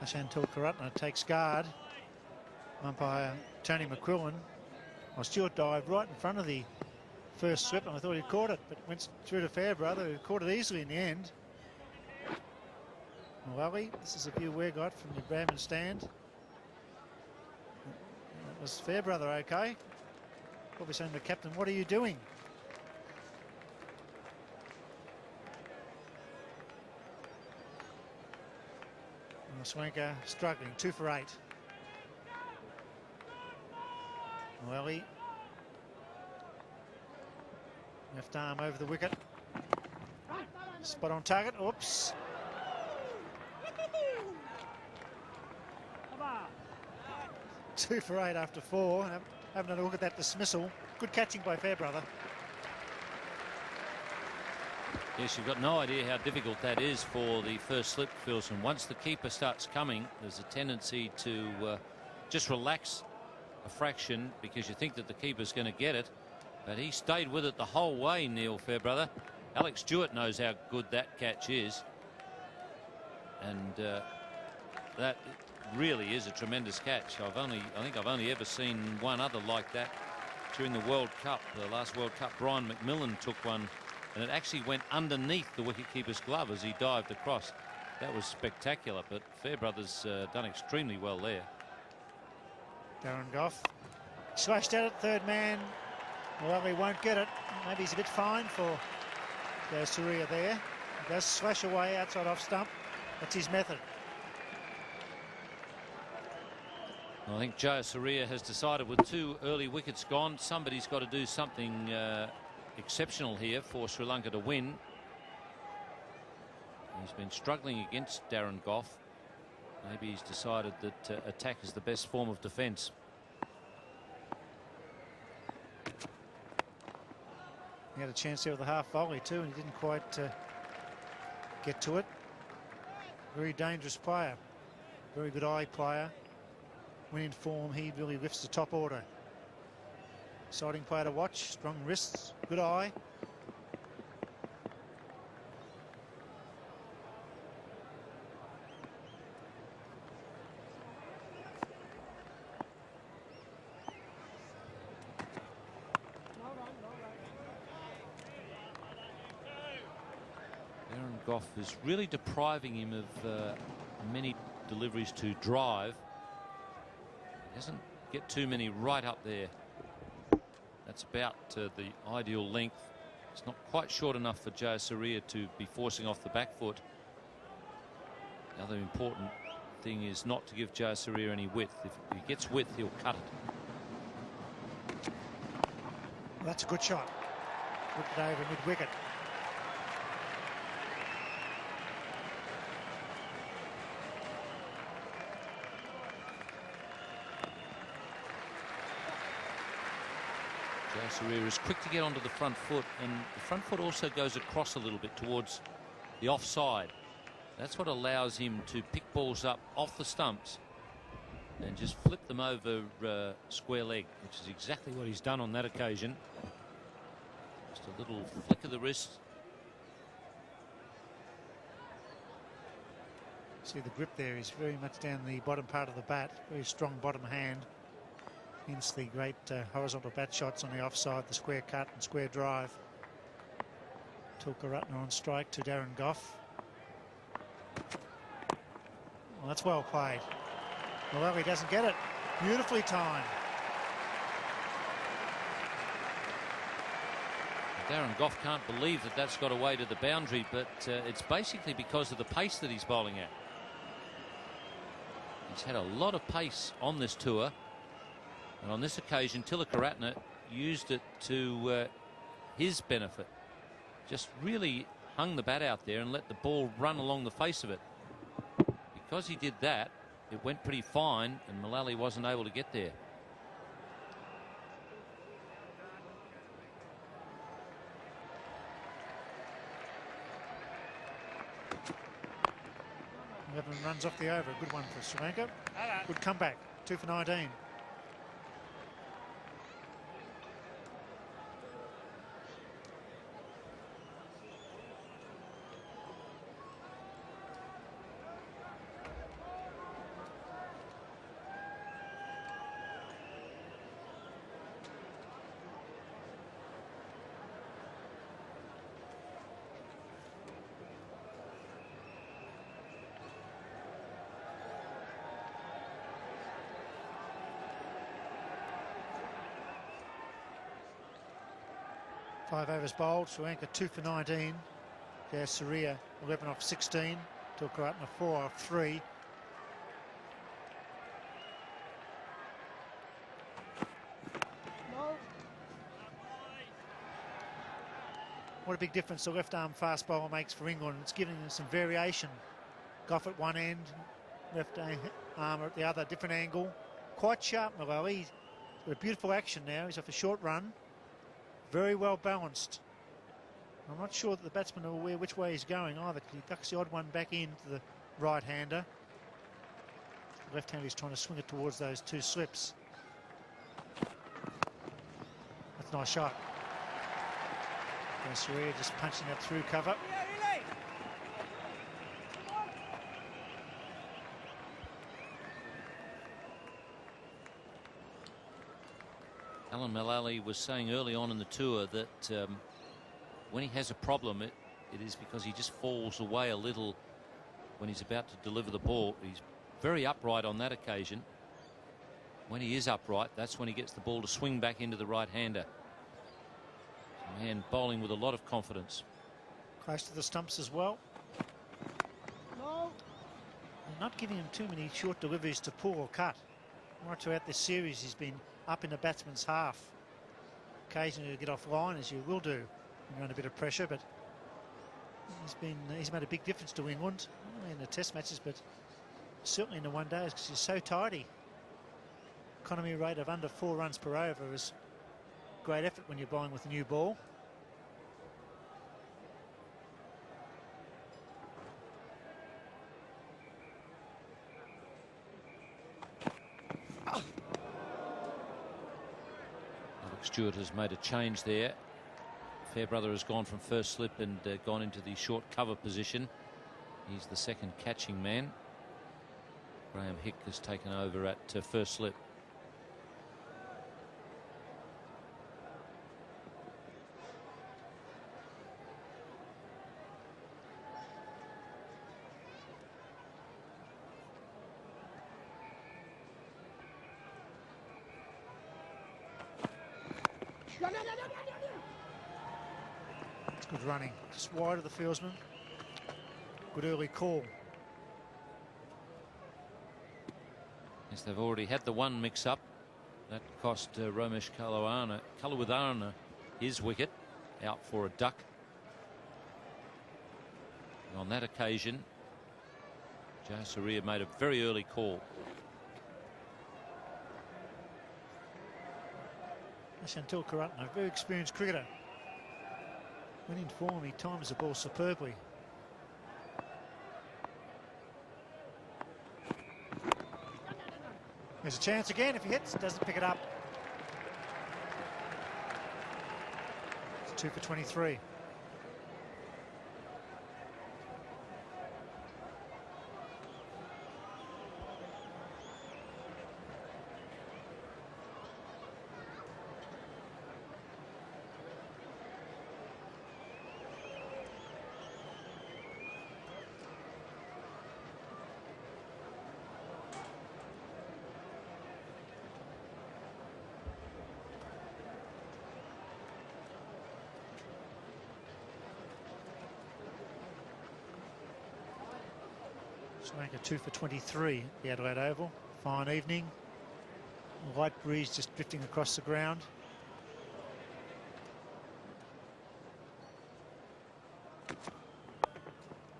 Hashan Tilakaratne takes guard. Umpire Tony McQuillan. Well, Stewart dived right in front of the first slip, and I thought he'd caught it, but went through to Fairbrother, who caught it easily in the end. Mullally, this is a view we got from the Bradman stand. That was Fairbrother okay? Probably saying to the captain, what are you doing? Sri Lanka struggling, 2 for 8. Mullally, left arm over the wicket. Spot on target. Oops. Two for 8 after 4. Having a look at that dismissal. Good catching by Fairbrother. Yes, you've got no idea how difficult that is for the first slip, Philson. Once the keeper starts coming, there's a tendency to just relax a fraction because you think that the keeper's going to get it. But he stayed with it the whole way, Neil Fairbrother. Alex Stewart knows how good that catch is. And that really is a tremendous catch. I think I've only ever seen one other like that during the World Cup. The last World Cup, Brian McMillan took one, and it actually went underneath the wicketkeeper's glove as he dived across. That was spectacular, but Fairbrother's done extremely well there. Darren Goff slashed at it, third man. Well, he won't get it. Maybe he's a bit fine for Surya there. He does slash away outside off stump. That's his method. I think Joe Surya has decided with 2 early wickets gone, somebody's got to do something exceptional here for Sri Lanka to win. He's been struggling against Darren Goff. Maybe he's decided that attack is the best form of defence. He had a chance there with a half volley too, and he didn't quite get to it. Very dangerous player, very good eye player. When in form, he really lifts the top order. Exciting player to watch, strong wrists, good eye. Darren Goff is really depriving him of many deliveries to drive. He doesn't get too many right up there. That's about the ideal length. It's not quite short enough for Joe Surya to be forcing off the back foot. The other important thing is not to give Jayasuriya any width. If he gets width, he'll cut it. Well, that's a good shot. Whipped it over mid-wicket. Jayasuriya is quick to get onto the front foot, and the front foot also goes across a little bit towards the offside. That's what allows him to pick balls up off the stumps and just flip them over square leg, which is exactly what he's done on that occasion. Just a little flick of the wrist. See the grip there is very much down the bottom part of the bat. Very strong bottom hand. Hence the great horizontal bat shots on the offside, the square cut and square drive. Tilkaratne on strike to Darren Goff. Well, that's well played. Well, he doesn't get it. Beautifully timed. Darren Goff can't believe that that's got away to the boundary, but it's basically because of the pace that he's bowling at. He's had a lot of pace on this tour, and on this occasion Tilakaratne used it to his benefit. Just really hung the bat out there and let the ball run along the face of it. Because he did that, it went pretty fine, and Mullally wasn't able to get there. Lebanon runs off the over. Good one for Sri Lanka. Good comeback. 2 for 19. Five overs bowled. Sri Lanka 2 for 19. Jayasuriya 11 off 16. Tilkaratne 4 off 3. What a big difference the left arm fast bowler makes for England. It's giving them some variation. Goff at one end, left arm at the other, different angle. Quite sharp, Mullally. He's got a beautiful action now. He's off a short run. Very well balanced. I'm not sure that the batsmen are aware which way he's going either, because he ducks the odd one back into the right-hander. The left-hander is trying to swing it towards those two slips. That's a nice shot. Jayasuriya just punching that through cover. Alan Mullally was saying early on in the tour that when he has a problem, it is because he just falls away a little when he's about to deliver the ball. He's very upright on that occasion. When he is upright, that's when he gets the ball to swing back into the right-hander. Man bowling with a lot of confidence. Close to the stumps as well. No. They're not giving him too many short deliveries to pull or cut. Right throughout this series, he's been up in the batsman's half. Occasionally to get offline, as you will do when you're under a bit of pressure, but he's made a big difference to England, not only in the test matches, but certainly in the one days, because he's so tidy. Economy rate of under 4 runs per over is great effort when you're bowling with a new ball. Stewart has made a change there. Fairbrother has gone from first slip and gone into the short cover position. He's the second catching man. Graham Hick has taken over at first slip. It's good running, just wide of the fieldsman. Good early call. Yes, they've already had the one mix-up. That cost Romesh Kalawadharana his wicket, out for a duck. And on that occasion, Jayasuriya made a very early call. Shantil Karatna, a very experienced cricketer. When in form, he times the ball superbly. There's a chance again. If he hits, doesn't pick it up. It's 2 for 23. Sri Lanka 2 for 23 at the Adelaide Oval. Fine evening. A light breeze just drifting across the ground.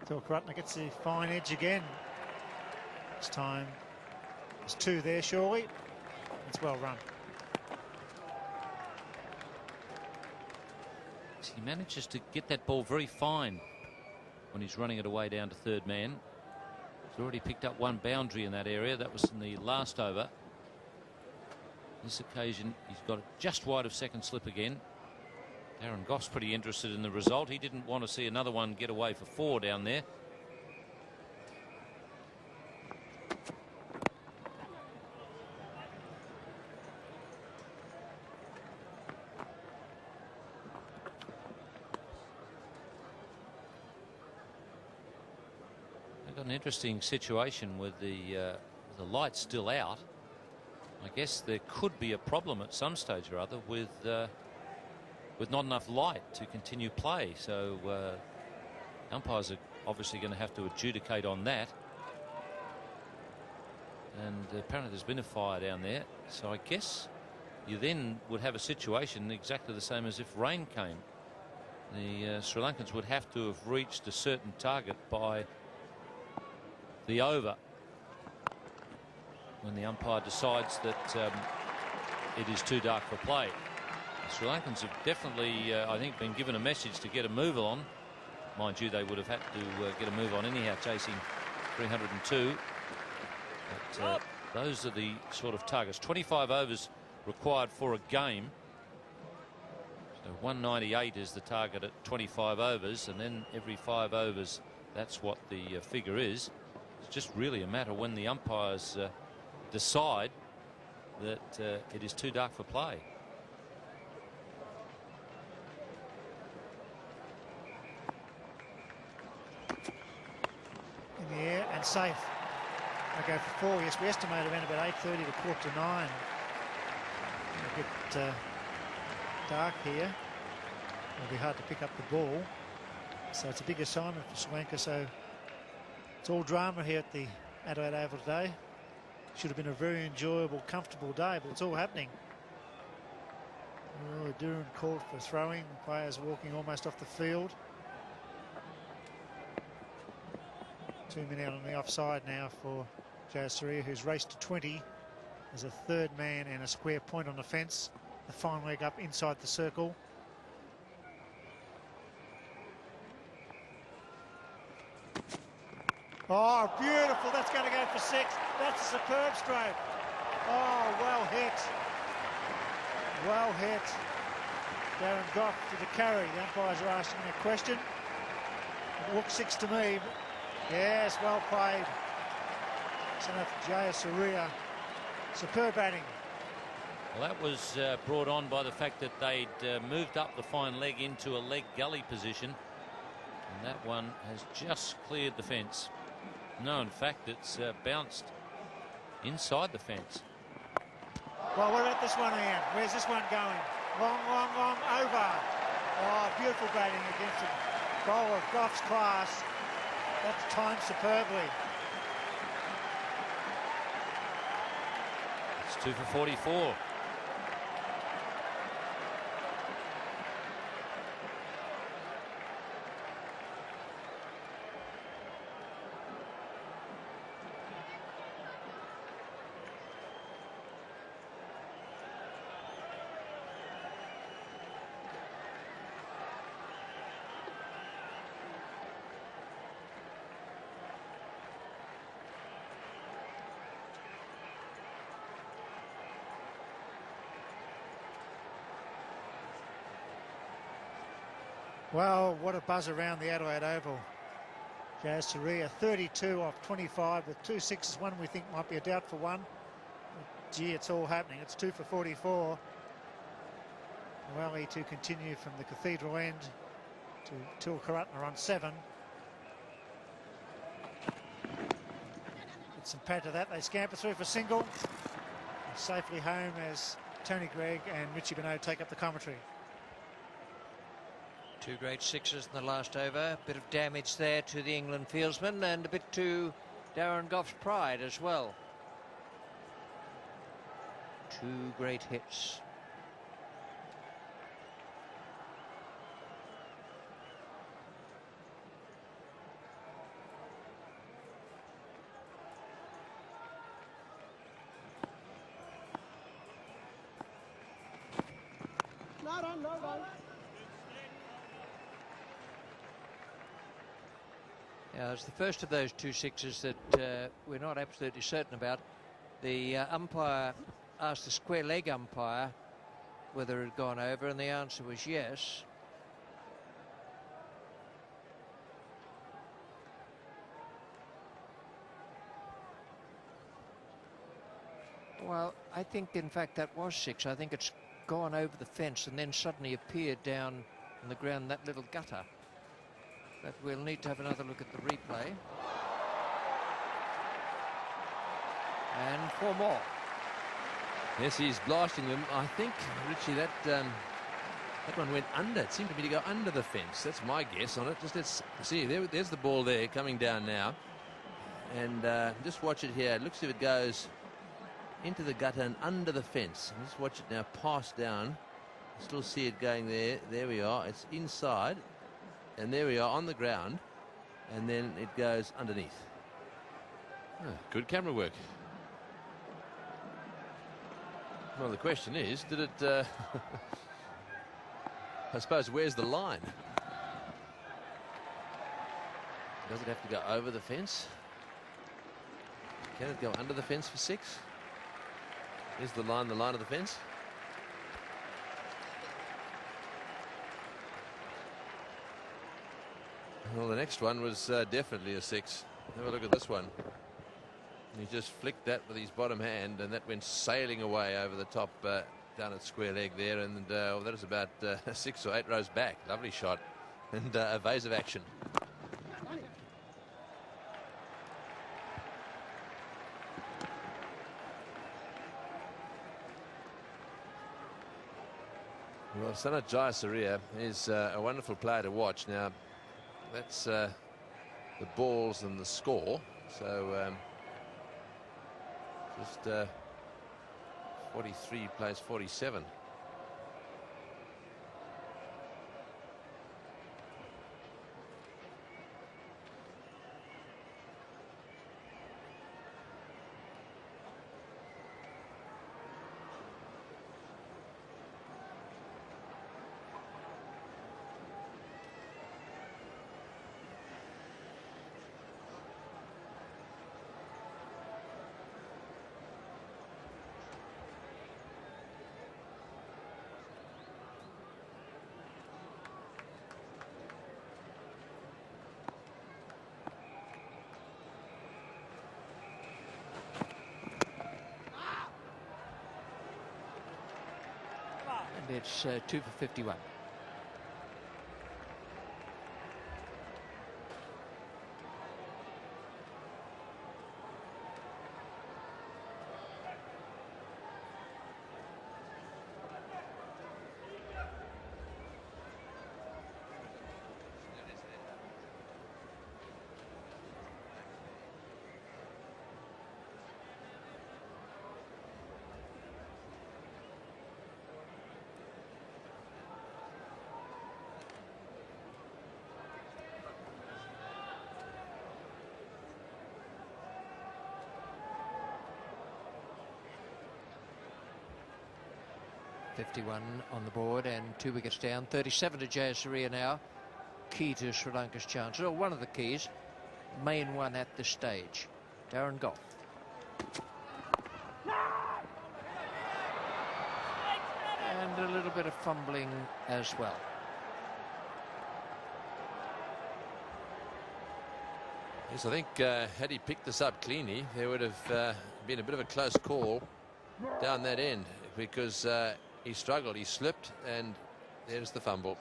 Karatna gets the fine edge again. This time there's 2 there, surely. It's well run. He manages to get that ball very fine when he's running it away down to third man. He's already picked up 1 boundary in that area. That was in the last over. This occasion, he's got it just wide of second slip again. Darren Goff's pretty interested in the result. He didn't want to see another one get away for 4 down there. An interesting situation with the lights still out. I guess there could be a problem at some stage or other with not enough light to continue play. So umpires are obviously going to have to adjudicate on that. And apparently there's been a fire down there. So I guess you then would have a situation exactly the same as if rain came. The Sri Lankans would have to have reached a certain target by the over when the umpire decides that it is too dark for play. The Sri Lankans have definitely, I think, been given a message to get a move on. Mind you, they would have had to get a move on anyhow, chasing 302. But those are the sort of targets. 25 overs required for a game. So 198 is the target at 25 overs, and then every 5 overs, that's what the figure is. It's just really a matter when the umpires decide that it is too dark for play. In the air and safe. They go for 4. Yes, we estimate around about 8:30 to 8:45. A bit dark here. It'll be hard to pick up the ball. So it's a big assignment for Sri Lanka. So it's all drama here at the Adelaide Oval today. Should have been a very enjoyable, comfortable day, but it's all happening. Oh, Duran called for throwing. Players walking almost off the field. 2 men out on the offside now for Jayasuriya, who's raced to 20. There's a third man and a square point on the fence. The fine leg up inside the circle. Oh, beautiful. That's going to go for 6. That's a superb stroke. Oh, well hit. Well hit. Darren Goff to the carry. The umpires are asking a question. It looks 6 to me. Yes, well played. Son of Jayasuriya. Superb batting. Well, that was brought on by the fact that they'd moved up the fine leg into a leg gully position. And that one has just cleared the fence. No, in fact, it's bounced inside the fence. Well, what about this one, Ian? Where's this one going? Long, long, long over. Oh, beautiful batting against a bowler of Goff's class. That's timed superbly. 2 for 44. Well, what a buzz around the Adelaide Oval. Jazz Saria, 32 off 25 with 2 sixes, one we think might be a doubtful one. Gee, it's all happening. It's 2 for 44. The rally to continue from the Cathedral end to Tilkaratna on 7. With some pad to that, they scamper through for single. And safely home as Tony Gregg and Richie Benoit take up the commentary. 2 great sixes in the last over. A bit of damage there to the England fieldsman and a bit to Darren Goff's pride as well. 2 great hits. No. Yeah, it's the first of those 2 sixes that we're not absolutely certain about. The umpire asked the square leg umpire whether it had gone over, and the answer was yes. Well, I think in fact that was 6. I think it's gone over the fence and then suddenly appeared down on the ground, that little gutter. But we'll need to have another look at the replay. And 4 more. Yes, he's blasting them. I think, Richie, that one went under. It seemed to me to go under the fence. That's my guess on it. Just let's see. There's the ball there coming down now. And just watch it here. It looks as if it goes into the gutter and under the fence. Just watch it now pass down. Still see it going there. There we are. It's inside. And there we are on the ground. And then it goes underneath. Oh, good camera work. Well, the question is, did it... I suppose, where's the line? Does it have to go over the fence? Can it go under the fence for 6? Is the line of the fence? Well, the next one was definitely a 6. Have a look at this one. He just flicked that with his bottom hand, and that went sailing away over the top down at square leg there, and well, that was about 6 or 8 rows back. Lovely shot and evasive action. Well, Sana Jayasuriya is a wonderful player to watch. Now, that's the balls and the score. So just 43 plays 47. And it's 2 for 51. 51 on the board and 2 wickets down. 37 to Jayasuriya now. Key to Sri Lanka's chances, or one of the keys, main one at this stage. Darren Goff. And a little bit of fumbling as well. Yes, I think had he picked this up cleanly, there would have been a bit of a close call down that end, because he struggled, he slipped, and there's the fumble.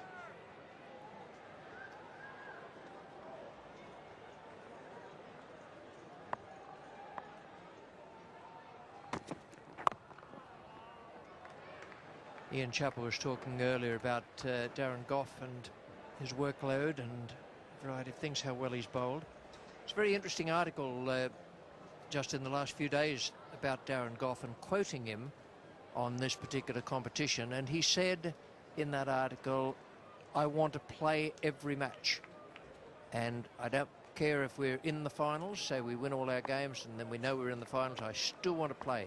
Ian Chappell was talking earlier about Darren Goff and his workload and a variety of things, how well he's bowled. It's a very interesting article just in the last few days about Darren Goff and quoting him on this particular competition. And he said in that article, I want to play every match. And I don't care if we're in the finals, say we win all our games and then we know we're in the finals, I still want to play.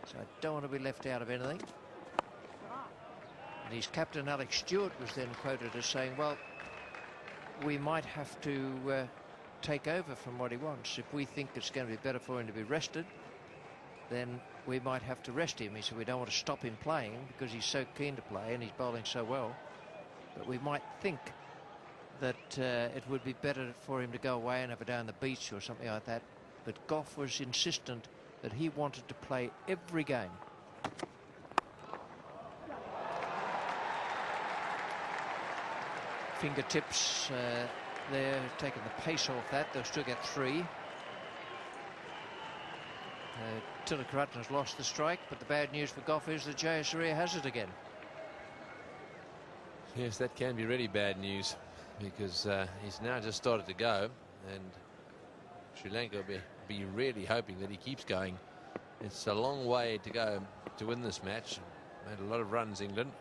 So I don't want to be left out of anything. And his captain, Alex Stewart, was then quoted as saying, well, we might have to take over from what he wants. If we think it's going to be better for him to be rested, then we might have to rest him. He said we don't want to stop him playing because he's so keen to play and he's bowling so well. But we might think that it would be better for him to go away and have a day on the beach or something like that. But Goff was insistent that he wanted to play every game. Fingertips there, taking the pace off that. They'll still get 3. Tilakaratne's lost the strike, but the bad news for Goff is that Jayasuriya has it again. Yes, that can be really bad news, because he's now just started to go, and Sri Lanka will be really hoping that he keeps going. It's a long way to go to win this match. Made a lot of runs, England.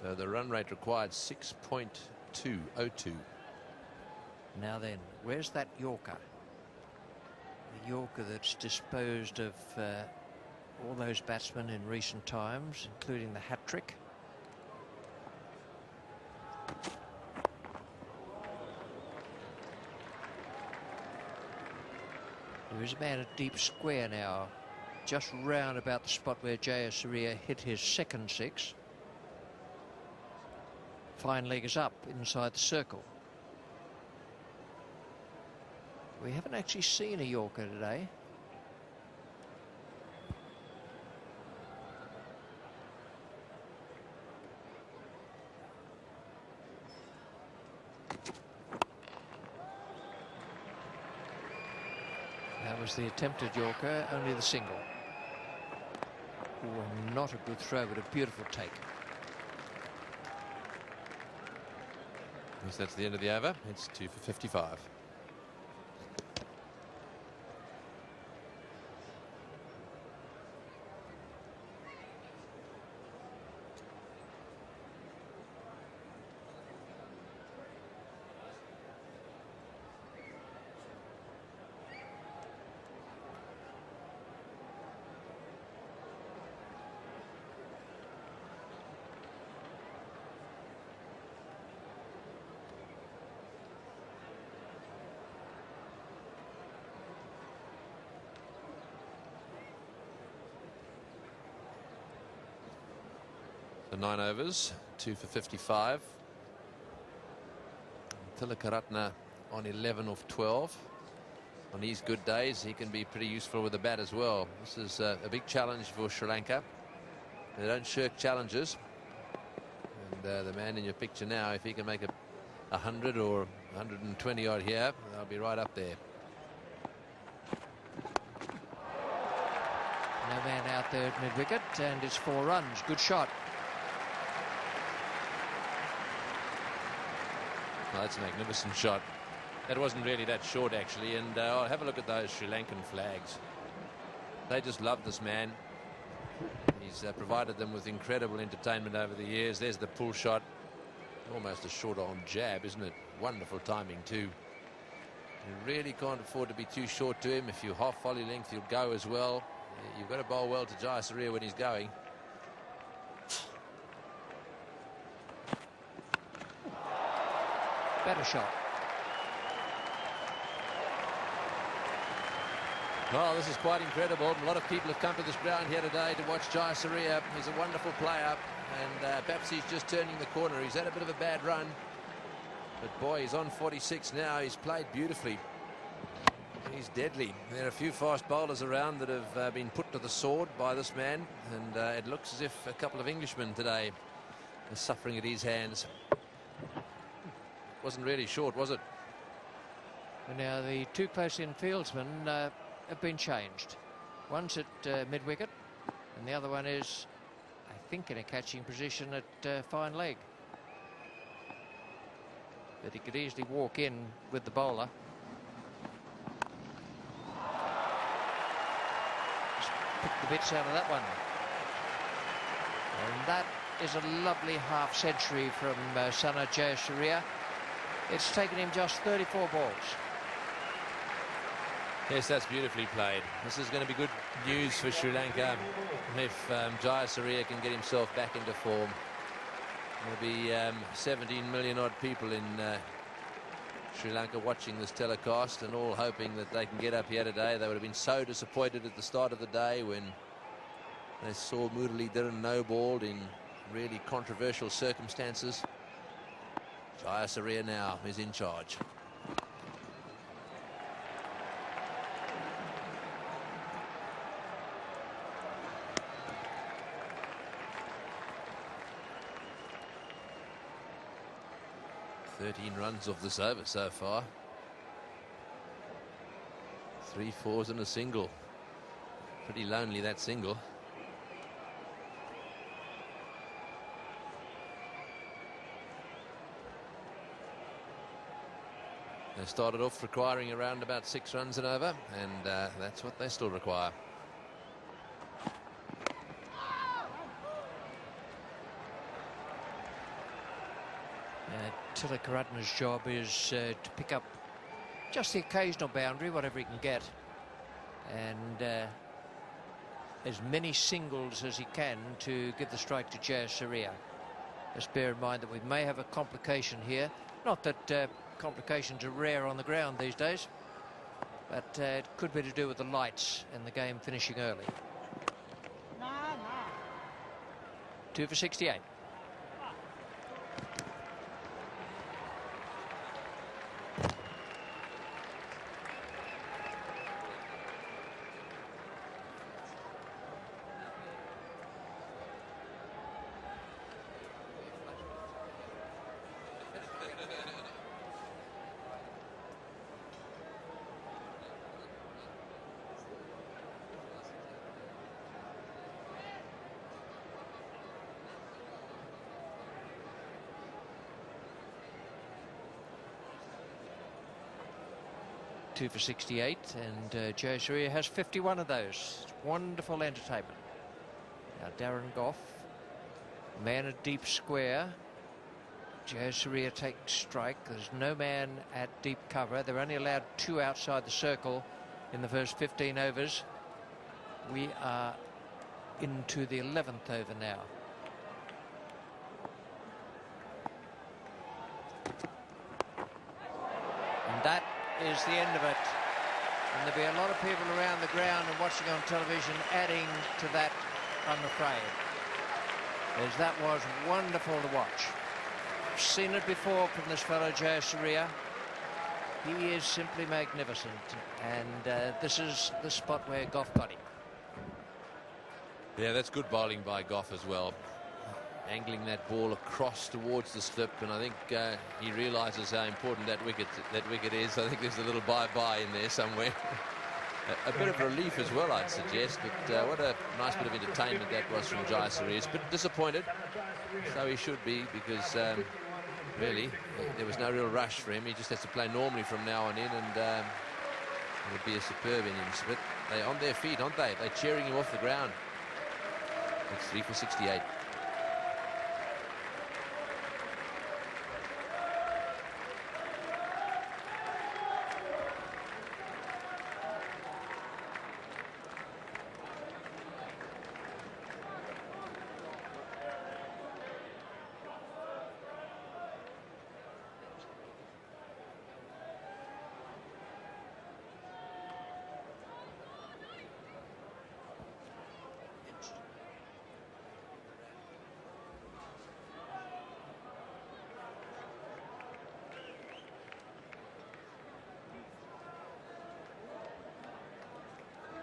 So the run rate required 6.202. Now then, where's that Yorker? The Yorker that's disposed of all those batsmen in recent times, including the hat-trick. There is a man at deep square now, just round about the spot where Jayasuriya hit his second 6. Fine leg is up inside the circle. We haven't actually seen a Yorker today. That was the attempted Yorker, only the single. Ooh, not a good throw, but a beautiful take. Yes, that's the end of the over. It's 2 for 55. The 9 overs, 2 for 55. Tilakaratne on 11 of 12. On these good days, he can be pretty useful with the bat as well. This is a big challenge for Sri Lanka. They don't shirk challenges. And the man in your picture now, if he can make 100 or 120 odd here, they'll be right up there. No man out there at mid-wicket, and it's 4 runs. Good shot. Oh, that's a magnificent shot. That wasn't really that short, actually. And I'll have a look at those Sri Lankan flags. They just love this man. He's provided them with incredible entertainment over the years. There's the pull shot. Almost a short-arm jab, isn't it? Wonderful timing, too. You really can't afford to be too short to him. If you half volley length, you'll go as well. You've got to bowl well to Jayasuriya when he's going. better shot. Well, this is quite incredible. A lot of people have come to this ground here today to watch Jayasuriya. He's a wonderful player, and perhaps he's just turning the corner. He's had a bit of a bad run, but boy, he's on 46 now. He's played beautifully. He's deadly. There are a few fast bowlers around that have been put to the sword by this man, and it looks as if a couple of Englishmen today are suffering at his hands. Wasn't really short, was it? And now the two close-in fieldsmen have been changed. One's at mid-wicket, and the other one is, I think, in a catching position at fine leg. But he could easily walk in with the bowler. Just pick the bits out of that one. And that is a lovely half century from Sana Jayasuriya. It's taken him just 34 balls. Yes, that's beautifully played. This is going to be good news for Sri Lanka if Jayasuriya can get himself back into form. There'll be 17 million odd people in Sri Lanka watching this telecast, and all hoping that they can get up here today. They would have been so disappointed at the start of the day when they saw Muralidharan no-balled in really controversial circumstances. Jayasuriya now is in charge. Runs off this over so far. 3 fours and a single. Pretty lonely, that single. They started off requiring around about 6 runs and over, and that's what they still require. Tilakaratne's job is to pick up just the occasional boundary, whatever he can get, and as many singles as he can to give the strike to Jayasuriya. Just bear in mind that we may have a complication here. Not that complications are rare on the ground these days, but it could be to do with the lights and the game finishing early. 2 for 68. Two for 68, and Jayasuriya has 51 of those. Wonderful entertainment. Now Darren Goff, man at deep square. Jayasuriya takes strike. There's no man at deep cover. They're only allowed 2 outside the circle in the first 15 overs. We are into the 11th over now. And that is the end of it, and there'll be a lot of people around the ground and watching on television adding to that, I'm afraid, as that was wonderful to watch. I've seen it before from this fellow Jayasuriya. He is simply magnificent, and this is the spot where Goff got him. Yeah, that's good bowling by Goff as well. Angling that ball across towards the slip, and I think he realises how important that wicket is. I think there's a little bye-bye in there somewhere. A bit of relief as well, I'd suggest, but what a nice bit of entertainment that was from Jayasuriya. He's a bit disappointed, so he should be, because really there was no real rush for him. He just has to play normally from now on in, and it would be a superb innings. But they're on their feet, aren't they? They're cheering him off the ground. It's 3 for 68.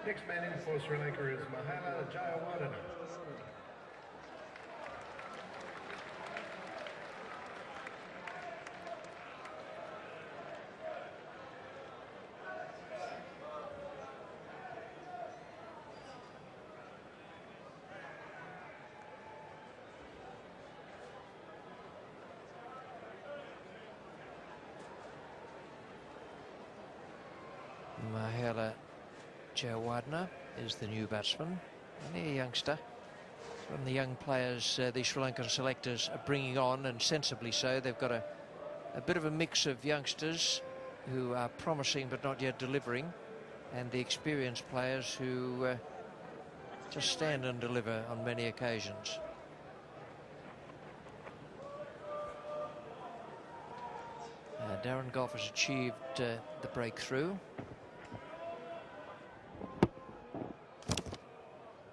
Next man in for Sri Lanka is Mahala Jayawardena. Mahela Jayawardena is the new batsman, only a youngster. One of the young players the Sri Lankan selectors are bringing on, and sensibly so. They've got a bit of a mix of youngsters who are promising but not yet delivering, and the experienced players who just stand and deliver on many occasions. Darren Gough has achieved the breakthrough.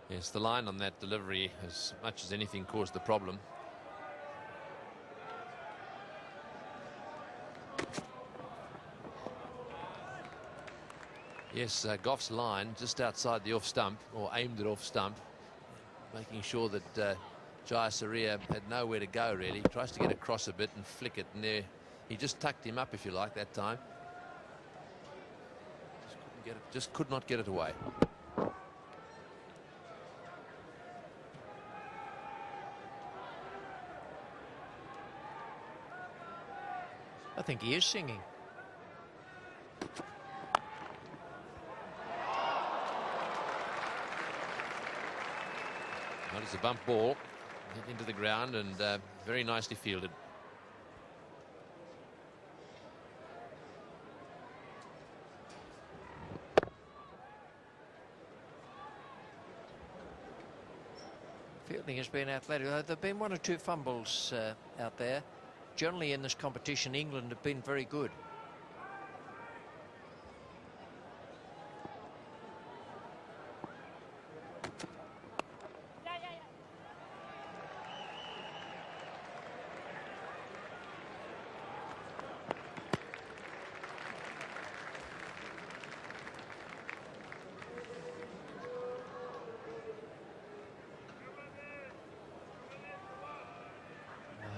Yes, the line on that delivery, as much as anything, caused the problem. Yes, Gough's line just outside the off stump, or aimed at off stump, making sure that Jaya Surya had nowhere to go, really. Tries to get across a bit and flick it, and there he just tucked him up, if you like, that time. Just could not get it away. I think he is singing. Well, it's a bump ball, hit into the ground, and very nicely fielded. Fielding has been athletic. There have been one or two fumbles out there. Generally in this competition, England have been very good.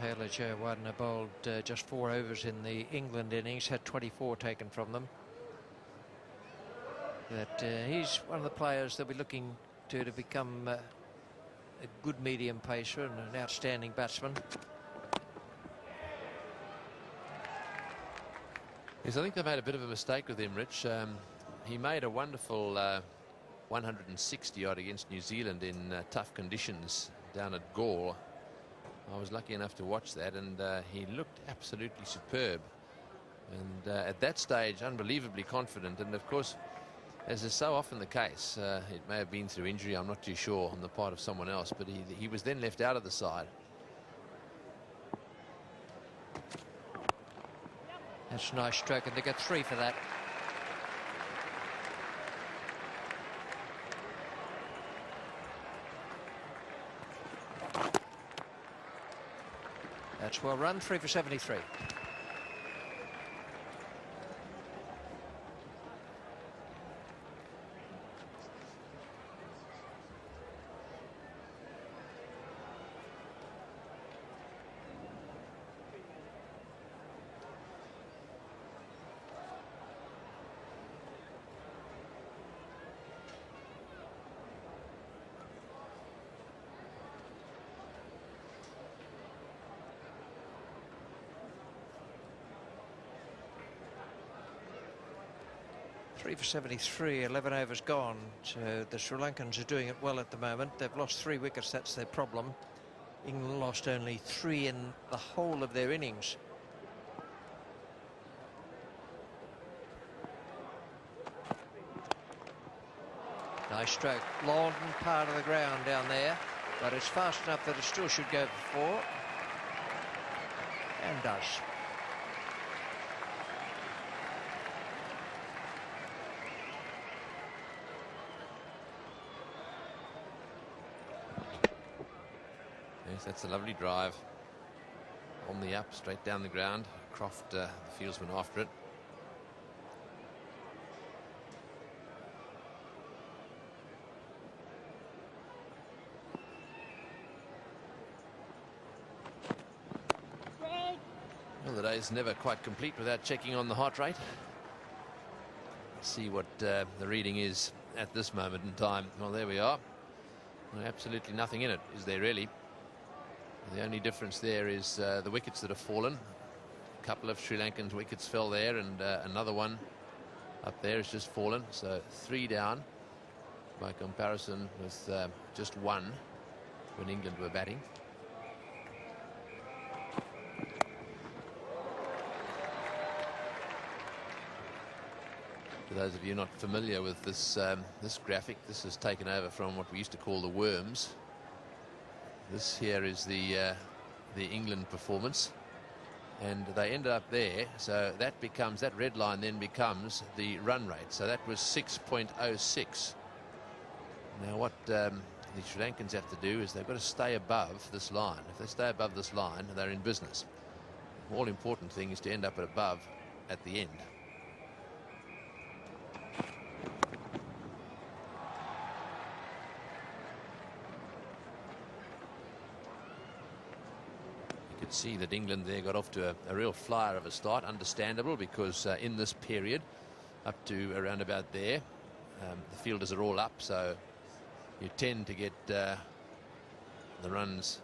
Mahela Jayawardena bowled just 4 overs in the England innings, had 24 taken from them. But he's one of the players they'll be looking to become a good medium pacer and an outstanding batsman. Yes, I think they made a bit of a mistake with him, Rich. He made a wonderful 160 odd against New Zealand in tough conditions down at Galle. I was lucky enough to watch that, and he looked absolutely superb. And at that stage, unbelievably confident. And of course, as is so often the case, it may have been through injury, I'm not too sure, on the part of someone else, but he was then left out of the side. That's a nice stroke, and they get 3 for that. That's well run, 3 for 73. Three for 73, 11 overs gone. So the Sri Lankans are doing it well at the moment. They've lost 3 wickets, that's their problem. England lost only 3 in the whole of their innings. Nice stroke, long part of the ground down there, but it's fast enough that it still should go for 4. And does. Yes, that's a lovely drive. On the up, straight down the ground. Croft, the fieldsman, after it. Well, the day's never quite complete without checking on the heart rate. Let's see what the reading is at this moment in time. Well, there we are. Well, absolutely nothing in it, is there really? The only difference there is the wickets that have fallen. A couple of Sri Lankan wickets fell there, and another one up there has just fallen. So 3 down by comparison with just 1 when England were batting. For those of you not familiar with this this graphic, this is taken over from what we used to call the worms. This here is the England performance, and they ended up there. So that becomes, that red line then becomes the run rate. So that was 6.06. Now what the Sri Lankans have to do is they've got to stay above this line. If they stay above this line, they're in business. The all important thing is to end up at above at the end. See that England there got off to a real flyer of a start. Understandable, because in this period up to around about there, the fielders are all up, so you tend to get the runs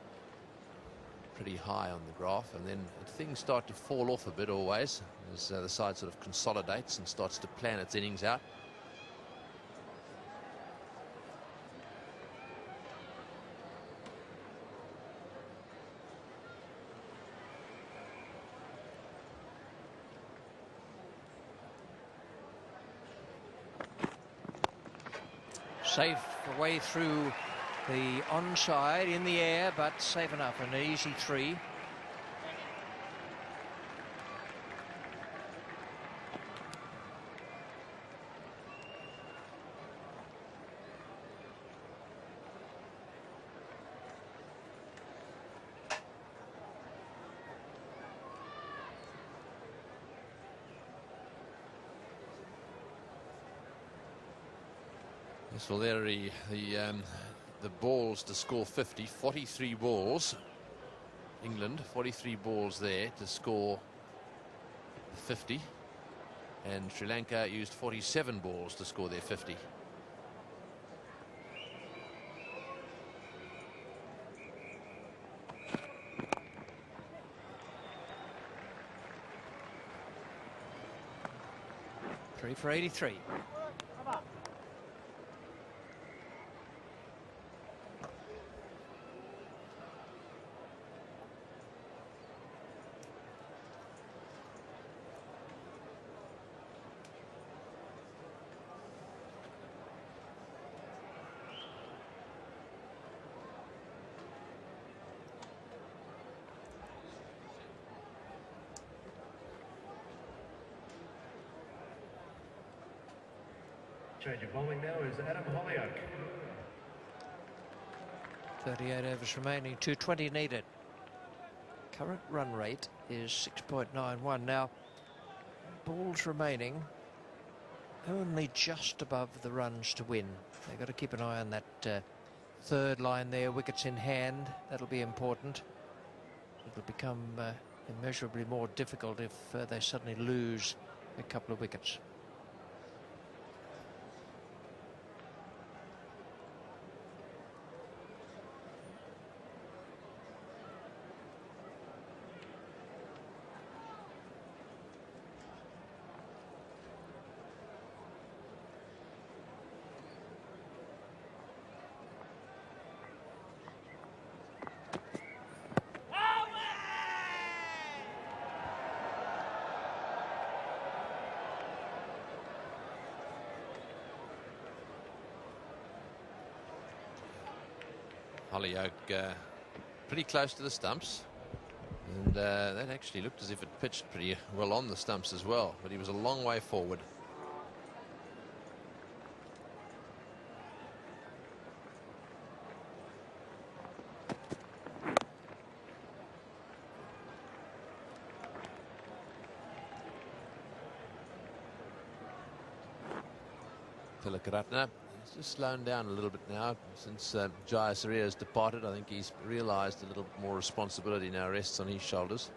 pretty high on the graph, and then things start to fall off a bit always as the side sort of consolidates and starts to plan its innings out. Safe away through the onside, in the air, but safe enough, an easy 3. Yes, well, there are the balls to score 50, 43 balls. England, 43 balls there to score 50. And Sri Lanka used 47 balls to score their 50. Three for 83. Change of bowling now is Adam Hollyoak. 38 overs remaining, 220 needed. Current run rate is 6.91. Now, balls remaining only just above the runs to win. They've got to keep an eye on that third line there, wickets in hand. That'll be important. It'll become immeasurably more difficult if they suddenly lose a couple of wickets. Hollyoak pretty close to the stumps, and that actually looked as if it pitched pretty well on the stumps as well, but he was a long way forward. Tilakaratne has just slowed down a little bit now since Jaya Surya has departed. I think he's realised a little more responsibility now rests on his shoulders.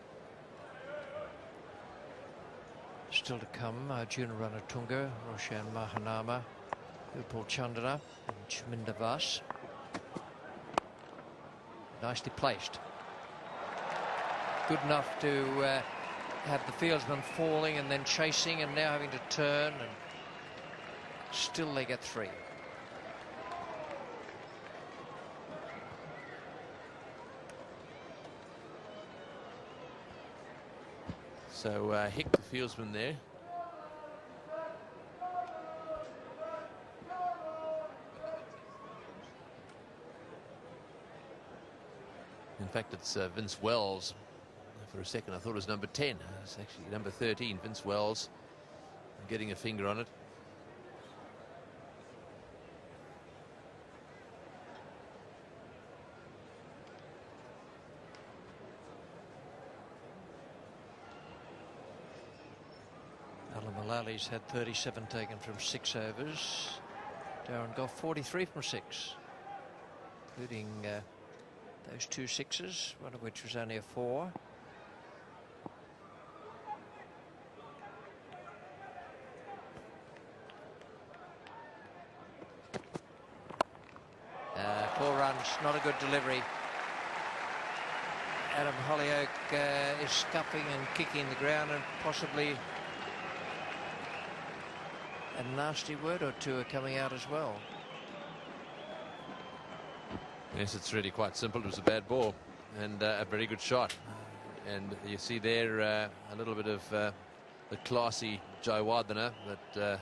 still to come. Arjuna Ranatunga, Roshan Mahanama, Upal Chandra and Chaminda Vas. Nicely placed. Good enough to have the fieldsman falling and then chasing and now having to turn, and still they get 3. So Hick, the fieldsman there. In fact, it's Vince Wells. For a second, I thought it was number 10. It's actually number 13, Vince Wells, getting a finger on it. Alan Mullally's had 37 taken from 6 overs. Darren Goff 43 from 6, including those 2 6s, one of which was only a 4. Four runs, not a good delivery. Adam Hollyoake is scuffing and kicking the ground, and possibly a nasty word or 2 are coming out as well. Yes, it's really quite simple. It was a bad ball and a very good shot. And you see there a little bit of the classy Jayawardene that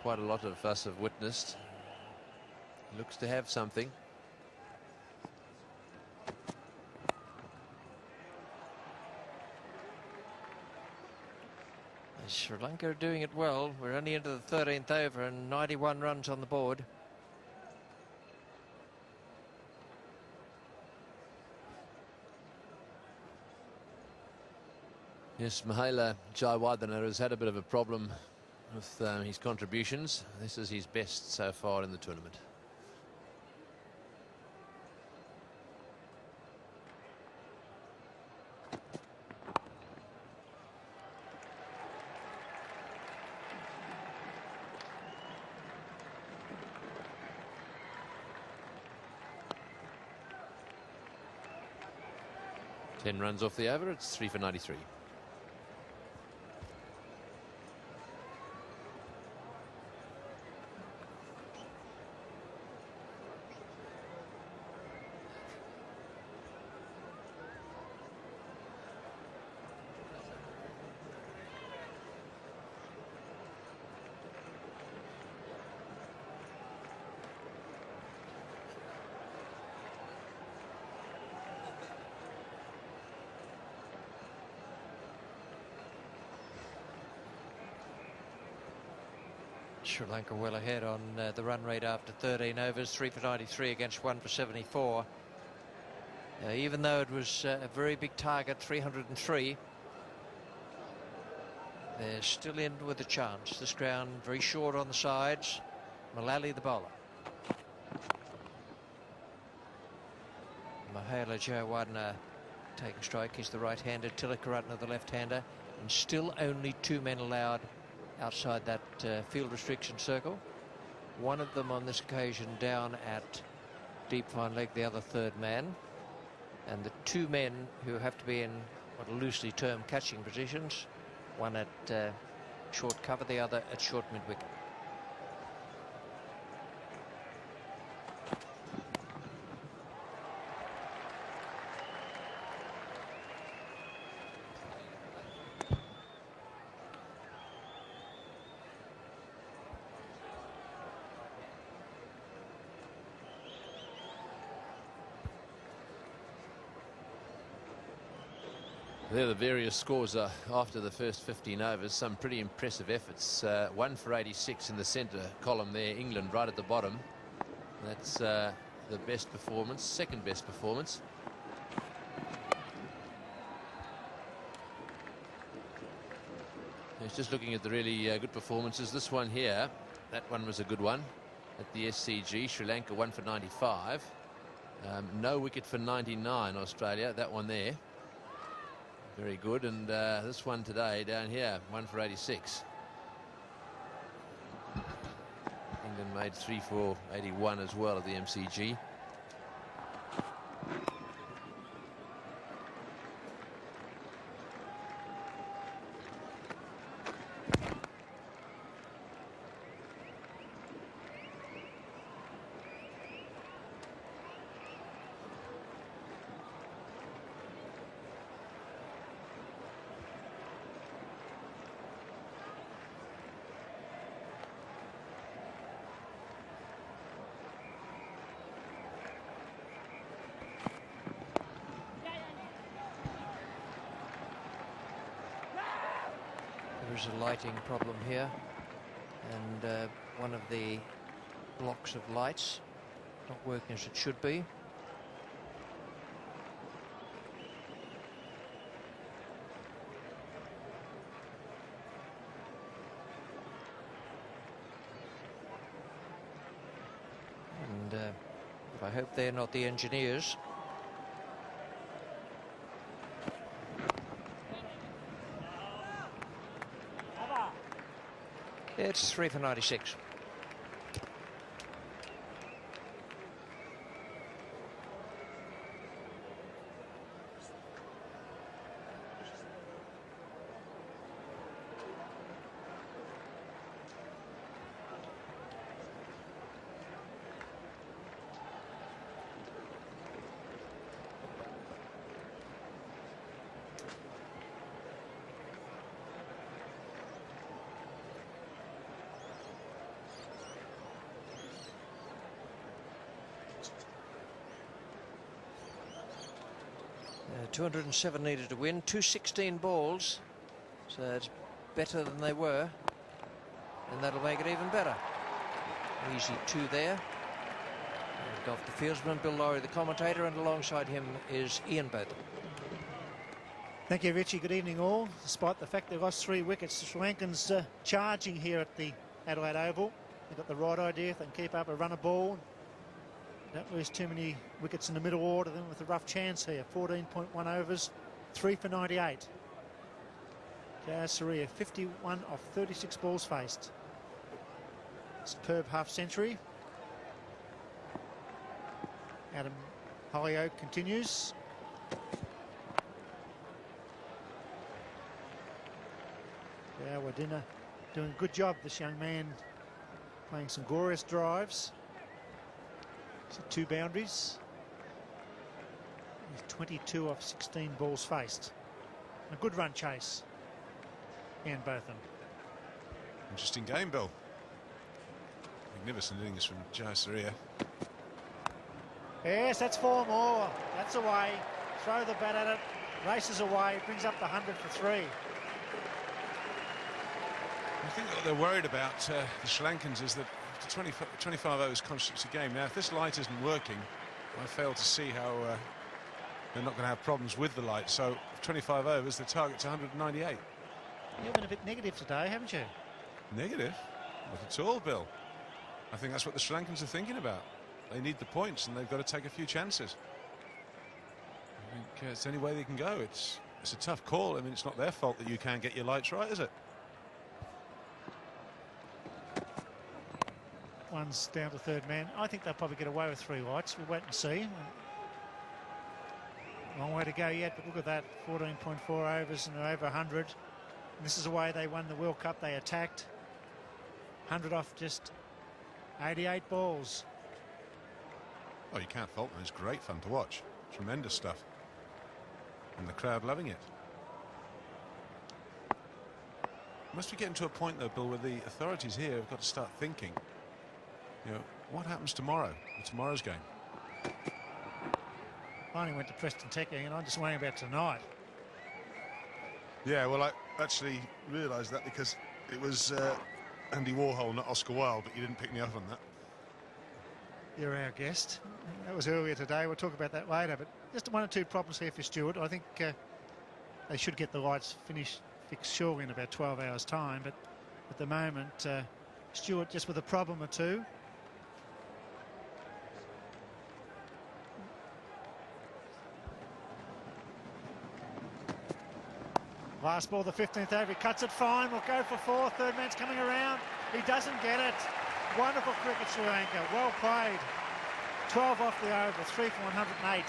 quite a lot of us have witnessed. Looks to have something. Sri Lanka are doing it well. We're only into the 13th over and 91 runs on the board. Yes, Mahela Jayawardene has had a bit of a problem with his contributions. This is his best so far in the tournament. Ten runs off the over. It's 3 for 93. Sri Lanka well ahead on the run rate after 13 overs, 3 for 93 against 1 for 74. Even though it was a very big target, 303, they're still in with a chance. This ground very short on the sides. Mullally the bowler. Mahela Jayawardene taking strike. He's the right-hander, Tilakaratne the left-hander, and still only 2 men allowed outside that field restriction circle. One of them on this occasion down at deep fine leg, the other third man, and the 2 men who have to be in what are loosely termed catching positions, one at short cover, the other at short mid-wicket. There are the various scores after the first 15 overs. Some pretty impressive efforts. 1 for 86 in the centre column there. England right at the bottom. That's the best performance, second best performance. It's just looking at the really good performances. This one here, that one was a good one at the SCG. Sri Lanka 1 for 95. No wicket for 99, Australia. That one there. very good. And this one today down here, 1 for 86. England made 3 for 81 as well at the MCG. There is a lighting problem here, and one of the blocks of lights not working as it should be. And I hope they're not the engineers. It's 3 for 96. Uh, 207 needed to win, 216 balls, so it's better than they were, and that'll make it even better. Easy 2 there. Golf the fieldsman, Bill Laurie the commentator, and alongside him is Ian Botham. Thank you, Richie. Good evening all. Despite the fact they lost 3 wickets, the Sri Lankans charging here at the Adelaide Oval. They've got the right idea. If they can keep up a run of ball, don't lose too many wickets in the middle order, then with a rough chance here. 14.1 overs, 3 for 98. Surya, 51 of 36 balls faced. Superb half century. Adam Holyoake continues. Yeah, Wadina doing a good job, this young man, playing some glorious drives. So 2 boundaries. He's 22 of 16 balls faced. A good run chase. And Botham. Interesting game, Bill. Magnificent innings from Jayasuriya. Yes, that's 4 more. That's away. Throw the bat at it. Races away. Brings up the 100 for 3. I think what they're worried about, the Sri Lankans, is that after 25 overs constitutes a game. Now, if this light isn't working, I fail to see how they're not going to have problems with the light. So, 25 overs, the target's 198. You've been a bit negative today, haven't you? Negative? Not at all, Bill. I think that's what the Sri Lankans are thinking about. They need the points, and they've got to take a few chances. I think it's the only way they can go. It's a tough call. I mean, it's not their fault that you can't get your lights right, is it? One's down to third man. I think they'll probably get away with 3 lights. We'll wait and see. Long way to go yet, but look at that. 14.4 overs and they're over 100. And this is the way they won the World Cup. They attacked. 100 off just 88 balls. Oh, you can't fault them. It's great fun to watch. Tremendous stuff. And the crowd loving it. Must be getting to a point, though, Bill, where the authorities here have got to start thinking, you know, what happens tomorrow, in tomorrow's game? I only went to Preston Tech and I'm just worrying about tonight. Yeah, well, I actually realised that because it was Andy Warhol, not Oscar Wilde, but you didn't pick me up on that. You're our guest. That was earlier today. We'll talk about that later. But just 1 or 2 problems here for Stewart. I think they should get the lights fixed surely in about 12 hours' time. But at the moment, Stewart just with a problem or 2. Last ball, the 15th over. He cuts it fine. We'll go for 4. Third man's coming around. He doesn't get it. Wonderful cricket, Sri Lanka. Well played. 12 off the over. 3 for 108.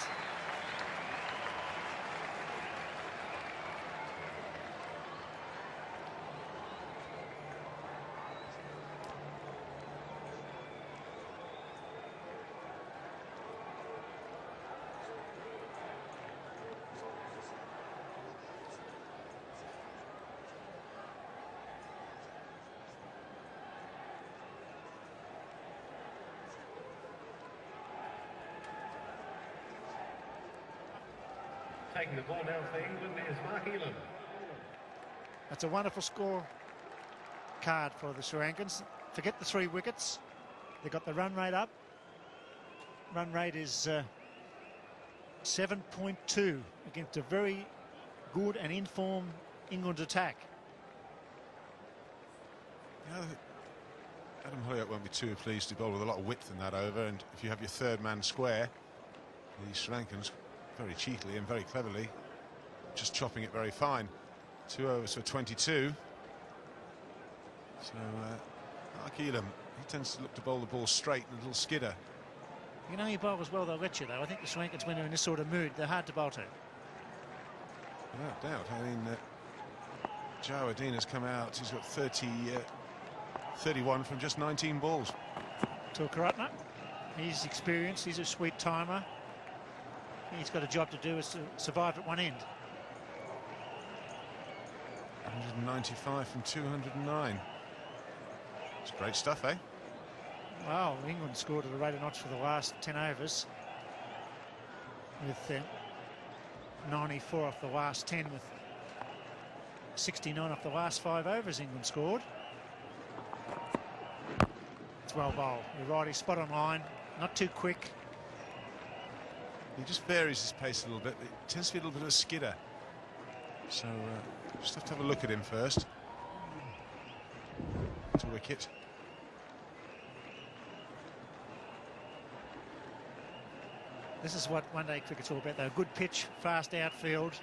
Taking the ball now for England is Mark Elam. That's a wonderful score card for the Sri Lankans. Forget the 3 wickets. They got the run rate up. Run rate is 7.2 against a very good and informed England attack. You know, Adam Hollioake won't be too pleased to bowl with a lot of width in that over, and if you have your third man square, the Sri Lankans very cheekily and very cleverly just chopping it very fine. 2 overs for 22. So Mark Elam, he tends to look to bowl the ball straight and a little skidder. You know, you bowl as well, they'll let you, though. I think the Sri Lankans, when they're in this sort of mood, they're hard to bowl to. Without doubt. I mean, Jawardine has come out. He's got 31 from just 19 balls. Tulkaratne, he's experienced. He's a sweet timer. He's got a job to do, is to survive at one end. 195 from 209. It's great stuff, eh? Wow, England scored at a rate of knots for the last 10 overs. With 94 off the last 10, with 69 off the last 5 overs England scored. It's well bowled. You're right, he's spot on line. Not too quick. He just varies his pace a little bit. It tends to be a little bit of a skidder. So just have to have a look at him first. To wicket. This is what one-day cricket's all about, though. Good pitch, fast outfield.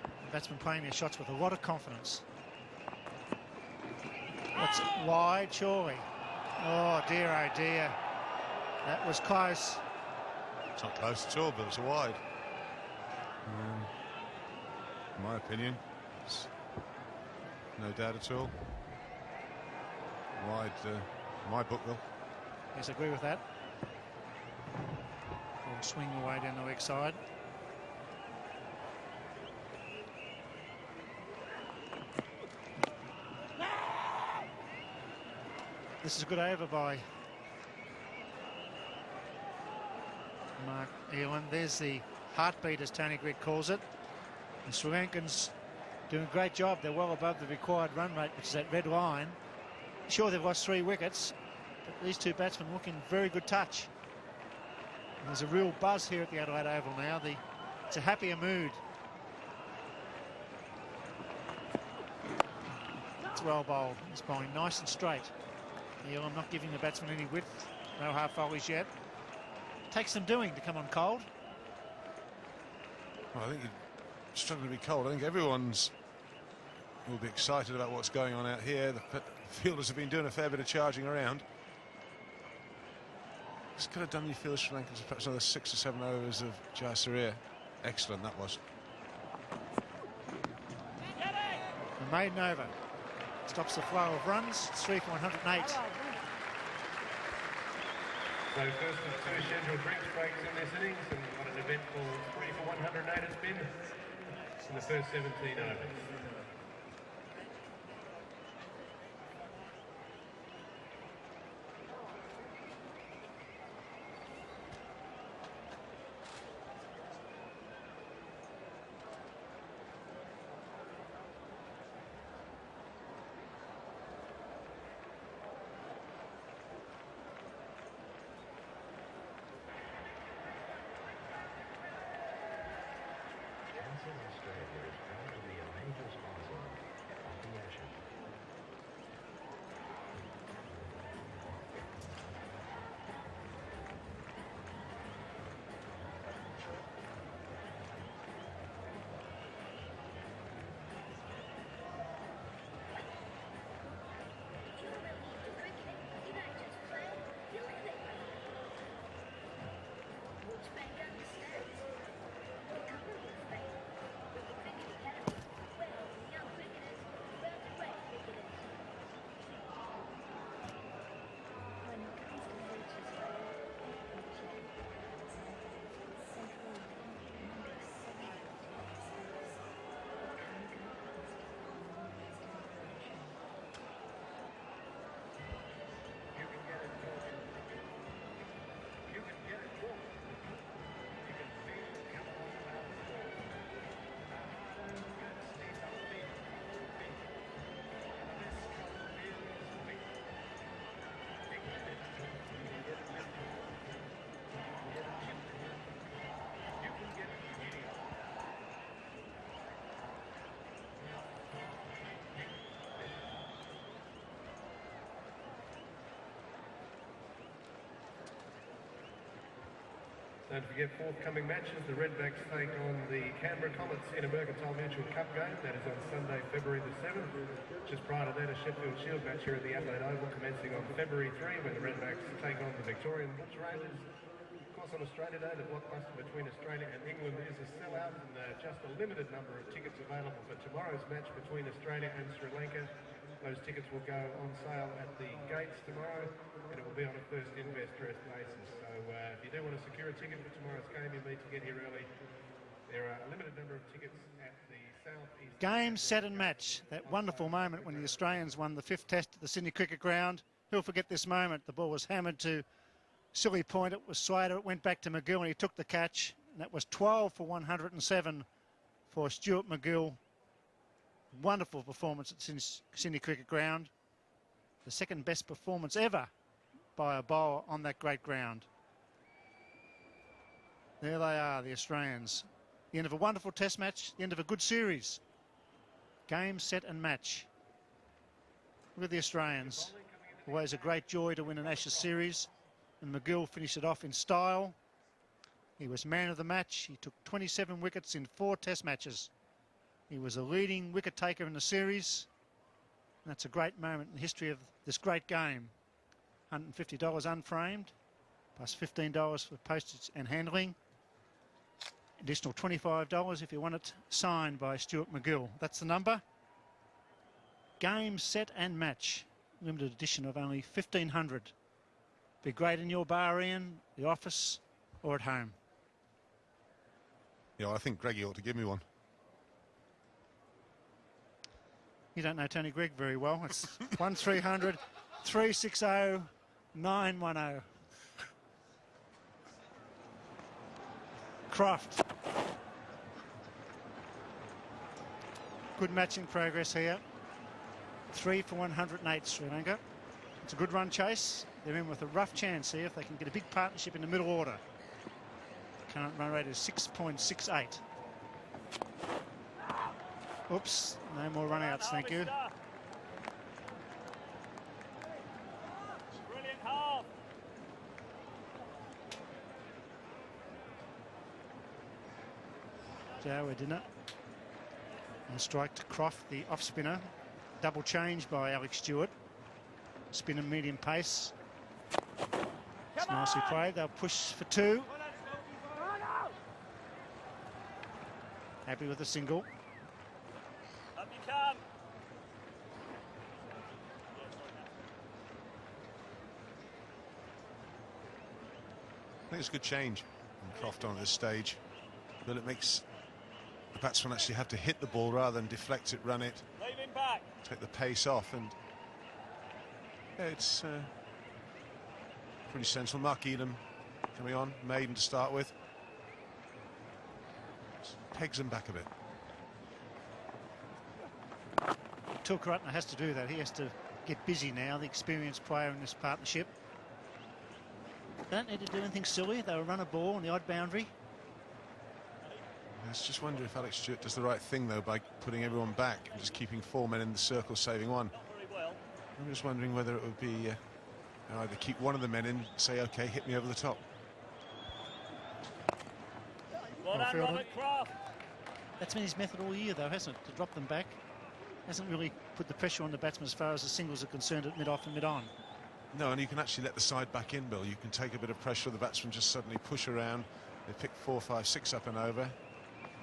The batsmen playing their shots with a lot of confidence. That's wide, surely. Oh dear, oh dear. That was close. It's not close at all, but it's a wide. In my opinion, it's no doubt at all. Wide, my book, Will. Yes, I agree with that. Ball swing away down the leg side. This is a good over by Mark Elam. There's the heartbeat, as Tony Gregg calls it. The Sri Lankans doing a great job. They're well above the required run rate, which is that red line. Sure, they've lost 3 wickets, but these 2 batsmen look in very good touch. And there's a real buzz here at the Adelaide Oval now. It's a happier mood. It's well bowled. He's bowling nice and straight. Elam not giving the batsman any width. No half volleys yet. Takes some doing to come on cold. Well, I think you're struggling to be cold. I think everyone's will be excited about what's going on out here. The fielders have been doing a fair bit of charging around. This could have done you feel Sri Lankans perhaps another 6 or 7 overs of Jayasuriya. Excellent, that was. The maiden over stops the flow of runs. It's 3 for 108. So first of 2 scheduled drinks breaks in this innings, and what an eventful 3 for 108 it's been in the first 17 overs. Australia is proud to be a major sponsor of the Ashes. Don't forget forthcoming matches. The Redbacks take on the Canberra Comets in a Mercantile Mutual Cup game. That is on Sunday, February the 7th. Just prior to that, a Sheffield Shield match here at the Adelaide Oval commencing on February 3, where the Redbacks take on the Victorian Bushrangers. Of course, on Australia Day, the blockbuster between Australia and England is a sellout, and just a limited number of tickets available for tomorrow's match between Australia and Sri Lanka. Those tickets will go on sale at the gates tomorrow, and it will be on a first-in, best-dressed basis. So if you do want to secure a ticket for tomorrow's game, you need to get here early. There are a limited number of tickets at the southeast. Game, set and match. That wonderful moment when the Australians won the 5th test at the Sydney Cricket Ground. Who'll forget this moment? The ball was hammered to silly point. It was Slater. It went back to McGill and he took the catch. And that was 12 for 107 for Stuart McGill. Wonderful performance at Sydney Cricket Ground. The second best performance ever by a bowler on that great ground. There they are, the Australians. The end of a wonderful test match, the end of a good series. Game, set and match. Look at the Australians. Always a great joy to win an Ashes series. And McGill finished it off in style. He was man of the match. He took 27 wickets in 4 test matches. He was a leading wicket taker in the series. And that's a great moment in the history of this great game. $150 unframed, plus $15 for postage and handling. Additional $25 if you want it signed by Stuart McGill. That's the number. Game, set and match. Limited edition of only 1,500. Be great in your bar, Ian, the office, or at home. Yeah, I think Greggy ought to give me one. You don't know Tony Gregg very well. It's 1300 360 910. Croft. Good matching progress here. 3 for 108 Sri Lanka. It's a good run chase. They're in with a rough chance here if they can get a big partnership in the middle order. Current run rate is 6.68. Oops, no more run-outs, thank you. Brilliant half. Joe Edina. And strike to Croft, the off-spinner. Double change by Alex Stewart. Spinner medium pace. It's nicely played. They'll push for 2. Happy with a single. Up you come. I think it's a good change from Croft on this stage, but it makes the batsman actually have to hit the ball rather than deflect it, run it, Leave him back. take the pace off, and yeah, it's pretty sensible. Mark Elam coming on, maiden to start with. Just pegs him back a bit. Tilkaratna has to do that. He has to get busy now, the experienced player in this partnership. They don't need to do anything silly. They'll run a ball on the odd boundary. Let's just wonder if Alex Stewart does the right thing, though, by putting everyone back and just keeping 4 men in the circle, saving one. Not very well. I'm just wondering whether it would be either keep one of the men in, say, OK, hit me over the top. Well done, Robert Croft. That's been his method all year, though, hasn't it? To drop them back. Hasn't really put the pressure on the batsman as far as the singles are concerned at mid-off and mid-on. No, and you can actually let the side back in, Bill. You can take a bit of pressure. The batsmen just suddenly push around. They pick 4, 5, 6 up and over.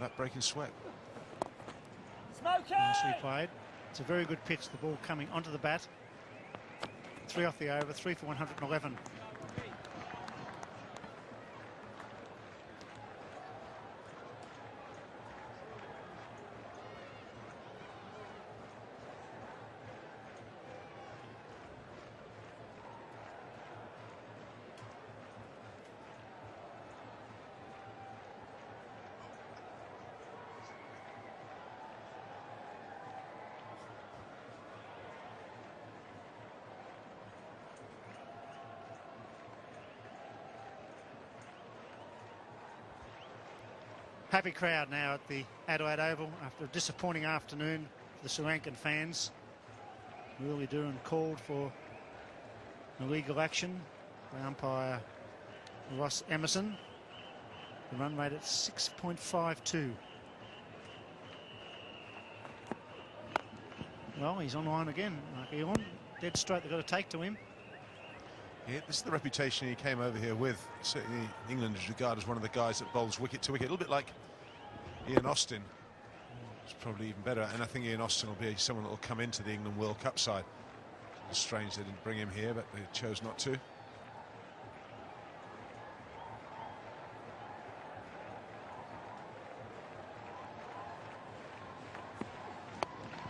That breaking sweat. Nicely played. It's a very good pitch. The ball coming onto the bat. 3 off the over, 3 for 111. Happy crowd now at the Adelaide Oval after a disappointing afternoon for the Sri Lankan fans. Murali Dhuran called for illegal action by umpire Ross Emerson. The run rate at 6.52. Well, he's on line again, Mark Ewan. Dead straight, they've got to take to him. Yeah, this is the reputation he came over here with. Certainly England is regarded as one of the guys that bowls wicket to wicket, a little bit like Ian Austin. It's probably even better, and I think Ian Austin will be someone that will come into the England World Cup side. It's strange they didn't bring him here, but they chose not to.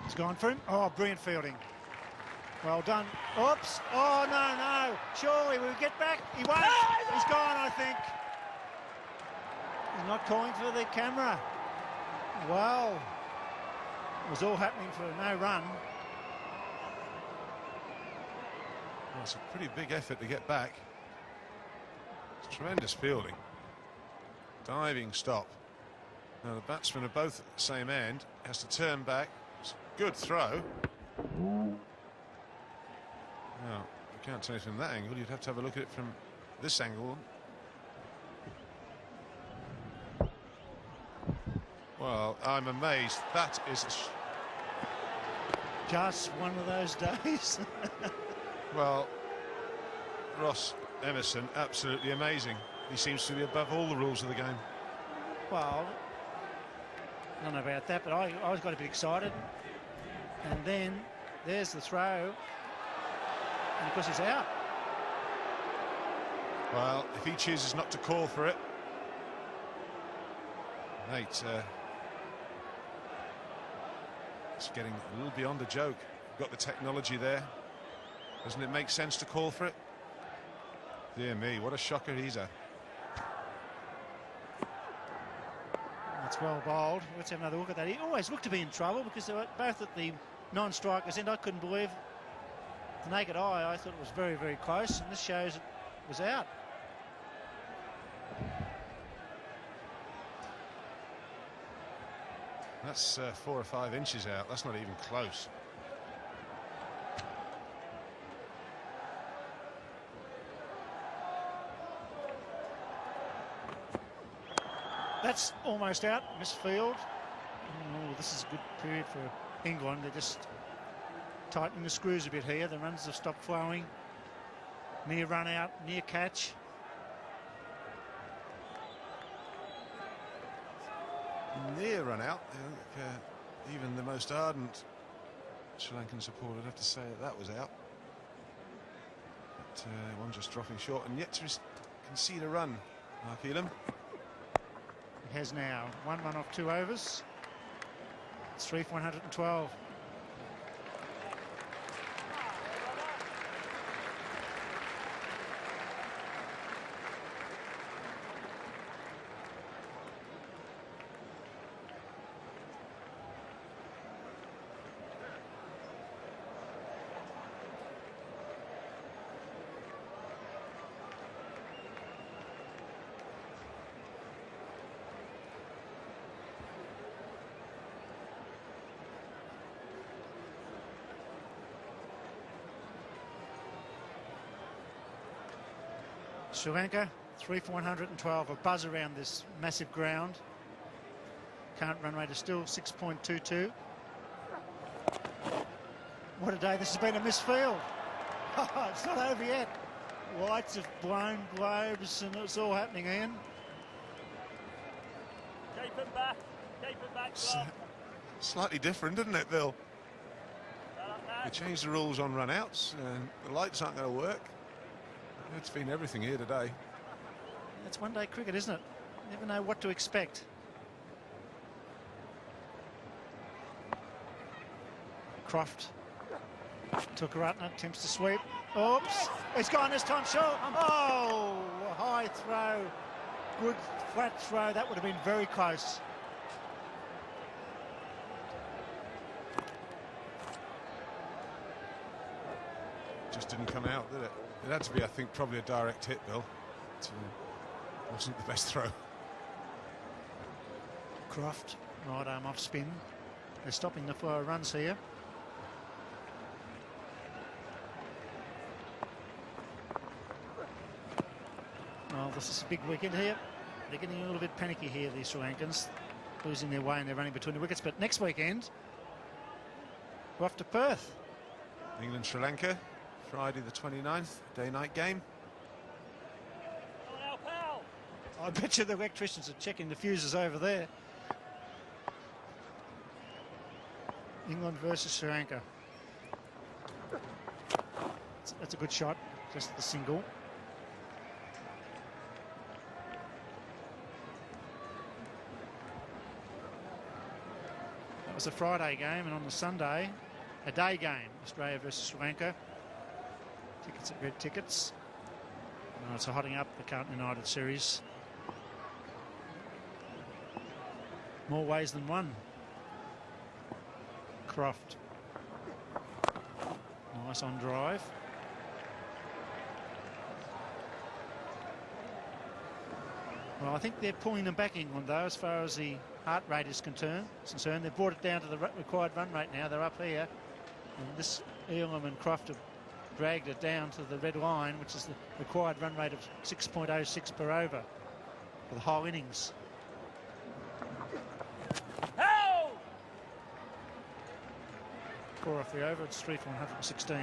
It's gone for him. Oh, brilliant fielding. Well done. Oops. Oh, no. Surely we'll get back. He won't. He's gone, I think. He's not calling for the camera. Wow. It was all happening for no run. Well, it's a pretty big effort to get back. It's tremendous fielding. Diving stop. Now the batsmen are both at the same end. Has to turn back. It's a good throw. Now, you can't tell it from that angle. You'd have to have a look at it from this angle. Well, I'm amazed. That is just one of those days. Well, Ross Emerson, absolutely amazing. He seems to be above all the rules of the game. Well, I don't know about that, but I was got a bit excited. And then there's the throw. And of course he's out. Well, if he chooses not to call for it, mate, it's getting a little beyond a joke. Got the technology there. Doesn't it make sense to call for it? Dear me, what a shocker he's at. That's well bowled. Let's have another look at that. He always looked to be in trouble because they were both at the non-strikers end. I couldn't believe the naked eye. I thought it was very, very close, and this shows it was out. That's 4 or 5 inches out. That's not even close. That's almost out. Misfield. Oh, this is a good period for England. They're just tightening the screws a bit here. The runs have stopped flowing. Near run out, near catch. Near run out. I think, even the most ardent Sri Lankan supporter would have to say that was out. But one just dropping short and yet to concede a run. Mark Elam. He has now 1 run off 2 overs. It's 3 for 112. Sri Lanka 3 for 112, a buzz around this massive ground. Current run rate is still 6.22. What a day this has been, a misfield. Oh, it's not over yet. Lights have blown globes and it's all happening, Ian. Keep him back, Slightly different, isn't it, Bill? They changed the rules on run-outs and the lights aren't going to work. It's been everything here today. It's one-day cricket, isn't it? You never know what to expect. Croft. Tukaratna attempts to sweep. Oops! It's gone this time, sure. Oh! A high throw. Good flat throw. That would have been very close. Just didn't come out, did it? It had to be, I think, probably a direct hit, Bill. It wasn't the best throw. Croft, right arm off spin. They're stopping the flow of runs here. Well, this is a big wicket here. they're getting a little bit panicky here, the Sri Lankans, losing their way and they're running between the wickets. But next weekend, we're off to Perth. England, Sri Lanka, Friday the 29th, day-night game. I bet you the electricians are checking the fuses over there. England versus Sri Lanka. That's a good shot, just the single. That was a Friday game, and on the Sunday, a day game, Australia versus Sri Lanka. Tickets at Red Tickets. Oh, it's a hotting up the Carlton United series. More ways than one. Croft. Nice on drive. Well, I think they're pulling them back, England, though, as far as the heart rate is concerned. They've brought it down to the required run rate now. They're up here. And this Elam and Croft have dragged it down to the red line, which is the required run rate of 6.06 per over for the whole innings. Four off the over, it's 3 for 116.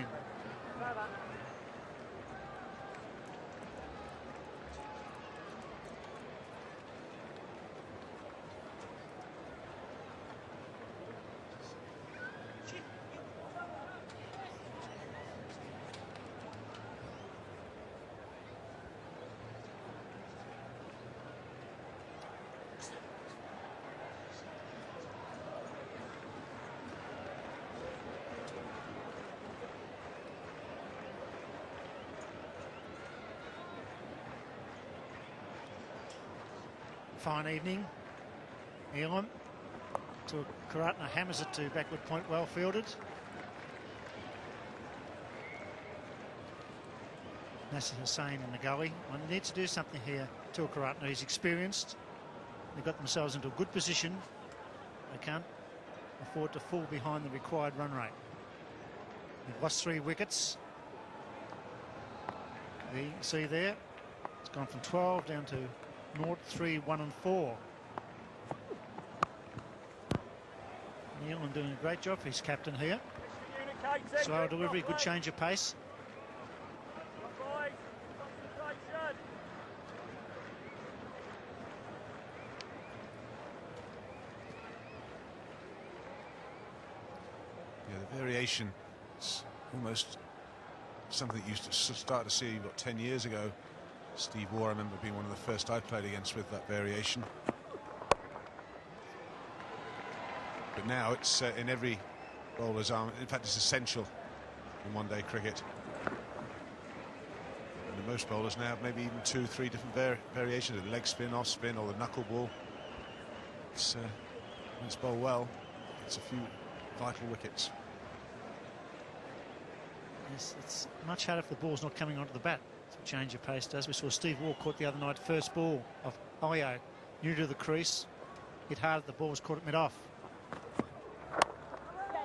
Fine evening. Elam to Karatna, hammers it to backward point, well fielded. Nasser Hussain in the gully. Well, they need to do something here. To Karatna, he's experienced. They've got themselves into a good position. They can't afford to fall behind the required run rate. They've lost 3 wickets. You can see there, it's gone from 12 down to 0, 3, 1 and 4. Nealon doing a great job for his captain here. Slow delivery, good change of pace. Yeah, the variation is almost something that you used to start to see, what, 10 years ago. Steve Waugh, I remember being one of the first I played against with that variation. But now it's in every bowler's arm. In fact, it's essential in one-day cricket. And most bowlers now have maybe even 2, 3 different variations: the leg spin, off spin, or the knuckle ball. It's when it's bowled well, it's a few vital wickets. Yes, it's much harder if the ball's not coming onto the bat. Change of pace does. We saw Steve Waugh caught the other night, first ball of Olio, new to the crease, hit hard, the ball was caught at mid-off.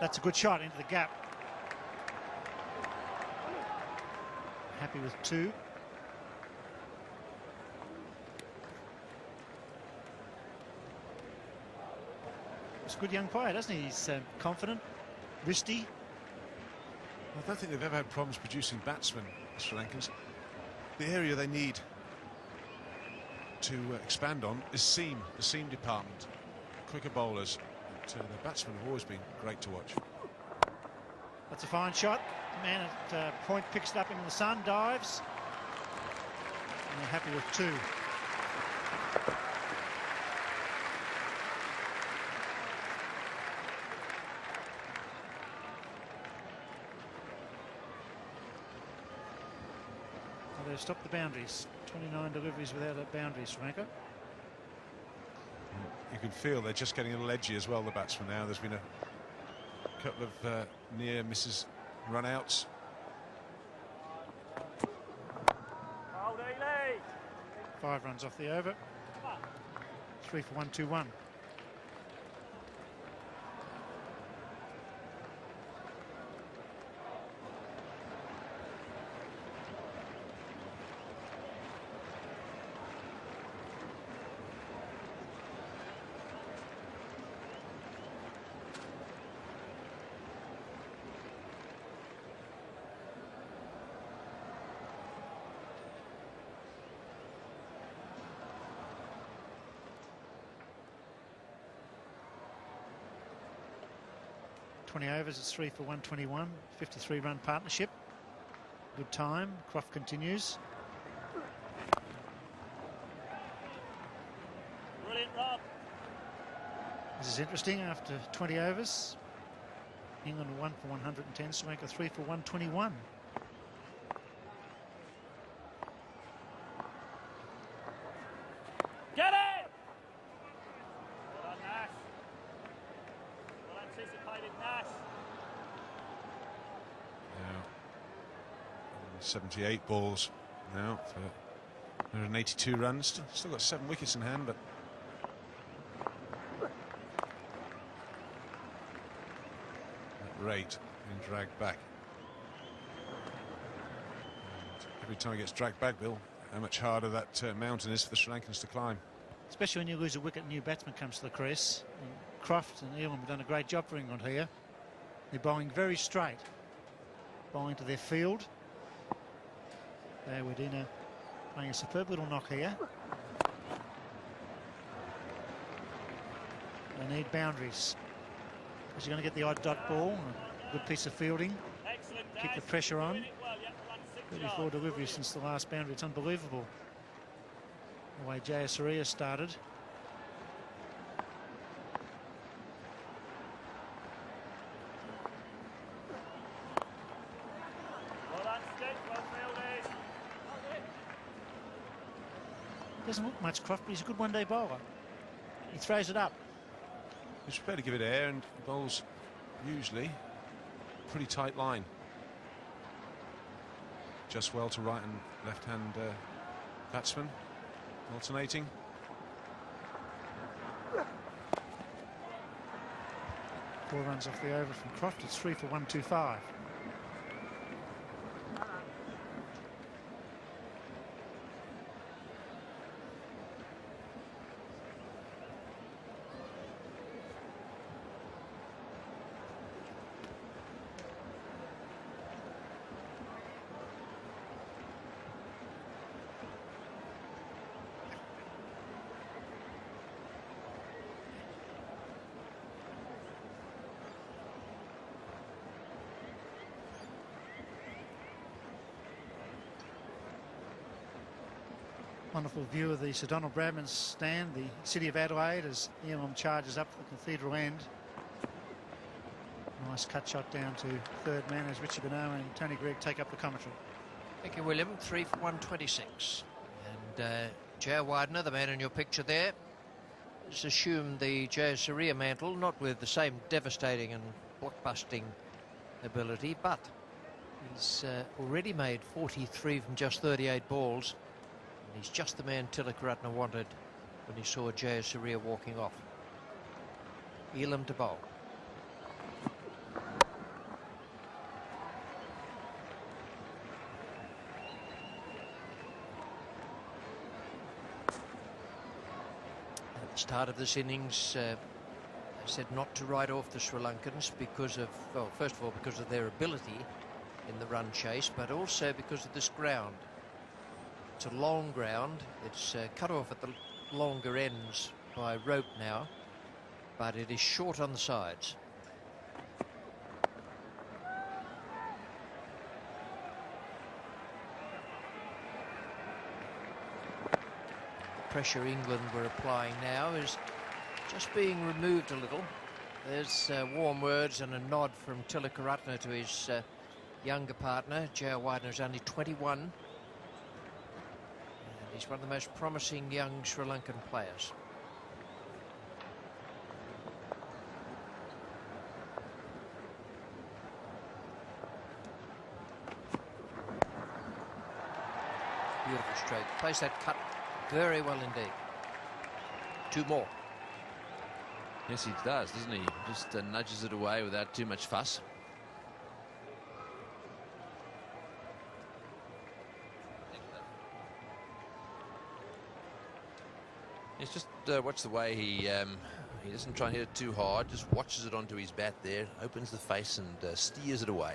That's a good shot into the gap. Happy with 2. He's a good young player, doesn't he? He's confident, wristy. I don't think they've ever had problems producing batsmen, the Sri Lankans. The area they need to expand on is the seam department. Quicker bowlers. But, the batsmen have always been great to watch. That's a fine shot. The man at point picks it up into the sun, dives. And they're happy with 2. They've stopped the boundaries. 29 deliveries without a boundary, Sri Lanka. You can feel they're just getting a little edgy as well, the batsmen now. There's been a couple of near misses run-outs. 5 runs off the over. 3 for 121. 20 overs, it's 3 for 121, 53-run partnership. Good time. Croft continues. Brilliant, Rob. This is interesting. After 20 overs, England 1 for 110, Sri Lanka 3 for 121. Get it! Well done, Nash. Well anticipated, Nash. Now, 78 balls now for 182 runs. Still got 7 wickets in hand, but that rate being dragged back. And every time he gets dragged back, Bill, how much harder that mountain is for the Sri Lankans to climb. Especially when you lose a wicket, a new batsman comes to the crease. And Croft and Elam have done a great job for England here. They're bowling very straight, bowling to their field. Wadina playing a superb little knock here. They need boundaries, because you're going to get the odd dot ball, a good piece of fielding, keep the pressure on. 34 deliveries since the last boundary. It's unbelievable the way Jayasuriya started. Doesn't look much, Croft, but he's a good one-day bowler. He throws it up. He's prepared to give it air, and he bowls usually pretty tight line. Just well to right and left-hand batsman, alternating. Four runs off the over from Croft. It's 3 for 125. Wonderful view of the Sir Donald Bradman's stand, the city of Adelaide, as Elam charges up for the cathedral end. Nice cut shot down to third man as Richie Benaud and Tony Greig take up the commentary. Thank you, William. 3 for 126. And Jaya Widener, the man in your picture there, has assumed the Jayasuriya mantle, not with the same devastating and blockbusting ability, but he's already made 43 from just 38 balls. And he's just the man Tilakaratne wanted when he saw Jayasuriya walking off. Elam to bowl. At the start of this innings, I said not to write off the Sri Lankans because of, well, first of all, because of their ability in the run chase, but also because of this ground. It's a long ground. It's cut off at the longer ends by rope now, but it is short on the sides. The pressure England were applying now is just being removed a little. There's warm words and a nod from Tilakaratne to his younger partner. Jaya Widener is only 21. He's one of the most promising young Sri Lankan players. Beautiful stroke. Plays that cut very well indeed. 2 more. Yes, he does, doesn't he? Just nudges it away without too much fuss. It's just watch the way he doesn't try and hit it too hard, just watches it onto his bat there, opens the face and steers it away.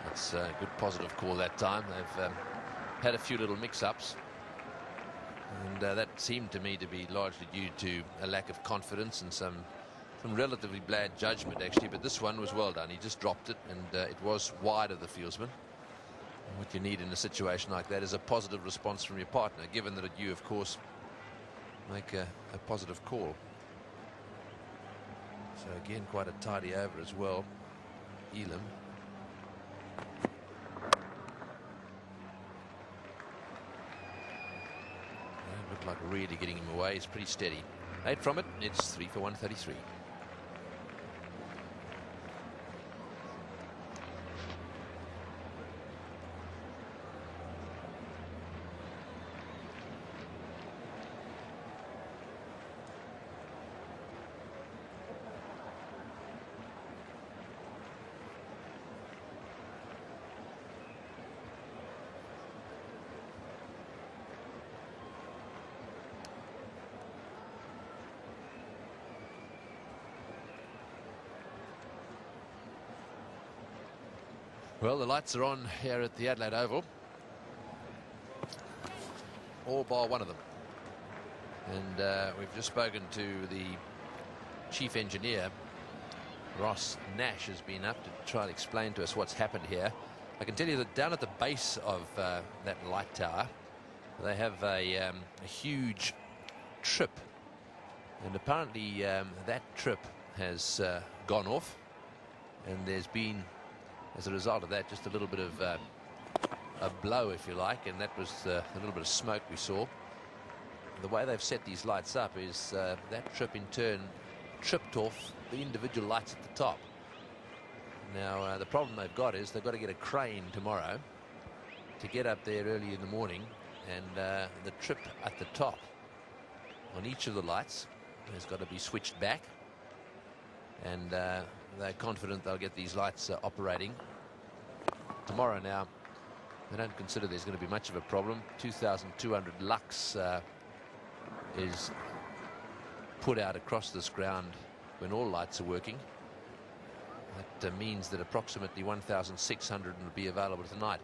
That's a good positive call that time. They've had a few little mix-ups. And that seemed to me to be largely due to a lack of confidence and some relatively bad judgment, actually. But this one was well done. He just dropped it, and it was wide of the fieldsman. And what you need in a situation like that is a positive response from your partner, given that you, of course, make a positive call. So again, quite a tidy over as well. Elam. Looked like really getting him away. He's pretty steady. 8 from it. It's 3 for 133. Well, the lights are on here at the Adelaide Oval. All bar one of them. And we've just spoken to the chief engineer. Ross Nash has been up to try and explain to us what's happened here. I can tell you that down at the base of that light tower, they have a huge trip. And apparently that trip has gone off. And there's been, as a result of that, just a little bit of a blow, if you like, and that was a little bit of smoke we saw. The way they've set these lights up is that trip in turn tripped off the individual lights at the top. Now the problem they've got is they've got to get a crane tomorrow to get up there early in the morning, and the trip at the top on each of the lights has got to be switched back, and they're confident they'll get these lights operating tomorrow. Now, they don't consider there's going to be much of a problem. 2,200 lux is put out across this ground when all lights are working. That means that approximately 1,600 will be available tonight.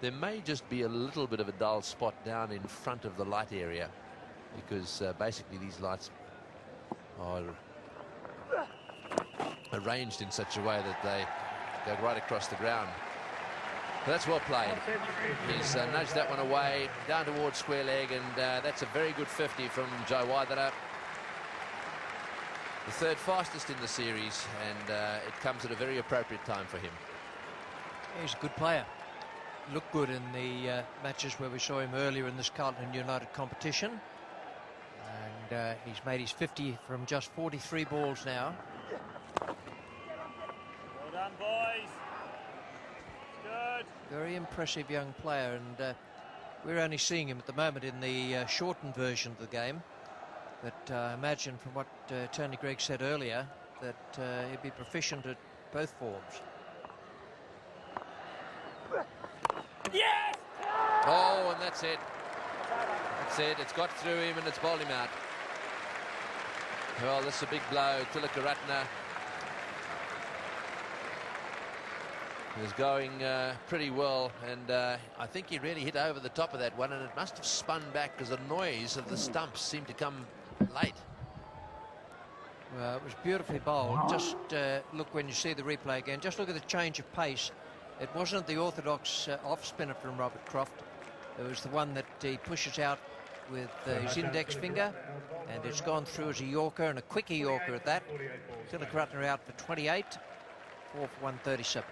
There may just be a little bit of a dull spot down in front of the light area, because basically these lights are arranged in such a way that they go right across the ground. But that's well played. He's nudged that one away down towards square leg, and that's a very good 50 from Joe Waithera. The third fastest in the series, and it comes at a very appropriate time for him. He's a good player. Looked good in the matches where we saw him earlier in this Carlton United competition. And he's made his 50 from just 43 balls now. Well done, boys. Good. Very impressive young player, and we're only seeing him at the moment in the shortened version of the game. But I imagine from what Tony Greig said earlier that he'd be proficient at both forms. Yes! Oh, and that's it. That's it. It's got through him and it's bowled him out. Well, this is a big blow. Tilakaratne is going pretty well, and I think he really hit over the top of that one, and it must have spun back because the noise of the stumps seemed to come late. Well, it was beautifully bowled. Just look when you see the replay again. Just look at the change of pace. It wasn't the orthodox off spinner from Robert Croft. It was the one that he pushes out with his index finger, and it's gone through as a Yorker, and a quickie Yorker at that. Tilakaratne out for 28, 4 for 137.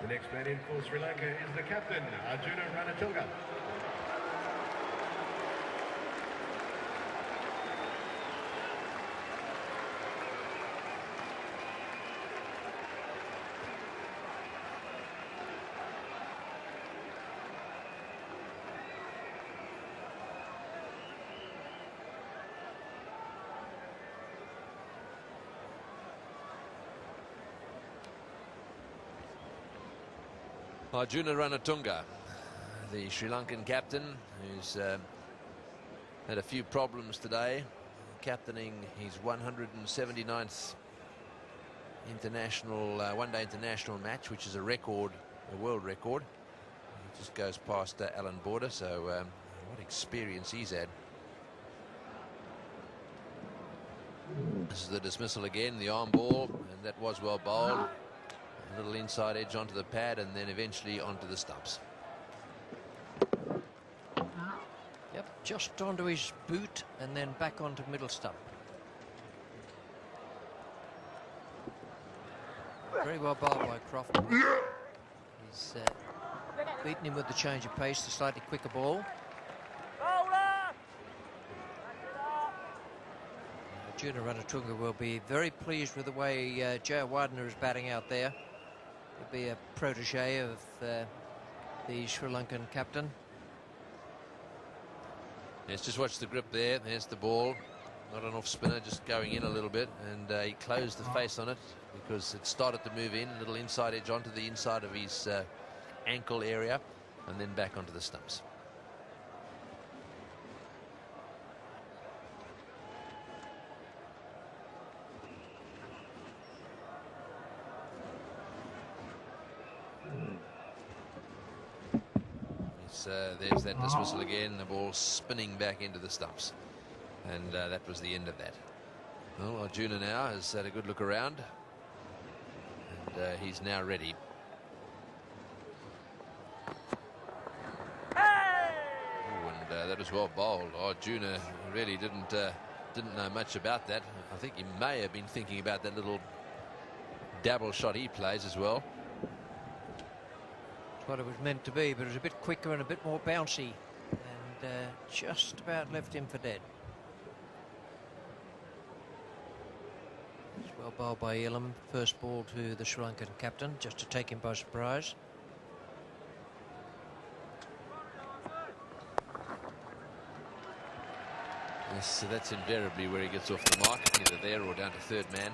The next man in for Sri Lanka is the captain, Arjuna Ranatunga. Arjuna Ranatunga, the Sri Lankan captain, who's had a few problems today, captaining his 179th international one-day international match, which is a record, a world record. He just goes past Alan Border, so what experience he's had. This is the dismissal again, the arm ball, and that was well bowled. A little inside edge onto the pad and then eventually onto the stumps. Yep, just onto his boot and then back onto middle stump. Very well bowled by Croft. He's beaten him with the change of pace, the slightly quicker ball. Arjuna Ranatunga will be very pleased with the way Joe Widener is batting out there. He'll be a protege of the Sri Lankan captain. Yes, just watch the grip there. There's the ball. Not an off spinner, just going in a little bit, and he closed the face on it because it started to move in, a little inside edge onto the inside of his ankle area and then back onto the stumps. There's that dismissal again, the ball spinning back into the stumps, and that was the end of that. Well, Arjuna now has had a good look around, and he's now ready. Ooh, and that was well bowled. Arjuna really didn't know much about that. I think he may have been thinking about that little dabble shot he plays as well. What it was meant to be, but it was a bit quicker and a bit more bouncy, and just about left him for dead. It's well bowled by Elam. First ball to the Sri Lankan captain, just to take him by surprise. Yes, so that's invariably where he gets off the mark, either there or down to third man.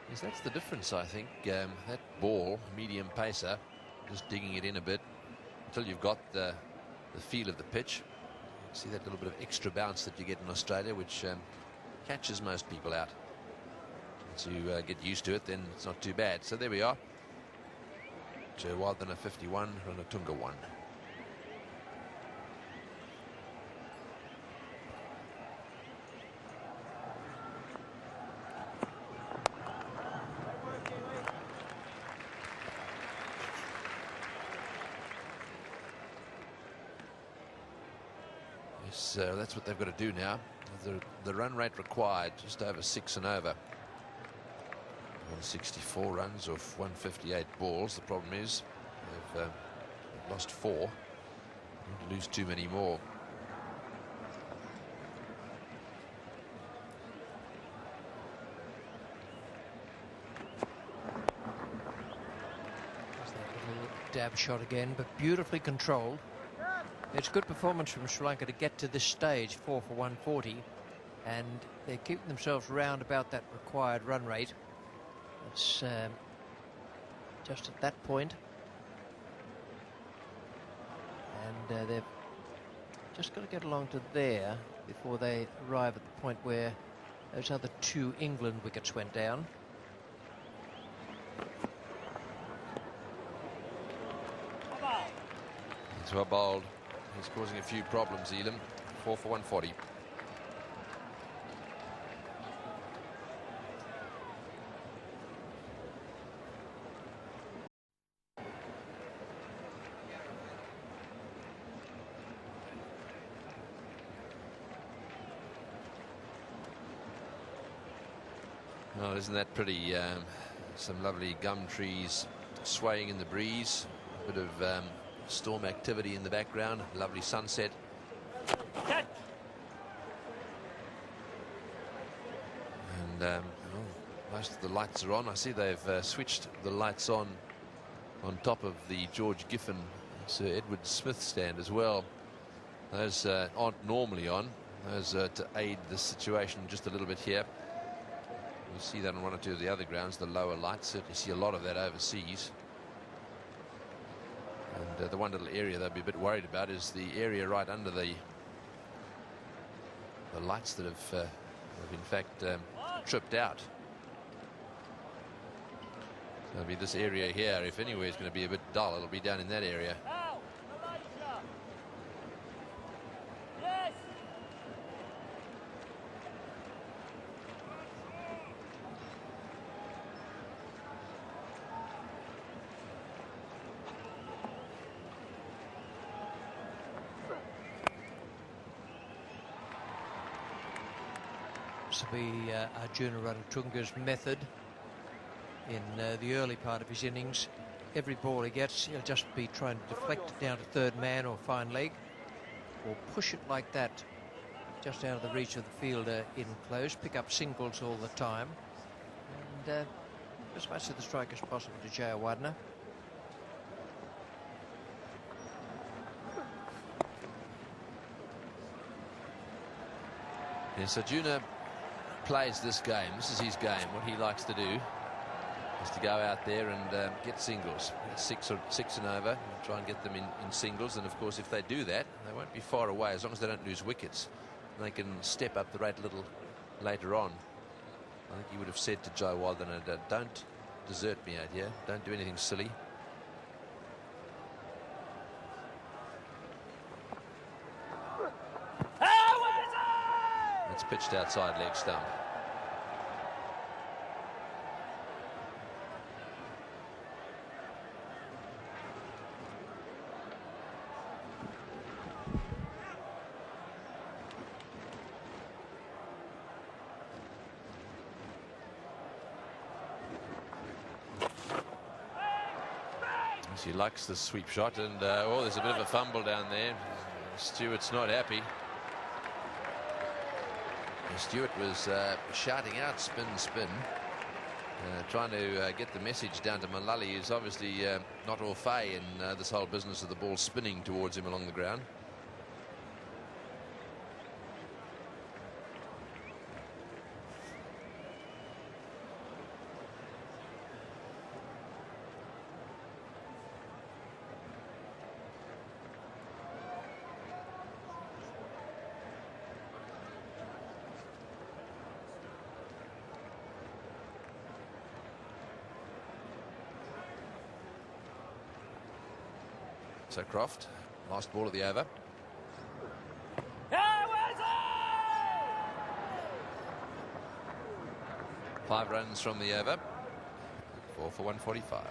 Yes, that's the difference, I think. That ball, medium pacer, just digging it in a bit until you've got the feel of the pitch. See that little bit of extra bounce that you get in Australia, which catches most people out. Once you get used to it, then it's not too bad. So there we are. Joe Widener 51, Ranatunga 1. So that's what they've got to do now. The run rate required, just over 6 and over. 164 runs off 158 balls. The problem is they've lost 4. They don't lose too many more. There's that little dab shot again, but beautifully controlled. It's good performance from Sri Lanka to get to this stage, 4 for 140, and they're keeping themselves round about that required run rate. It's just at that point, and they've just got to get along to there before they arrive at the point where those other 2 England wickets went down. It's well bowled. He's causing a few problems, Elam. 4 for 140. Oh, isn't that pretty? Some lovely gum trees swaying in the breeze. A bit of storm activity in the background. Lovely sunset. And well, most of the lights are on. I see they've switched the lights on top of the George Giffen Sir Edward Smith stand as well. Those aren't normally on. Those to aid the situation just a little bit here. You see that on 1 or 2 of the other grounds, the lower lights. Certainly see a lot of that overseas. And the one little area they'll be a bit worried about is the area right under the lights that have in fact tripped out. So it'll be this area here. If anywhere is going to be a bit dull, it'll be down in that area. This will be Arjuna Ranatunga's method in the early part of his innings. Every ball he gets, he'll just be trying to deflect it down to third man or fine leg, or push it like that, just out of the reach of the fielder in close, pick up singles all the time, and as much of the strike as possible to Jayawardeneh. Yes, Arjuna plays this game. This is his game. What he likes to do is to go out there and get singles, six and over, and try and get them in singles. And of course, if they do that, they won't be far away as long as they don't lose wickets. They can step up the rate a little later on. I think he would have said to Jayawardeneh, don't desert me out here. Don't do anything silly. It's pitched outside leg stump. He likes the sweep shot, and oh, there's a bit of a fumble down there. Stewart's not happy. Stewart was shouting out spin, spin, trying to get the message down to Mullally, who's obviously not au fait in this whole business of the ball spinning towards him along the ground. So Croft, last ball of the over. 5 runs from the over. 4 for 145.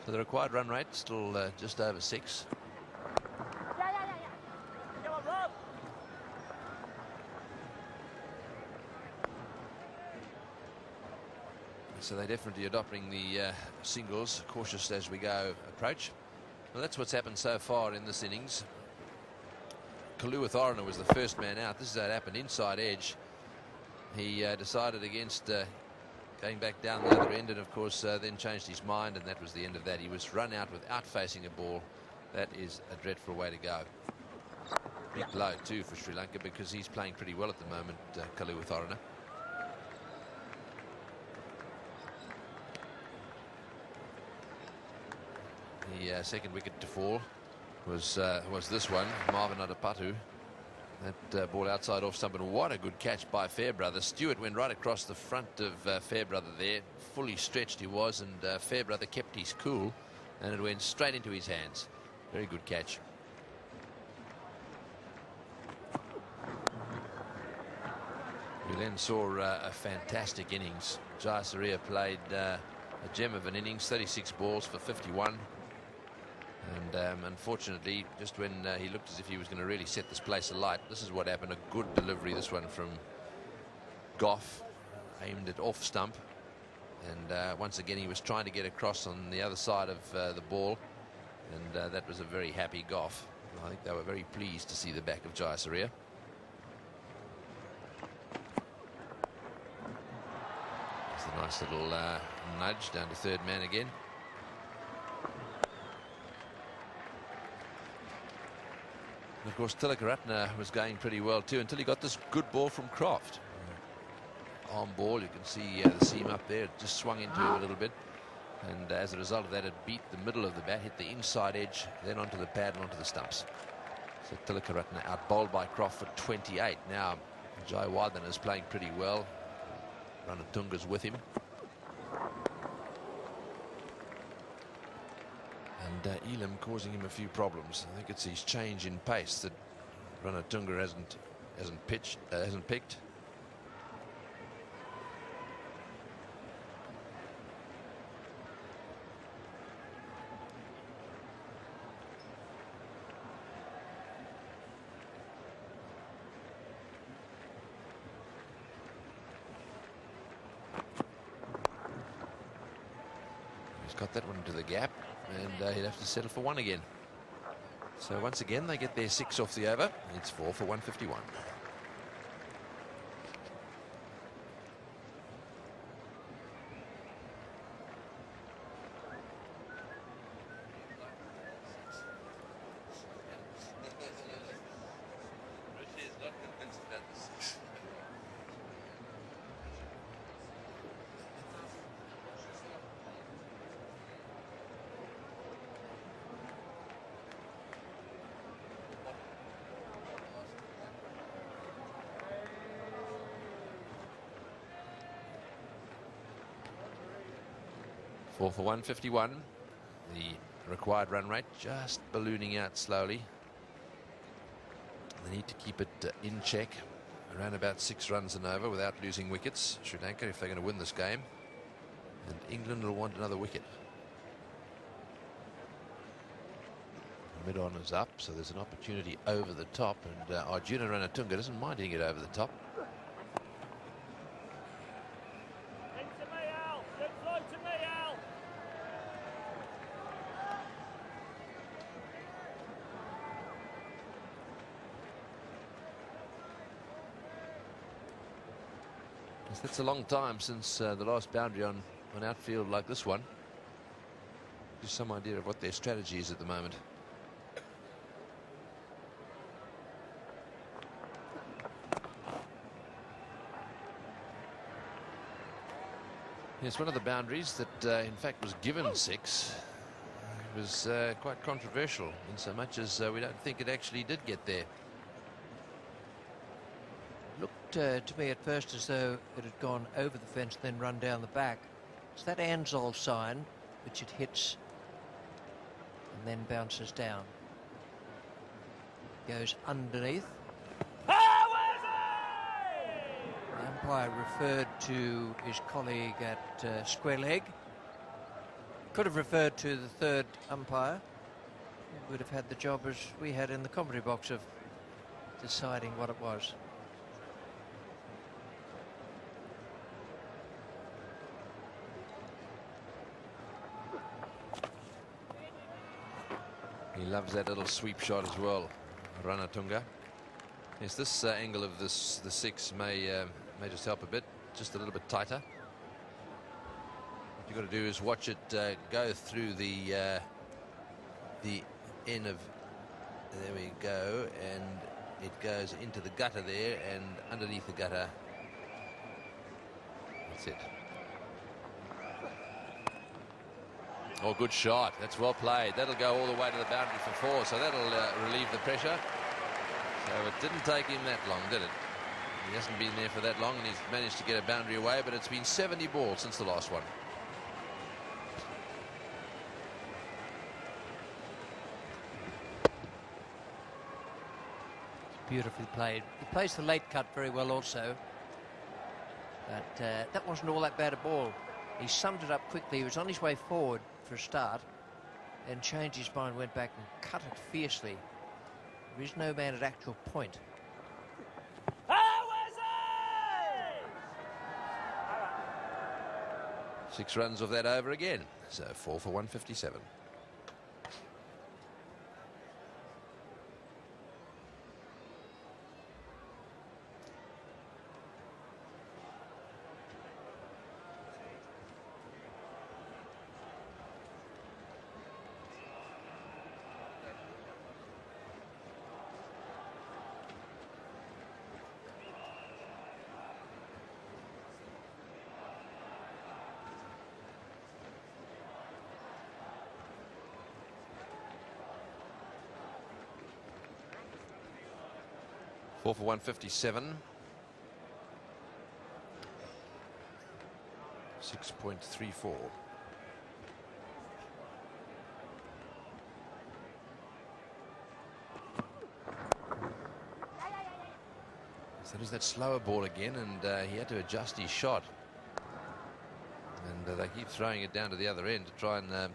So the required run rate still just over 6. So they're definitely adopting the singles, cautious as we go approach. Well, that's what's happened so far in this innings. Kaluwitharana was the first man out. This is how it happened, inside edge. He decided against going back down the other end, and of course then changed his mind, and that was the end of that. He was run out without facing a ball. That is a dreadful way to go. Big blow too for Sri Lanka, because he's playing pretty well at the moment, Kaluwitharana. The second wicket to fall was this one, Marvin Adapatu. That ball outside off stump, and what a good catch by Fairbrother. Stewart went right across the front of Fairbrother there, fully stretched he was, and Fairbrother kept his cool, and it went straight into his hands. Very good catch. We then saw a fantastic innings. Jayasuriya played a gem of an innings, 36 balls for 51. And unfortunately, just when he looked as if he was going to really set this place alight, this is what happened. A good delivery, this one from Goff. aimed it off stump. And once again, he was trying to get across on the other side of the ball. And that was a very happy Goff. I think they were very pleased to see the back of Jayasuriya. It's a nice little nudge down to third man again. And of course, Tilakaratne was going pretty well too until he got this good ball from Croft. On ball, you can see the seam up there. It just swung into him a little bit. And as a result of that, it beat the middle of the bat, hit the inside edge, then onto the pad and onto the stumps. So Tilakaratne out bowled by Croft for 28. Now, Jayawardene is playing pretty well. Ranatunga's with him. And Elam causing him a few problems. I think it's his change in pace that Ranatunga hasn't picked. Got that one into the gap, and he'll have to settle for one again. So once again, they get their 6 off the over. It's 4 for 151. Four for 151. The required run rate just ballooning out slowly. They need to keep it in check, around about 6 runs and over without losing wickets. Sri Lanka, if they're going to win this game. And England will want another wicket. Mid-on is up, so there's an opportunity over the top. And Arjuna Ranatunga doesn't mind hitting it over the top. It's a long time since the last boundary on outfield like this one. Gives some idea of what their strategy is at the moment. Yes, one of the boundaries that in fact was given 6 was quite controversial in so much as we don't think it actually did get there. Looked to me at first as though it had gone over the fence, then run down the back. It's that Ansell sign, which it hits and then bounces down. Goes underneath. The umpire referred to his colleague at square leg. Could have referred to the third umpire. He would have had the job as we had in the commentary box of deciding what it was. He loves that little sweep shot as well, Ranatunga. Yes, this angle of the 6 may just help a bit, just a little bit tighter. What you've got to do is watch it go through the end of, there we go, and it goes into the gutter there, and underneath the gutter, that's it. Oh, good shot. That's well played. That'll go all the way to the boundary for 4, so that'll relieve the pressure. So it didn't take him that long, did it? He hasn't been there for that long, and he's managed to get a boundary away, but it's been 70 balls since the last one. Beautifully played. He plays the late cut very well also. But that wasn't all that bad a ball. He summed it up quickly. He was on his way forward for a start, then changed his mind, went back and cut it fiercely. There is no man at actual point. 6 runs off that over again. So 4 for 157. Four for 157. 6.34. So there's that slower ball again, and he had to adjust his shot. And they keep throwing it down to the other end to try and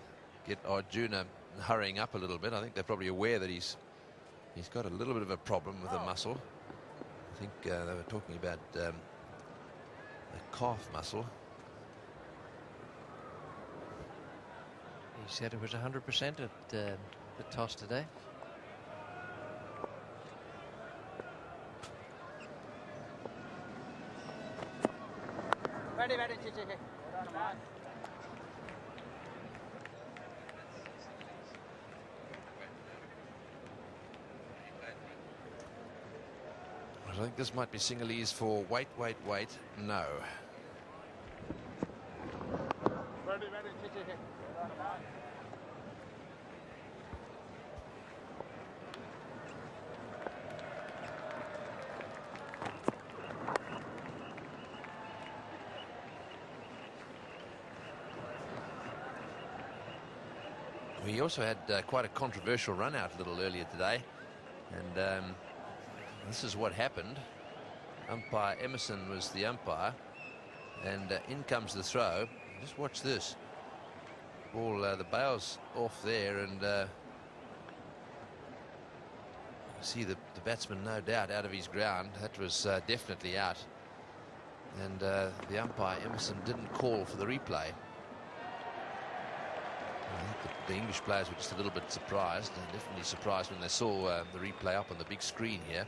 get Arjuna hurrying up a little bit. I think they're probably aware that he's got a little bit of a problem with the muscle. I think they were talking about the calf muscle. He said it was 100% at the toss today. Ready. I think this might be Sinhalese for wait. No. Ready. We also had quite a controversial run out a little earlier today, and this is what happened. Umpire Emerson was the umpire, and in comes the throw. Just watch this. Ball, the bail's off there, and see the batsman no doubt out of his ground. That was definitely out, and the umpire Emerson didn't call for the replay. I think the English players were just a little bit surprised, and definitely surprised when they saw the replay up on the big screen here.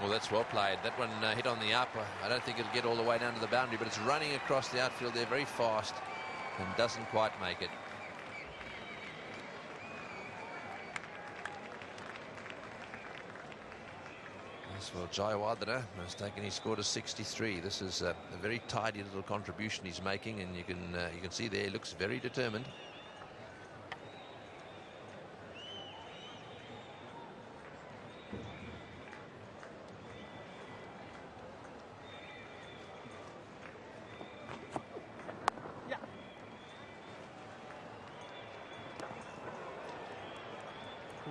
Well, that's well played. That one hit on the up. I don't think it'll get all the way down to the boundary, but it's running across the outfield there very fast and doesn't quite make it. Yes, well, Jayawardene has taken his score to 63. This is a very tidy little contribution he's making, and you can see there he looks very determined.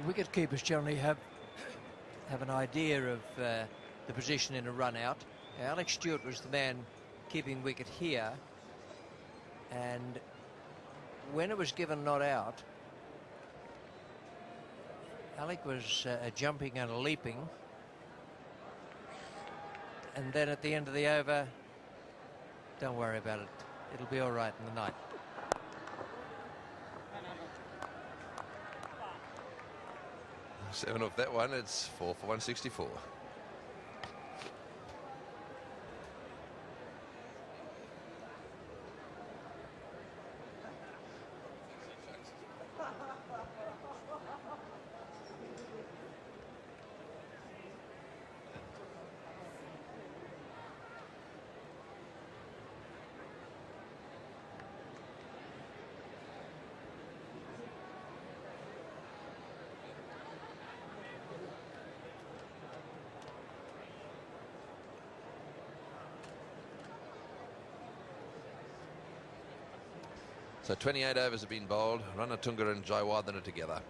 Wicket keepers generally have an idea of the position in a run out. Alex Stewart was the man keeping wicket here, and when it was given not out, Alec was jumping and leaping, and then at the end of the over, don't worry about it, it'll be all right in the night. Seven off that one. It's 4 for 164. So 28 overs have been bowled. Ranatunga and Jayawardene together.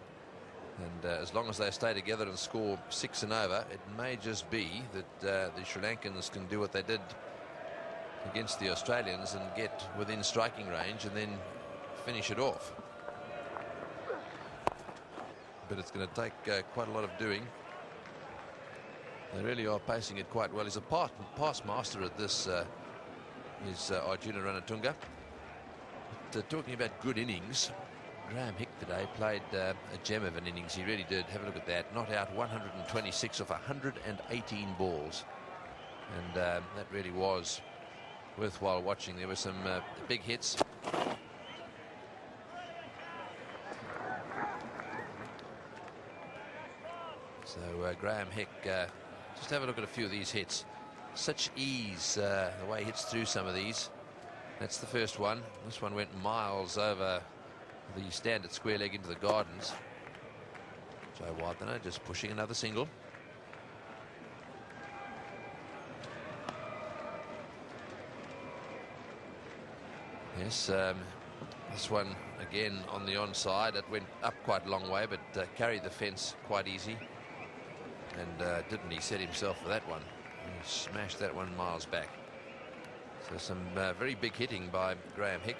And as long as they stay together and score 6 and over, it may just be that the Sri Lankans can do what they did against the Australians and get within striking range and then finish it off. But it's going to take quite a lot of doing. They really are pacing it quite well. He's a past master at this, is Arjuna Ranatunga. But, talking about good innings, Graham Hick today played a gem of an innings. He really did. Have a look at that. Not out 126 of 118 balls. And that really was worthwhile watching. There were some big hits. So Graham Hick, just have a look at a few of these hits. Such ease, the way he hits through some of these. That's the first one. This one went miles over the standard square leg into the gardens. Joe Wardner just pushing another single. Yes, this one again on the onside. It went up quite a long way, but carried the fence quite easy. And didn't he set himself for that one? He smashed that one miles back. So some very big hitting by Graham Hick.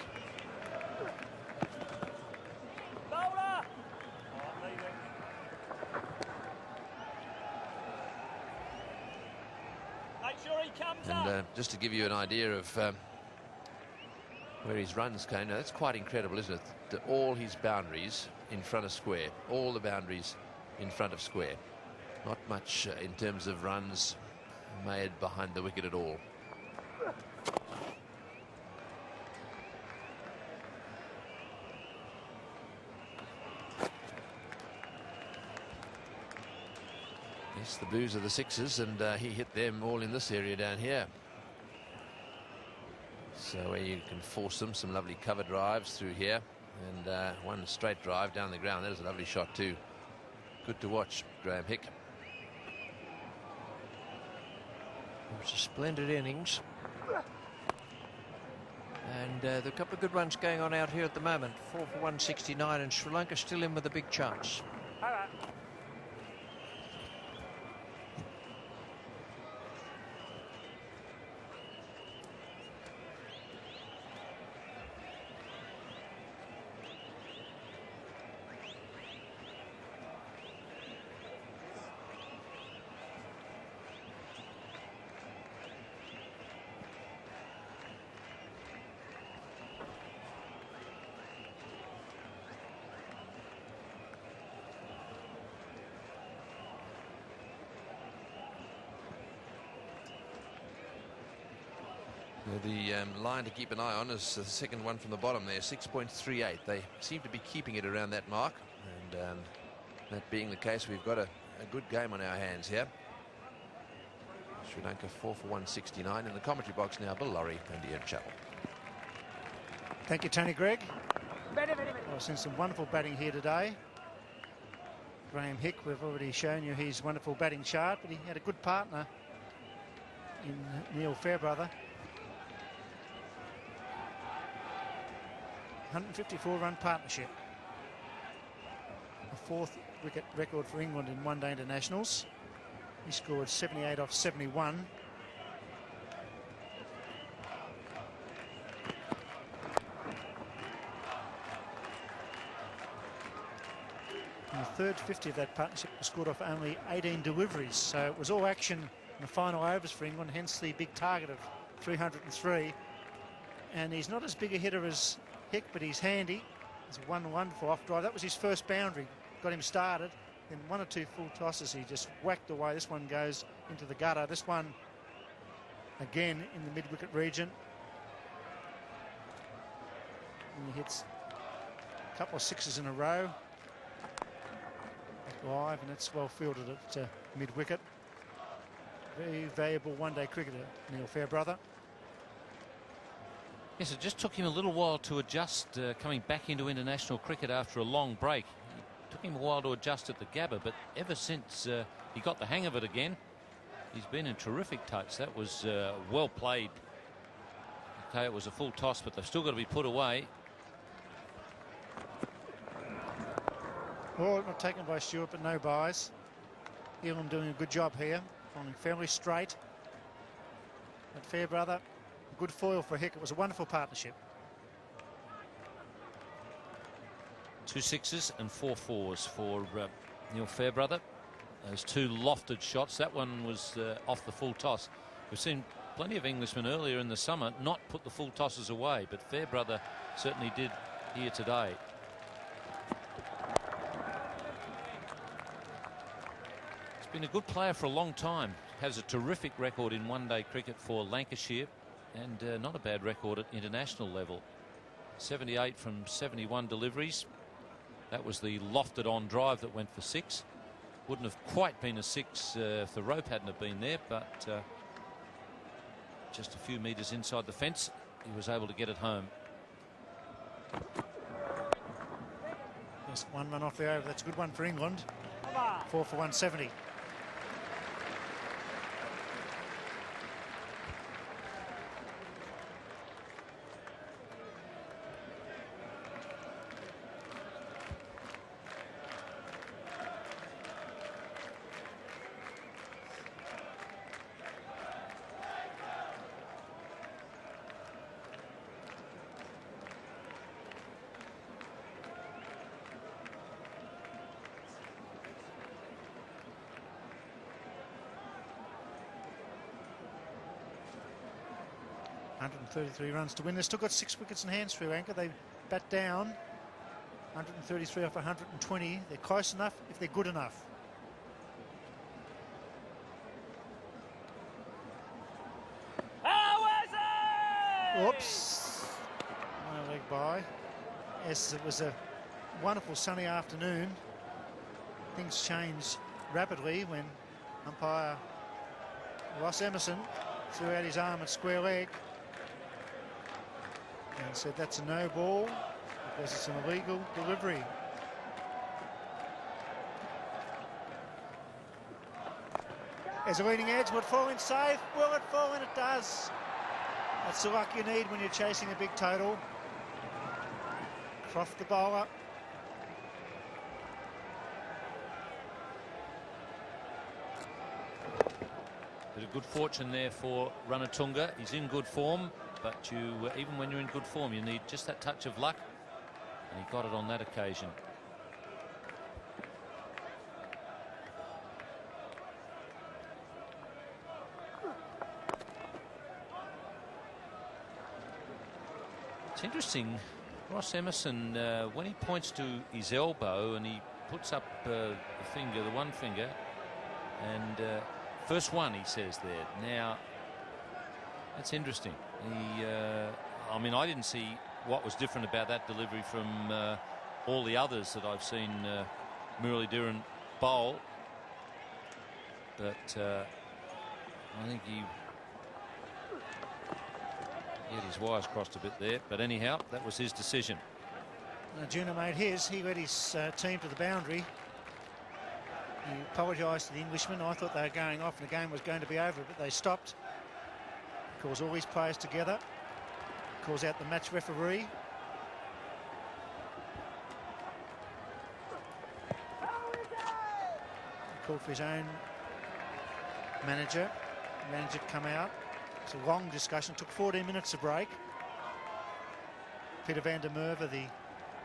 And just to give you an idea of where his runs came, now that's quite incredible, isn't it? All his boundaries in front of square, all the boundaries in front of square. Not much in terms of runs made behind the wicket at all. Yes, the blues are the sixes, and he hit them all in this area down here. So where you can force them, some lovely cover drives through here, and one straight drive down the ground. That is a lovely shot too. Good to watch, Graham Hick. It was a splendid innings. And there are a couple of good ones going on out here at the moment. 4 for 169, and Sri Lanka still in with a big chance. The line to keep an eye on is the second one from the bottom there, 6.38. They seem to be keeping it around that mark, and that being the case, we've got a good game on our hands here. Sri Lanka 4 for 169. In the commentary box now, Bill Laurie and Ian Chappell. Thank you, Tony Gregg. I've seen some wonderful batting here today. Graham Hick, we've already shown you his wonderful batting chart, but he had a good partner in Neil Fairbrother. 154-run partnership. A 4th wicket record for England in one-day internationals. He scored 78 off 71. And the third 50 of that partnership was scored off only 18 deliveries. So it was all action in the final overs for England, hence the big target of 303. And he's not as big a hitter as Hick, but he's handy. It's a 1-1 for off drive. That was his first boundary, got him started. Then 1 or 2 full tosses, he just whacked away. This one goes into the gutter. This one again in the mid-wicket region. And he hits a couple of sixes in a row. Live, and it's well fielded at mid-wicket. Very valuable one-day cricketer, Neil Fairbrother. Yes, it just took him a little while to adjust coming back into international cricket after a long break. It took him a while to adjust at the Gabba, but ever since he got the hang of it again, he's been in terrific touch. That was well played. Okay, it was a full toss, but they've still got to be put away. Well, not taken by Stewart, but no buys. Elam doing a good job here, falling fairly straight. But Fairbrother, a good foil for Hick. It was a wonderful partnership. 2 6s and 4 4s for Neil Fairbrother. Those 2 lofted shots. That one was off the full toss. We've seen plenty of Englishmen earlier in the summer not put the full tosses away, but Fairbrother certainly did here today. He's been a good player for a long time. Has a terrific record in one-day cricket for Lancashire, and not a bad record at international level. 78 from 71 deliveries. That was the lofted on drive that went for 6. Wouldn't have quite been a 6 if the rope hadn't have been there, but just a few metres inside the fence, he was able to get it home. Just 1 run off the over. That's a good one for England. 4 for 170. .133 runs to win. They've still got 6 wickets in hand, Sri Lanka. They bat down 133 off 120. They're close enough if they're good enough. Whoops. No leg by. Yes, it was a wonderful sunny afternoon. Things changed rapidly when umpire Ross Emerson threw out his arm at square leg and said that's a no ball because it's an illegal delivery. As a leading edge, would fall in safe. Will it fall in? It does. That's the luck you need when you're chasing a big total. Croft the bowler. Bit of good fortune there for Ranatunga. He's in good form, but you, even when you're in good form, you need just that touch of luck, and he got it on that occasion. It's interesting, Ross Emerson, when he points to his elbow and he puts up the finger, the one finger, and first one, he says there. Now, that's interesting. I mean, I didn't see what was different about that delivery from all the others that I've seen Murali Dhiran bowl. But I think he had his wires crossed a bit there. But anyhow, that was his decision. Juno made his. He led his team to the boundary. He apologised to the Englishmen. I thought they were going off and the game was going to be over, but they stopped. Calls all his players together. Calls out the match referee. He called for his own manager. The manager come out. It's a long discussion. It took 14 minutes to break. Peter van der Merwe, the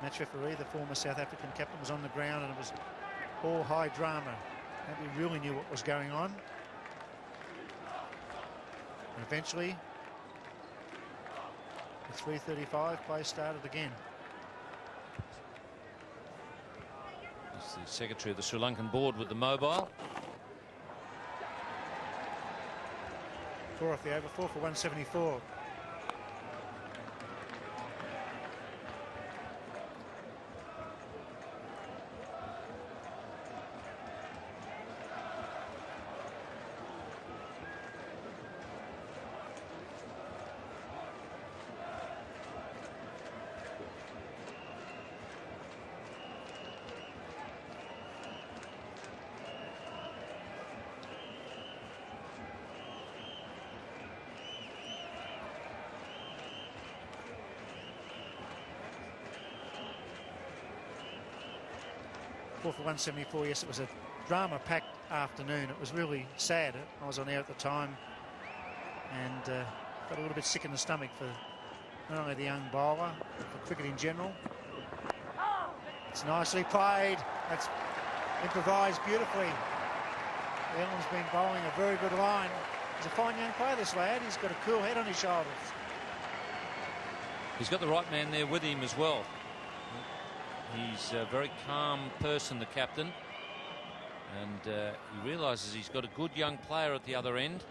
match referee, the former South African captain, was on the ground, and it was all high drama. Nobody really knew what was going on. And eventually, at 3:35, play started again. It's the secretary of the Sri Lankan board with the mobile. 4 off the over, 4 for 174. 4 for 174. Yes, it was a drama-packed afternoon. It was really sad. I was on air at the time and got a little bit sick in the stomach for not only the young bowler, but for cricket in general. It's nicely played. That's improvised beautifully. Ellen's been bowling a very good line. He's a fine young player, this lad. He's got a cool head on his shoulders. He's got the right man there with him as well. He's a very calm person, the captain. And he realises he's got a good young player at the other end.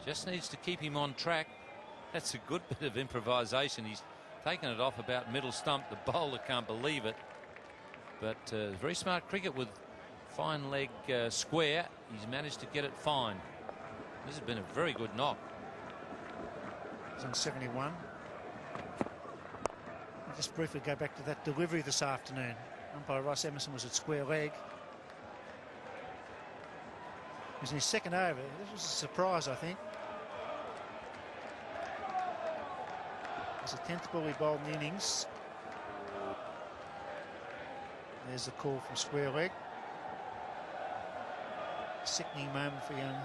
Just needs to keep him on track. That's a good bit of improvisation. He's taken it off about middle stump. The bowler can't believe it. But very smart cricket with fine leg square. He's managed to get it fine. This has been a very good knock. He's on 71. I'll just briefly go back to that delivery this afternoon. Umpire Ross Emerson was at square leg. He was in his second over. This was a surprise, I think. It was the 10th ball he bowled in the innings. There's the call from square leg. Sickening moment for young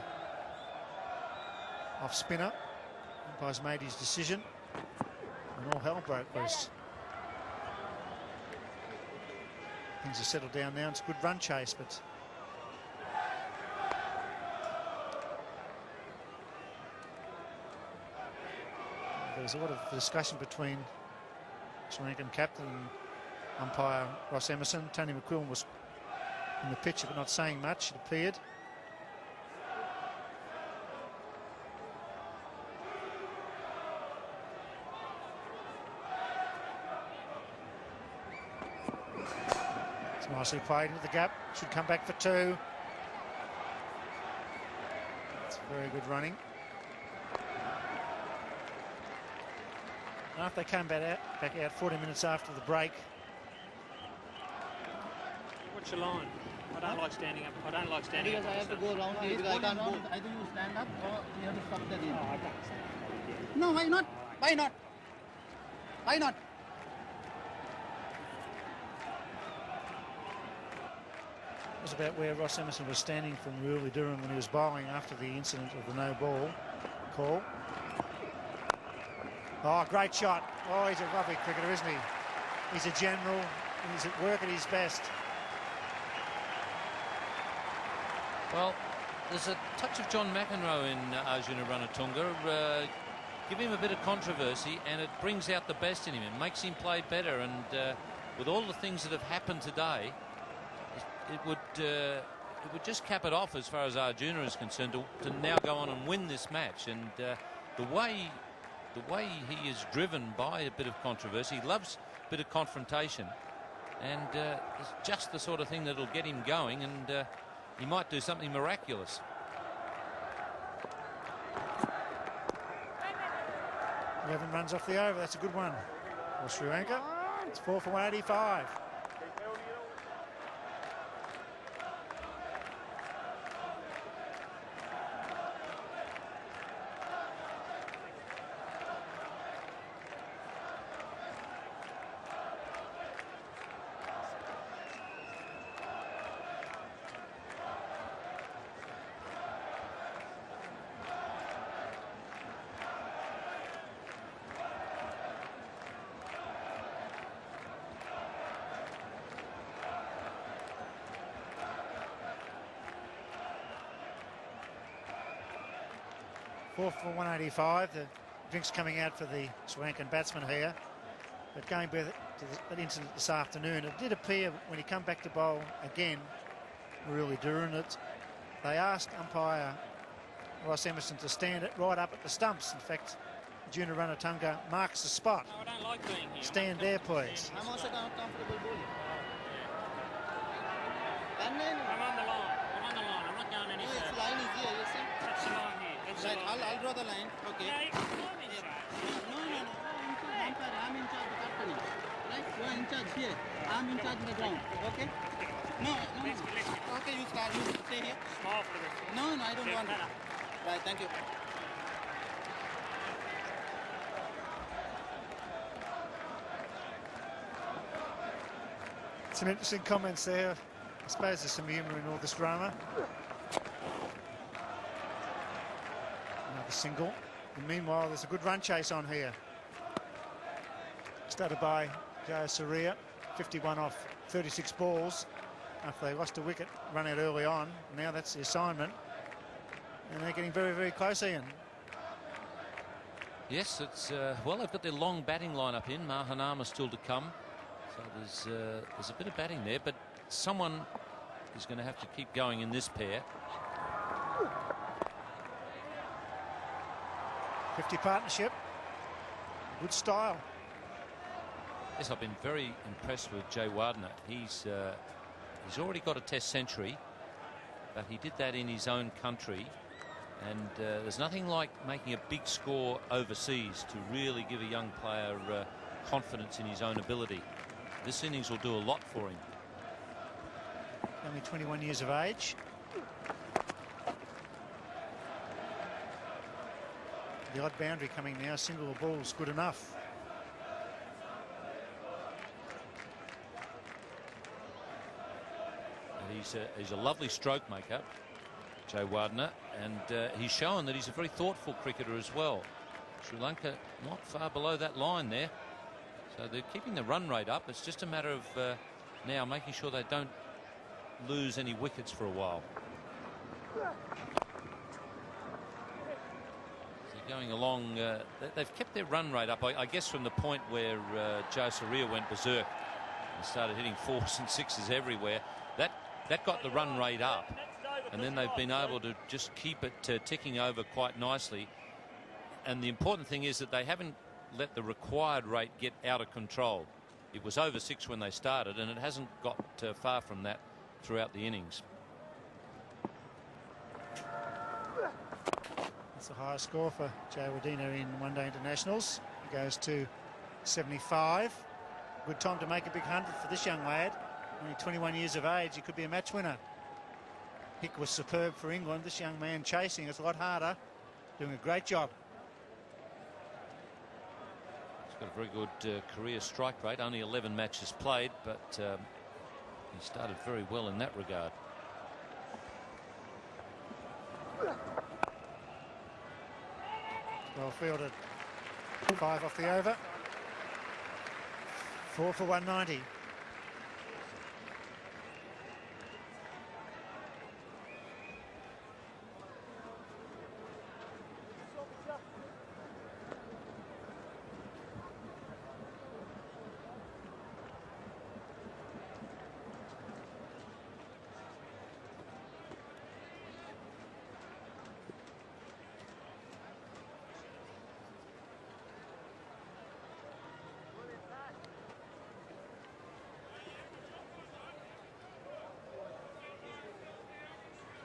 off spinner. Umpire's made his decision and all hell broke loose. Things are settled down now. It's a good run chase, but there's a lot of discussion between Sri Lankan captain and umpire Ross Emerson. Tony McQuillan was in the picture but not saying much, it appeared. It's nicely played into the gap. Should come back for 2. It's very good running. After they came back out 40 minutes after the break. What's your line? I don't like standing up. I don't like standing up. Because I have to go around here because I can't go. Either you stand up or you have to stop the game. I can't stand up. No, why not? Why not? Why not? It was about where Ross Emerson was standing from Ruli Durham when he was bowling after the incident of the no ball call. Oh, great shot. Oh, he's a lovely cricketer, isn't he? He's a general. He's at work at his best. Well, there's a touch of John McEnroe in Arjuna Ranatunga. Give him a bit of controversy and it brings out the best in him. It makes him play better. And with all the things that have happened today, it would just cap it off as far as Arjuna is concerned to now go on and win this match. And the way he is driven by a bit of controversy, he loves a bit of confrontation, and it's just the sort of thing that'll get him going, and he might do something miraculous. 11 runs off the over. That's a good one for Sri Lanka. It's 4 for 185. Four for 185. The drinks coming out for the Sri Lankan batsman here. But going back to that incident this afternoon, it did appear when he come back to bowl again, really doing it, they asked umpire Ross Emerson to stand it right up at the stumps. In fact, Arjuna Ranatunga marks the spot. No, I don't like being here. Stand there, please. I'm also not comfortable bowling. And then I'm on the line. I'm on the line. I'm not going any this further. line is here, you see? That's the line here. That's the Right, line. I'll draw the line. Okay. Yeah, I'm in charge. No. I'm in charge of the captain. Right? You are in charge here. I'm in charge of the ground. Okay? No. Okay, you start. You stay here. Smile for the rest. No, I don't want it. Right, thank you. Some interesting comments there I suppose there's some humour in all this drama. Another single. And meanwhile, there's a good run chase on here. Started by Joe Soria, 51 off 36 balls. After they lost a wicket, run out early on. Now that's the assignment. And they're getting very, very close, Ian. Yes, it's well, they've got their long batting lineup in. Mahanama still to come. So there's a bit of batting there, but someone is going to have to keep going in this pair. 50 partnership. Good style. Yes, I've been very impressed with Jay Wardner. He's already got a Test century, but he did that in his own country. And there's nothing like making a big score overseas to really give a young player confidence in his own ability. This innings will do a lot for him. Only 21 years of age. The odd boundary coming now. Single ball's good enough. And he's a lovely stroke maker, Jay Wardner, and he's shown that he's a very thoughtful cricketer as well. Sri Lanka not far below that line there, so they're keeping the run rate up. It's just a matter of now making sure they don't lose any wickets for a while. So going along, they've kept their run rate up, I guess, from the point where Joe Soria went berserk and started hitting 4s and 6s everywhere. That got the run rate up, and then they've been able to just keep it ticking over quite nicely. And the important thing is that they haven't let the required rate get out of control. It was over 6 when they started, and it hasn't got far from that throughout the innings. That's the highest score for Joe Wardner in one-day internationals. He goes to 75. Good time to make a big 100 for this young lad. Only 21 years of age, he could be a match winner. Hick was superb for England. This young man chasing is a lot harder. Doing a great job. He's got a very good career strike rate. Only 11 matches played, but he started very well in that regard. Well fielded. 5 off the over. 4 for 190.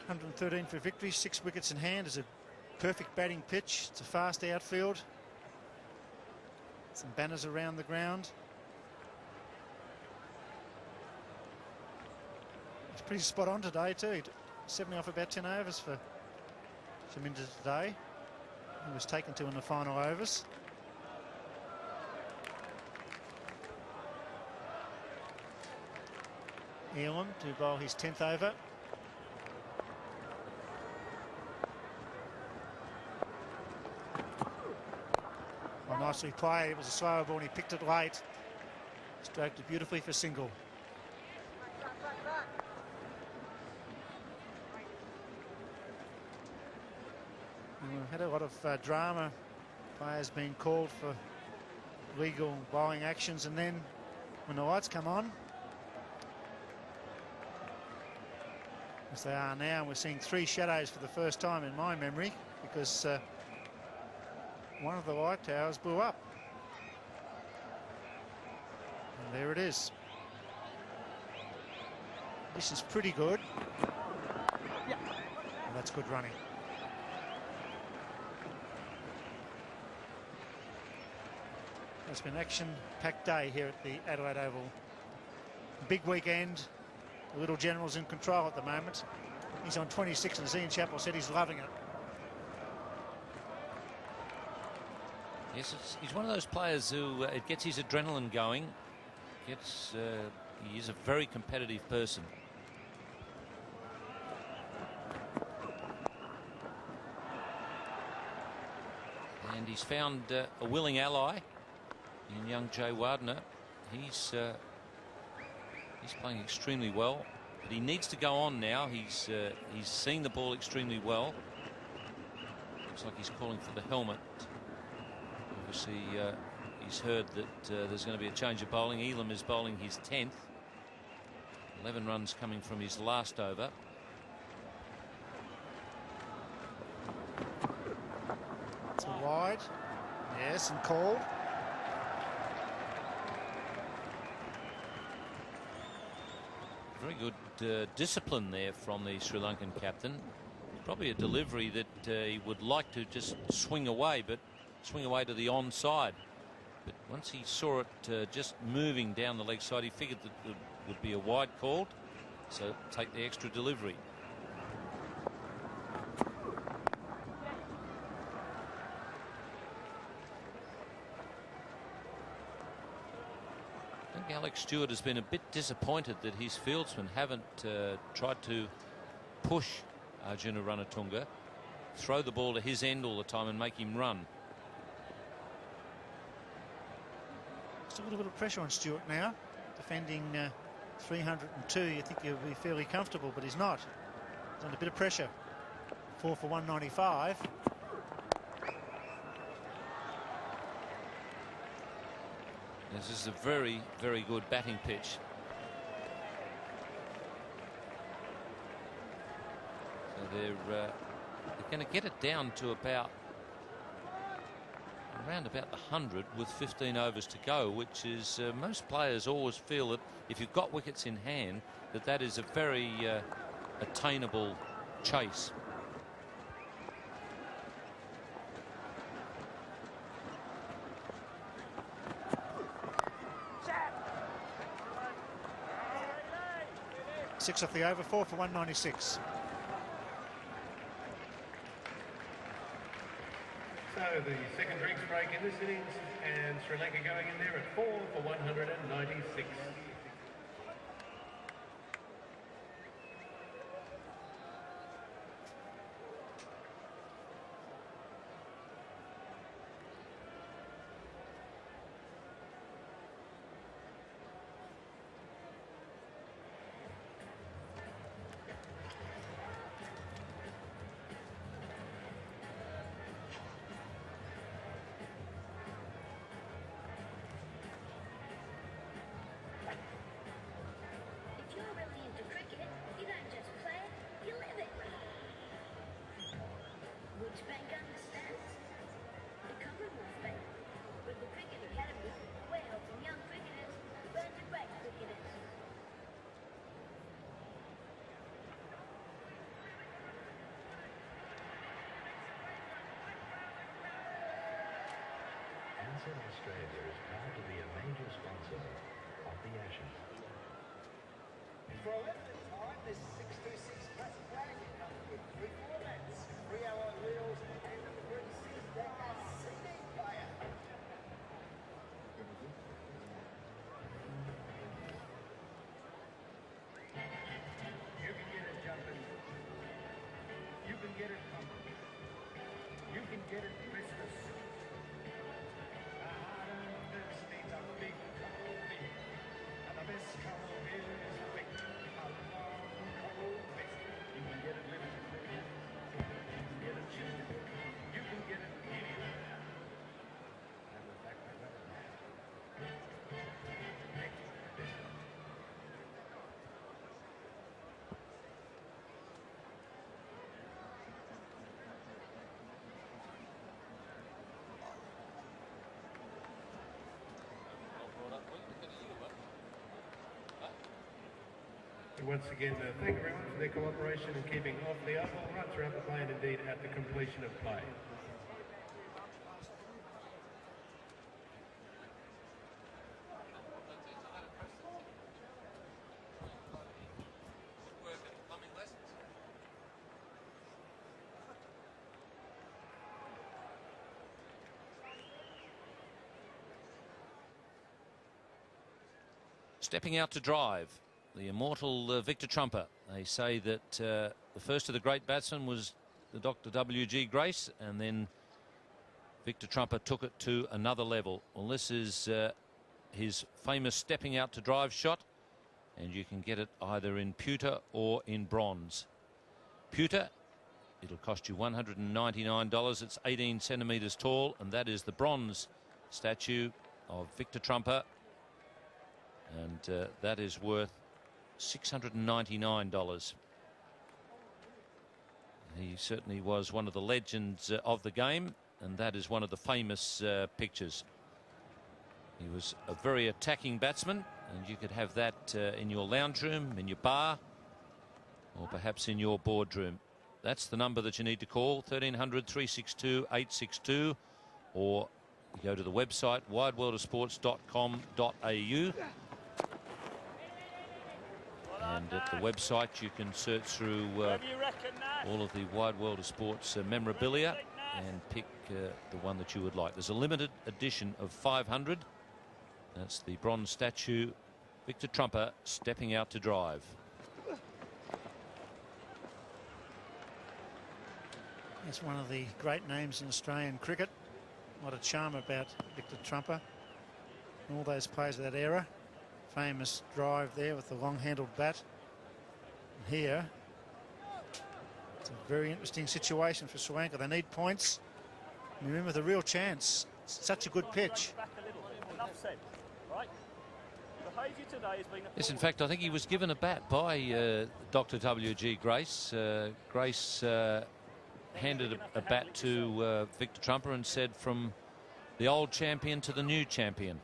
.113 for victory, 6 wickets in hand. Is a perfect batting pitch. It's a fast outfield. Some banners around the ground. It's pretty spot on today too. 70 off about 10 overs for Jaminda today. He was taken to in the final overs. Elam to bowl his 10th over. Well, nicely played. It was a slower ball and he picked it late. Stroked it beautifully for single. And we've had a lot of drama. Players being called for legal bowling actions, and then when the lights come on, as they are now, we're seeing 3 shadows for the first time in my memory, because one of the light towers blew up. And there it is. This is pretty good. Well, that's good running. It's been an action-packed day here at the Adelaide Oval. Big weekend. The Little General's in control at the moment. He's on 26, and as Ian Chappell said, he's loving it. Yes, he's one of those players who it gets his adrenaline going. He is a very competitive person. And he's found a willing ally in young Jay Wardner. He's playing extremely well, but he needs to go on now. He's seen the ball extremely well. Looks like he's calling for the helmet. Obviously, he's heard that there's going to be a change of bowling. Elam is bowling his 10th. 11 runs coming from his last over. It's a wide. Yes, and called. Very good discipline there from the Sri Lankan captain. Probably a delivery that he would like to just swing away, but swing away to the onside. But once he saw it just moving down the leg side, he figured that it would be a wide called, so take the extra delivery. I think Alex Stewart has been a bit disappointed that his fieldsmen haven't tried to push Arjuna Ranatunga, throw the ball to his end all the time and make him run. Still a little bit of pressure on Stewart now, defending 302. You think he'll be fairly comfortable, but he's not. He's under a bit of pressure. 4 for 195. This is a very, very good batting pitch. So they're going to get it down to about around about the 100 with 15 overs to go, which is most players always feel that if you've got wickets in hand, that is a very attainable chase. Six off the over, 4 for 196. So the second drinks break in this innings, and Sri Lanka going in there at 4 for 196. Australia is proud to be a major sponsor of the Ashes. For a limited time, this 626 classic wagon comes with 3 formats, 3 alloy wheels, and a 36-decker CD player. You can get it jumping. You can get it pumping. You can get it Christmas. Once again, thank everyone for their cooperation in keeping off the oval right throughout the play and indeed at the completion of play. Stepping out to drive, the immortal Victor Trumper. They say that the first of the great batsmen was the Dr. W.G. Grace, and then Victor Trumper took it to another level. Well, this is his famous stepping out to drive shot, and you can get it either in pewter or in bronze. Pewter, it'll cost you $199. It's 18 centimetres tall, and that is the bronze statue of Victor Trumper, and that is worth $699. He certainly was one of the legends of the game, and that is one of the famous pictures. He was a very attacking batsman, and you could have that in your lounge room, in your bar, or perhaps in your boardroom. That's the number that you need to call, 1300 362 862, or go to the website wideworldofsports.com.au. And at the website you can search through all of the Wide World of Sports memorabilia and pick the one that you would like. There's a limited edition of 500. That's the bronze statue, Victor Trumper stepping out to drive. He's one of the great names in Australian cricket. What a charm about Victor Trumper. And all those players of that era. Famous drive there with the long-handled bat. And here, it's a very interesting situation for Sri Lanka. They need points. And remember, the real chance. It's such a good pitch. Yes, in fact, I think he was given a bat by Dr. W.G. Grace. Grace handed a bat to Victor Trumper and said, from the old champion to the new champion.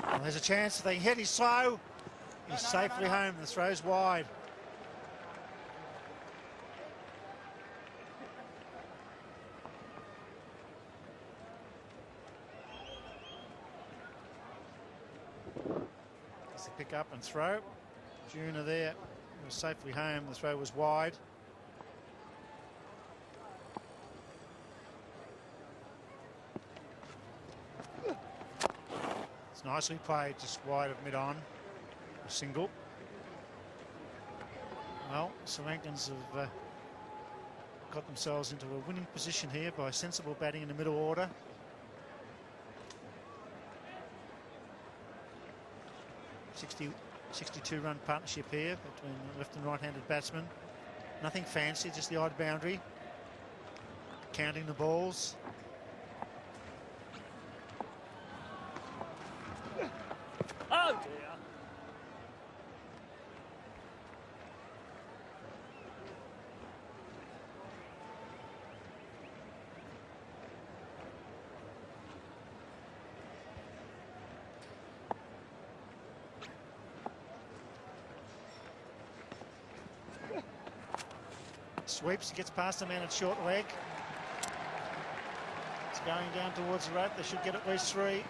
Well, there's a chance if they hit, he's slow. He's safely home. The throw's wide. As they pick up and throw. Juna there was safely home. The throw was wide. It's nicely played, just wide of mid-on. A single. Well, Sri Lankans have got themselves into a winning position here by sensible batting in the middle order. A 62-run partnership here between left and right-handed batsmen. Nothing fancy, just the odd boundary. Counting the balls. Oh dear. Sweeps, gets past the man at short leg. It's going down towards the rope. They should get at least 3.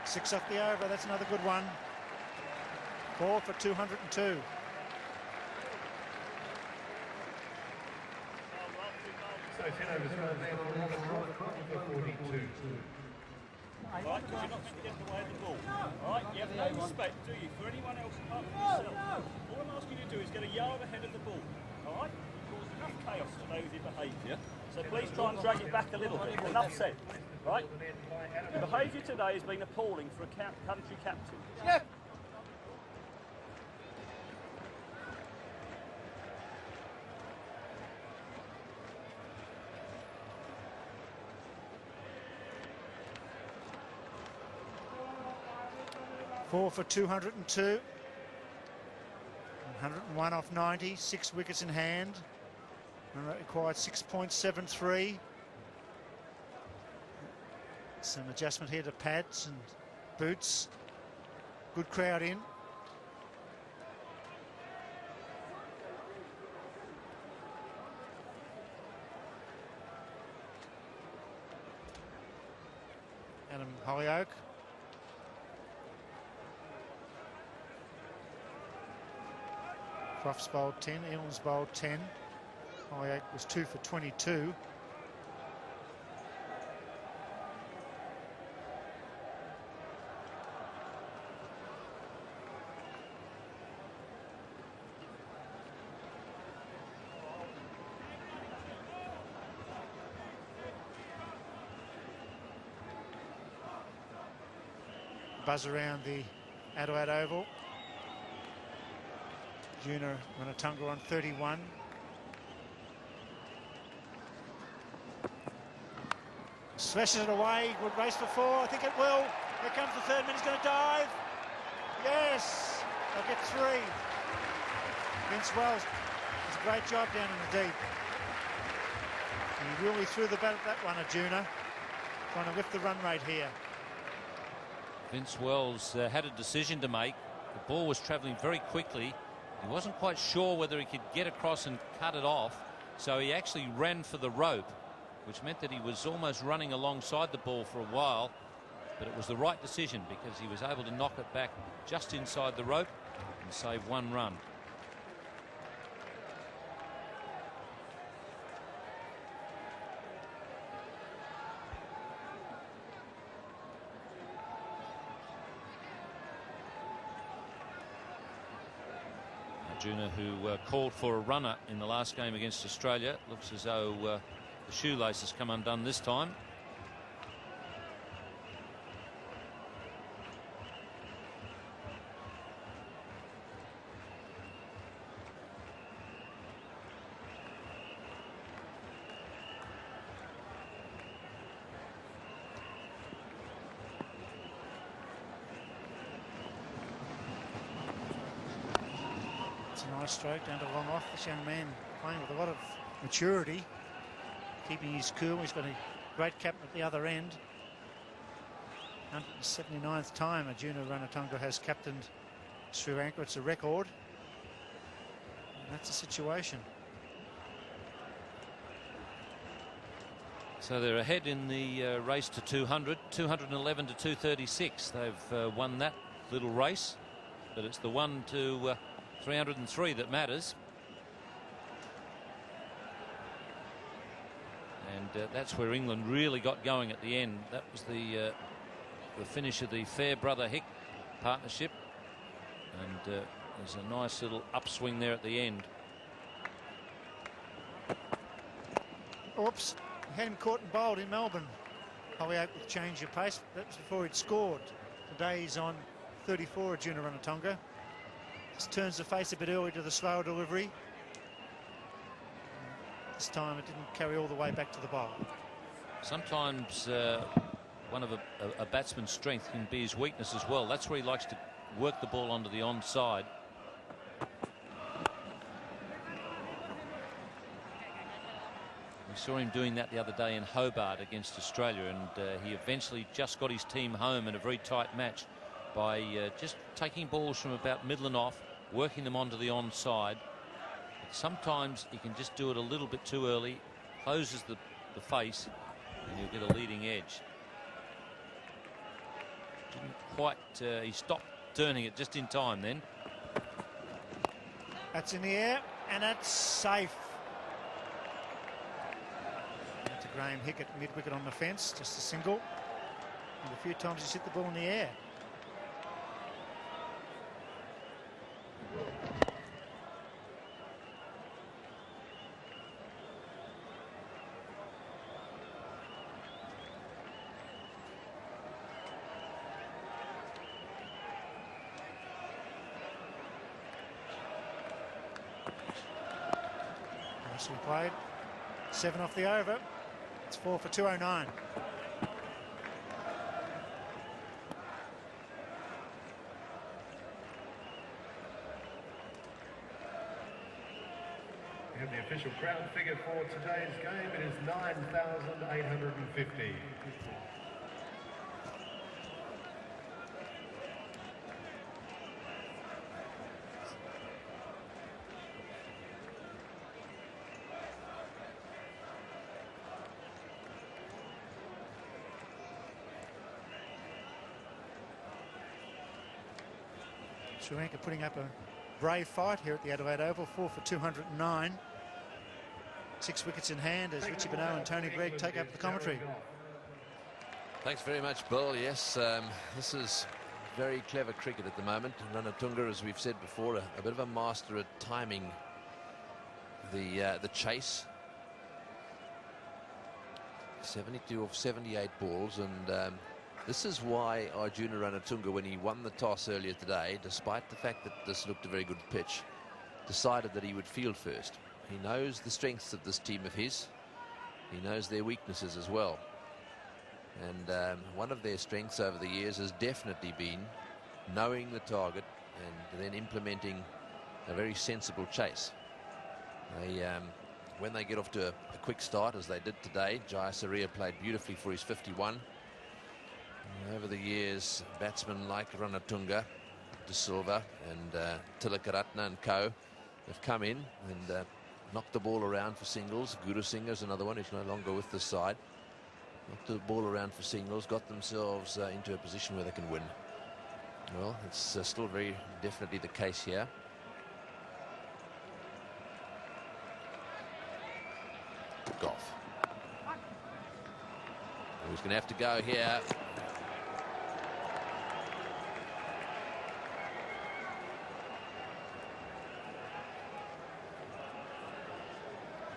6 off the over, that's another good one. 4 for 202. So 10 overs run there for Robert for 42. Right, because you're not going to get in the way of the ball. Right, you have no respect, do you, for anyone else apart from yourself. All I'm asking you to do is get a yard ahead of the ball. All right? You cause enough chaos today with your behaviour. So please try and drag it back a little bit. Enough said. Right? Your behaviour today has been appalling for a country captain. Yeah. Four for 202. 101 off 90. 6 wickets in hand. And required 6.73. Some adjustment here to pads and boots. Good crowd in. Adam Hollyoak. Crofts bowled 10, Eels bowled 10. Hollyoake was 2 for 22. Buzz around the Adelaide Oval. Juna Ranatunga on 31. Slashes it away. Good race for 4. I think it will. Here comes the third man. He's going to dive. Yes. They'll get 3. Vince Wells does a great job down in the deep. He really threw the bat at that one, Arjuna. Trying to lift the run rate here. Vince Wells had a decision to make. The ball was travelling very quickly. He wasn't quite sure whether he could get across and cut it off, so he actually ran for the rope, which meant that he was almost running alongside the ball for a while, but it was the right decision because he was able to knock it back just inside the rope and save 1 run. Arjuna, who called for a runner in the last game against Australia, looks as though the shoelace has come undone this time. It's a nice stroke down to long off. This young man playing with a lot of maturity, keeping his cool. He's got a great captain at the other end. 179th time Arjuna Ranatunga has captained Sri Lanka. It's a record. And that's the situation. So they're ahead in the race to 200, 211 to 236. They've won that little race, but it's the 1 to 303 that matters. And that's where England really got going at the end. That was the finish of the Fairbrother-Hick partnership, and there's a nice little upswing there at the end. Oops, he had him caught and bowled in Melbourne. Hollyoake with change of pace. That was before he'd scored. Today he's on 34, Arjuna Ranatunga. Just turns the face a bit early to the slower delivery. This time it didn't carry all the way back to the bowl. Sometimes one of a batsman's strength can be his weakness as well. That's where he likes to work the ball onto the onside. We saw him doing that the other day in Hobart against Australia, and he eventually just got his team home in a very tight match by just taking balls from about middle and off, working them onto the onside. But sometimes he can just do it a little bit too early, closes the face, and you'll get a leading edge. Didn't quite, he stopped turning it just in time then. That's in the air, and that's safe. To Graham Hickett, mid-wicket on the fence, just a single. And a few times he's hit the ball in the air. Nicely played. 7 off the over. It's 4 for 209. We have the official crowd figure for today's game. It is 9,850. Sri Lanka putting up a brave fight here at the Adelaide Oval. 4 for 209. 6 wickets in hand as Richie Benaud and Tony Gregg take up the commentary. Thanks very much, Bill. Yes, this is very clever cricket at the moment. Ranatunga, as we've said before, a bit of a master at timing the chase. 72 of 78 balls, and this is why Arjuna Ranatunga, when he won the toss earlier today, despite the fact that this looked a very good pitch, decided that he would field first. He knows the strengths of this team of his. He knows their weaknesses as well. And one of their strengths over the years has definitely been knowing the target and then implementing a very sensible chase. When they get off to a quick start, as they did today, Jayasuriya played beautifully for his 51. And over the years, batsmen like Ranatunga, De Silva and Tilakaratne and co have come in and knocked the ball around for singles. Guru Singh is another one who's no longer with the side. Knocked the ball around for singles, got themselves into a position where they can win. Well, it's still very definitely the case here. Goff. Who's going to have to go here?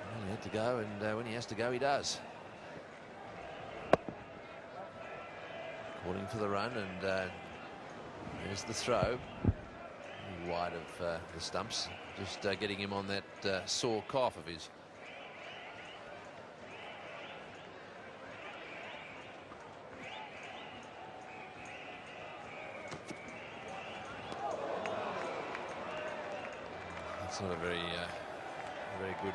Well, he had to go, and when he has to go, he does. Calling for the run, and there's the throw. Wide of the stumps, just getting him on that sore calf of his. That's not a very good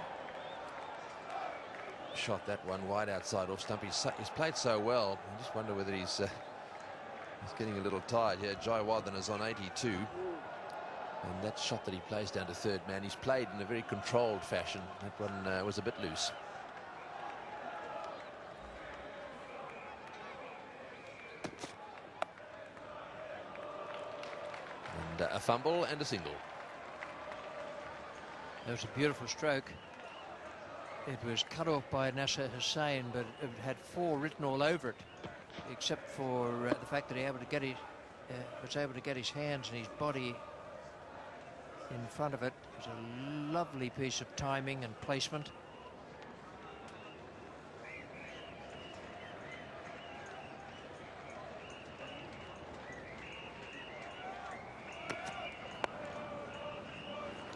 shot, that one, wide outside off stump. He's played so well. I just wonder whether he's getting a little tired here. Jayawardene is on 82, and that shot that he plays down to third man, he's played in a very controlled fashion. That one was a bit loose. And a fumble and a single. That was a beautiful stroke. It was cut off by Nasser Hussain, but it had 4 written all over it, except for the fact that he was able to get his hands and his body in front of it. It was a lovely piece of timing and placement.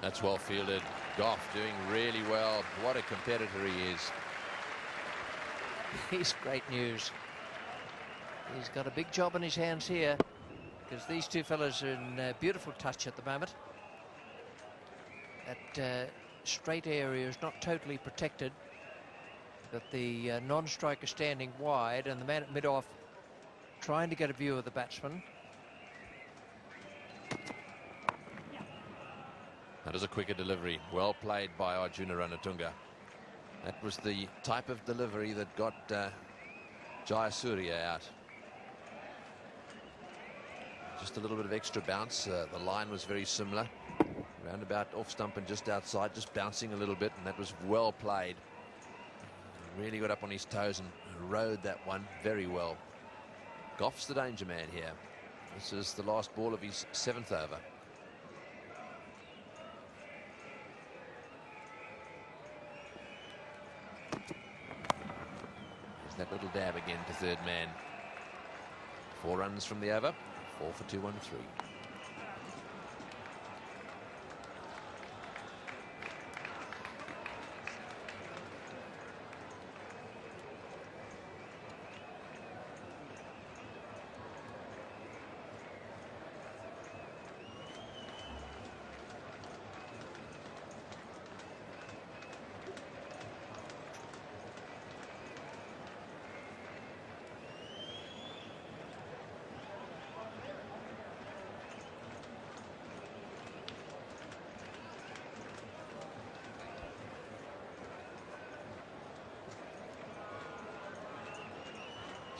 That's well fielded. Goff doing really well. What a competitor he is. He's great news. He's got a big job on his hands here, because these two fellas are in beautiful touch at the moment. That straight area is not totally protected, but the non-striker standing wide and the man at mid-off trying to get a view of the batsman. That is a quicker delivery. Well played by Arjuna Ranatunga. That was the type of delivery that got Jayasuriya out. Just a little bit of extra bounce. The line was very similar. Roundabout off stump and just outside, just bouncing a little bit, and that was well played. Really got up on his toes and rode that one very well. Goff's the danger man here. This is the last ball of his 7th over. That little dab again to third man. 4 runs from the over. 4 for 213.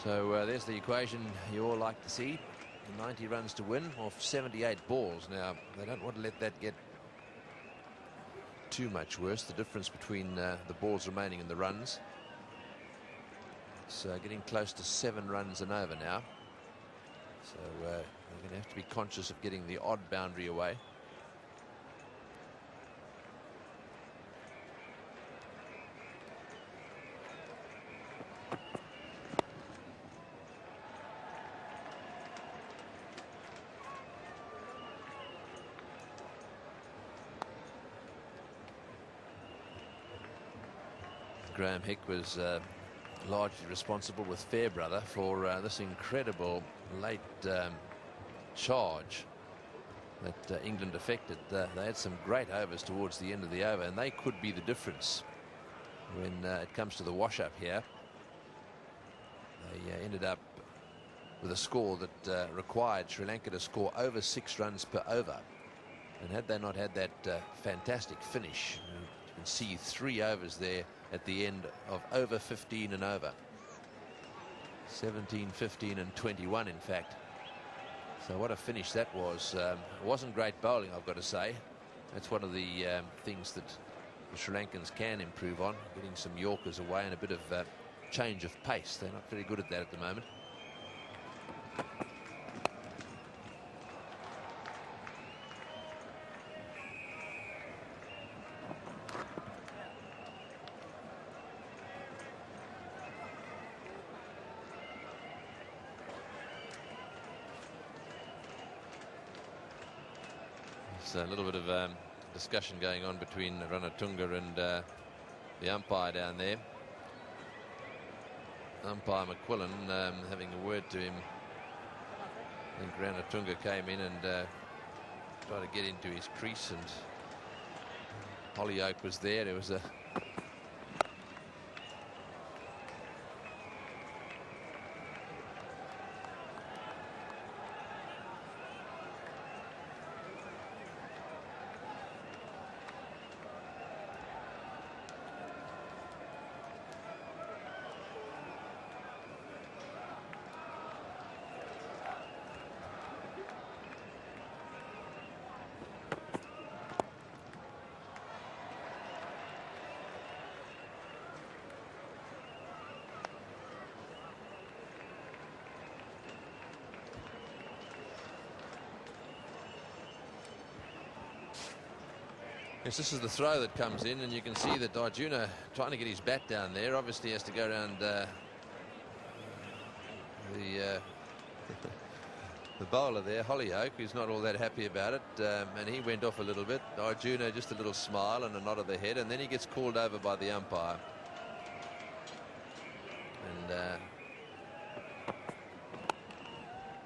So there's the equation you all like to see. 90 runs to win off 78 balls. Now, they don't want to let that get too much worse, the difference between the balls remaining and the runs. It's getting close to 7 runs and over now. So they're going to have to be conscious of getting the odd boundary away. Graham Hick was largely responsible with Fairbrother for this incredible late charge that England affected. They had some great overs towards the end of the over, and they could be the difference when it comes to the wash-up here. They ended up with a score that required Sri Lanka to score over 6 runs per over. And had they not had that fantastic finish, you can see 3 overs there at the end of over 15 and over. 17, 15 and 21 in fact. So what a finish that was. It wasn't great bowling, I've got to say. That's one of the things that the Sri Lankans can improve on, getting some Yorkers away and a bit of change of pace. They're not very good at that at the moment. A little bit of discussion going on between Ranatunga and the umpire down there. Umpire McQuillan having a word to him. I think Ranatunga came in and tried to get into his crease, and Hollyoak was there. There was a Yes, this is the throw that comes in, and you can see that Arjuna trying to get his bat down there. Obviously has to go around the bowler there, Hollyoak, who's not all that happy about it, and he went off a little bit. Arjuna just a little smile and a nod of the head, and then he gets called over by the umpire. And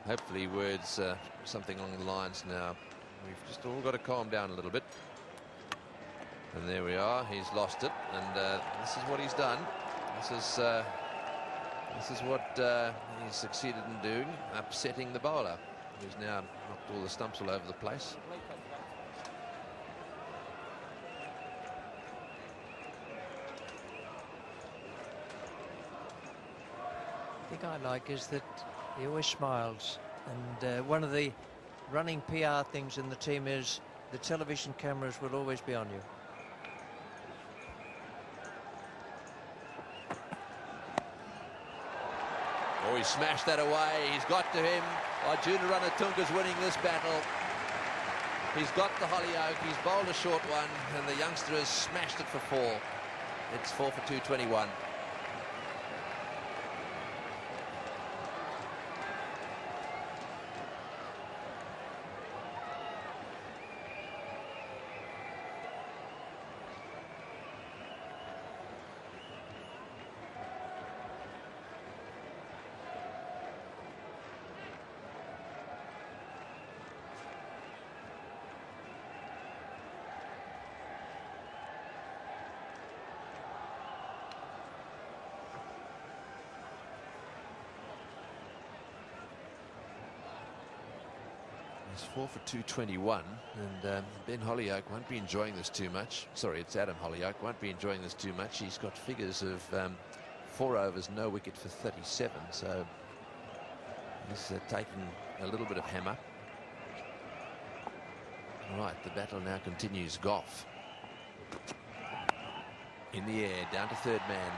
hopefully words something along the lines now. We've just all got to calm down a little bit. And there we are. He's lost it, and this is what he's done. This is what he's succeeded in doing, upsetting the bowler, who's now knocked all the stumps all over the place. The thing I like is that he always smiles, and one of the running PR things in the team is the television cameras will always be on you. Oh, he smashed that away. He's got to him. Arjuna Ranatunga's winning this battle. He's got the Hollyoak. He's bowled a short one, and the youngster has smashed it for 4. It's 4 for 221. It's 4 for 221, and Ben Hollyoak won't be enjoying this too much. Sorry, it's Adam Hollyoak, won't be enjoying this too much. He's got figures of 4 overs, no wicket for 37, so he's taking a little bit of hammer. All right, the battle now continues. Goff in the air, down to third man.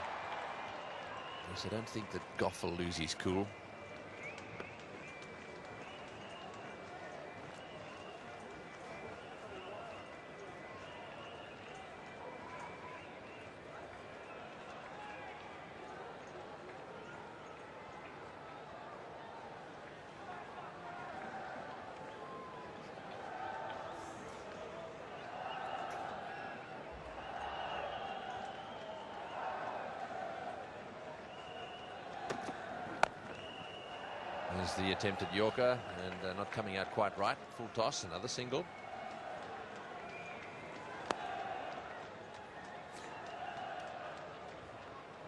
Yes, I don't think that Goff will lose his cool. There's the attempted Yorker, and not coming out quite right. Full toss, another single.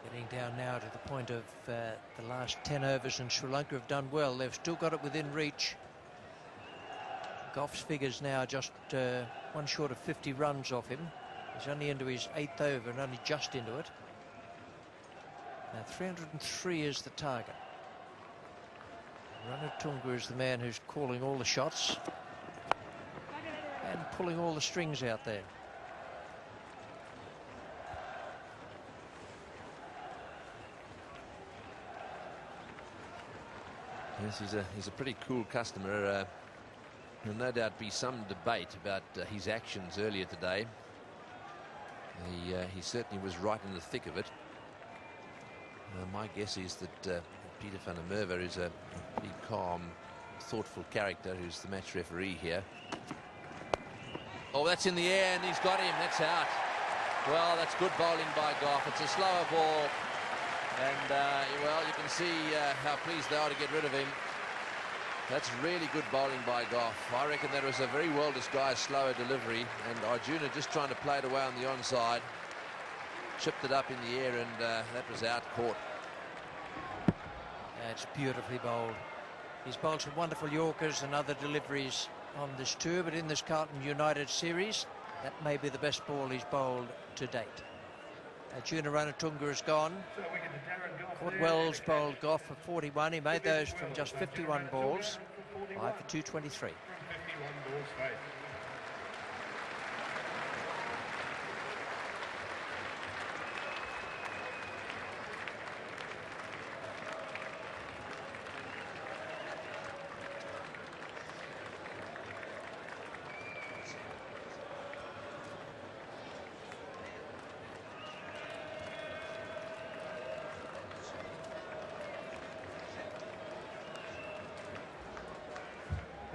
Getting down now to the point of the last 10 overs, and Sri Lanka have done well. They've still got it within reach. Goff's figures now just one short of 50 runs off him. He's only into his 8th over and only just into it. Now 303 is the target. Ranatunga is the man who's calling all the shots and pulling all the strings out there. Yes, he's a pretty cool customer. There'll no doubt be some debate about his actions earlier today. He certainly was right in the thick of it. My guess is that Peter van der Merwe is a pretty calm, thoughtful character who's the match referee here. Oh, that's in the air, and he's got him. That's out. Well, that's good bowling by Goff. It's a slower ball, and well, you can see how pleased they are to get rid of him. That's really good bowling by Goff. I reckon that was a very well disguised slower delivery, and Arjuna just trying to play it away on the onside, chipped it up in the air, and that was out, caught. That's beautifully bowled. He's bowled some wonderful Yorkers and other deliveries on this tour, but in this Carlton United series, that may be the best ball he's bowled to date. Arjuna Ranatunga is gone. Port Wells bowled Goff for 41. He made those from just 51 balls. 5 for 223.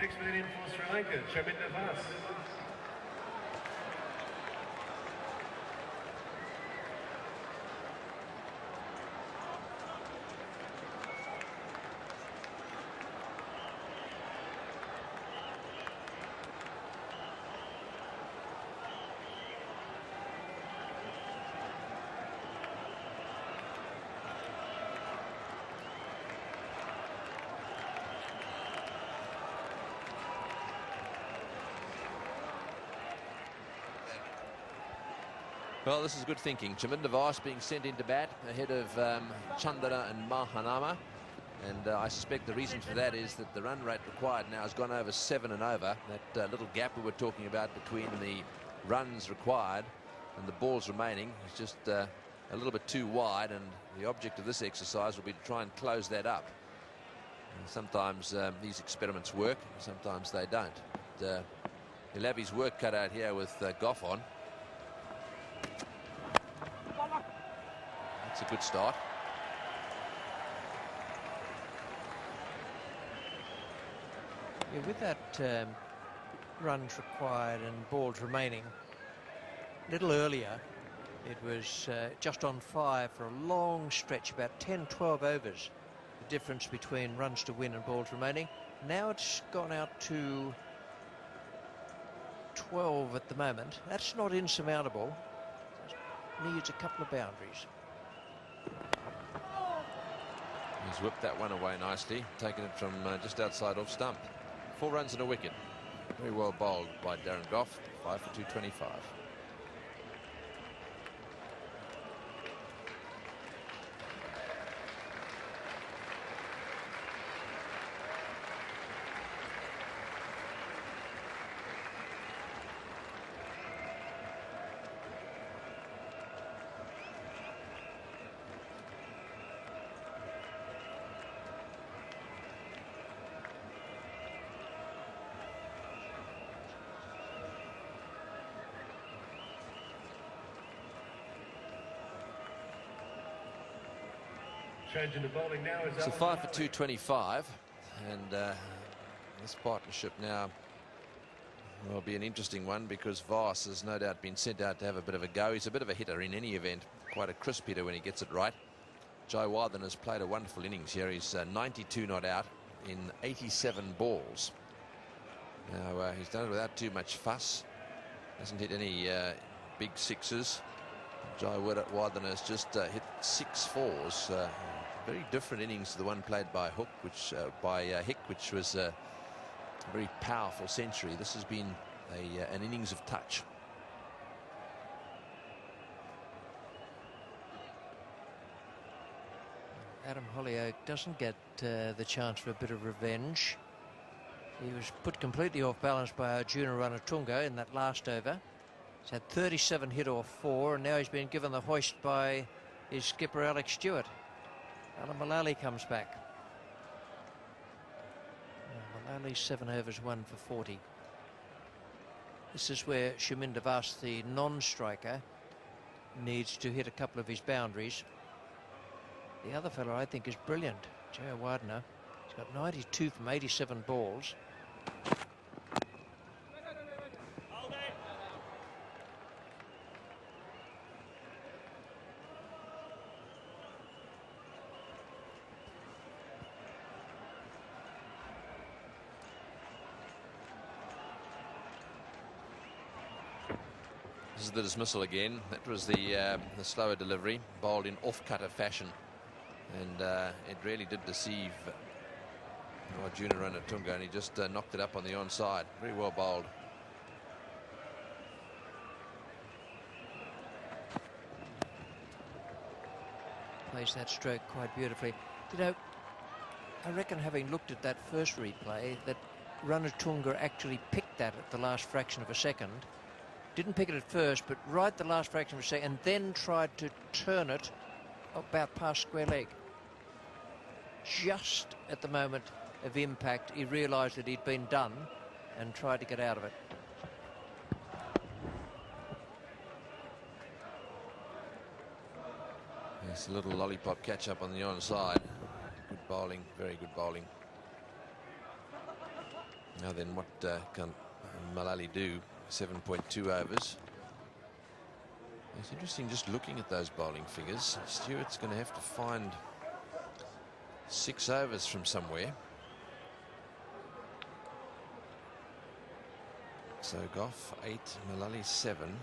Next man in for Sri Lanka, Chaminda Vas. Well, this is good thinking. Chaminda Vas being sent into bat ahead of Chandana and Mahanama. And I suspect the reason for that is that the run rate required now has gone over 7 and over. That little gap we were talking about between the runs required and the balls remaining is just a little bit too wide. And the object of this exercise will be to try and close that up. And sometimes these experiments work, sometimes they don't. He'll have his work cut out here with Goff on. That's a good start. Yeah, with that runs required and balls remaining, a little earlier it was just on 5 for a long stretch, about 10-12 overs, the difference between runs to win and balls remaining. Now it's gone out to 12 at the moment. That's not insurmountable. It needs a couple of boundaries. He's whipped that one away nicely, taking it from just outside off stump. 4 runs and a wicket. Very well bowled by Darren Goff. 5 for 225. Change in the bowling now is So Alan 5 for Malali. 225, and this partnership now will be an interesting one because Voss has no doubt been sent out to have a bit of a go. He's a bit of a hitter in any event, quite a crisp hitter when he gets it right. Jayawardene has played a wonderful innings here. He's 92 not out in 87 balls. Now he's done it without too much fuss. Hasn't hit any big sixes. Jayawardene has just hit 6 fours. Very different innings to the one played by Hick, which was a very powerful century. This has been an innings of touch. Adam Hollyoake doesn't get the chance for a bit of revenge. He was put completely off balance by Arjuna Ranatunga in that last over. He's had 37 hit off 4, and now he's been given the hoist by his skipper Alex Stewart. Alan Malali comes back. Malali's 7 overs 1 for 40. This is where Shaminder Vas, the non-striker, needs to hit a couple of his boundaries. The other fellow I think is brilliant, Jayawardene. He's got 92 from 87 balls. This is the dismissal again. That was the slower delivery, bowled in off-cutter fashion, and it really did deceive Arjuna Ranatunga, and he just knocked it up on the onside. Very well bowled. Plays that stroke quite beautifully. You know, I reckon, having looked at that first replay, that Ranatunga actually picked that at the last fraction of a second. Didn't pick it at first, but right the last fraction of a second, and then tried to turn it about past square leg. Just at the moment of impact, he realised that he'd been done and tried to get out of it. It's a little lollipop catch up on the onside. Good bowling, very good bowling. Now then, what can Malali do? 7.2 overs. It's interesting just looking at those bowling figures. Stewart's going to have to find 6 overs from somewhere. So Goff 8, Malali 7,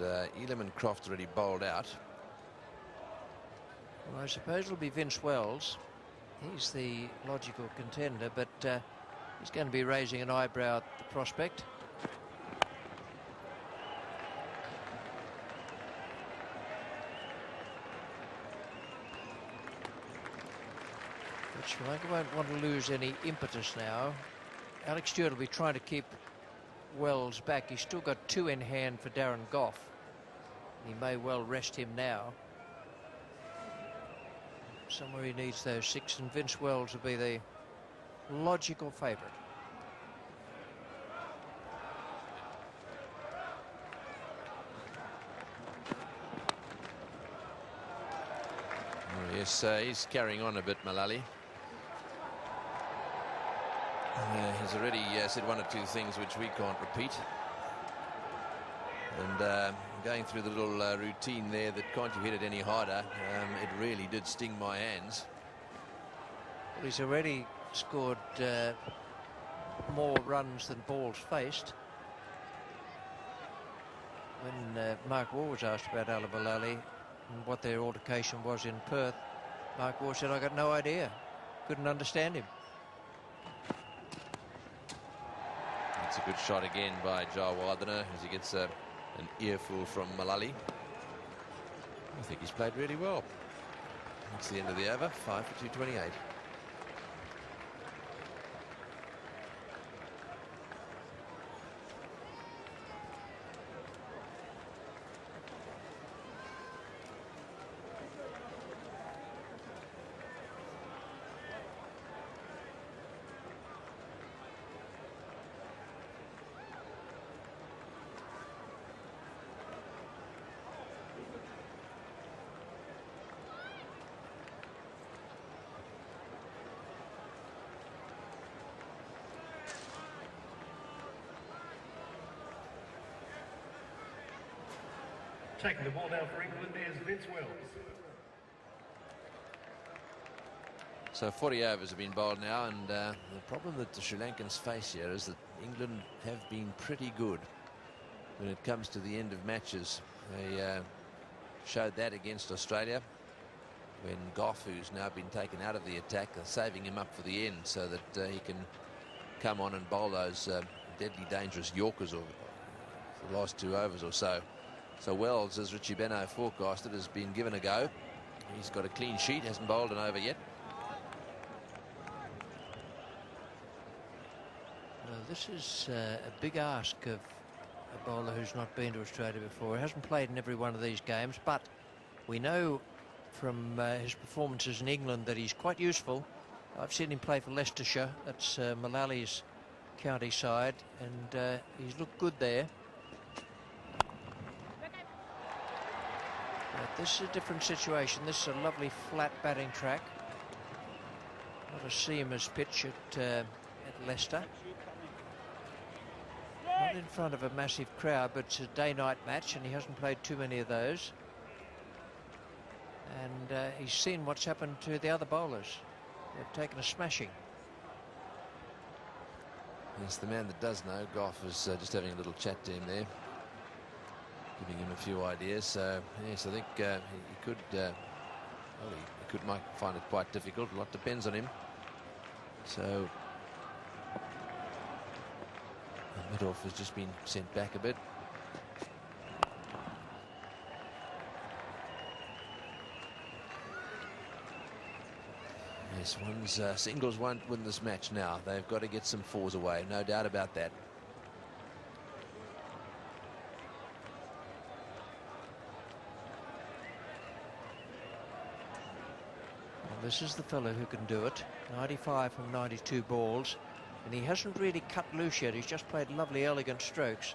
and Elam and Croft already bowled out. Well, I suppose it'll be Vince Wells. He's the logical contender, but he's going to be raising an eyebrow at the prospect. Sri Lanka won't want to lose any impetus now. Alex Stewart will be trying to keep Wells back. He's still got 2 in hand for Darren Goff. He may well rest him now. Somewhere he needs those 6, and Vince Wells will be the logical favourite. Oh, yes, he's carrying on a bit, Malali. He's already said 1 or 2 things which we can't repeat. And going through the little routine there, that can't you hit it any harder, it really did sting my hands. Well, he's already scored more runs than balls faced. When Mark Waugh was asked about Alan Malali and what their altercation was in Perth, Mark Waugh said, "I got no idea, couldn't understand him." It's a good shot again by Jayawardene as he gets an earful from Malali. I think he's played really well. That's the end of the over, 5 for 228. Taking the ball now for England is Vince Wells. So 40 overs have been bowled now, and the problem that the Sri Lankans face here is that England have been pretty good when it comes to the end of matches. They showed that against Australia when Goff, who's now been taken out of the attack, are saving him up for the end so that he can come on and bowl those deadly dangerous Yorkers over the last 2 overs or so. So Wells, as Richie Beno forecasted, has been given a go. He's got a clean sheet, hasn't bowled an over yet. Well, this is a big ask of a bowler who's not been to Australia before. He hasn't played in every one of these games, but we know from his performances in England that he's quite useful. I've seen him play for Leicestershire. That's Mullally's county side, and he's looked good there. But this is a different situation. This is a lovely flat batting track. Not a seamer's pitch at Leicester. Not in front of a massive crowd, but it's a day-night match, and he hasn't played too many of those. And he's seen what's happened to the other bowlers. They've taken a smashing. Yes, the man that does know, Goff, is just having a little chat to him there, giving him a few ideas. So yes, I think he might find it quite difficult. A lot depends on him. So Midoff has just been sent back a bit. Yes, singles won't win this match now. They've got to get some fours away, no doubt about that. Well, this is the fellow who can do it. 95 from 92 balls. And he hasn't really cut loose yet. He's just played lovely, elegant strokes.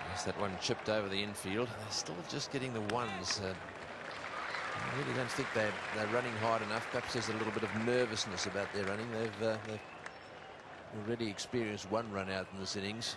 Yes, that one chipped over the infield. They're still just getting the ones. I really don't think they're running hard enough. Perhaps there's a little bit of nervousness about their running. They've already experienced one run out in this innings.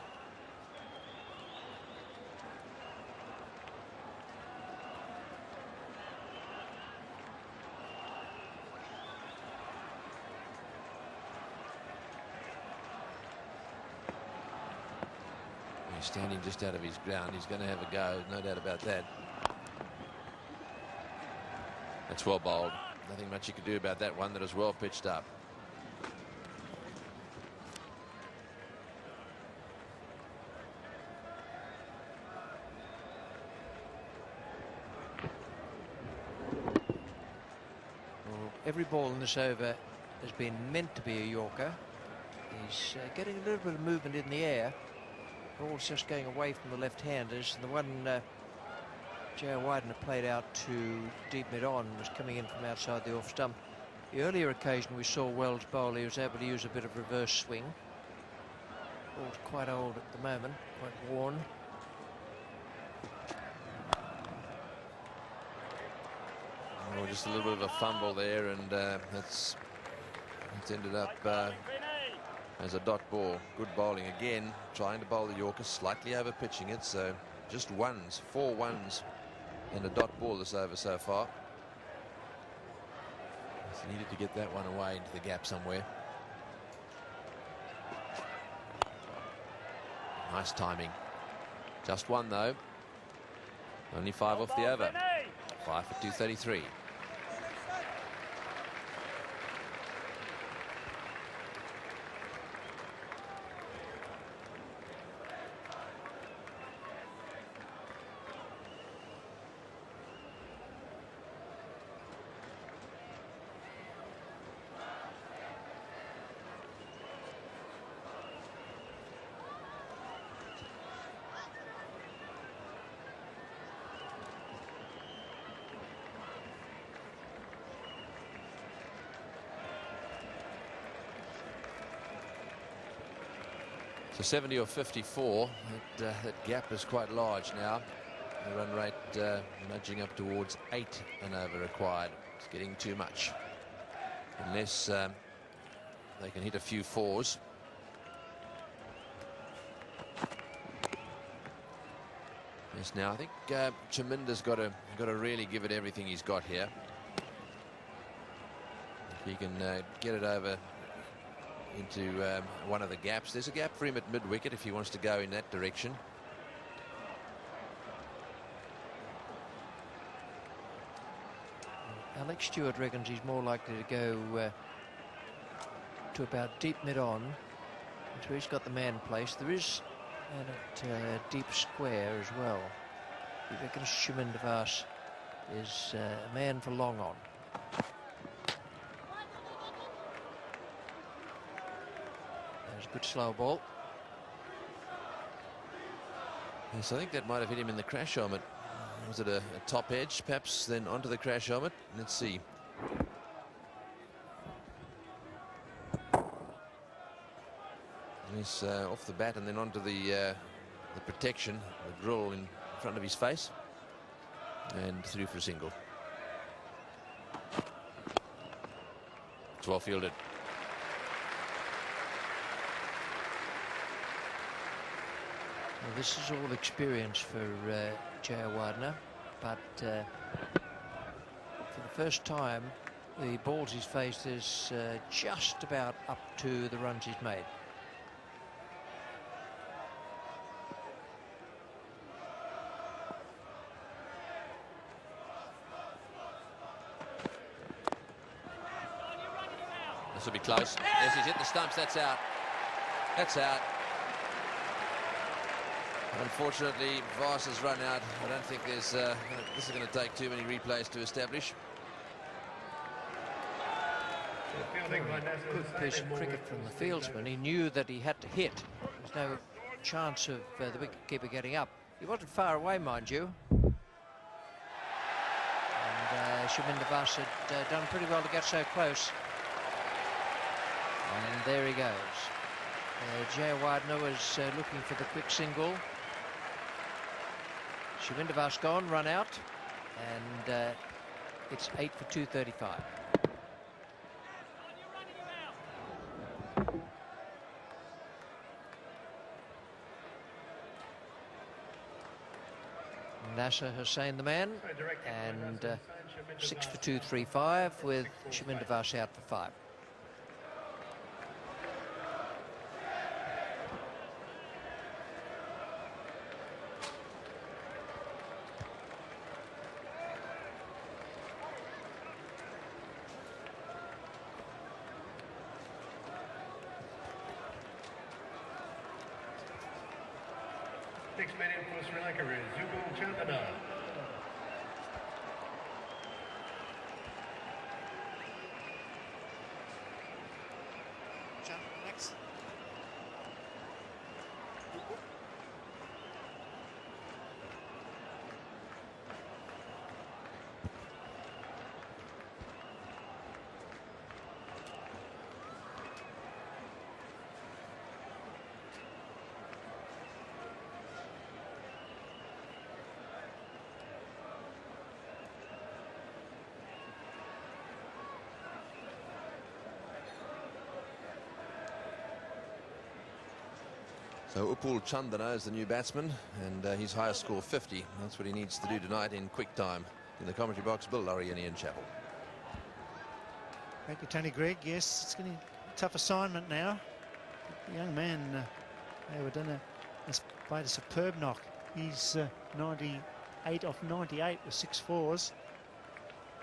He's standing just out of his ground. He's going to have a go, no doubt about that. That's well bowled. Nothing much you could do about that one. That is well pitched up. Well, every ball in this over has been meant to be a Yorker. He's getting a little bit of movement in the air. Ball's just going away from the left-handers, and the one J.O. Widener played out to deep mid-on was coming in from outside the off stump. The earlier occasion we saw Wells bowl, he was able to use a bit of reverse swing. Ball's quite old at the moment, quite worn. Oh, just a little bit of a fumble there, and it's ended up as a dot ball. Good bowling again, trying to bowl the Yorker, slightly over pitching it, so just ones, 4 ones and a dot ball this over so far. Just needed to get that one away into the gap somewhere. Nice timing. Just one though. Only 5 off the over. 5 for 233. So 70 or 54, that gap is quite large now. The run rate nudging up towards 8 and over required. It's getting too much. Unless they can hit a few 4s. Yes, now I think Chaminda's got to really give it everything he's got here. If he can get it over into one of the gaps. There's a gap for him at mid-wicket if he wants to go in that direction. Alex Stewart reckons he's more likely to go to about deep mid-on. That's where he's got the man placed. There is a deep square as well. He reckons Chaminda Vaas is a man for long on. There's a good slow ball. Yes, I think that might have hit him in the crash helmet. Was it a top edge, perhaps, then onto the crash helmet? Let's see. He's off the bat and then onto the protection, the drill in front of his face, and through for a single. It's well fielded. Well, this is all experience for Jayawardene, but for the first time, the balls he's faced is just about up to the runs he's made. This will be close. Yes, he's hit the stumps. That's out. That's out. Unfortunately, Vaas has run out. I don't think there's this is going to take too many replays to establish. Good piece of cricket from the fieldsman. He knew that he had to hit. There's no chance of the wicketkeeper getting up. He wasn't far away, mind you. And Chaminda Vaas had done pretty well to get so close. And there he goes. Jayawardene was looking for the quick single. Chaminda Vaas gone, run out, and it's 8 for 235. Nasser Hussain the man, and 6 for 235 with Chaminda Vaas out for 5. Next man in for Sri Lanka is Zubul Chandana. Next. So Upul Chandana is the new batsman, and his highest score 50. That's what he needs to do tonight in quick time. In the commentary box, Bill Laurie and Ian Chappell. Thank you, Tony Gregg. Yes, it's going to be a tough assignment now. The young man, has played a superb knock. He's 98 off 98 with 6 fours.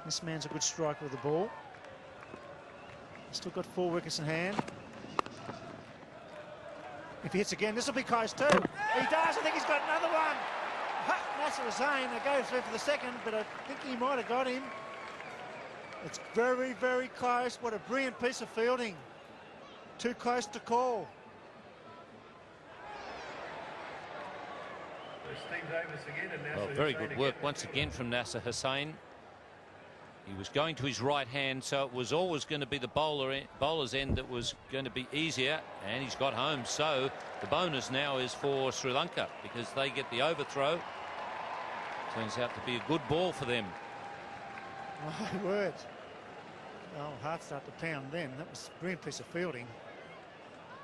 This man's a good striker with the ball. Still got 4 wickets in hand. If he hits again, this will be close too. He does. I think he's got another one. Nasser Hussain, they go through for the second, but I think he might have got him. It's very, very close. What a brilliant piece of fielding. Too close to call. Steve Davis again and Nasser Well, very Hussain good work once again from Nasser Hussain. He was going to his right hand, so it was always going to be the bowler's end that was going to be easier, and he's got home. So the bonus now is for Sri Lanka because they get the overthrow. Turns out to be a good ball for them. My word. Oh, heart start to pound then. That was a brilliant piece of fielding.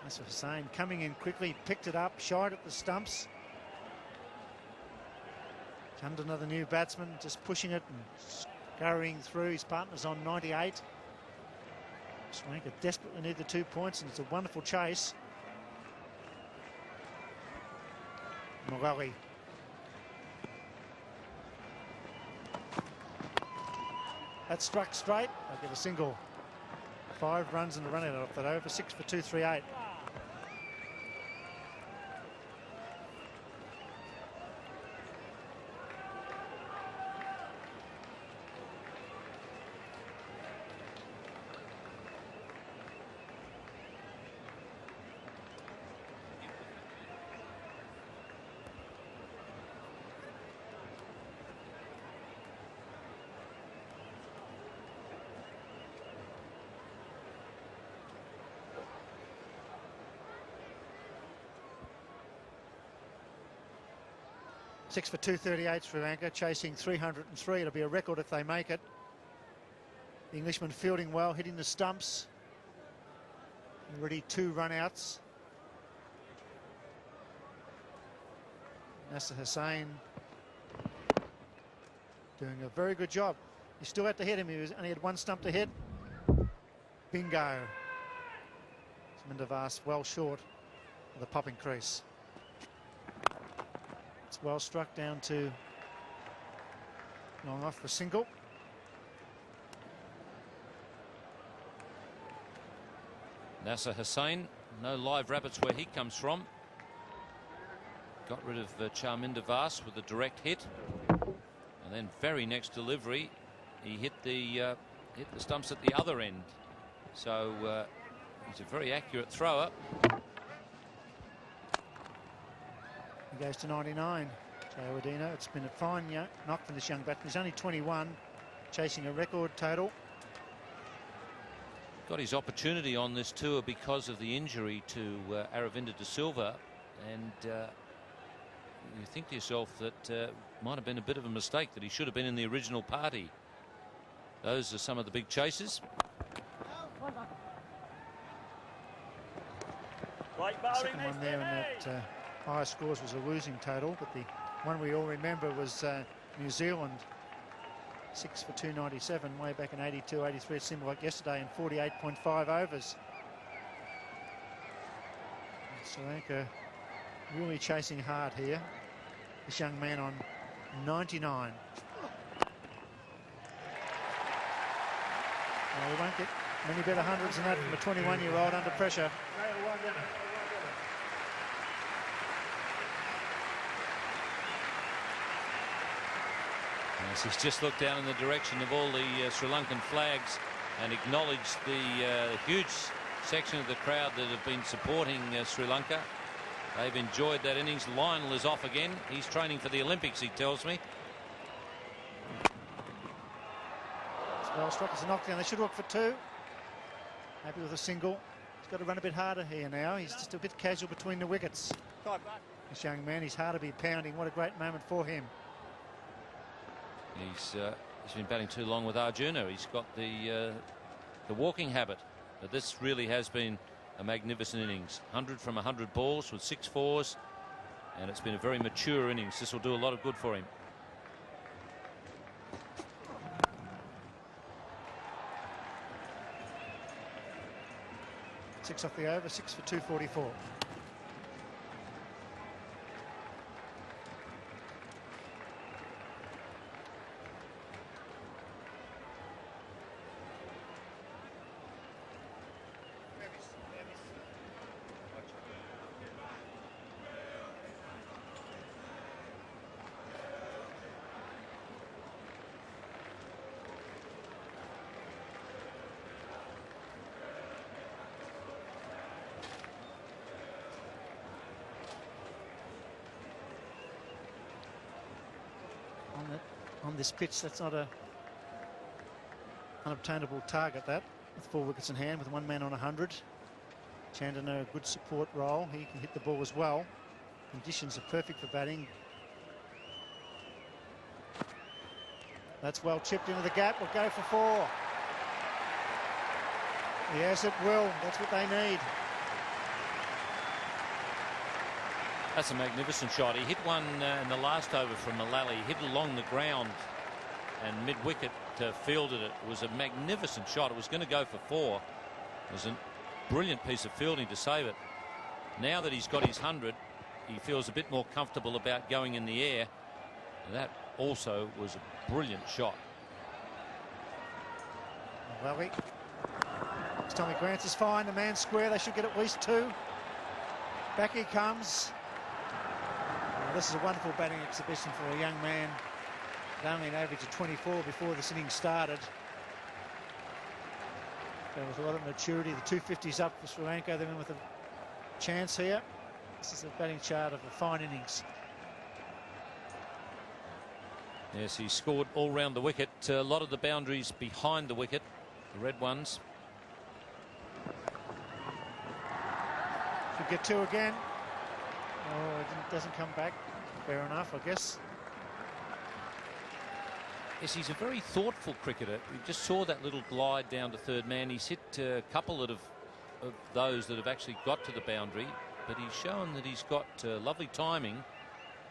Nasser Hussain coming in quickly, picked it up, shied at the stumps. Comes another new batsman, just pushing it and scurrying through. His partner's on 98. Sri Lanka desperately need the 2 points, and it's a wonderful chase. Morali. That struck straight. They'll get a single. 5 runs and a run out off that over. 6 for 238. Six for 238 Sri Lanka, chasing 303. It'll be a record if they make it. The Englishman fielding well, hitting the stumps. Already 2 run-outs. Nasser Hussain doing a very good job. He still had to hit him. He only had 1 stump to hit. Bingo. Mendavas well short of the popping crease. It's well struck down to long off for single. Nasser Hussain, no live rabbits where he comes from. Got rid of Charminder Vas with a direct hit, and then very next delivery he hit the stumps at the other end. So he's a very accurate thrower. He goes to 99. Joe Adino. It's been a fine knock for this young batsman. He's only 21, chasing a record total. Got his opportunity on this tour because of the injury to Aravinda de Silva, and you think to yourself that might have been a bit of a mistake, that he should have been in the original party. Those are some of the big chases. The second one there in that higher scores was a losing total, but the one we all remember was New Zealand, 6 for 297 way back in 82, 83. It seemed like yesterday in 48.5 overs. Sri Lanka really chasing hard here. This young man on 99. We won't get many better hundreds than that from a 21-year-old under pressure. Yes, he's just looked down in the direction of all the Sri Lankan flags and acknowledged the huge section of the crowd that have been supporting Sri Lanka. They've enjoyed that innings. Lionel is off again. He's training for the Olympics, he tells me. It's well struck as a knockdown. They should look for 2. Happy with a single. He's got to run a bit harder here now. He's just a bit casual between the wickets. This young man, he's hard to be pounding. What a great moment for him. He's been batting too long with Arjuna. He's got the walking habit. But this really has been a magnificent innings. 100 from 100 balls with 6 fours, and it's been a very mature innings. This will do a lot of good for him. Six off the over, 6 for 244. On this pitch, that's not a unobtainable target, that, with 4 wickets in hand with 1 man on 100. Chandler, a good support role. He can hit the ball as well. Conditions are perfect for batting. That's well chipped into the gap. We'll go for 4. Yes, it will. That's what they need. That's a magnificent shot. He hit one in the last over from Mullally. Hit it along the ground and mid-wicket fielded it. It was a magnificent shot. It was going to go for 4. It was a brilliant piece of fielding to save it. Now that he's got his 100, he feels a bit more comfortable about going in the air. That also was a brilliant shot. Mullally. Tommy Grant is fine. The man square. They should get at least 2. Back he comes. This is a wonderful batting exhibition for a young man. Only an average of 24 before this innings started. There was a lot of maturity. The 250s up for Sri Lanka. They're in with a chance here. This is a batting chart of a fine innings. Yes, he scored all round the wicket. A lot of the boundaries behind the wicket, the red ones. Should get 2 again. Oh, it doesn't come back. Fair enough, I guess. Yes, he's a very thoughtful cricketer. We just saw that little glide down to third man. He's hit a couple of those that have actually got to the boundary, but he's shown that he's got lovely timing,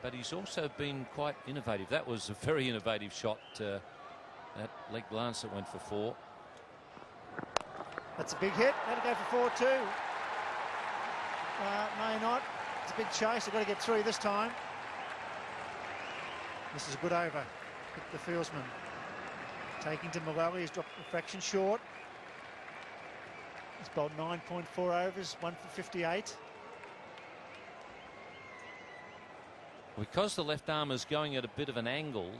but he's also been quite innovative. That was a very innovative shot, that leg glance that went for 4. That's a big hit. That'll go for 4 too. May not. It's a big chase. They've got to get 3 this time. This is a good over. Hit the fieldsman. Taking to Mullally. He's dropped a fraction short. He's bowled 9.4 overs, 1 for 58. Because the left arm is going at a bit of an angle,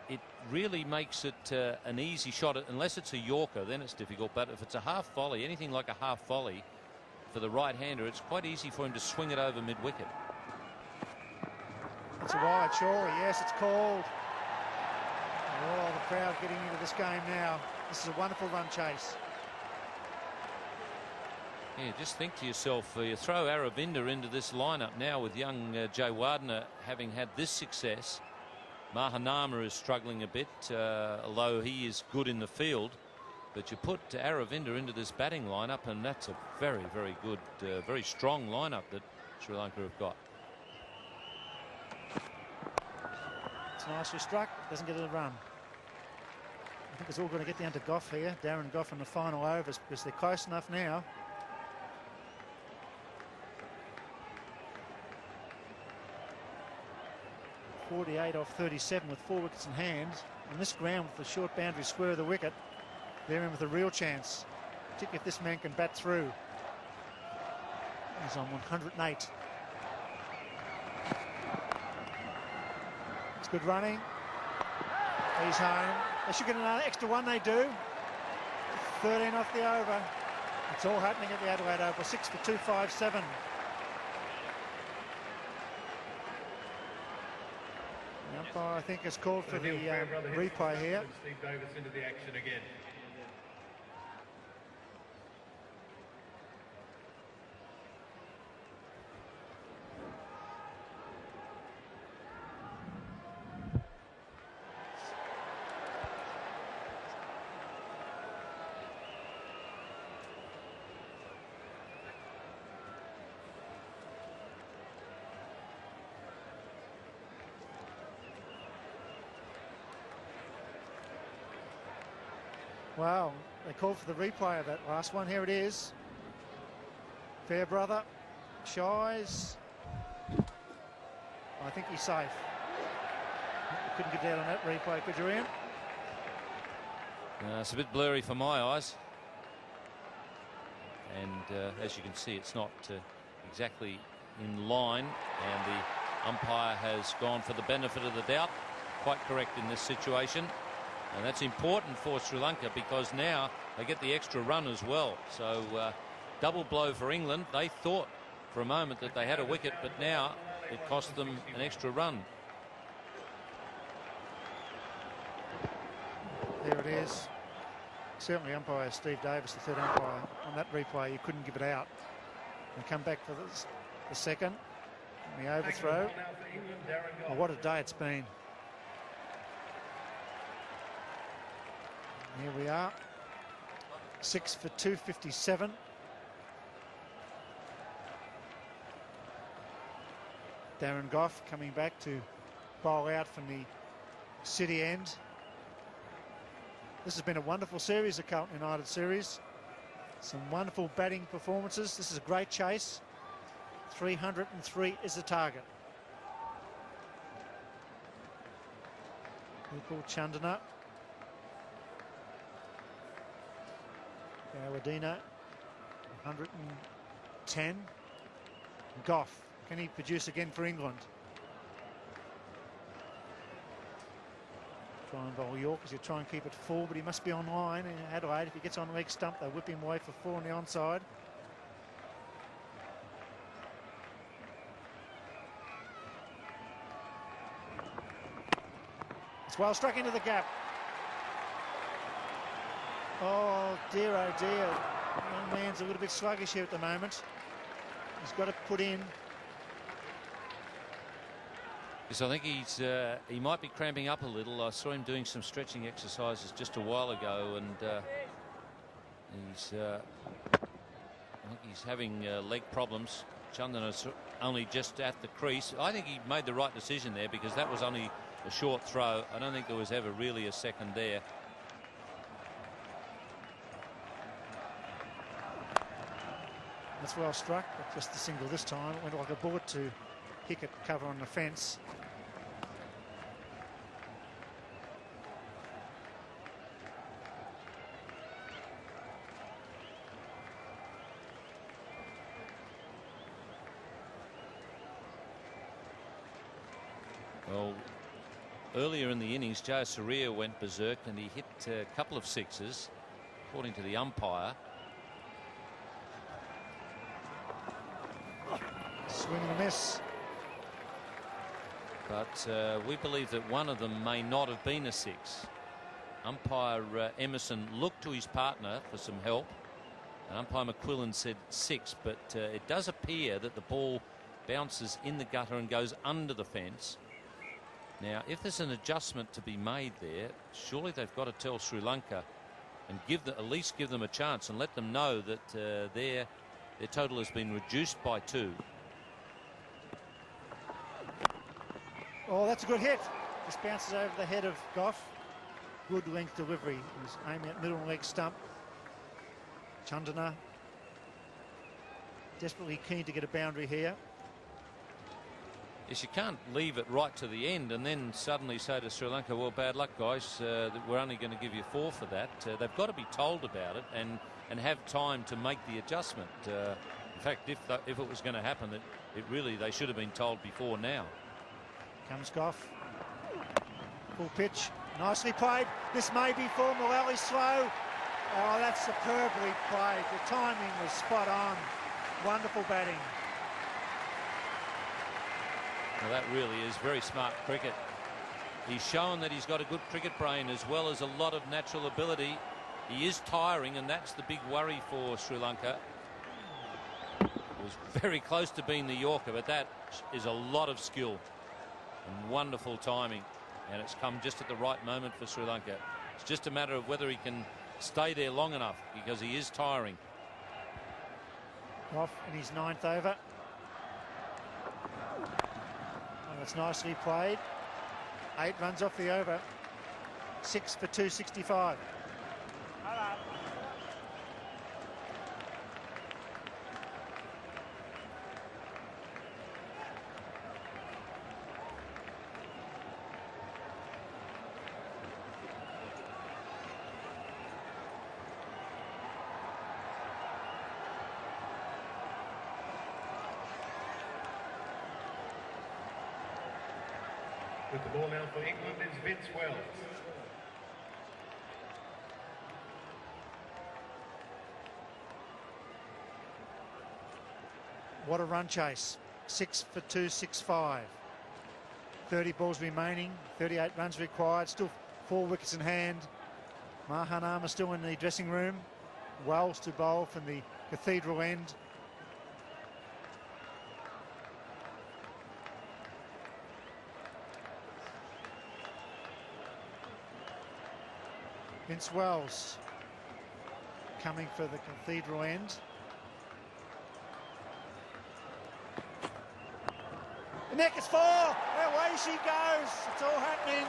it really makes it an easy shot. Unless it's a Yorker, then it's difficult. But if it's a half volley, anything like a half volley for the right-hander, it's quite easy for him to swing it over mid-wicket. It's a wide, surely. Yes, it's called. Oh, the crowd getting into this game now. This is a wonderful run chase. Yeah, just think to yourself, you throw Aravinda into this lineup now with young Jay Wardner having had this success. Mahanama is struggling a bit, although he is good in the field. But you put Aravinda into this batting lineup, and that's a very, very good, very strong lineup that Sri Lanka have got. It's nicely struck. Doesn't get a run. I think it's all going to get down to Goff here. Darren Goff in the final overs, because they're close enough now. .48 off 37 with 4 wickets in hand. On this ground with the short boundary square of the wicket, they're in with a real chance, particularly if this man can bat through. He's on 108. It's good running. He's home. They should get another extra 1, they do. 13 off the over. It's all happening at the Adelaide Oval. 6 for 257. The umpire, I think, has called for the replay here. Steve Davis into the action again. Wow, they called for the replay of that last one. Here it is. Fairbrother, Shies. I think he's safe. Couldn't get down on that replay, could you, Ian? It's a bit blurry for my eyes. And as you can see, it's not exactly in line. And the umpire has gone for the benefit of the doubt. Quite correct in this situation. And that's important for Sri Lanka, because now they get the extra run as well. So double blow for England. They thought for a moment that they had a wicket, but now it cost them an extra run. There it is. Certainly umpire Steve Davis, the third umpire, on that replay, you couldn't give it out. They come back for the second. And the overthrow. Oh, what a day it's been. Here we are. 6 for 257. Darren Goff coming back to bowl out from the city end. This has been a wonderful series, the Carlton United series. Some wonderful batting performances. This is a great chase. 303 is the target. Paul Chandana. Gawadina, 110. Goff, can he produce again for England? Try and bowl York as you try and keep it full, but he must be on line. And Adelaide, if he gets on leg stump, they'll whip him away for 4 on the onside. It's well struck into the gap. Oh dear, oh dear. Young man's a little bit sluggish here at the moment. He's got to put in. Yes, I think he might be cramping up a little. I saw him doing some stretching exercises just a while ago, and I think he's having leg problems. Chandana's only just at the crease. I think he made the right decision there because that was only a short throw. I don't think there was ever really a second there. That's well struck, but just the single this time. It went like a bullet to Hickett cover on the fence. Well, earlier in the innings, Joe Surya went berserk and he hit a couple of sixes, according to the umpire. Swing and a miss. But we believe that one of them may not have been a six. Umpire Emerson looked to his partner for some help, and umpire McQuillan said 6, but it does appear that the ball bounces in the gutter and goes under the fence. Now, if there's an adjustment to be made there, surely they've got to tell Sri Lanka and at least give them a chance and let them know that their total has been reduced by 2. Oh, that's a good hit. This bounces over the head of Goff. Good length delivery. He's aiming at middle leg stump. Chandana desperately keen to get a boundary here. Yes, you can't leave it right to the end and then suddenly say to Sri Lanka, well, bad luck, guys, we're only going to give you 4 for that. They've got to be told about it and have time to make the adjustment. In fact, if it was going to happen, they should have been told before now. Comes Goff. Full pitch. Nicely played. This may be for Mullally slow. Oh, that's superbly played. The timing was spot on. Wonderful batting. Well, that really is very smart cricket. He's shown that he's got a good cricket brain as well as a lot of natural ability. He is tiring, and that's the big worry for Sri Lanka. It was very close to being the Yorker, but that is a lot of skill and wonderful timing, and it's come just at the right moment for Sri Lanka. It's just a matter of whether he can stay there long enough because he is tiring. Off in his 9th over. Oh, that's nicely played. 8 runs off the over. 6 for 265. With the ball now for England is Vince Wells. What a run chase. 6 for 265. 30 balls remaining, 38 runs required, still 4 wickets in hand. Mahan Armour still in the dressing room. Wells to bowl from the Cathedral end. Vince Wells coming for the Cathedral end. The neck is 4. Away she goes. It's all happening.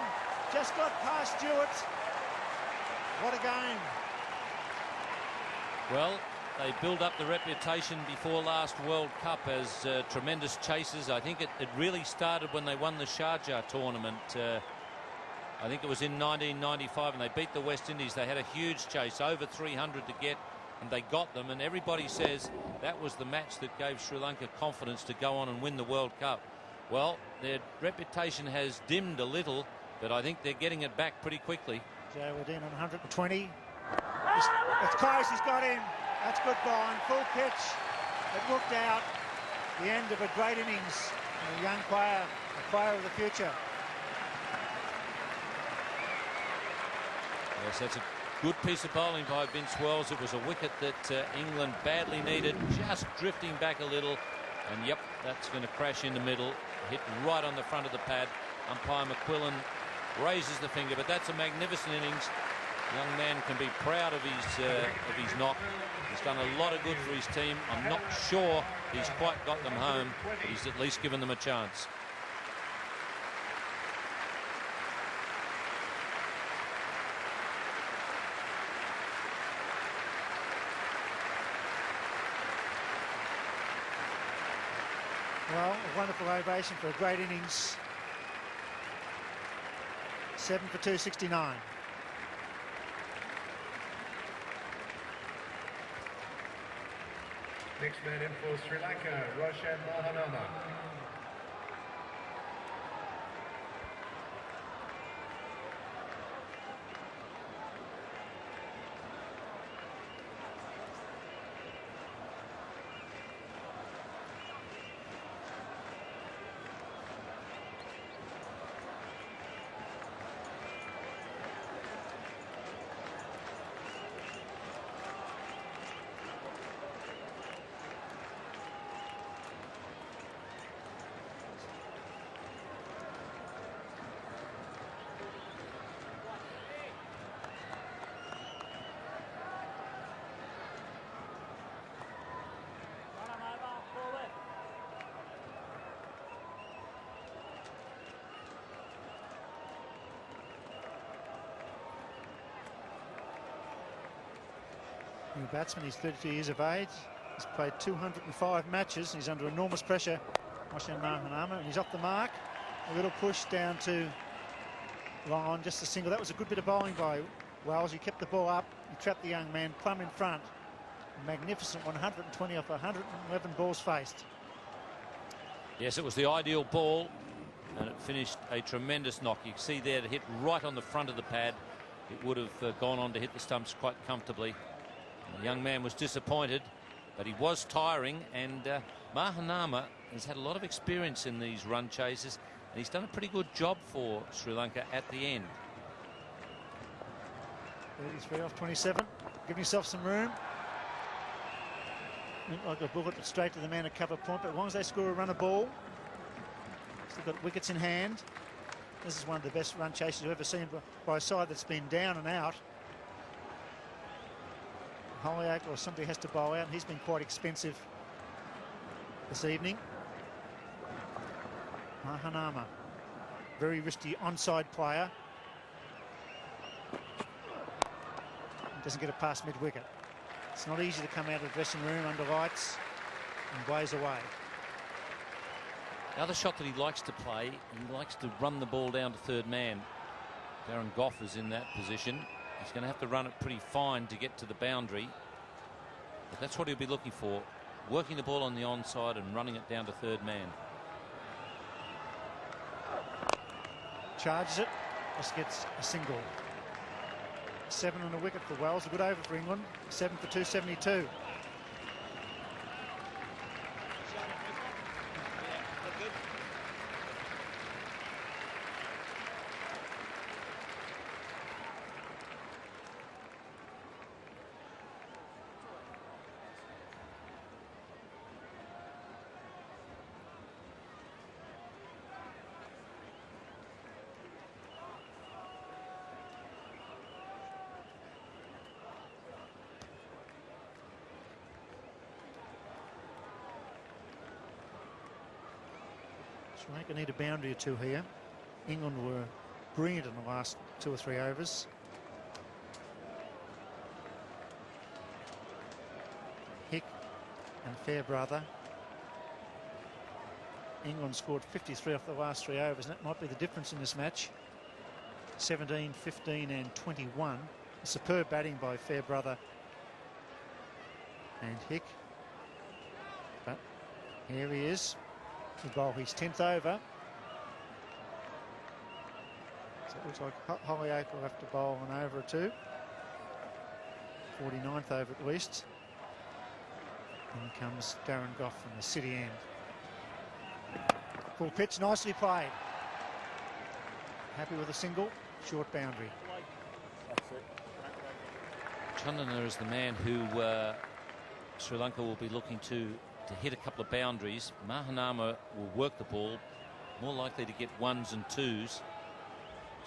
Just got past Stewart. What a game. Well, they built up the reputation before last World Cup as tremendous chasers. I think it really started when they won the Sharjah tournament. I think it was in 1995, and they beat the West Indies. They had a huge chase, over 300 to get, and they got them. And everybody says that was the match that gave Sri Lanka confidence to go on and win the World Cup. Well, their reputation has dimmed a little, but I think they're getting it back pretty quickly. Joe Wadin on 120. It's close, he's got him. That's good bowling, full pitch. It worked out. The end of a great innings. And a young player, a player of the future. Yes, that's a good piece of bowling by Vince Wells. It was a wicket that England badly needed, just drifting back a little. And yep, that's going to crash in the middle, hit right on the front of the pad. Umpire McQuillan raises the finger, but that's a magnificent innings. Young man can be proud of his knock. He's done a lot of good for his team. I'm not sure he's quite got them home, but he's at least given them a chance. Well, a wonderful ovation for a great innings. 7 for 269. Next man in for Sri Lanka, Roshan Mahanama. New batsman, he's 32 years of age. He's played 205 matches. He's under enormous pressure. Roshan Mahanama, and he's off the mark. A little push down to long on, just a single. That was a good bit of bowling by Wells. He kept the ball up. He trapped the young man plumb in front. Magnificent 120 off 111 balls faced. Yes, it was the ideal ball, and it finished a tremendous knock. You can see there to hit right on the front of the pad. It would have gone on to hit the stumps quite comfortably. The young man was disappointed, but he was tiring, and Mahanama has had a lot of experience in these run chases, and he's done a pretty good job for Sri Lanka at the end. 33 off 27. Give yourself some room. Looked like a bullet straight to the man at cover point, but as long as they score a run of ball, still got wickets in hand. This is one of the best run chases I've ever seen by a side that's been down and out. Holyoake or somebody has to bowl out, and he's been quite expensive this evening. Mahanama, very risky onside player. He doesn't get it past mid-wicket. It's not easy to come out of the dressing room under lights and blaze away. The other shot that he likes to play, he likes to run the ball down to third man. Darren Gough is in that position. He's going to have to run it pretty fine to get to the boundary. But that's what he'll be looking for, working the ball on the onside and running it down to third man. Charges it, just gets a single. 7 on a wicket for Wells, a good over for England. 7 for 272. Sri Lanka need a boundary or two here. England were brilliant in the last 2 or 3 overs. Hick and Fairbrother. England scored 53 off the last 3 overs, and that might be the difference in this match. 17, 15 and 21. Superb batting by Fairbrother and Hick. But here he is to bowl his 10th over. So it looks like Hollyoake will have to bowl an over or two. 49th over at least. In comes Darren Goff from the city end. Full pitch, nicely played. Happy with a single, short boundary. Chandana is the man who Sri Lanka will be looking to hit a couple of boundaries. Mahanama will work the ball, more likely to get 1s and 2s.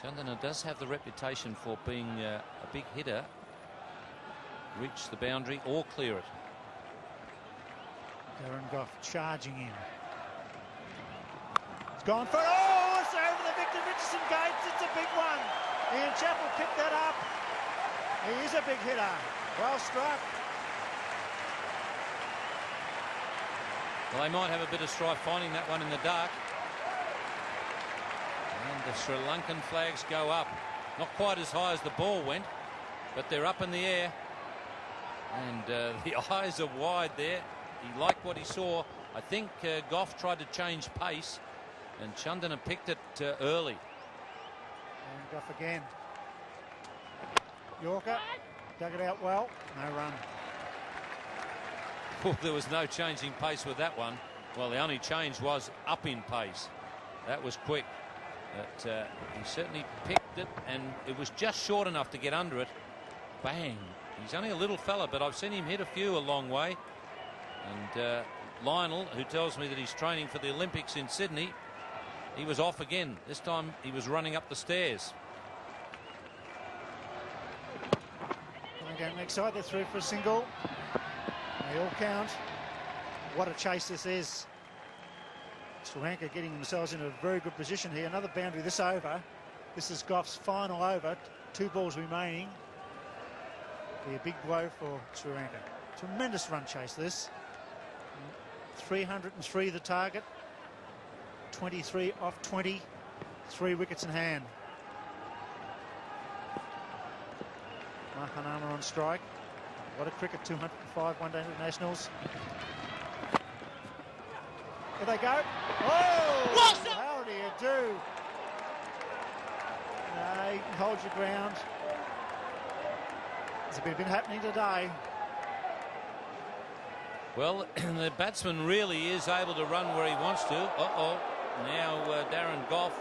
Chandana does have the reputation for being a big hitter. Reach the boundary or clear it. Darren Goff charging in. It's gone for, oh, it's over the Victor Richardson gates. It's a big one. Ian Chappell picked that up. He is a big hitter. Well struck. Well, they might have a bit of strife finding that one in the dark. And the Sri Lankan flags go up. Not quite as high as the ball went, but they're up in the air. And the eyes are wide there. He liked what he saw. I think Goff tried to change pace, and Chandana picked it early. And Goff again. Yorker dug it out well. No run. Oh, there was no changing pace with that one. Well, the only change was up in pace. That was quick. But he certainly picked it, and it was just short enough to get under it. Bang. He's only a little fella, but I've seen him hit a few a long way. And Lionel, who tells me that he's training for the Olympics in Sydney, he was off again. This time he was running up the stairs. Game next side, they're through for a single. They all count. What a chase this is. Sri Lanka getting themselves in a very good position here. Another boundary this over. This is Goff's final over. 2 balls remaining. Be a big blow for Sri Lanka. Tremendous run chase this. 303 the target. 23 off 20. 3 wickets in hand. Mahanama on strike. What a cricket, 205 one-day internationals. Here they go. Oh! How do you do? No, you can hold your ground. There's a bit happening today. Well, the batsman really is able to run where he wants to. Now Darren Goff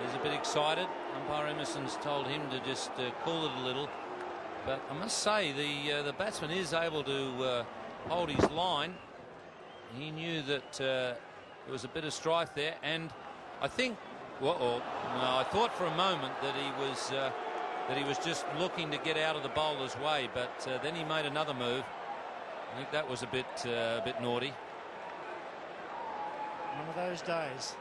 is a bit excited. Umpire Emerson's told him to just cool it a little. But I must say, the batsman is able to hold his line. He knew that there was a bit of strife there, and I think, I thought for a moment that he was just looking to get out of the bowler's way, but then he made another move. I think that was a bit naughty. One of those days.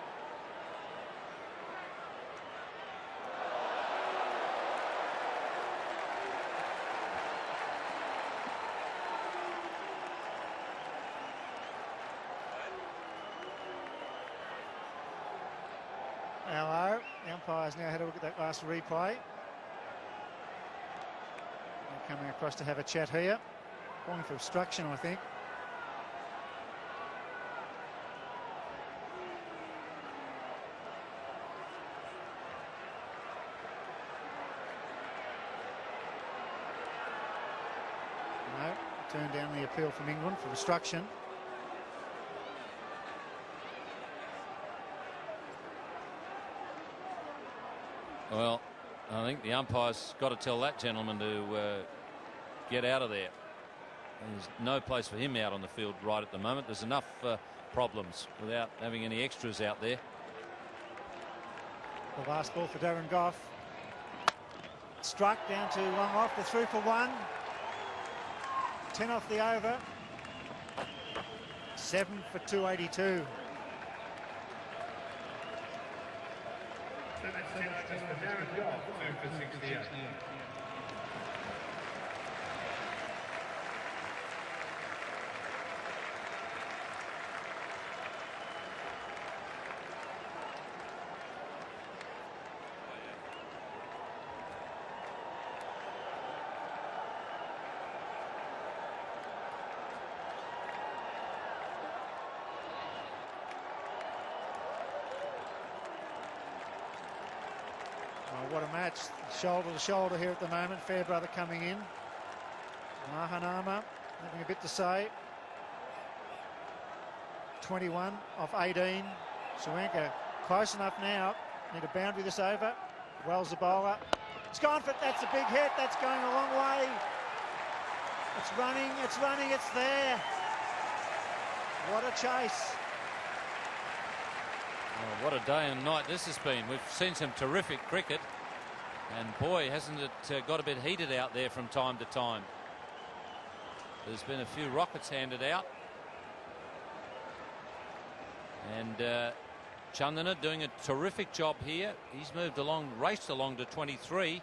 Hello. The umpire's now had a look at that last replay. They're coming across to have a chat here. Calling for obstruction, I think. No, turned down the appeal from England for obstruction. Well, I think the umpire's got to tell that gentleman to get out of there. There's no place for him out on the field right at the moment. There's enough problems without having any extras out there. The last ball for Darren Goff. Struck down to 1 off. They're through for 1. 10 off the over. 7 for 282. set just for Darren Goff, 2 for 68. What a match, shoulder to shoulder here at the moment. Fairbrother coming in. Mahanama having a bit to say. 21 off 18. Sri Lanka close enough now. Need a boundary this over. Wells the bowler. It's gone for, that's a big hit. That's going a long way. It's running, it's there. What a chase. Oh, what a day and night this has been. We've seen some terrific cricket. And boy, hasn't it got a bit heated out there from time to time. There's been a few rockets handed out. And Chandana doing a terrific job here. He's moved along, raced along to 23.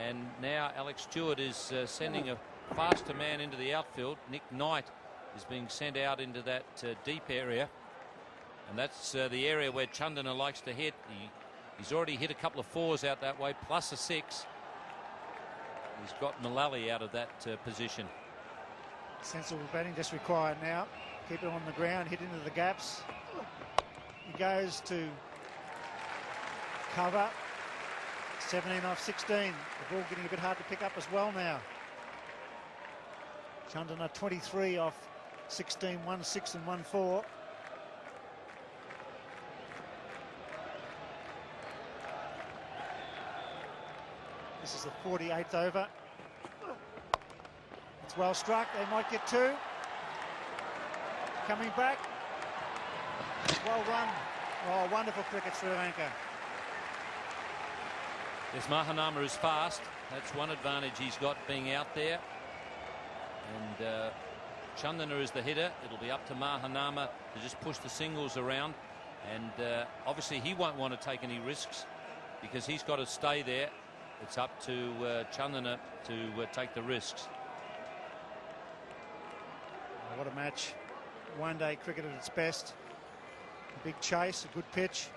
And now Alex Stewart is sending a faster man into the outfield. Nick Knight is being sent out into that deep area. And that's the area where Chandana likes to hit. He's already hit a couple of fours out that way, plus a 6. He's got Mullally out of that position. Sensible batting just required now. Keep it on the ground, hit into the gaps. He goes to cover. 17 off 16. The ball getting a bit hard to pick up as well now. Chandana 23 off 16, 1-6 and 1-4. This is the 48th over. It's well struck. They might get 2. Coming back. Well run. Oh, wonderful cricket, Sri Lanka. Yes, Mahanama is fast. That's one advantage he's got being out there. And Chandana is the hitter. It'll be up to Mahanama to just push the singles around. And obviously he won't want to take any risks because he's got to stay there. It's up to Chandana to take the risks. What a match. One-day cricket at its best. A big chase, a good pitch.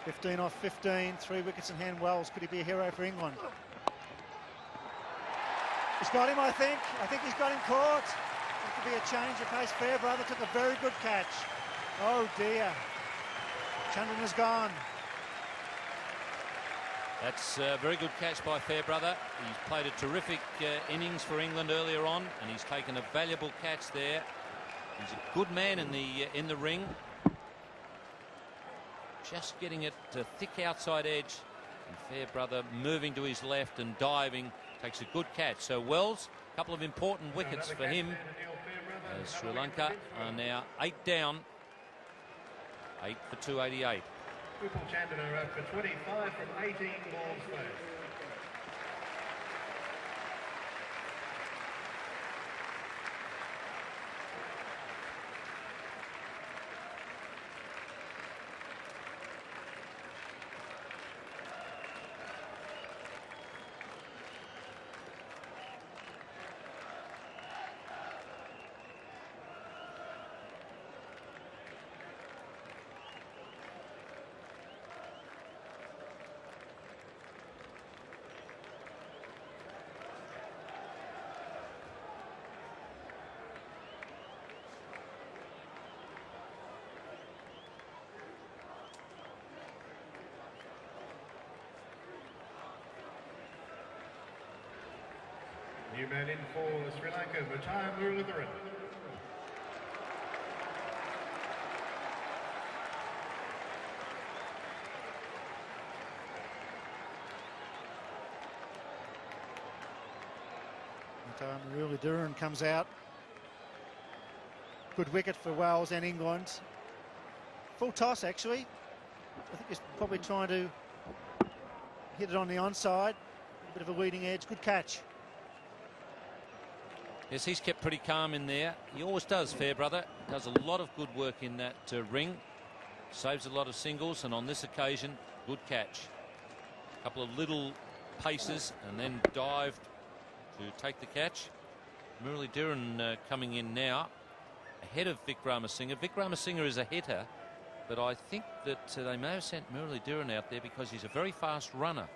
15 off 15, 3 wickets in hand. Wells, could he be a hero for England? He's got him, I think. I think he's got him caught. It could be a change of pace. Fairbrother took a very good catch. Oh dear. Chandana's gone. That's a very good catch by Fairbrother. He's played a terrific innings for England earlier on, and he's taken a valuable catch there. He's a good man in the ring. Just getting it to thick outside edge. And Fairbrother moving to his left and diving. Takes a good catch. So Wells, a couple of important wickets for him. As Sri Lanka are now 8 down. 8 for 288. Upal Chandana out for 25 from 18 balls faced. New man in for Sri Lanka, Mattaya Muralitharan. Muralitharan comes out. Good wicket for Wales and England. Full toss, actually. I think he's probably trying to hit it on the onside. A bit of a leading edge. Good catch. Yes, he's kept pretty calm in there. He always does, Fairbrother. Does a lot of good work in that ring. Saves a lot of singles, and on this occasion Good catch. A couple of little paces and then dived to take the catch. Murali Dhiran coming in now ahead of Vic Ramasinghe. Vic Ramasinghe is a hitter, but I think that they may have sent Murali Dhiran out there because he's a very fast runner.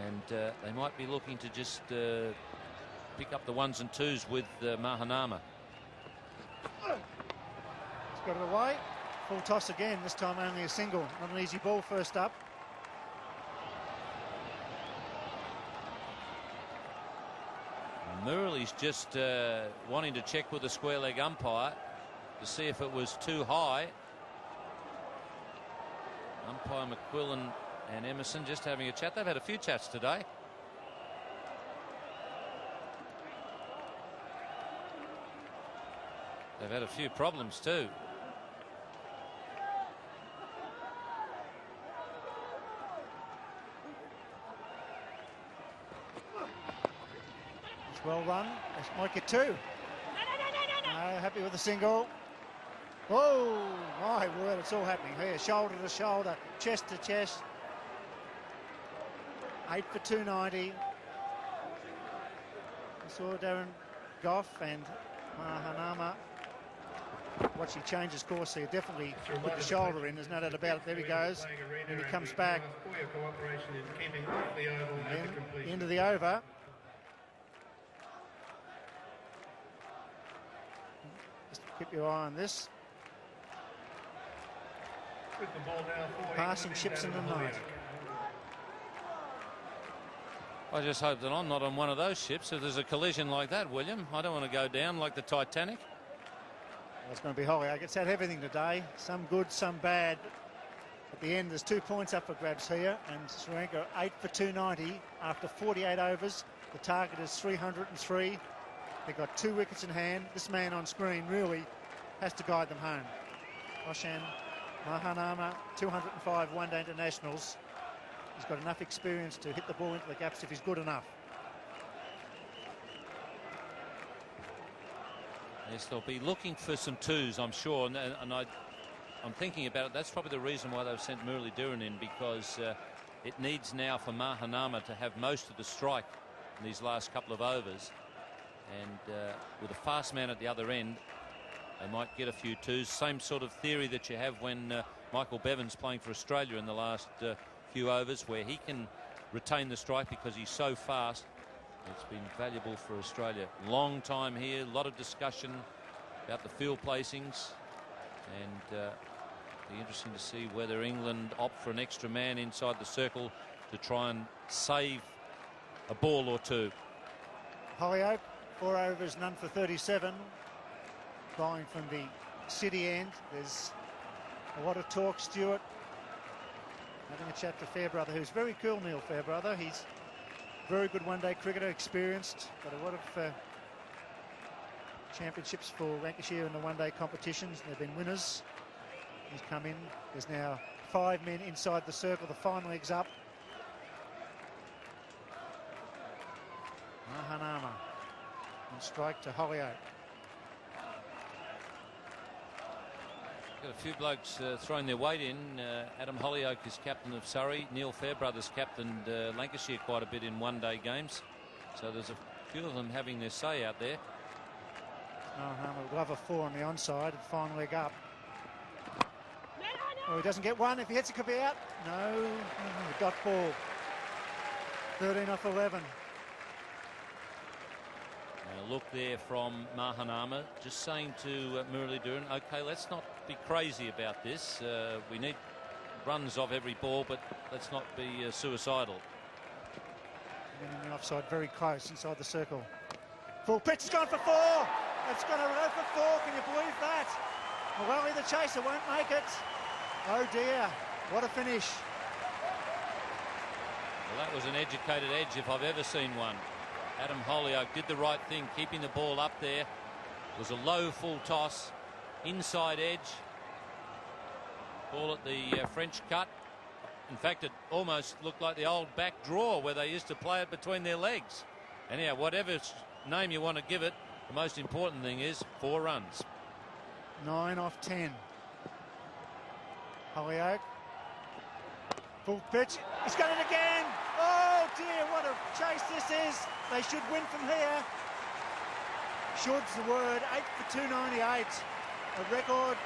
And they might be looking to just pick up the ones and twos with Mahanama. He's got it away. Full toss again, this time only a single. Not an easy ball first up. Murali's just wanting to check with the square leg umpire to see if it was too high. Umpire McQuillan and Emerson just having a chat. They've had a few chats today. They've had a few problems too. It's well run. This might get two. No, happy with the single. Oh, my word, it's all happening here. Shoulder to shoulder, chest to chest. 8 for 290. I saw Darren Goff and Mahanama. Watch, he changes course here. Definitely put the shoulder in. There's no doubt about it. There he goes. And he comes back. Into the over. Just keep your eye on this. Passing ships in the night. I just hope that I'm not on one of those ships. If there's a collision like that, William, I don't want to go down like the Titanic. Well, it's going to be Holyoake. It's had everything today. Some good, some bad. At the end, there's 2 points up for grabs here, and Sri Lanka 8 for 290 after 48 overs. The target is 303. They've got 2 wickets in hand. This man on screen really has to guide them home. Oshan Mahanama, 205 one-day internationals. He's got enough experience to hit the ball into the gaps if he's good enough. Yes, they'll be looking for some twos, I'm sure, and I'm thinking about it. That's probably the reason why they've sent Murali Dhiran in, because it needs now for Mahanama to have most of the strike in these last couple of overs, and with a fast man at the other end, they might get a few twos. Same sort of theory that you have when Michael Bevan's playing for Australia in the last few overs, where he can retain the strike because he's so fast. It's been valuable for Australia. Long time here, a lot of discussion about the field placings, and be interesting to see whether England opt for an extra man inside the circle to try and save a ball or two. Holyoake, 4 overs, none for 37. Bowling from the city end. There's a lot of talk. Stewart having a chat to Fairbrother, who's very cool, Neil Fairbrother. He's very good one-day cricketer, experienced, got a lot of championships for Lancashire in the one-day competitions. They've been winners. He's come in. There's now 5 men inside the circle. The final leg's up. Mahanama on strike to Holyoake. Got a few blokes throwing their weight in. Adam Holyoake is captain of Surrey. Neil Fairbrother's captained Lancashire quite a bit in one-day games. So there's a few of them having their say out there. Would love a 4 on the onside. Final leg up. Oh, he doesn't get one. If he hits, it could be out. No. Dot ball. 13 off 11. A look there from Mahanama, just saying to Murali Dhiran, okay, let's not be crazy about this. We need runs off every ball, but let's not be suicidal. And in the offside, very close inside the circle. Full pitch has gone for 4. It's going to go for 4. Can you believe that? Muwali, the chaser, won't make it. Oh dear, what a finish. Well, that was an educated edge if I've ever seen one. Adam Holyoake did the right thing, keeping the ball up there. It was a low full toss, inside edge. Ball at the French cut. In fact, it almost looked like the old back draw where they used to play it between their legs. Anyhow, whatever name you want to give it, the most important thing is 4 runs. 9 off 10. Holyoake. Full pitch. He's got it again. Oh dear, what a chase this is. They should win from here. Should's the word. 8 for 298. A record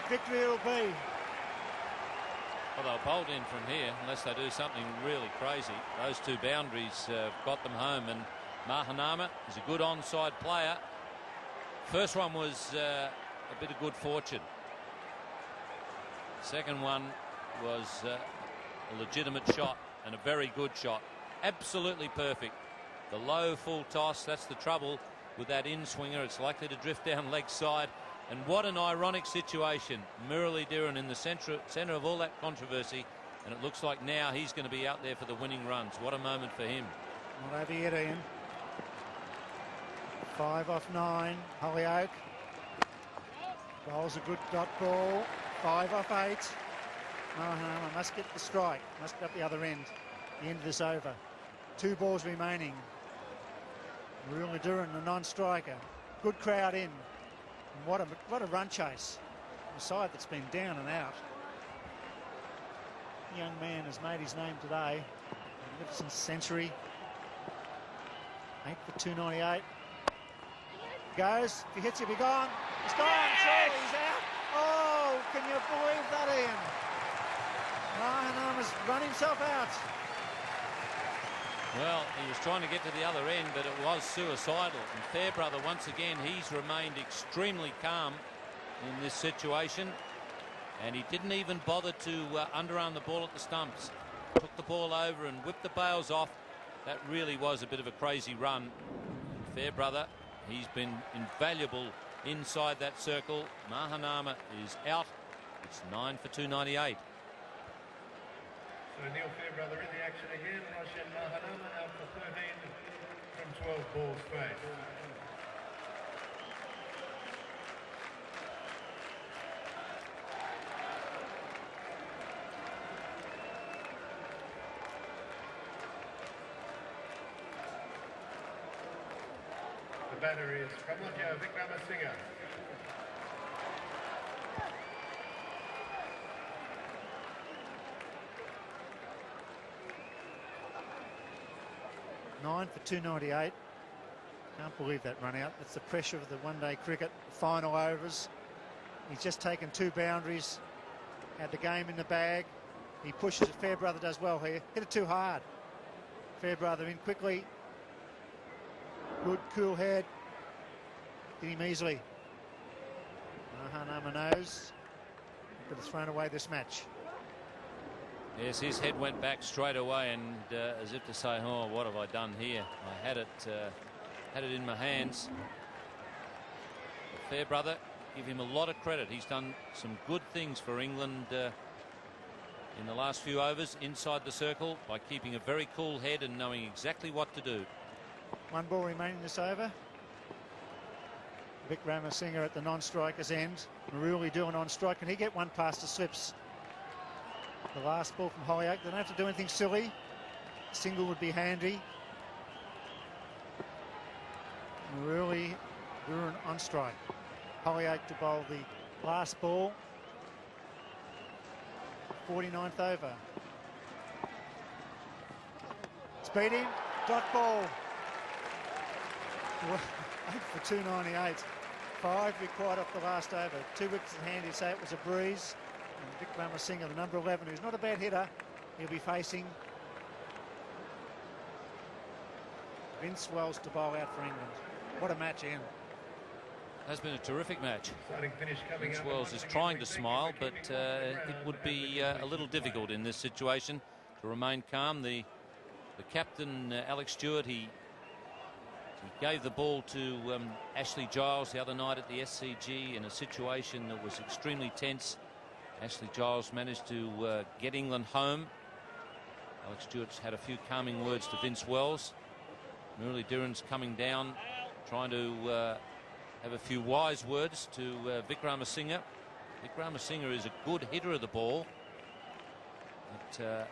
victory it'll be. Well, they'll bolt in from here unless they do something really crazy. Those two boundaries got them home, and Mahanama is a good onside player. First one was a bit of good fortune. Second one was a legitimate shot and a very good shot. Absolutely perfect. The low full toss, that's the trouble with that in-swinger. It's likely to drift down leg side. And what an ironic situation. Murali Dhiran in the centre of all that controversy. And it looks like now he's going to be out there for the winning runs. What a moment for him. Not over yet, Ian. 5 off 9. Holyoake. Bowls a good dot ball. 5 off 8. Mahanama must get the strike. Must get up the other end. The end of this over. 2 balls remaining. Murali Dhiran, the non-striker. Good crowd in. And what a run chase. A side that's been down and out. The young man has made his name today. Magnificent century. 8 for 298. Goes. If he hits, he'll be gone. He's gone. Surely he's out. Oh, can you believe that, Ian? Mahanama's run himself out. Well, he was trying to get to the other end, but it was suicidal. And Fairbrother, once again, he's remained extremely calm in this situation. And he didn't even bother to underarm the ball at the stumps. Took the ball over and whipped the bails off. That really was a bit of a crazy run. Fairbrother, he's been invaluable inside that circle. Mahanama is out. It's 9 for 298. So Neil Fairbrother in the action again. Roshan Mahanama out for 13 from 12 balls faced. The batter is Pramodya Vikramasinghe. Nine for 298. Can't believe that run out. That's the pressure of the one-day cricket final overs. He's just taken 2 boundaries, had the game in the bag. He pushes it. Fairbrother does well here. Hit it too hard. Fairbrother in quickly. Good cool head. Hit him easily. Mahanama knows. Could have thrown away this match. Yes, his head went back straight away, and as if to say, oh, what have I done here? I had it in my hands. But Fairbrother, give him a lot of credit. He's done some good things for England in the last few overs inside the circle by keeping a very cool head and knowing exactly what to do. 1 ball remaining this over. Vikramasinghe at the non-striker's end. Murali Dhiran on strike. Can he get one past the slips? The last ball from Holyoake. They don't have to do anything silly. A single would be handy. Murali Dhiran on strike. Holyoake to bowl the last ball. 49th over. Speed in. Dot ball. 8 for 298. 5 required off the last over. 2 wickets in hand. He'd say it was a breeze. And Vikramasinghe, the number 11, who's not a bad hitter, he'll be facing Vince Wells to bowl out for England. What a match, Ian. Has been a terrific match. Finish coming Vince up. Wells is trying to smile, but it would be a little difficult in this situation to remain calm. The captain, Alex Stewart, he gave the ball to Ashley Giles the other night at the SCG in a situation that was extremely tense. Ashley Giles managed to get England home. Alex Stewart's had a few calming words to Vince Wells. Murali Dhiran's coming down, trying to have a few wise words to Vikramasinghe. Vikramasinghe is a good hitter of the ball. But I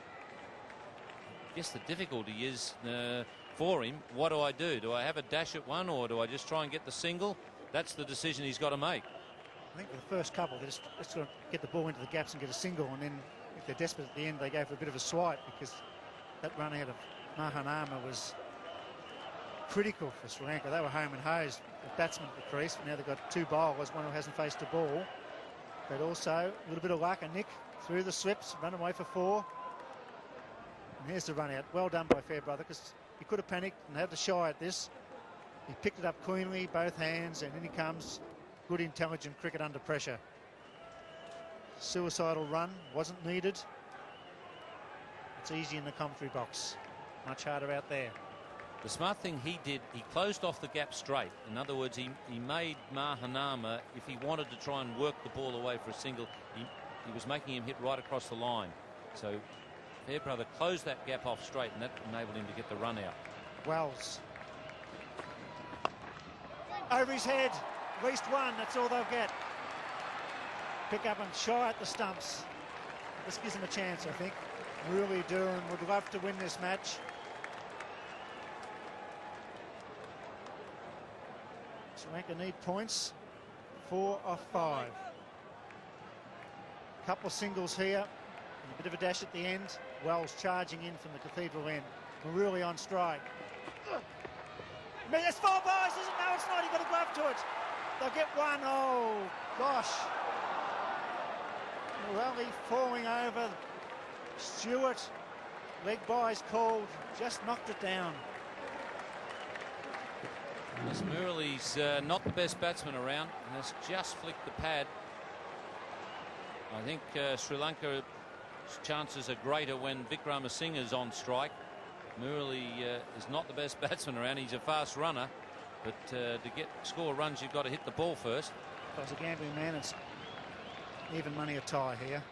guess the difficulty is for him, what do I do? Do I have a dash at one, or do I just try and get the single? That's the decision he's got to make. think for the first couple, they just got to get the ball into the gaps and get a single, and then if they're desperate at the end, they go for a bit of a swipe, because that run out of Mahanama was critical for Sri Lanka. They were home and hosed. The batsman at the crease, but now they've got two bowlers, one who hasn't faced a ball. But also a little bit of luck, a nick through the slips, run away for 4. And here's the run out. Well done by Fairbrother, because he could have panicked and had to shy at this. He picked it up cleanly, both hands, and in he comes. Good intelligent cricket under pressure. Suicidal run, wasn't needed. It's easy in the commentary box. Much harder out there. The smart thing he did, he closed off the gap straight. In other words, he made Mahanama, if he wanted to try and work the ball away for a single, he was making him hit right across the line. So Fairbrother closed that gap off straight, and that enabled him to get the run out. Wells. Over his head. At least one, that's all they'll get. Pick up and shy at the stumps. This gives them a chance, I think. Really Duran would love to win this match. Sri Lanka need points. 4 off 5. Couple of singles here. And a bit of a dash at the end. Wells charging in from the cathedral end. Really on strike. It's 4 boys, isn't it? No, it's not. He got a glove to it. They'll get one. Oh, gosh. Morelli falling over. Stewart, leg by's called, just knocked it down. As Murali's not the best batsman around, and has just flicked the pad. I think Sri Lanka's chances are greater when Vikramasinghe's on strike. Murali is not the best batsman around. He's a fast runner, but to score runs, you've got to hit the ball first. If I was a gambling man, it's even money a tie here.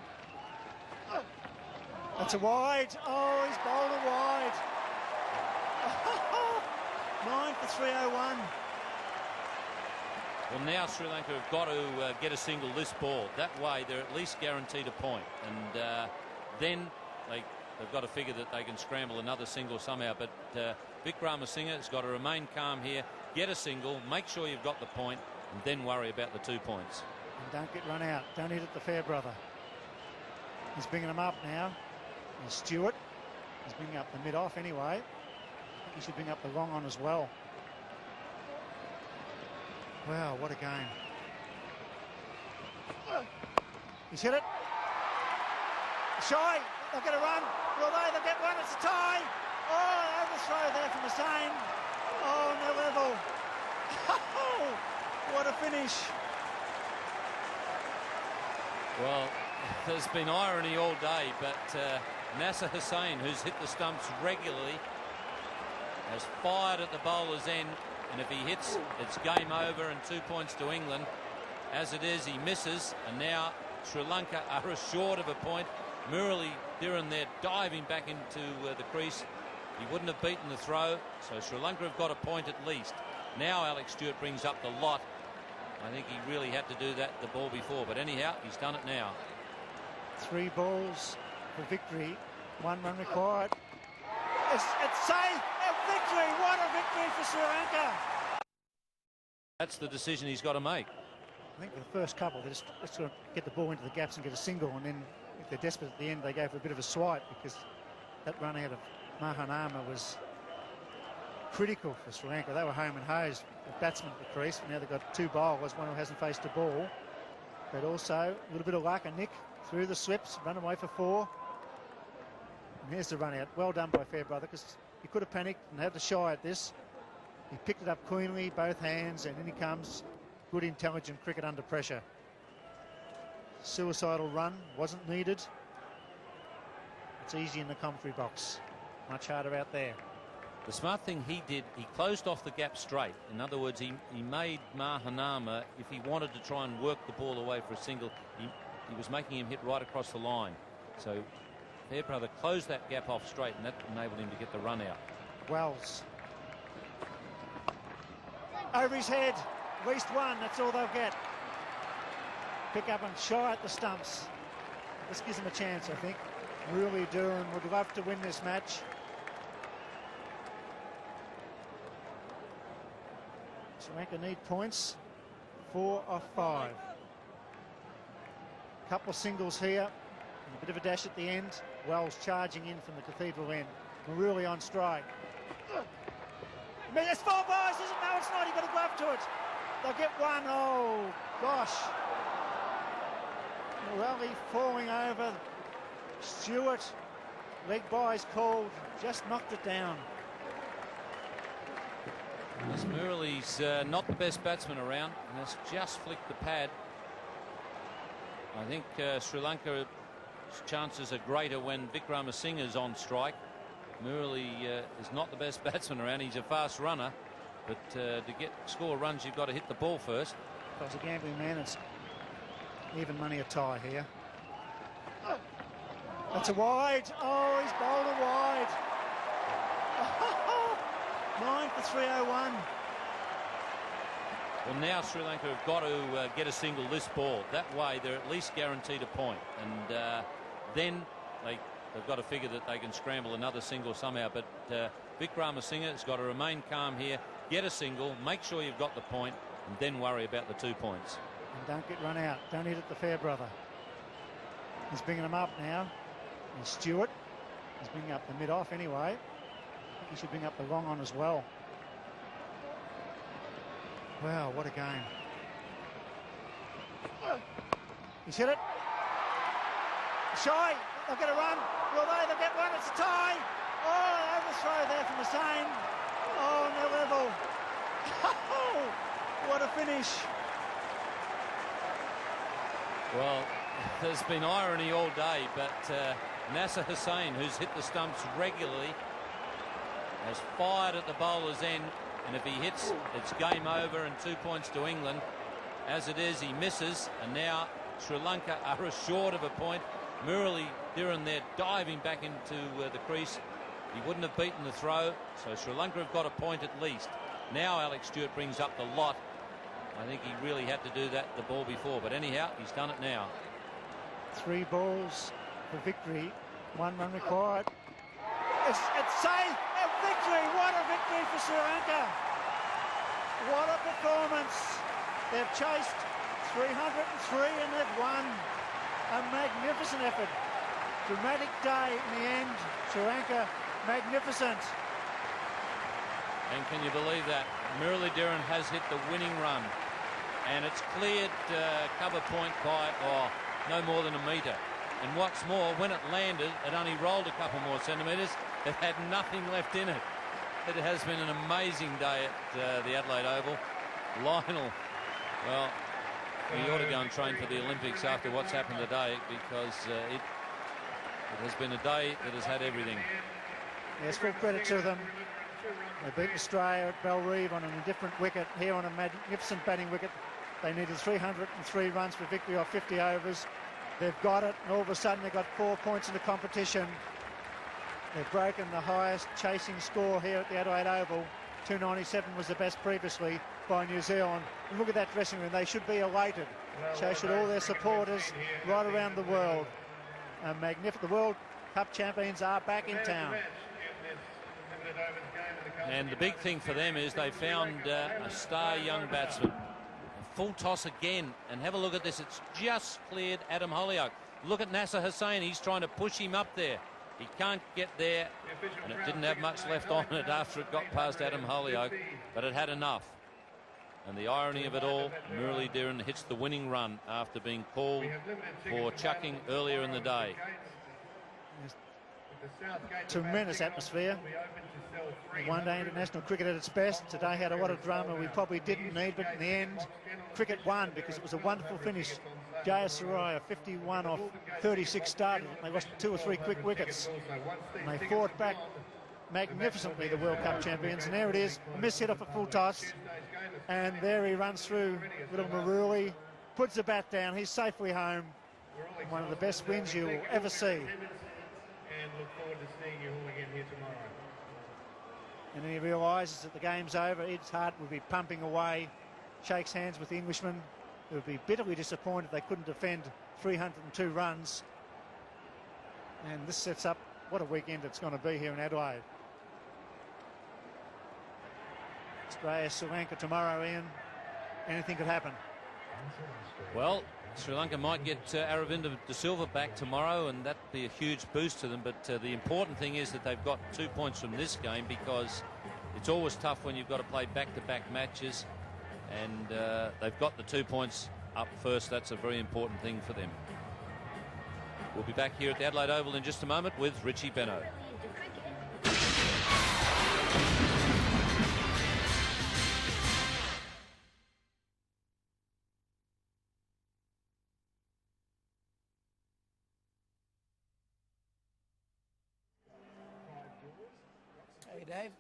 That's a wide. Oh, he's bowled a wide. 9 for 301. Well, now Sri Lanka have got to get a single this ball. That way, they're at least guaranteed a point. And then they've got to figure that they can scramble another single somehow. But Vikramasinghe has got to remain calm here, get a single, make sure you've got the point, and then worry about the 2 points. And don't get run out. Don't hit at the Fairbrother. He's bringing them up now. And Stewart is bringing up the mid-off anyway. I think he should bring up the long on as well. Wow, what a game. He's hit it. Shy. They'll get a run. Will they? They'll get one. It's a tie. Oh, overthrow there from Hussain. Oh, no level. What a finish. Well, there's been irony all day, but Nasser Hussain, who's hit the stumps regularly, has fired at the bowler's end, and if he hits, it's game over and 2 points to England. As it is, he misses, and now Sri Lanka are assured of a point. Murali Dhiran there diving back into the crease. He wouldn't have beaten the throw, so Sri Lanka have got a point at least. Now Alex Stewart brings up the lot. I think he really had to do that the ball before, but anyhow, he's done it now. 3 balls for victory, 1 run required. It's safe, a victory, what a victory for Sri Lanka. That's the decision he's got to make. I think for the first couple, they just got to get the ball into the gaps and get a single, and then if they're desperate at the end, they go for a bit of a swipe, because that run out of Mahanama was critical for Sri Lanka. They were home and hosed. The batsman at the crease. Now they've got 2 bowlers, one who hasn't faced a ball. But also a little bit of luck, a nick through the slips, run away for 4. And here's the run out. Well done by Fairbrother, because he could have panicked and had to shy at this. He picked it up cleanly, both hands, and in he comes. Good intelligent cricket under pressure. Suicidal run, wasn't needed. It's easy in the commentary box. Much harder out there. The smart thing he did, he closed off the gap straight. In other words, he made Mahanama, if he wanted to try and work the ball away for a single, he was making him hit right across the line. So Fairbrother closed that gap off straight, and that enabled him to get the run out. Wells. Over his head. At least one, that's all they'll get. Pick up and shy at the stumps. This gives them a chance, I think. Really Duran would love to win this match. Sri Lanka need points. 4 off 5. Couple of singles here, and a bit of a dash at the end. Wells charging in from the cathedral end. Maruli on strike. There's 4 balls, isn't it? No, it's not. You've got to go up to it. They'll get one. Oh, gosh. Morelli falling over. Stewart, leg by's called, just knocked it down. As Murali's not the best batsman around, and has just flicked the pad. I think Sri Lanka's chances are greater when Vikramasinghe is on strike. Murali is not the best batsman around. He's a fast runner, but to score runs, you've got to hit the ball first. If I was a gambling man, it's even money a tie here. That's a wide. Oh, he's bowled a wide. 9 for 301. Well, now Sri Lanka have got to get a single this ball. That way, they're at least guaranteed a point. And then they've got to figure that they can scramble another single somehow. But Vikramasinghe has got to remain calm here, get a single, make sure you've got the point, and then worry about the 2 points. And don't get run out. Don't hit at the fair brother. He's bringing them up now. And Stewart is bringing up the mid-off anyway. I think he should bring up the long on as well. Wow, what a game. He's hit it. Shy, they'll get a run. Will they? They'll get one. It's a tie. Oh, overthrow there from Hussain. Oh, no level. Oh, what a finish. Well, there's been irony all day, but Nasser Hussain, who's hit the stumps regularly, has fired at the bowler's end, and if he hits, it's game over and 2 points to England. As it is, he misses, and now Sri Lanka are assured of a point. Murali Dhiran there diving back into the crease. He wouldn't have beaten the throw, so Sri Lanka have got a point at least. Now Alex Stewart brings up the lot. I think he really had to do that the ball before, but anyhow, he's done it now. 3 balls for victory, 1 run required. It's safe. A victory. What a victory for Sri Lanka. What a performance. They've chased 303 and they've won. A magnificent effort. Dramatic day in the end. Sri Lanka, magnificent. And can you believe that? Murali Dhiran has hit the winning run, and it's cleared cover point by no more than a metre. And what's more, when it landed, it only rolled a couple more centimetres. It had nothing left in it. It has been an amazing day at the Adelaide Oval. Lionel, well, he ought to go and train for the Olympics after what's happened today, because it has been a day that has had everything. Yes, full credit to them. They beat Australia at Belrive on an indifferent wicket. Here on a magnificent batting wicket. They needed 303 runs for victory off 50 overs. They've got it, and all of a sudden they've got 4 points in the competition. They've broken the highest chasing score here at the Adelaide Oval. 297 was the best previously by New Zealand. And look at that dressing room. They should be elated. So should all their supporters right around the world. Magnificent. The World Cup champions are back in town. And the big thing for them is they found a star young batsman. A full toss again, and have a look at this. It's just cleared Adam Holyoake. Look at Nasser Hussain. He's trying to push him up there. He can't get there, and it didn't have much left on it after it got past Adam Holyoake, but it had enough. And the irony of it all, Murali Dhiran hits the winning run after being called for chucking earlier in the day. Tremendous atmosphere. One-day international cricket at its best. Today had a lot of drama we probably didn't need, but in the end, cricket won because it was a wonderful finish. Jaya Suraya, 51 off 36 started. They lost 2 or 3 quick wickets. And they fought back magnificently, the World Cup champions. And there it is, a miss hit off a full toss. And there he runs through little Maruli, puts the bat down. He's safely home. One of the best wins you will ever see. And look forward to seeing you all again here tomorrow. And then he realises that the game's over. Ed's heart will be pumping away. Shakes hands with the Englishman. He would be bitterly disappointed they couldn't defend 302 runs. And this sets up what a weekend it's going to be here in Adelaide. Australia, Sri Lanka tomorrow, Ian. Anything could happen. Well, Sri Lanka might get Aravinda De Silva back tomorrow, and that'd be a huge boost to them. But the important thing is that they've got 2 points from this game, because it's always tough when you've got to play back-to-back matches, and they've got the 2 points up first. That's a very important thing for them. We'll be back here at the Adelaide Oval in just a moment with Richie Benno. Hey, Dave.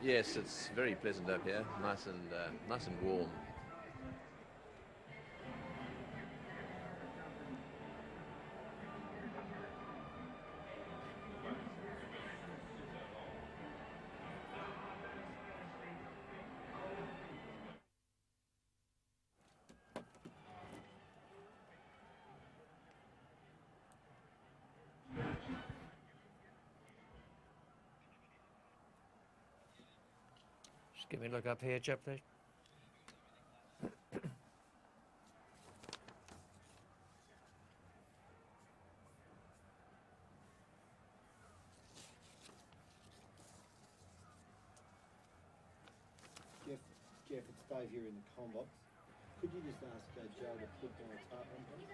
Yes, it's very pleasant up here, nice and warm. Just give me a look up here, chap, please. Jeff, it's Dave here in the comm box. Could you just ask Joe to put down a tarp on, please?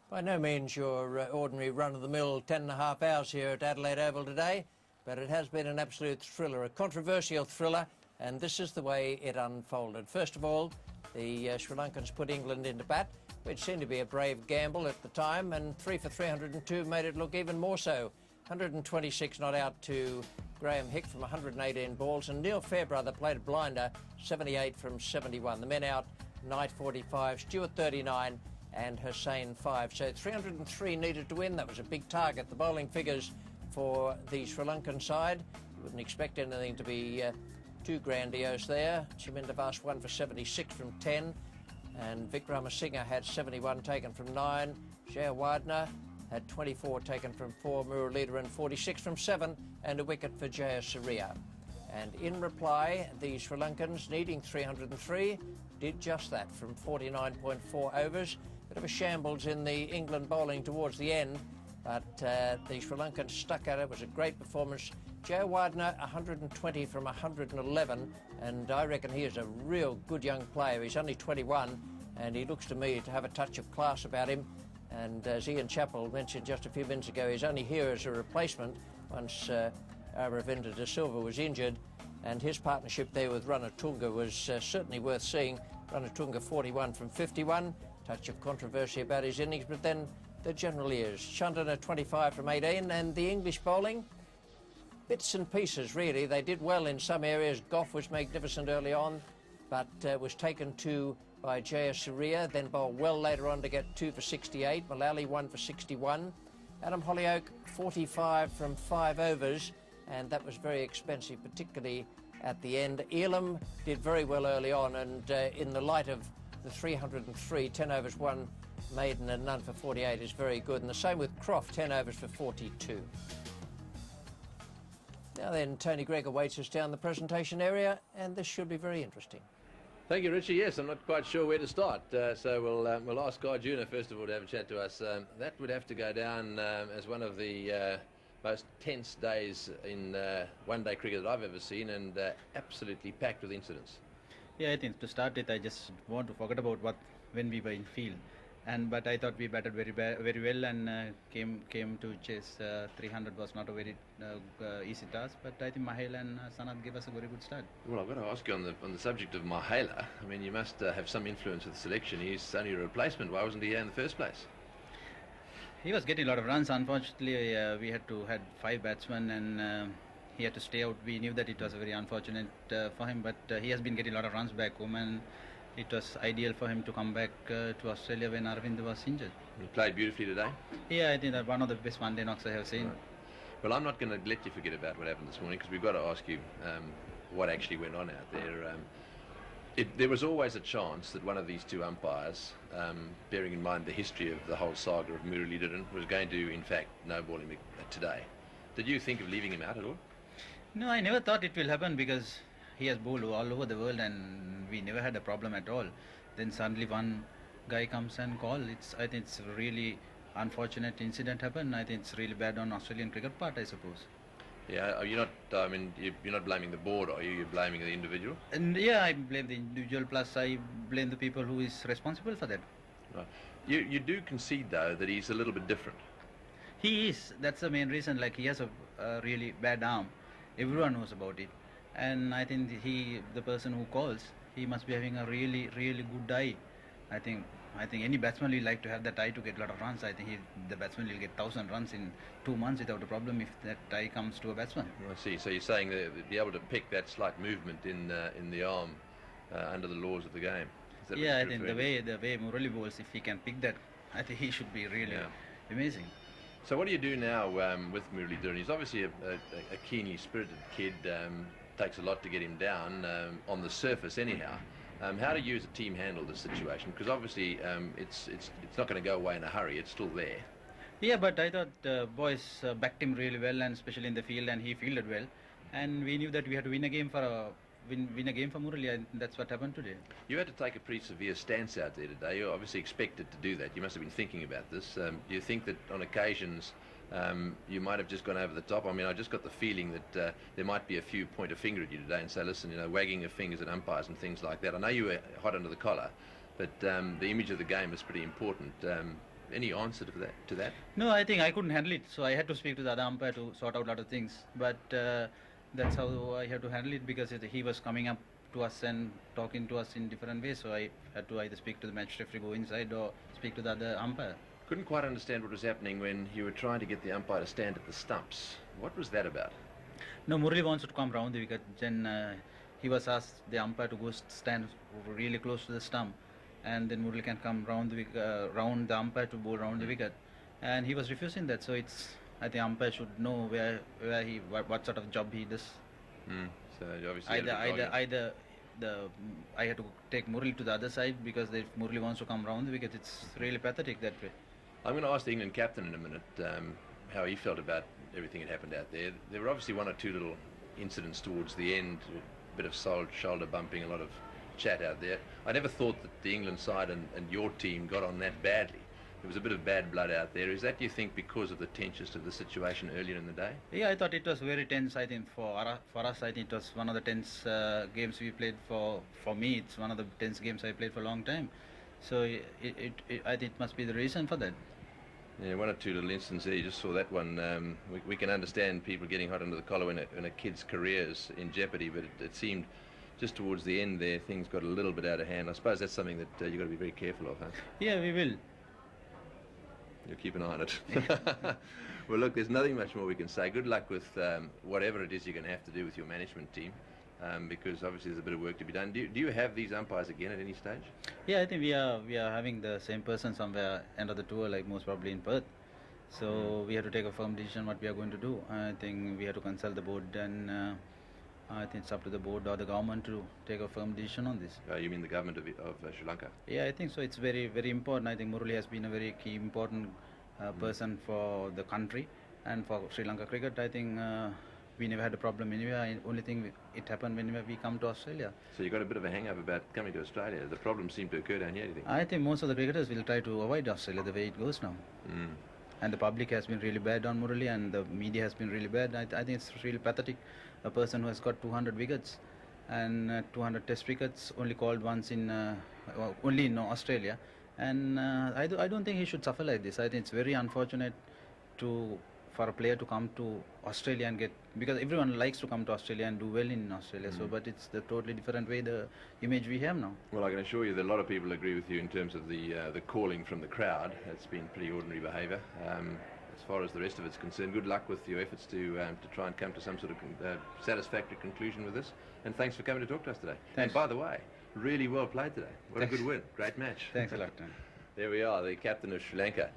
By no means your ordinary run-of-the-mill 10.5 hours here at Adelaide Oval today, but it has been an absolute thriller, a controversial thriller, and this is the way it unfolded. First of all, the Sri Lankans put England into bat, which seemed to be a brave gamble at the time, and 3 for 302 made it look even more so. 126 not out to Graham Hick from 118 balls, and Neil Fairbrother played a blinder, 78 from 71. The men out, Knight 45, Stewart 39, and Hussain 5. So 303 needed to win. That was a big target. The bowling figures for the Sri Lankan side, you wouldn't expect anything to be too grandiose there. Chaminda Vas 1 for 76 from 10, and Vikramasinghe had 71 taken from 9. Jayawardene had 24 taken from 4. Muralidharan 46 from 7, and a wicket for Jayasuriya. And in reply, the Sri Lankans, needing 303, did just that from 49.4 overs. Bit of a shambles in the England bowling towards the end, but the Sri Lankans stuck at it. It was a great performance. Jayawardene 120 from 111, and I reckon he is a real good young player. He's only 21, and he looks to me to have a touch of class about him. And as Ian Chappell mentioned just a few minutes ago, he's only here as a replacement once Aravinda De Silva was injured, and his partnership there with Ranatunga was certainly worth seeing. Ranatunga 41 from 51, touch of controversy about his innings, but then there generally is. Chandana 25 from 18, and the English bowling, bits and pieces really. They did well in some areas. Gough was magnificent early on, but was taken to by Jayasuriya, then bowled well later on to get 2 for 68. Mullally 1 for 61. Adam Hollyoak 45 from 5 overs, and that was very expensive, particularly at the end. Elam did very well early on, and in the light of the 303, 10 overs, 1 maiden and none for 48 is very good. And the same with Croft, 10 overs for 42. Now then, Tony Gregg awaits us down the presentation area, and this should be very interesting. Thank you, Richie. Yes, I'm not quite sure where to start, so we'll ask Guy Juna first of all to have a chat to us. That would have to go down as one of the most tense days in one-day cricket that I've ever seen, and absolutely packed with incidents. Yeah, I think to start with, I just want to forget about when we were in field, but I thought we batted very well and came to chase 300 was not a very easy task, but I think Mahela and Sanath gave us a very good start. Well, I've got to ask you on the subject of Mahela. I mean, you must have some influence with the selection. He's only a replacement. Why wasn't he here in the first place? He was getting a lot of runs. Unfortunately, we had 5 batsmen and he had to stay out. We knew that it was very unfortunate for him, but he has been getting a lot of runs back home, and it was ideal for him to come back to Australia when Arvind was injured. He played beautifully today. Yeah, I think that one of the best one-day knocks I have seen. Right. Well, I'm not going to let you forget about what happened this morning, because we've got to ask you what actually went on out there. There was always a chance that one of these two umpires, bearing in mind the history of the whole saga of Muralidharan, was going to, in fact, no-ball him today. Did you think of leaving him out at all? No, I never thought it will happen, because he has bowled all over the world and we never had a problem at all. Then suddenly one guy comes and calls. I think it's a really unfortunate incident happened. I think it's really bad on Australian cricket part, I suppose. Yeah, you're not. I mean, you're not blaming the board, are you? You're blaming the individual. And yeah, I blame the individual. Plus, I blame the people who is responsible for that. Right. You do concede though that he's a little bit different. He is. That's the main reason. Like, he has a really bad arm. Everyone knows about it. And I think the person who calls, he must be having a really good eye. I think any batsman will like to have that eye to get a lot of runs. I think the batsman will get 1,000 runs in 2 months without a problem if that eye comes to a batsman. I see. So you're saying that be able to pick that slight movement in the arm under the laws of the game. Yeah, I think the way Murali bowls, if he can pick that, I think he should be really amazing. So what do you do now with Muralidharan? He's obviously a keenly spirited kid. Takes a lot to get him down on the surface anyhow. How do you as a team handle this situation? Because obviously it's not going to go away in a hurry. It's still there. Yeah, but I thought boys backed him really well, and especially in the field, and he fielded well. And we knew that we had to win a game for Murali, and that's what happened today. You had to take a pretty severe stance out there today. You're obviously expected to do that. You must have been thinking about this. Do you think that on occasions you might have just gone over the top? I mean, I just got the feeling that there might be a few point a finger at you today and say, listen, wagging of fingers at umpires and things like that. I know you were hot under the collar, but the image of the game is pretty important. Any answer to that? No, I think I couldn't handle it, so I had to speak to the other umpire to sort out a lot of things. But that's how I had to handle it, because he was coming up to us and talking to us in different ways. So I had to either speak to the match referee, go inside, or speak to the other umpire. Couldn't quite understand what was happening when you were trying to get the umpire to stand at the stumps. What was that about? No, Murali wants to come round the wicket. Then he was asked the umpire to go stand really close to the stump, and then Murali can come round the umpire to bowl round the wicket. And he was refusing that. So I think umpire should know what sort of job he does. So you obviously either I had to take Murali to the other side, because if Murali wants to come round the wicket, it's really pathetic that way. I'm going to ask the England captain in a minute how he felt about everything that happened out there. There were obviously one or two little incidents towards the end, a bit of shoulder bumping, a lot of chat out there. I never thought that the England side and your team got on that badly. There was a bit of bad blood out there. Is that, do you think, because of the tenseness of the situation earlier in the day? Yeah, I thought it was very tense. I think for us, I think it was one of the tense games we played. For me, it's one of the tense games I played for a long time. So I think it must be the reason for that. Yeah, one or two little instances there. You just saw that one. We can understand people getting hot under the collar when a kid's career is in jeopardy, but it seemed just towards the end there, things got a little bit out of hand. I suppose that's something that you've got to be very careful of, huh? Yeah, we will. You'll keep an eye on it. Well, look, there's nothing much more we can say. Good luck with whatever it is you're going to have to do with your management team, because obviously there's a bit of work to be done. Do you have these umpires again at any stage? Yeah, I think we are having the same person somewhere end of the tour, like most probably in Perth. So we have to take a firm decision what we are going to do. I think we have to consult the board and I think it's up to the board or the government to take a firm decision on this. You mean the government of Sri Lanka? Yeah, I think so. It's very, very important. I think Murali has been a very key, important person for the country and for Sri Lanka cricket. I think we never had a problem anywhere. Only thing it happened whenever we come to Australia. So you got a bit of a hang-up about coming to Australia. The problems seem to occur down here, do you think? I think most of the cricketers will try to avoid Australia the way it goes now. And the public has been really bad on Murali, and the media has been really bad. I think it's really pathetic. A person who has got 200 wickets and 200 test wickets, only called once in only in Australia. And I don't think he should suffer like this. I think it's very unfortunate for a player to come to Australia and get, because everyone likes to come to Australia and do well in Australia. So, but it's the totally different way, the image we have now. Well, I can assure you that a lot of people agree with you in terms of the calling from the crowd. It's been pretty ordinary behaviour. As far as the rest of it's concerned, good luck with your efforts to try and come to some sort of satisfactory conclusion with this. And thanks for coming to talk to us today. Thanks. And by the way, really well played today. What a good win. Great match. Thanks a lot, Tom. There we are, the captain of Sri Lanka.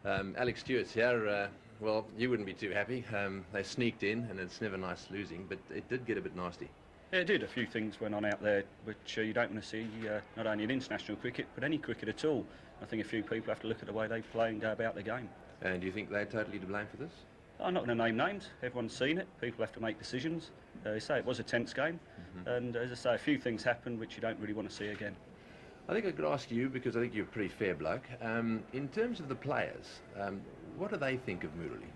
Alex Stewart's here. Well, you wouldn't be too happy. They sneaked in, and it's never nice losing, but it did get a bit nasty. Yeah, it did. A few things went on out there which you don't want to see, not only in international cricket, but any cricket at all. I think a few people have to look at the way they play and go about the game. And do you think they're totally to blame for this? I'm not going to name names. Everyone's seen it. People have to make decisions. They say it was a tense game. And as I say, a few things happened which you don't really want to see again. I think I could ask you, because I think you're a pretty fair bloke, in terms of the players, what do they think of Murali?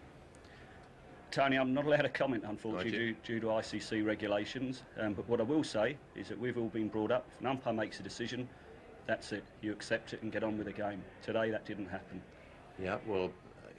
Tony, I'm not allowed to comment, unfortunately, due to ICC regulations. But what I will say is that we've all been brought up. If an umpire makes a decision, that's it. You accept it and get on with the game. Today, that didn't happen. Yeah, well,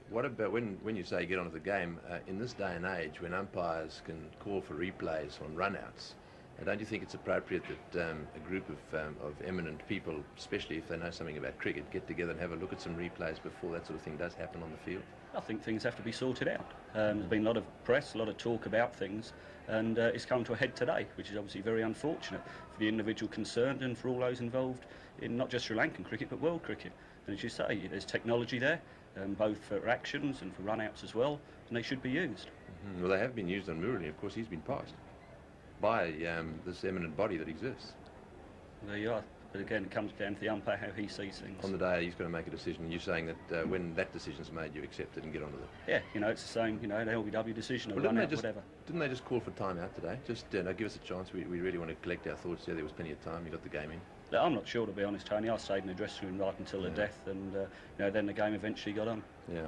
what about when you say get on with the game, in this day and age when umpires can call for replays on run-outs, don't you think it's appropriate that a group of eminent people, especially if they know something about cricket, get together and have a look at some replays before that sort of thing does happen on the field? I think things have to be sorted out. There's been a lot of press, a lot of talk about things, and it's come to a head today, which is obviously very unfortunate for the individual concerned and for all those involved in not just Sri Lankan cricket but world cricket. And as you say, there's technology there, both for actions and for run-outs as well, and they should be used. Well, they have been used on Murali. Of course, he's been passed by this eminent body that exists. There you are. But again, it comes down to the umpire, how he sees things. On the day he's going to make a decision, you're saying that when that decision's made, you accept it and get on with it? Yeah, it's the same, the LBW decision or run-out, whatever. Didn't they just call for time out today? Just give us a chance. We really want to collect our thoughts. Yeah, there was plenty of time. You got the game in. Look, I'm not sure, to be honest, Tony. I stayed in the dressing room right until the death, and then the game eventually got on. Yeah.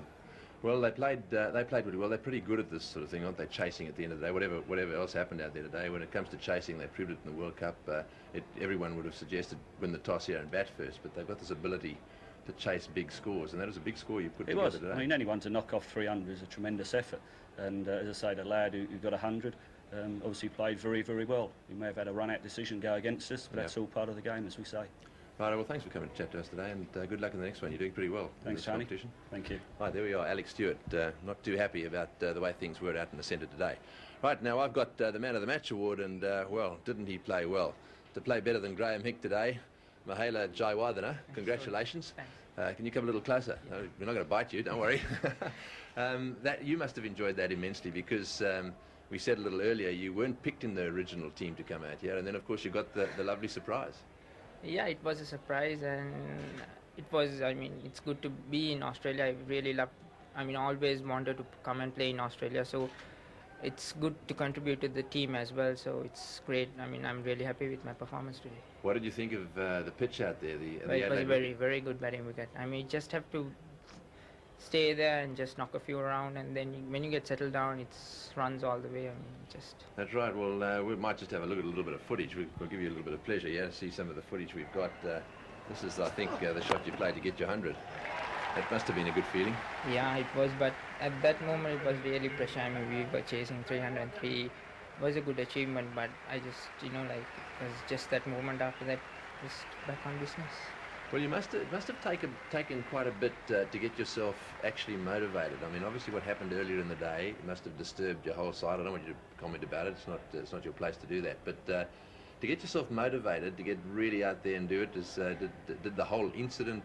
Well, they played pretty well. They're pretty good at this sort of thing, aren't they? Chasing at the end of the day. Whatever else happened out there today, when it comes to chasing, they proved it in the World Cup. Everyone would have suggested win the toss here and bat first, but they've got this ability to chase big scores, and that was a big score you put together today. I mean, anyone to knock off 300 is a tremendous effort, and as I say, the lad who got 100 obviously played very, very well. He may have had a run-out decision go against us, but that's all part of the game, as we say. Right, well, thanks for coming to chat to us today, and good luck in the next one. You're doing pretty well. Thanks, Tony. Thank you. Right, there we are, Alex Stewart. Not too happy about the way things were out in the centre today. Right, now I've got the Man of the Match award, and, well, didn't he play well? To play better than Graham Hick today, Mahela Jayawardena, congratulations. Can you come a little closer? No, we're not going to bite you, don't worry. You must have enjoyed that immensely, because we said a little earlier you weren't picked in the original team to come out here, and then, of course, you got the lovely surprise. Yeah, it was a surprise, and it was, it's good to be in Australia. I really loved, always wanted to come and play in Australia, so it's good to contribute to the team as well, so it's great. I'm really happy with my performance today. What did you think of the pitch out there? It was a very, very good batting wicket. You just have to stay there and just knock a few around, and then when you get settled down, it runs all the way. That's right. Well, we might just have a look at a little bit of footage. We'll give you a little bit of pleasure, to see some of the footage we've got. This is, I think, the shot you played to get your 100. That must have been a good feeling. Yeah, it was, but at that moment it was really pressure. We were chasing 303. It was a good achievement, but I just, it was just that moment after that, just back on business. Well, it must have taken quite a bit to get yourself actually motivated. Obviously what happened earlier in the day must have disturbed your whole side. I don't want you to comment about it. It's not your place to do that. But to get yourself motivated, to get really out there and do it, did the whole incident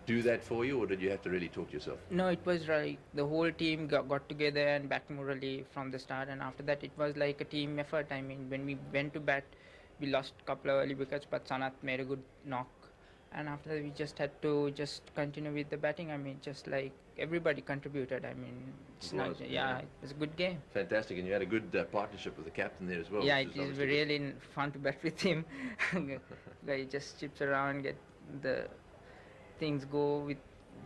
do that for you, or did you have to really talk to yourself? No, it was like the whole team got together and backed morally from the start, and after that it was like a team effort. I mean, when we went to bat, we lost a couple of early wickets, but Sanath made a good knock, and after that we just had to just continue with the batting. I mean, just like everybody contributed. I mean, it's not, yeah, it was a good game. Fantastic, and you had a good partnership with the captain there as well. Yeah, it is really fun to bat with him. He just chips around, get the things go with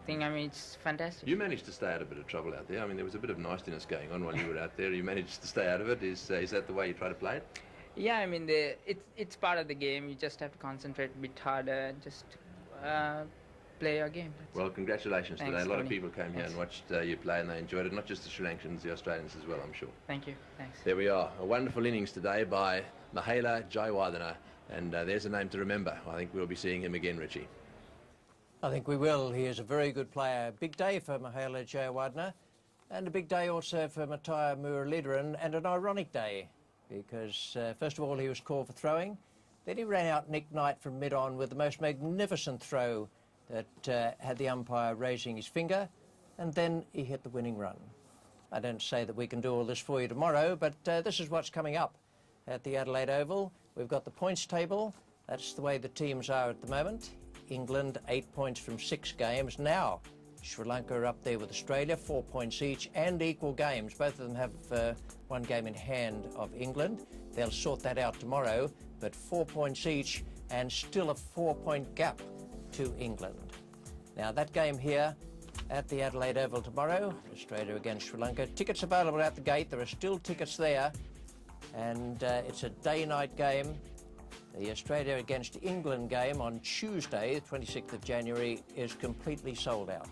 thing. I mean, it's fantastic. You managed to stay out of a bit of trouble out there. I mean, there was a bit of nastiness going on while you were out there. You managed to stay out of it. Is that the way you try to play it? Yeah, I mean, it's part of the game. You just have to concentrate a bit harder and just play your game. Well, congratulations Thanks, today. A lot Tony. of people came here and watched you play, and they enjoyed it. Not just the Sri Lankans, the Australians as well, I'm sure. Thank you. Thanks. There we are. A wonderful innings today by Mahela Jayawardena, and there's a name to remember. I think we'll be seeing him again, Richie. I think we will. He is a very good player. Big day for Mahela Jayawardena, and a big day also for Mataya Muralidharan, and an ironic day because first of all he was called for throwing, then he ran out Nick Knight from mid-on with the most magnificent throw that had the umpire raising his finger, and then he hit the winning run. I don't say that we can do all this for you tomorrow, but this is what's coming up at the Adelaide Oval. We've got the points table. That's the way the teams are at the moment. England 8 points from 6 games. Now Sri Lanka are up there with Australia, 4 points each and equal games. Both of them have 1 game in hand of England. They'll sort that out tomorrow, but 4 points each and still a 4-point gap to England. Now that game here at the Adelaide Oval tomorrow, Australia against Sri Lanka. Tickets available at the gate. There are still tickets there, and it's a day-night game. The Australia against England game on Tuesday, the 26th of January, is completely sold out.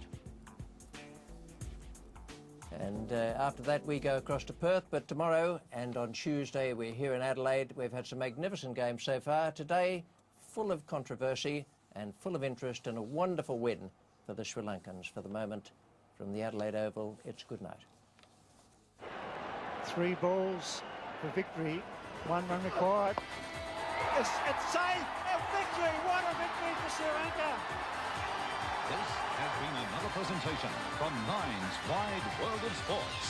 And after that we go across to Perth, but tomorrow and on Tuesday we're here in Adelaide. We've had some magnificent games so far. Today, full of controversy and full of interest, and a wonderful win for the Sri Lankans. For the moment, from the Adelaide Oval, it's good night. 3 balls for victory, 1 run required. It's safe! A victory! What a victory for Sri Lanka! This has been another presentation from Nine's Wide World of Sports.